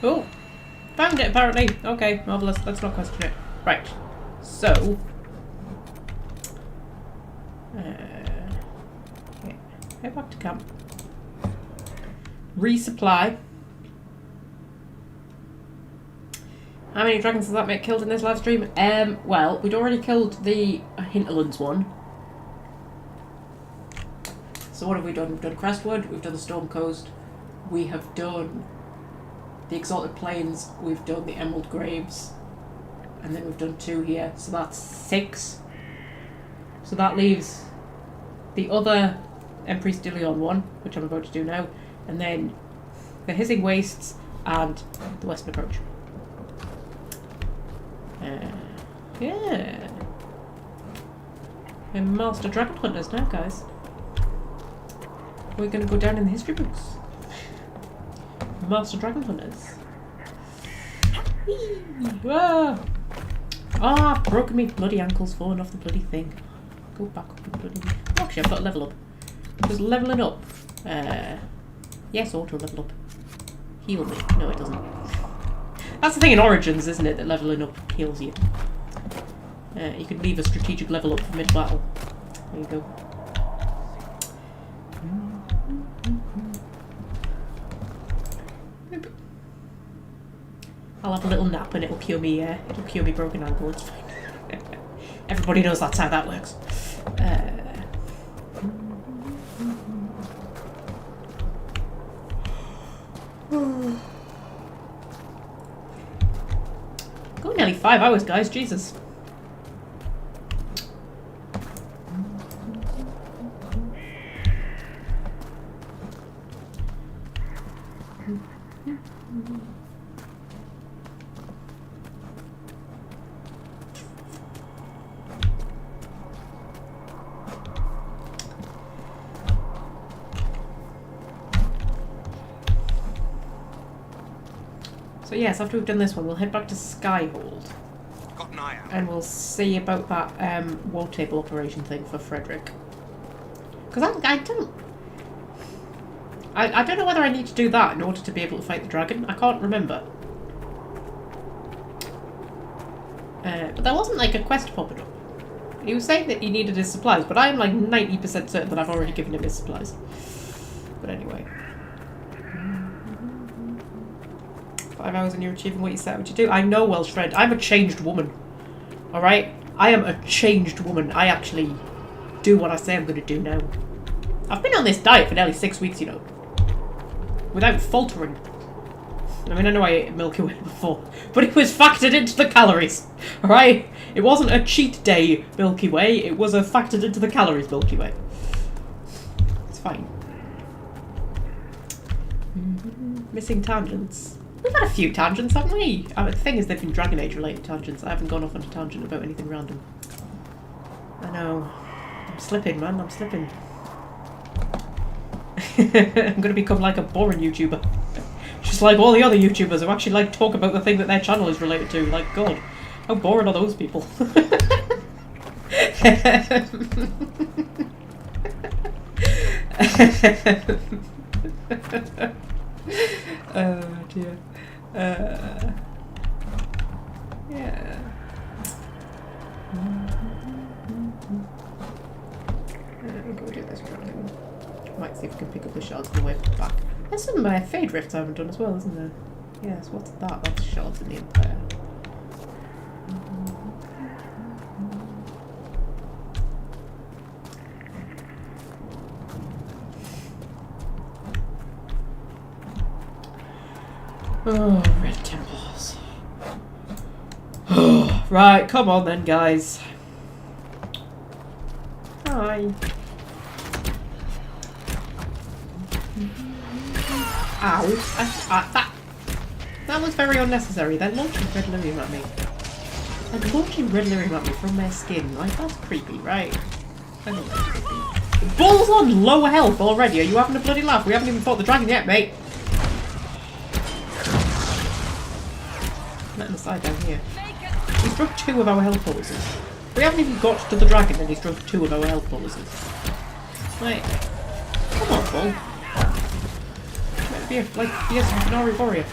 Oh! Found it, apparently. Okay, marvellous. Let's not question it. Right. So. Yeah. Head back to camp. Resupply. How many dragons does that make killed in this live stream? Well, we'd already killed the Hinterlands one. So what have we done? We've done Crestwood, we've done the Storm Coast, we have done the Exalted Plains, we've done the Emerald Graves, and then we've done 2 here, so that's 6. So that leaves the other Empress de Leon one, which I'm about to do now, and then the Hissing Wastes and the Western Approach. Yeah. We're Master Dragon Hunters now, guys. We're gonna go down in the history books. Master Dragon Hunters. Ah, I've broken me bloody ankles falling off the bloody thing. Go back up the bloody... Oh, actually, I've got to level up. Because leveling up... yes, auto level up. Heal me. No, it doesn't. That's the thing in Origins, isn't it? That leveling up heals you. You can leave a strategic level up for mid-battle. There you go. I'll have a little nap and it'll cure me broken ankle, it's fine. Everybody knows that's how that works. Go nearly 5 hours, guys, Jesus. So yes, after we've done this one, we'll head back to Skyhold. Got an eye out. And we'll see about that wall table operation thing for Frederick. Because I don't know whether I need to do that in order to be able to fight the dragon. I can't remember. But there wasn't like a quest popping up. He was saying that he needed his supplies, but I am like 90% certain that I've already given him his supplies. But anyway. 5 hours and you're achieving what you set out to do. I know, Welsh friend. I'm a changed woman. Alright? I am a changed woman. I actually do what I say I'm going to do now. I've been on this diet for nearly 6 weeks, you know. Without faltering. I mean, I know I ate Milky Way before, but it was factored into the calories. Alright? It wasn't a cheat day Milky Way. It was a factored into the calories Milky Way. It's fine. Missing tangents. We've had a few tangents, haven't we? The thing is, they've been Dragon Age related tangents. I haven't gone off on a tangent about anything random. I know. I'm slipping, man. I'm slipping. I'm gonna become like a boring YouTuber. Just like all the other YouTubers who actually like talk about the thing that their channel is related to. Like, God, how boring are those people? Oh dear. Yeah. We'll go do this dragon. Might see if we can pick up the shards on the way back. There's some Fade Rifts I haven't done as well, isn't there? Yes, what's that? That's shards in the Empire. Oh, red temples. Right, come on then, guys. Hi. Ow. That was very unnecessary. They're launching red lyrium at me. They're launching red lyrium at me from their skin. Like, that's creepy, right? I know that's creepy. Bull's on low health already. Are you having a bloody laugh? We haven't even fought the dragon yet, mate. Let him aside down here. He's struck 2 of our health policies. We haven't even got to the dragon and he's struck 2 of our health policies. Like, come on, Bull. Be a Sanguinari warrior.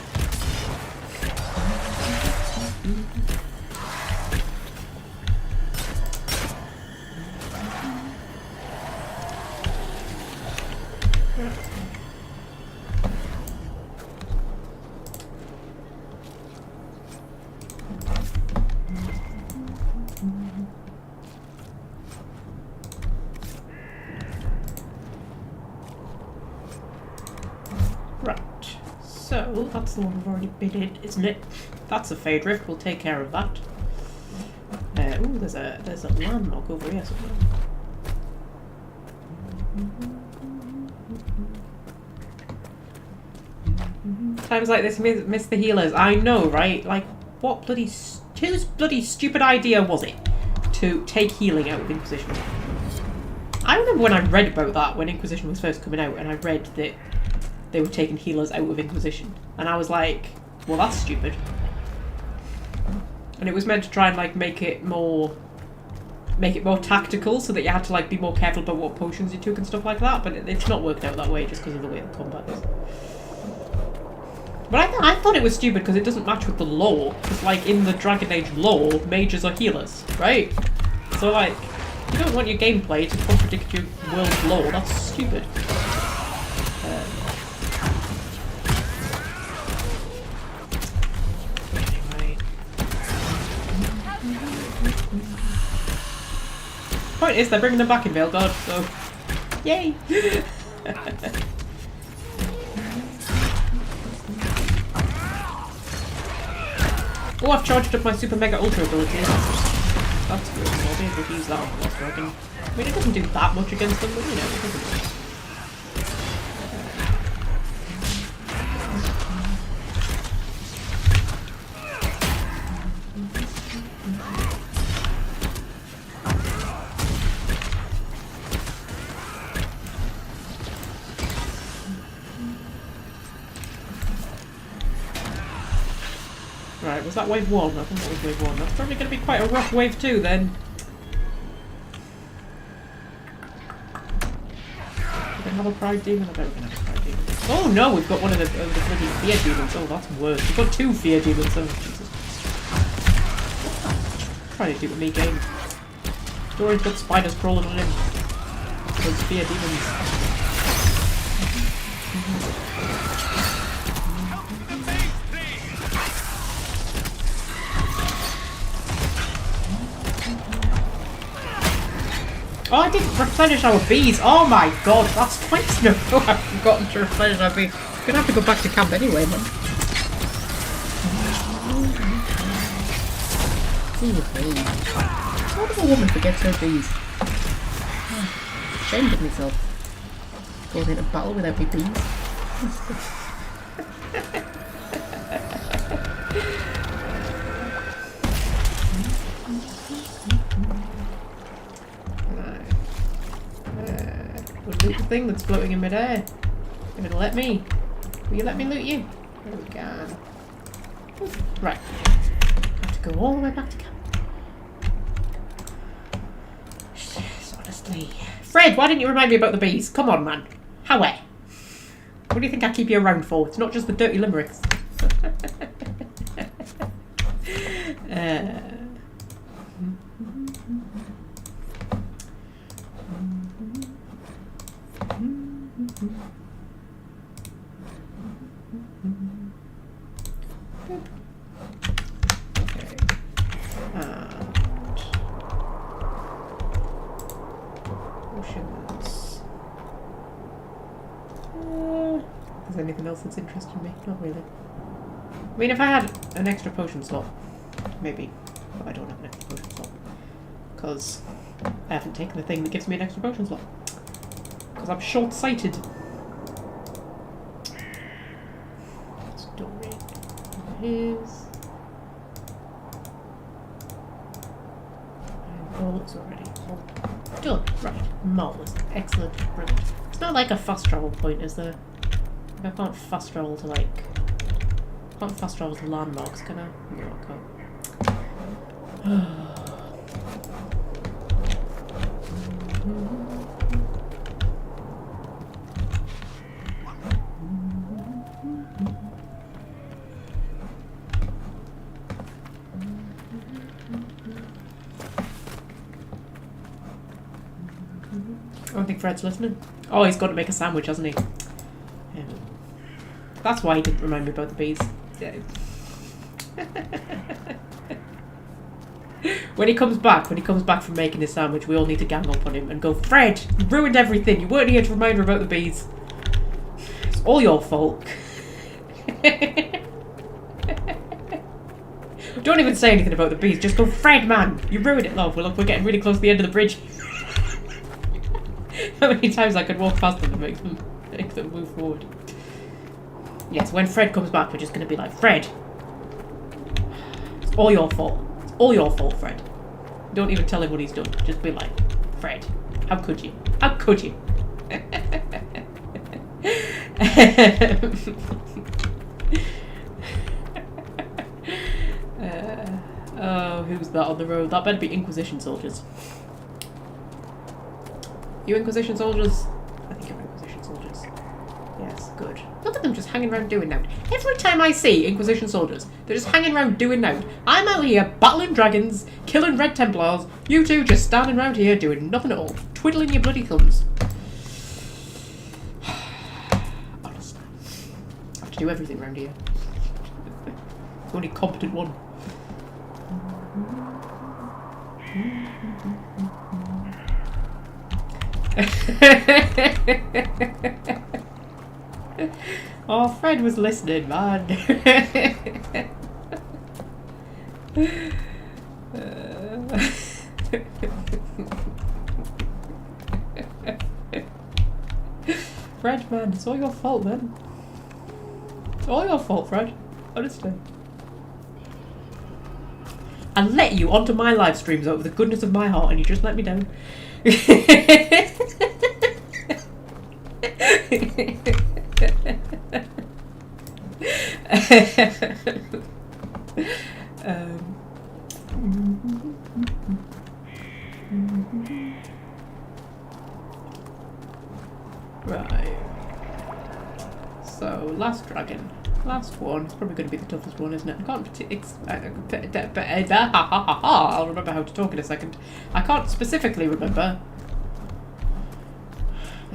So, that's the one we've already been in, isn't it? That's a fade rift, we'll take care of that. Ooh, there's a landmark over here somewhere. Times like this, miss the healers. I know, right? Like, what bloody... whose bloody stupid idea was it to take healing out of Inquisition? I remember when I read about that, when Inquisition was first coming out, and I read that they were taking healers out of Inquisition. And I was like, well, that's stupid. And it was meant to try and, like, make it more tactical, so that you had to, like, be more careful about what potions you took and stuff like that, but it's not worked out that way just because of the way the combat is. But I thought it was stupid because it doesn't match with the lore. Because, like, in the Dragon Age lore, mages are healers, right? So, like, you don't want your gameplay to contradict your world's lore. That's stupid. Anyway. Point is, they're bringing them back in Veilguard, so... Yay! Oh, I've charged up my super mega ultra abilities. That's good. I'll be able to use that on the Lost Dragon. I mean, it doesn't do that much against them, but you know, it doesn't. Right, was that wave 1? I think that was wave 1. That's probably going to be quite a rough wave 2 then. Do they have a pride demon? I bet we can have a pride demon. Oh no, we've got one of the bloody fear demons. Oh, that's worse. We've got 2 fear demons. Oh, Jesus. What trying to do with me, game? Dorian's got spiders crawling on him. Those fear demons. Oh, I didn't replenish our bees. Oh my god, that's twice in a row I've forgotten to replenish our bees. I'm gonna have to go back to camp anyway, man. How does a woman forget her bees? Ashamed of myself. Going into battle without my bees. Loot the thing that's floating in midair. You're gonna let me? Will you let me loot you? There we go. Right. Have to go all the way back to camp. Honestly. Fred, why didn't you remind me about the bees? Come on, man. How? What do you think I keep you around for? It's not just the dirty limericks. Is there anything else that's interested me? Not really. I mean, if I had an extra potion slot, maybe. But I don't have an extra potion slot. Because I haven't taken the thing that gives me an extra potion slot. Because I'm short-sighted. Story. Here's... Bullets already. Done. Right. Marvellous. Excellent. Brilliant. It's not like a fast travel point, is there? I can't fast travel to, like... I can't fast travel to landmarks, can I? No, I can't. I don't think Fred's listening. Oh, he's got to make a sandwich, hasn't he? That's why he didn't remind me about the bees. Yeah. When he comes back from making his sandwich, we all need to gang up on him and go, Fred, you ruined everything. You weren't here to remind her about the bees. It's all your fault. Don't even say anything about the bees. Just go, Fred, man. You ruined it, love. Well, look, we're getting really close to the end of the bridge. How many times I could walk past them and make them move forward. Yes, when Fred comes back, we're just going to be like, Fred. It's all your fault. It's all your fault, Fred. Don't even tell him what he's done. Just be like, Fred, how could you? How could you? Oh, who's that on the road? That better be Inquisition soldiers. You Inquisition soldiers? I think you're Inquisition soldiers. Yes, good. Look at them just hanging around doing nout. Every time I see Inquisition soldiers, they're just hanging around doing nout. I'm out here battling dragons, killing Red Templars. You two just standing around here doing nothing at all. Twiddling your bloody thumbs. Honestly. I have to do everything around here. The only competent one. Oh, Fred was listening, man. Fred, man, it's all your fault, man. It's all your fault, Fred. Honestly. I let you onto my live streams out of the goodness of my heart and you just let me down. Right. So, last dragon. Last one. It's probably going to be the toughest one, isn't it? I can't... I'll remember how to talk in a second. I can't specifically remember.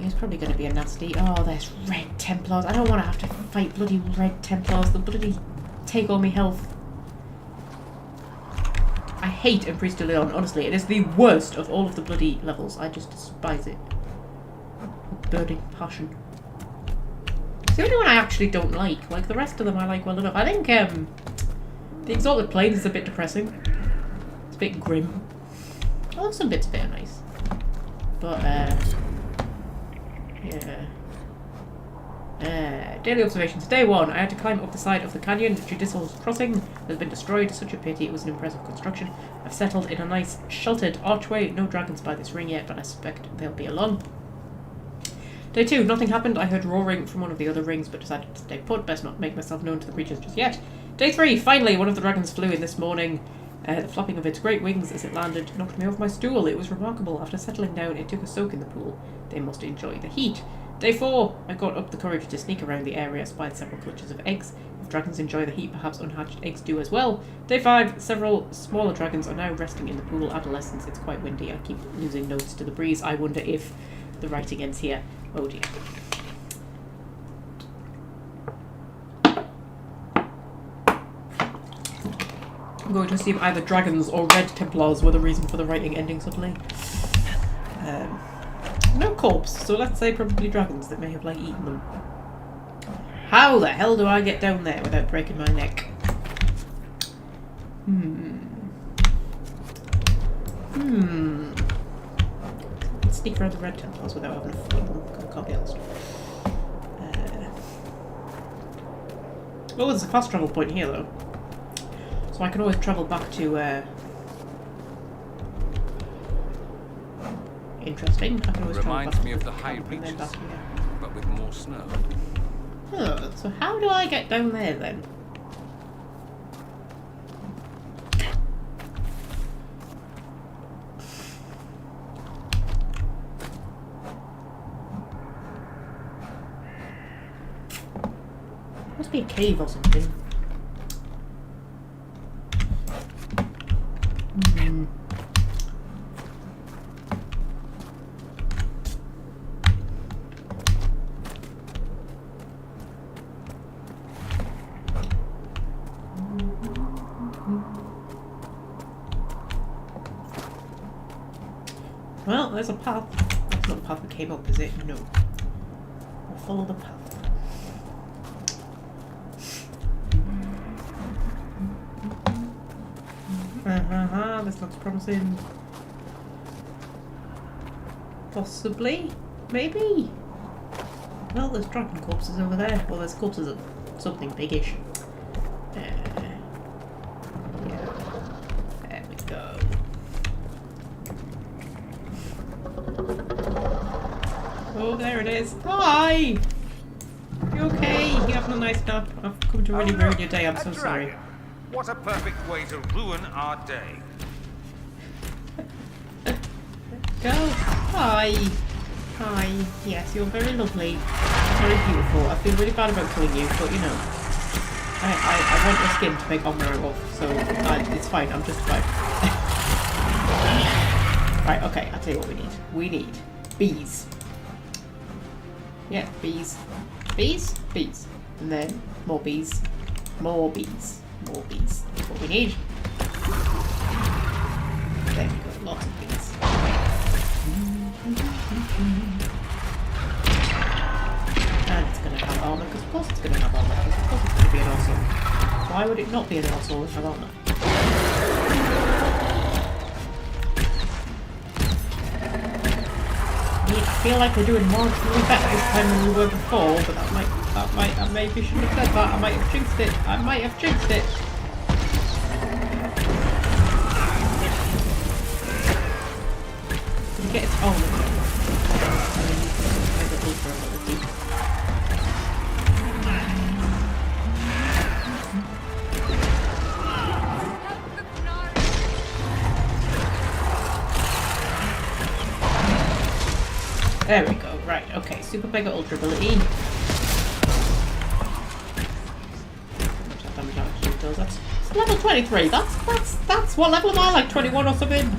It's probably going to be a nasty... Oh, there's Red Templars. I don't want to have to fight bloody Red Templars. They'll bloody take all my health. I hate Empress de Leon, honestly. It is the worst of all of the bloody levels. I just despise it. With burning passion. It's the only one I actually don't like. Like, the rest of them I like well enough. I think, the Exalted Plains is a bit depressing. It's a bit grim. Although some bits a bit nice. But, yeah. Daily observations. Day 1. I had to climb up the side of the canyon. Judicial crossing has been destroyed. Such a pity. It was an impressive construction. I've settled in a nice sheltered archway. No dragons by this ring yet, but I suspect they'll be along. Day 2. Nothing happened. I heard roaring from one of the other rings, but decided to stay put. Best not make myself known to the creatures just yet. Day 3. Finally, one of the dragons flew in this morning. The flapping of its great wings as it landed knocked me off my stool. It was remarkable. After settling down, it took a soak in the pool. They must enjoy the heat. Day 4. I got up the courage to sneak around the area, spied several clutches of eggs. If dragons enjoy the heat, perhaps unhatched eggs do as well. Day 5. Several smaller dragons are now resting in the pool. Adolescence, it's quite windy. I keep losing notes to the breeze. I wonder if the writing ends here. Oh dear. I'm going to assume either dragons or Red Templars were the reason for the writing ending suddenly. No corpse, so let's say probably dragons that may have, like, eaten them. How the hell do I get down there without breaking my neck? Let's sneak around the Red Templars without having to fight them. Can't be asked. Oh, there's a fast travel point here, though. So I can always travel back to, interesting. I can always reminds me of the high reaches, but with more snow. Oh, so how do I get down there then? Must be a cave or something. Well, there's a path. That's not the path we came up, is it? No. We'll follow the path. This looks promising. Possibly? Maybe? Well, there's dragon corpses over there. Well, there's corpses of something biggish. Yeah. There we go. Oh, there it is. Hi! You okay? You having a nice nap? I've come to really ruin your day. I'm so sorry. What a perfect way to ruin our day. Go. Hi. Hi. Yes, you're very lovely. Very beautiful. I feel really bad about killing you, but you know, I want your skin to make armor of, so it's fine. I'm just fine. Right. Okay. I'll tell you what we need. We need bees. Yeah, bees. Bees. Bees. And then more bees. More bees. More bees. That's what we need. There we go. Lots of bees. And it's going to have armor, because of course it's going to have armor, because of course it's going to be an arsehole. Why would it not be an arsehole if it had armor? I feel like we're doing marginally better this time than we were before, but I maybe shouldn't have said that. I might have jinxed it. I might have jinxed it. Did he get its armor? There we go. Right. Okay. Super Mega Ultra ability. Damage actually does. That's level 23. That's what level am I? Like 21 or something.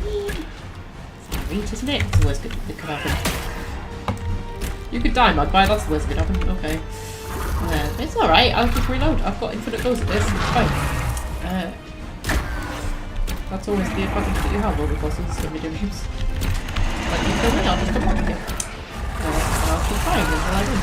It's neat, isn't it? It's the worst that could happen. You could die, Magpie. That's the worst that could happen. Okay. It's all right. I'll just reload. I've got infinite goes at this. It's fine. That's always the advantage that you have over bosses in video games. Like you go in, I'll just come back again. And I'll keep trying until I win.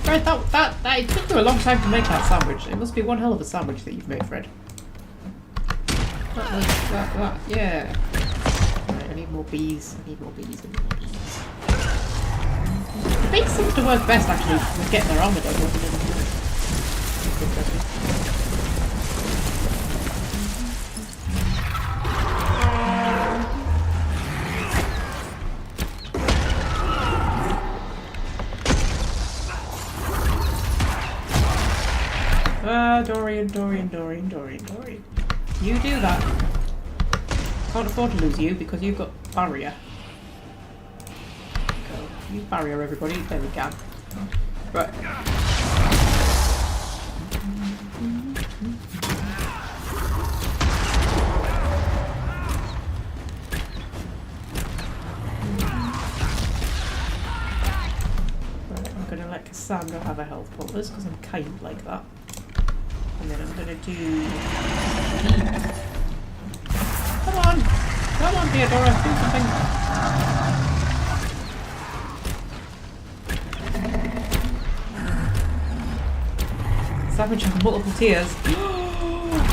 Fred, it took you a long time to make that sandwich. It must be one hell of a sandwich that you've made, Fred. Yeah. Right, I need more bees. I need more bees. The bees seems to work best actually with getting their armor done, wasn't it? Dorian. You do that. Can't afford to lose you because you've got barrier. Go. Use barrier, everybody. There we go. Right. I'm gonna let Cassandra have a health bonus because I'm kind like that. And then I'm gonna do. Come on, Theodora, do something. Sandwich with multiple tiers.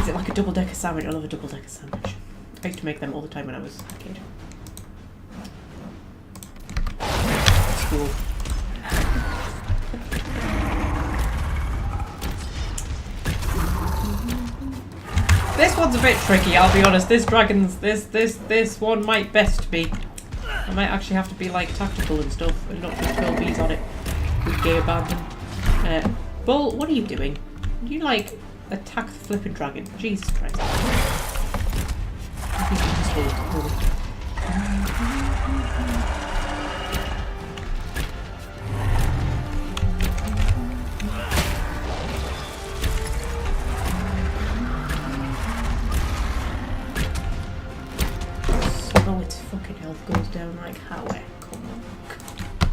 Is it like a double-decker sandwich? I love a double-decker sandwich. I used to make them all the time when I was a kid. School. This one's a bit tricky, I'll be honest. This one might best be. I might actually have to be like tactical and stuff and not just throw bees on it with gear abandon. Bull, what are you doing? You like attack the flipping dragon? Jesus Christ. Oh, its fucking health goes down like how? Come on.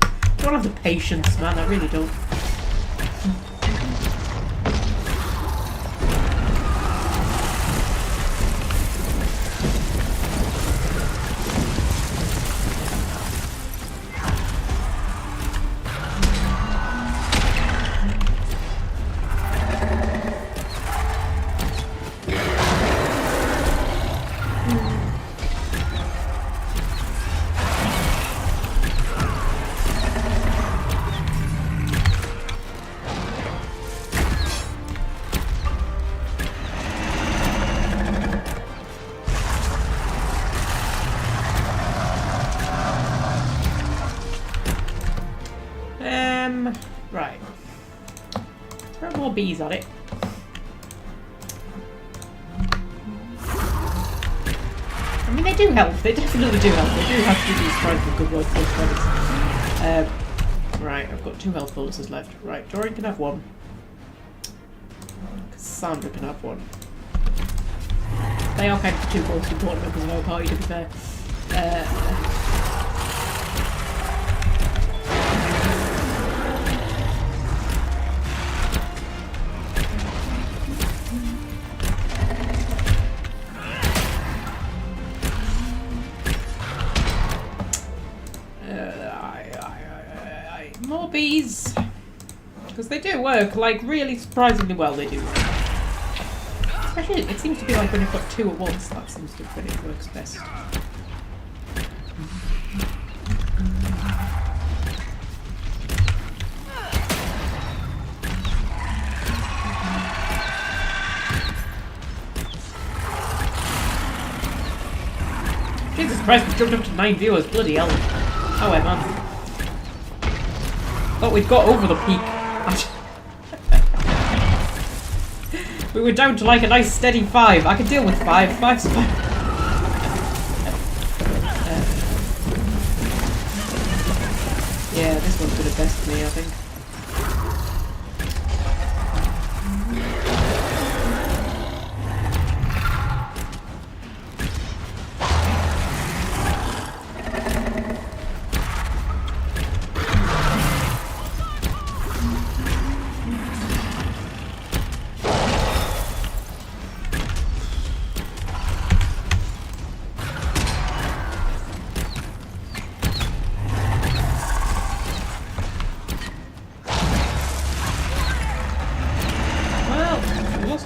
I don't have the patience, man. I really don't. more bees at it. I mean, they do help. They definitely do help. They do have to be surprised with good work for credits. Right, I've got 2 health bonuses left. Right, Dorian can have 1. Cassandra can have 1. They are kind of the 2 most important members of our party, to be fair. More bees! Because they do work, like, really surprisingly well they do work. Especially, it seems to be like when you've got 2 at once, that seems to be when it works best. Jesus Christ, we jumped up to 9 viewers, bloody hell. Oh wait, man. Thought we'd got over the peak. We were down to like a nice steady 5. I could deal with 5. 5's fine. Yeah, this one's gonna best me, I think.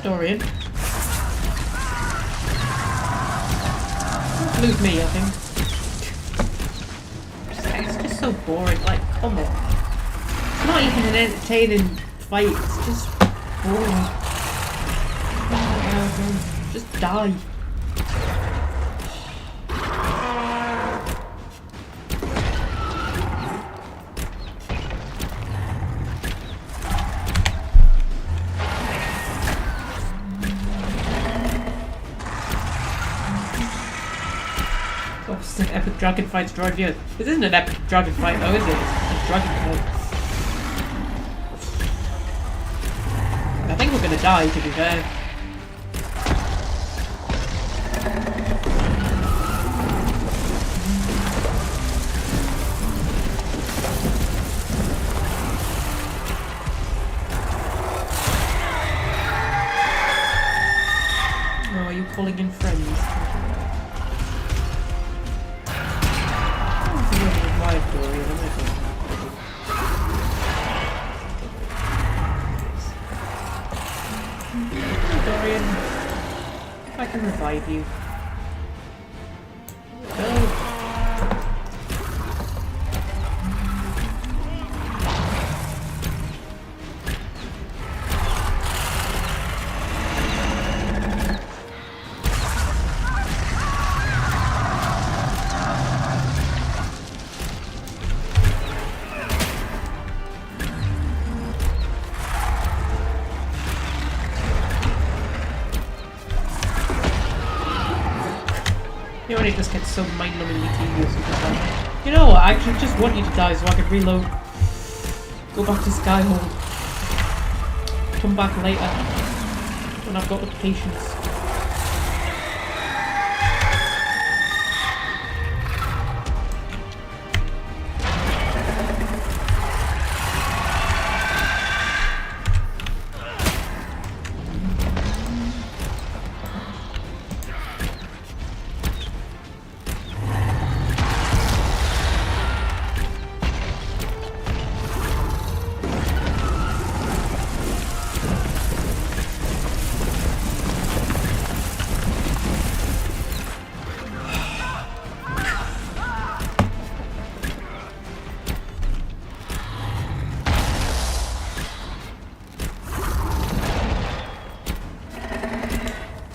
Dorian. Don't lose me, I think. It's just so boring. Like, come on. It's not even an entertaining fight. It's just boring. Just die. Epic dragon fights droid view. This isn't an epic dragon fight though, is it? It's a dragon fight. I think we're gonna die, to be fair. Oh, are you calling in friends? Dorian, if I can revive you. Go. You know when it just gets so mind-numbingly tedious and just like, you know what, I actually just want you to die so I can reload. Go back to Skyhold. Come back later. When I've got the patience.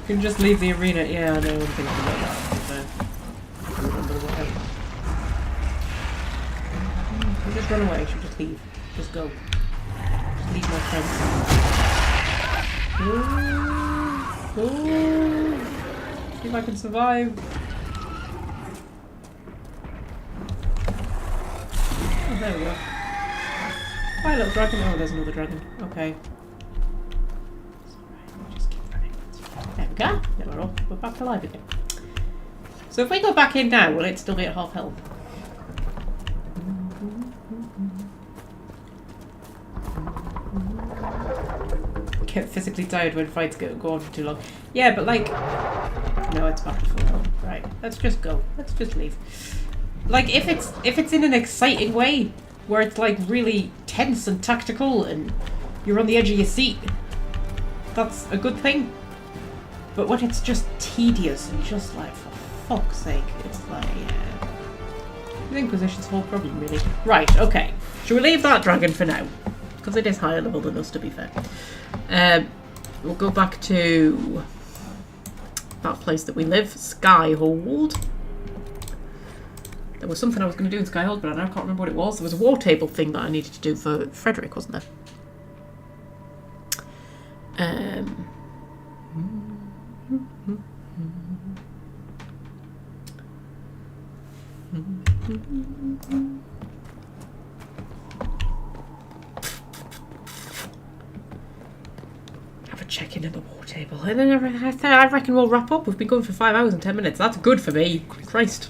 You can just leave the arena. Yeah, I know. I'm thinking about that. I remember what happened. You just run away. You should just leave. Just go. Just leave my friends. See if I can survive. Oh, there we go. Hi, little dragon. Oh, there's another dragon. Okay. There we go. Yeah, we're back alive again. So if we go back in now, will it still be at half health? Get physically tired when fights go on for too long. Yeah, but like... No, it's back to full health. Right, let's just go. Let's just leave. Like, if it's in an exciting way, where it's like really tense and tactical and you're on the edge of your seat, that's a good thing. But when it's just tedious and just like, for fuck's sake, it's like, the Inquisition's whole problem, really. Right, okay. Should we leave that dragon for now? Because it is higher level than us, to be fair. We'll go back to that place that we live, Skyhold. There was something I was going to do in Skyhold, but I now can't remember what it was. There was a war table thing that I needed to do for Frederick, wasn't there? Have a check-in at the war table. And then I reckon we'll wrap up. We've been going for 5 hours and 10 minutes. That's good for me. Christ.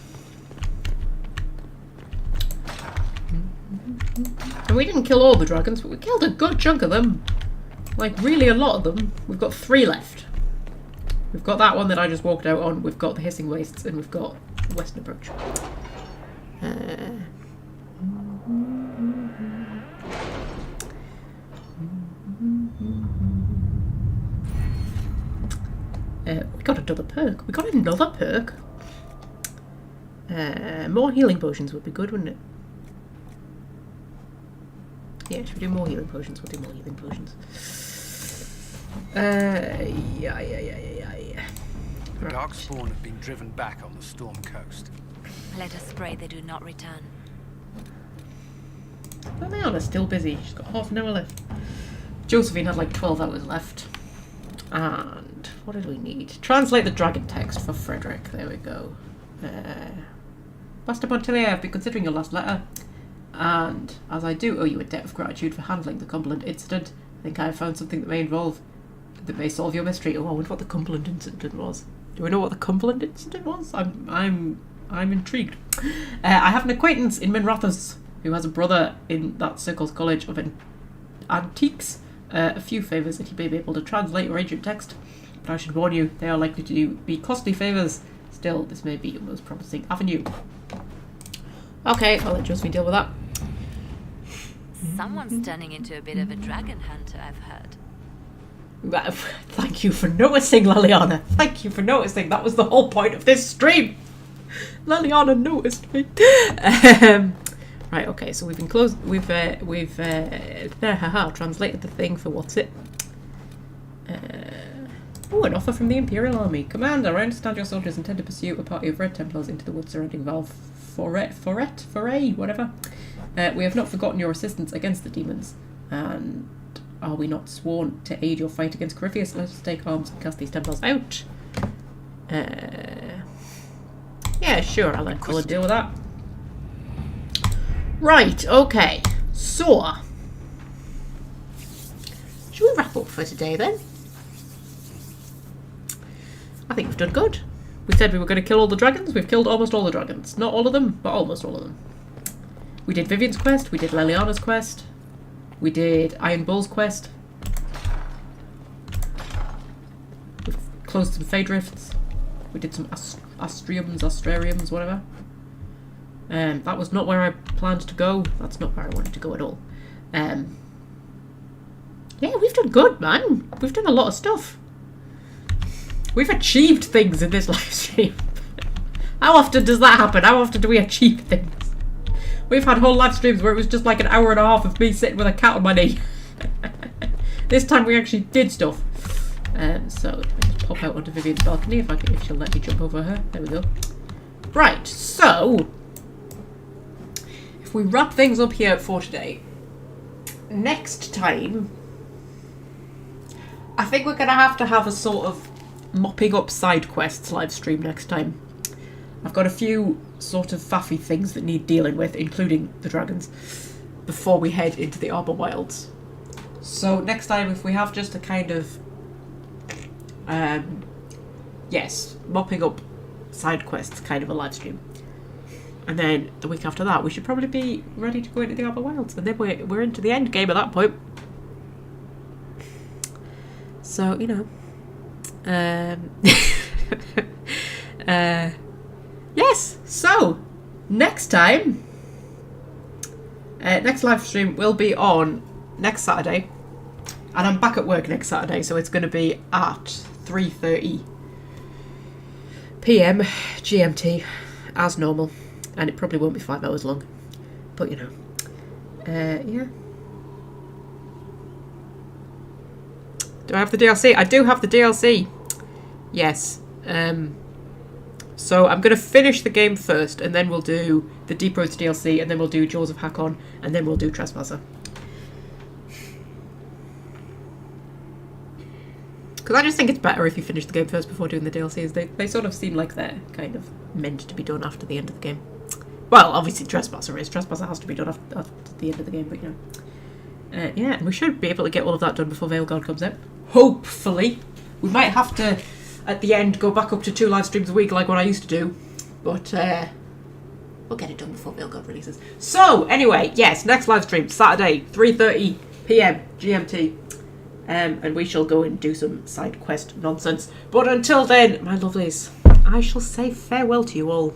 And we didn't kill all the dragons, but we killed a good chunk of them. Like, really a lot of them. We've got 3 left. We've got that one that I just walked out on. We've got the Hissing Wastes, and we've got the Western Approach. We got another perk. We got another perk. More healing potions would be good, wouldn't it? Yeah, should we do more healing potions? We'll do more healing potions. Yeah. The Darkspawn have been driven back on the Storm Coast. Let us pray they do not return. Liliana's still busy. She's got half an hour left. Josephine had like 12 hours left. And what did we need? Translate the dragon text for Frederick. There we go. Master Pontillier, I've been considering your last letter. And as I do owe you a debt of gratitude for handling the Cumberland incident, I think I have found something that may solve your mystery. Oh, I wonder what the Cumberland incident was. Do we know what the Cumberland incident was? I'm intrigued. I have an acquaintance in Minrathous who has a brother in that Circle's College of Antiques. A few favours that he may be able to translate your ancient text, but I should warn you, they are likely to be costly favours. Still, this may be your most promising avenue. Okay, I'll let Josephine deal with that. Someone's turning into a bit of a dragon hunter, I've heard. Thank you for noticing, Liliana. Thank you for noticing. That was the whole point of this stream. Liliana noticed me. Right, okay, so we've enclosed, we've translated the thing for what's it. Oh, an offer from the Imperial Army. Commander, I understand your soldiers intend to pursue a party of Red Templars into the woods surrounding Val Foray, whatever. We have not forgotten your assistance against the demons, and are we not sworn to aid your fight against Corypheus? Let us take arms and cast these Templars out. Yeah, sure, I'll let Colin deal with that. Right, okay. So, should we wrap up for today then? I think we've done good. We said we were going to kill all the dragons. We've killed almost all the dragons. Not all of them, but almost all of them. We did Vivian's quest. We did Liliana's quest. We did Iron Bull's quest. We've closed some Fey Drifts. We did some Astrariums, whatever. That was not where I planned to go. That's not where I wanted to go at all. Yeah, we've done good, man. We've done a lot of stuff. We've achieved things in this live stream. How often does that happen? How often do we achieve things? We've had whole live streams where it was just like an hour and a half of me sitting with a cat on my knee. This time we actually did stuff. So let me just pop out onto Vivian's balcony if she'll let me jump over her. There we go. Right, so if we wrap things up here for today, next time I think we're going to have a sort of mopping up side quests live stream next time. I've got a few sort of faffy things that need dealing with, including the dragons, before we head into the Arbor Wilds. So next time, if we have just a kind of, yes, mopping up side quests kind of a live stream. And then the week after that, we should probably be ready to go into the Arbor Wilds. And then we're into the end game at that point. So, you know. Yes, so next time, next live stream will be on next Saturday. And I'm back at work next Saturday, so it's going to be at 3:30 PM GMT, as normal. And it probably won't be 5 hours long. But, you know. Yeah. Do I have the DLC? I do have the DLC. Yes. So I'm going to finish the game first, and then we'll do the Deep Roads DLC, and then we'll do Jaws of Hakon, and then we'll do Trespasser. Because I just think it's better if you finish the game first before doing the DLCs. They sort of seem like they're kind of meant to be done after the end of the game. Well, obviously Trespasser is. Trespasser has to be done after the end of the game, but you know. Yeah, and we should be able to get all of that done before Veilguard comes out. Hopefully. We might have to, at the end, go back up to 2 live streams a week like what I used to do. But, we'll get it done before Veilguard releases. So, anyway, yes, next live stream, Saturday, 3:30 PM GMT. And we shall go and do some side quest nonsense. But until then, my lovelies, I shall say farewell to you all.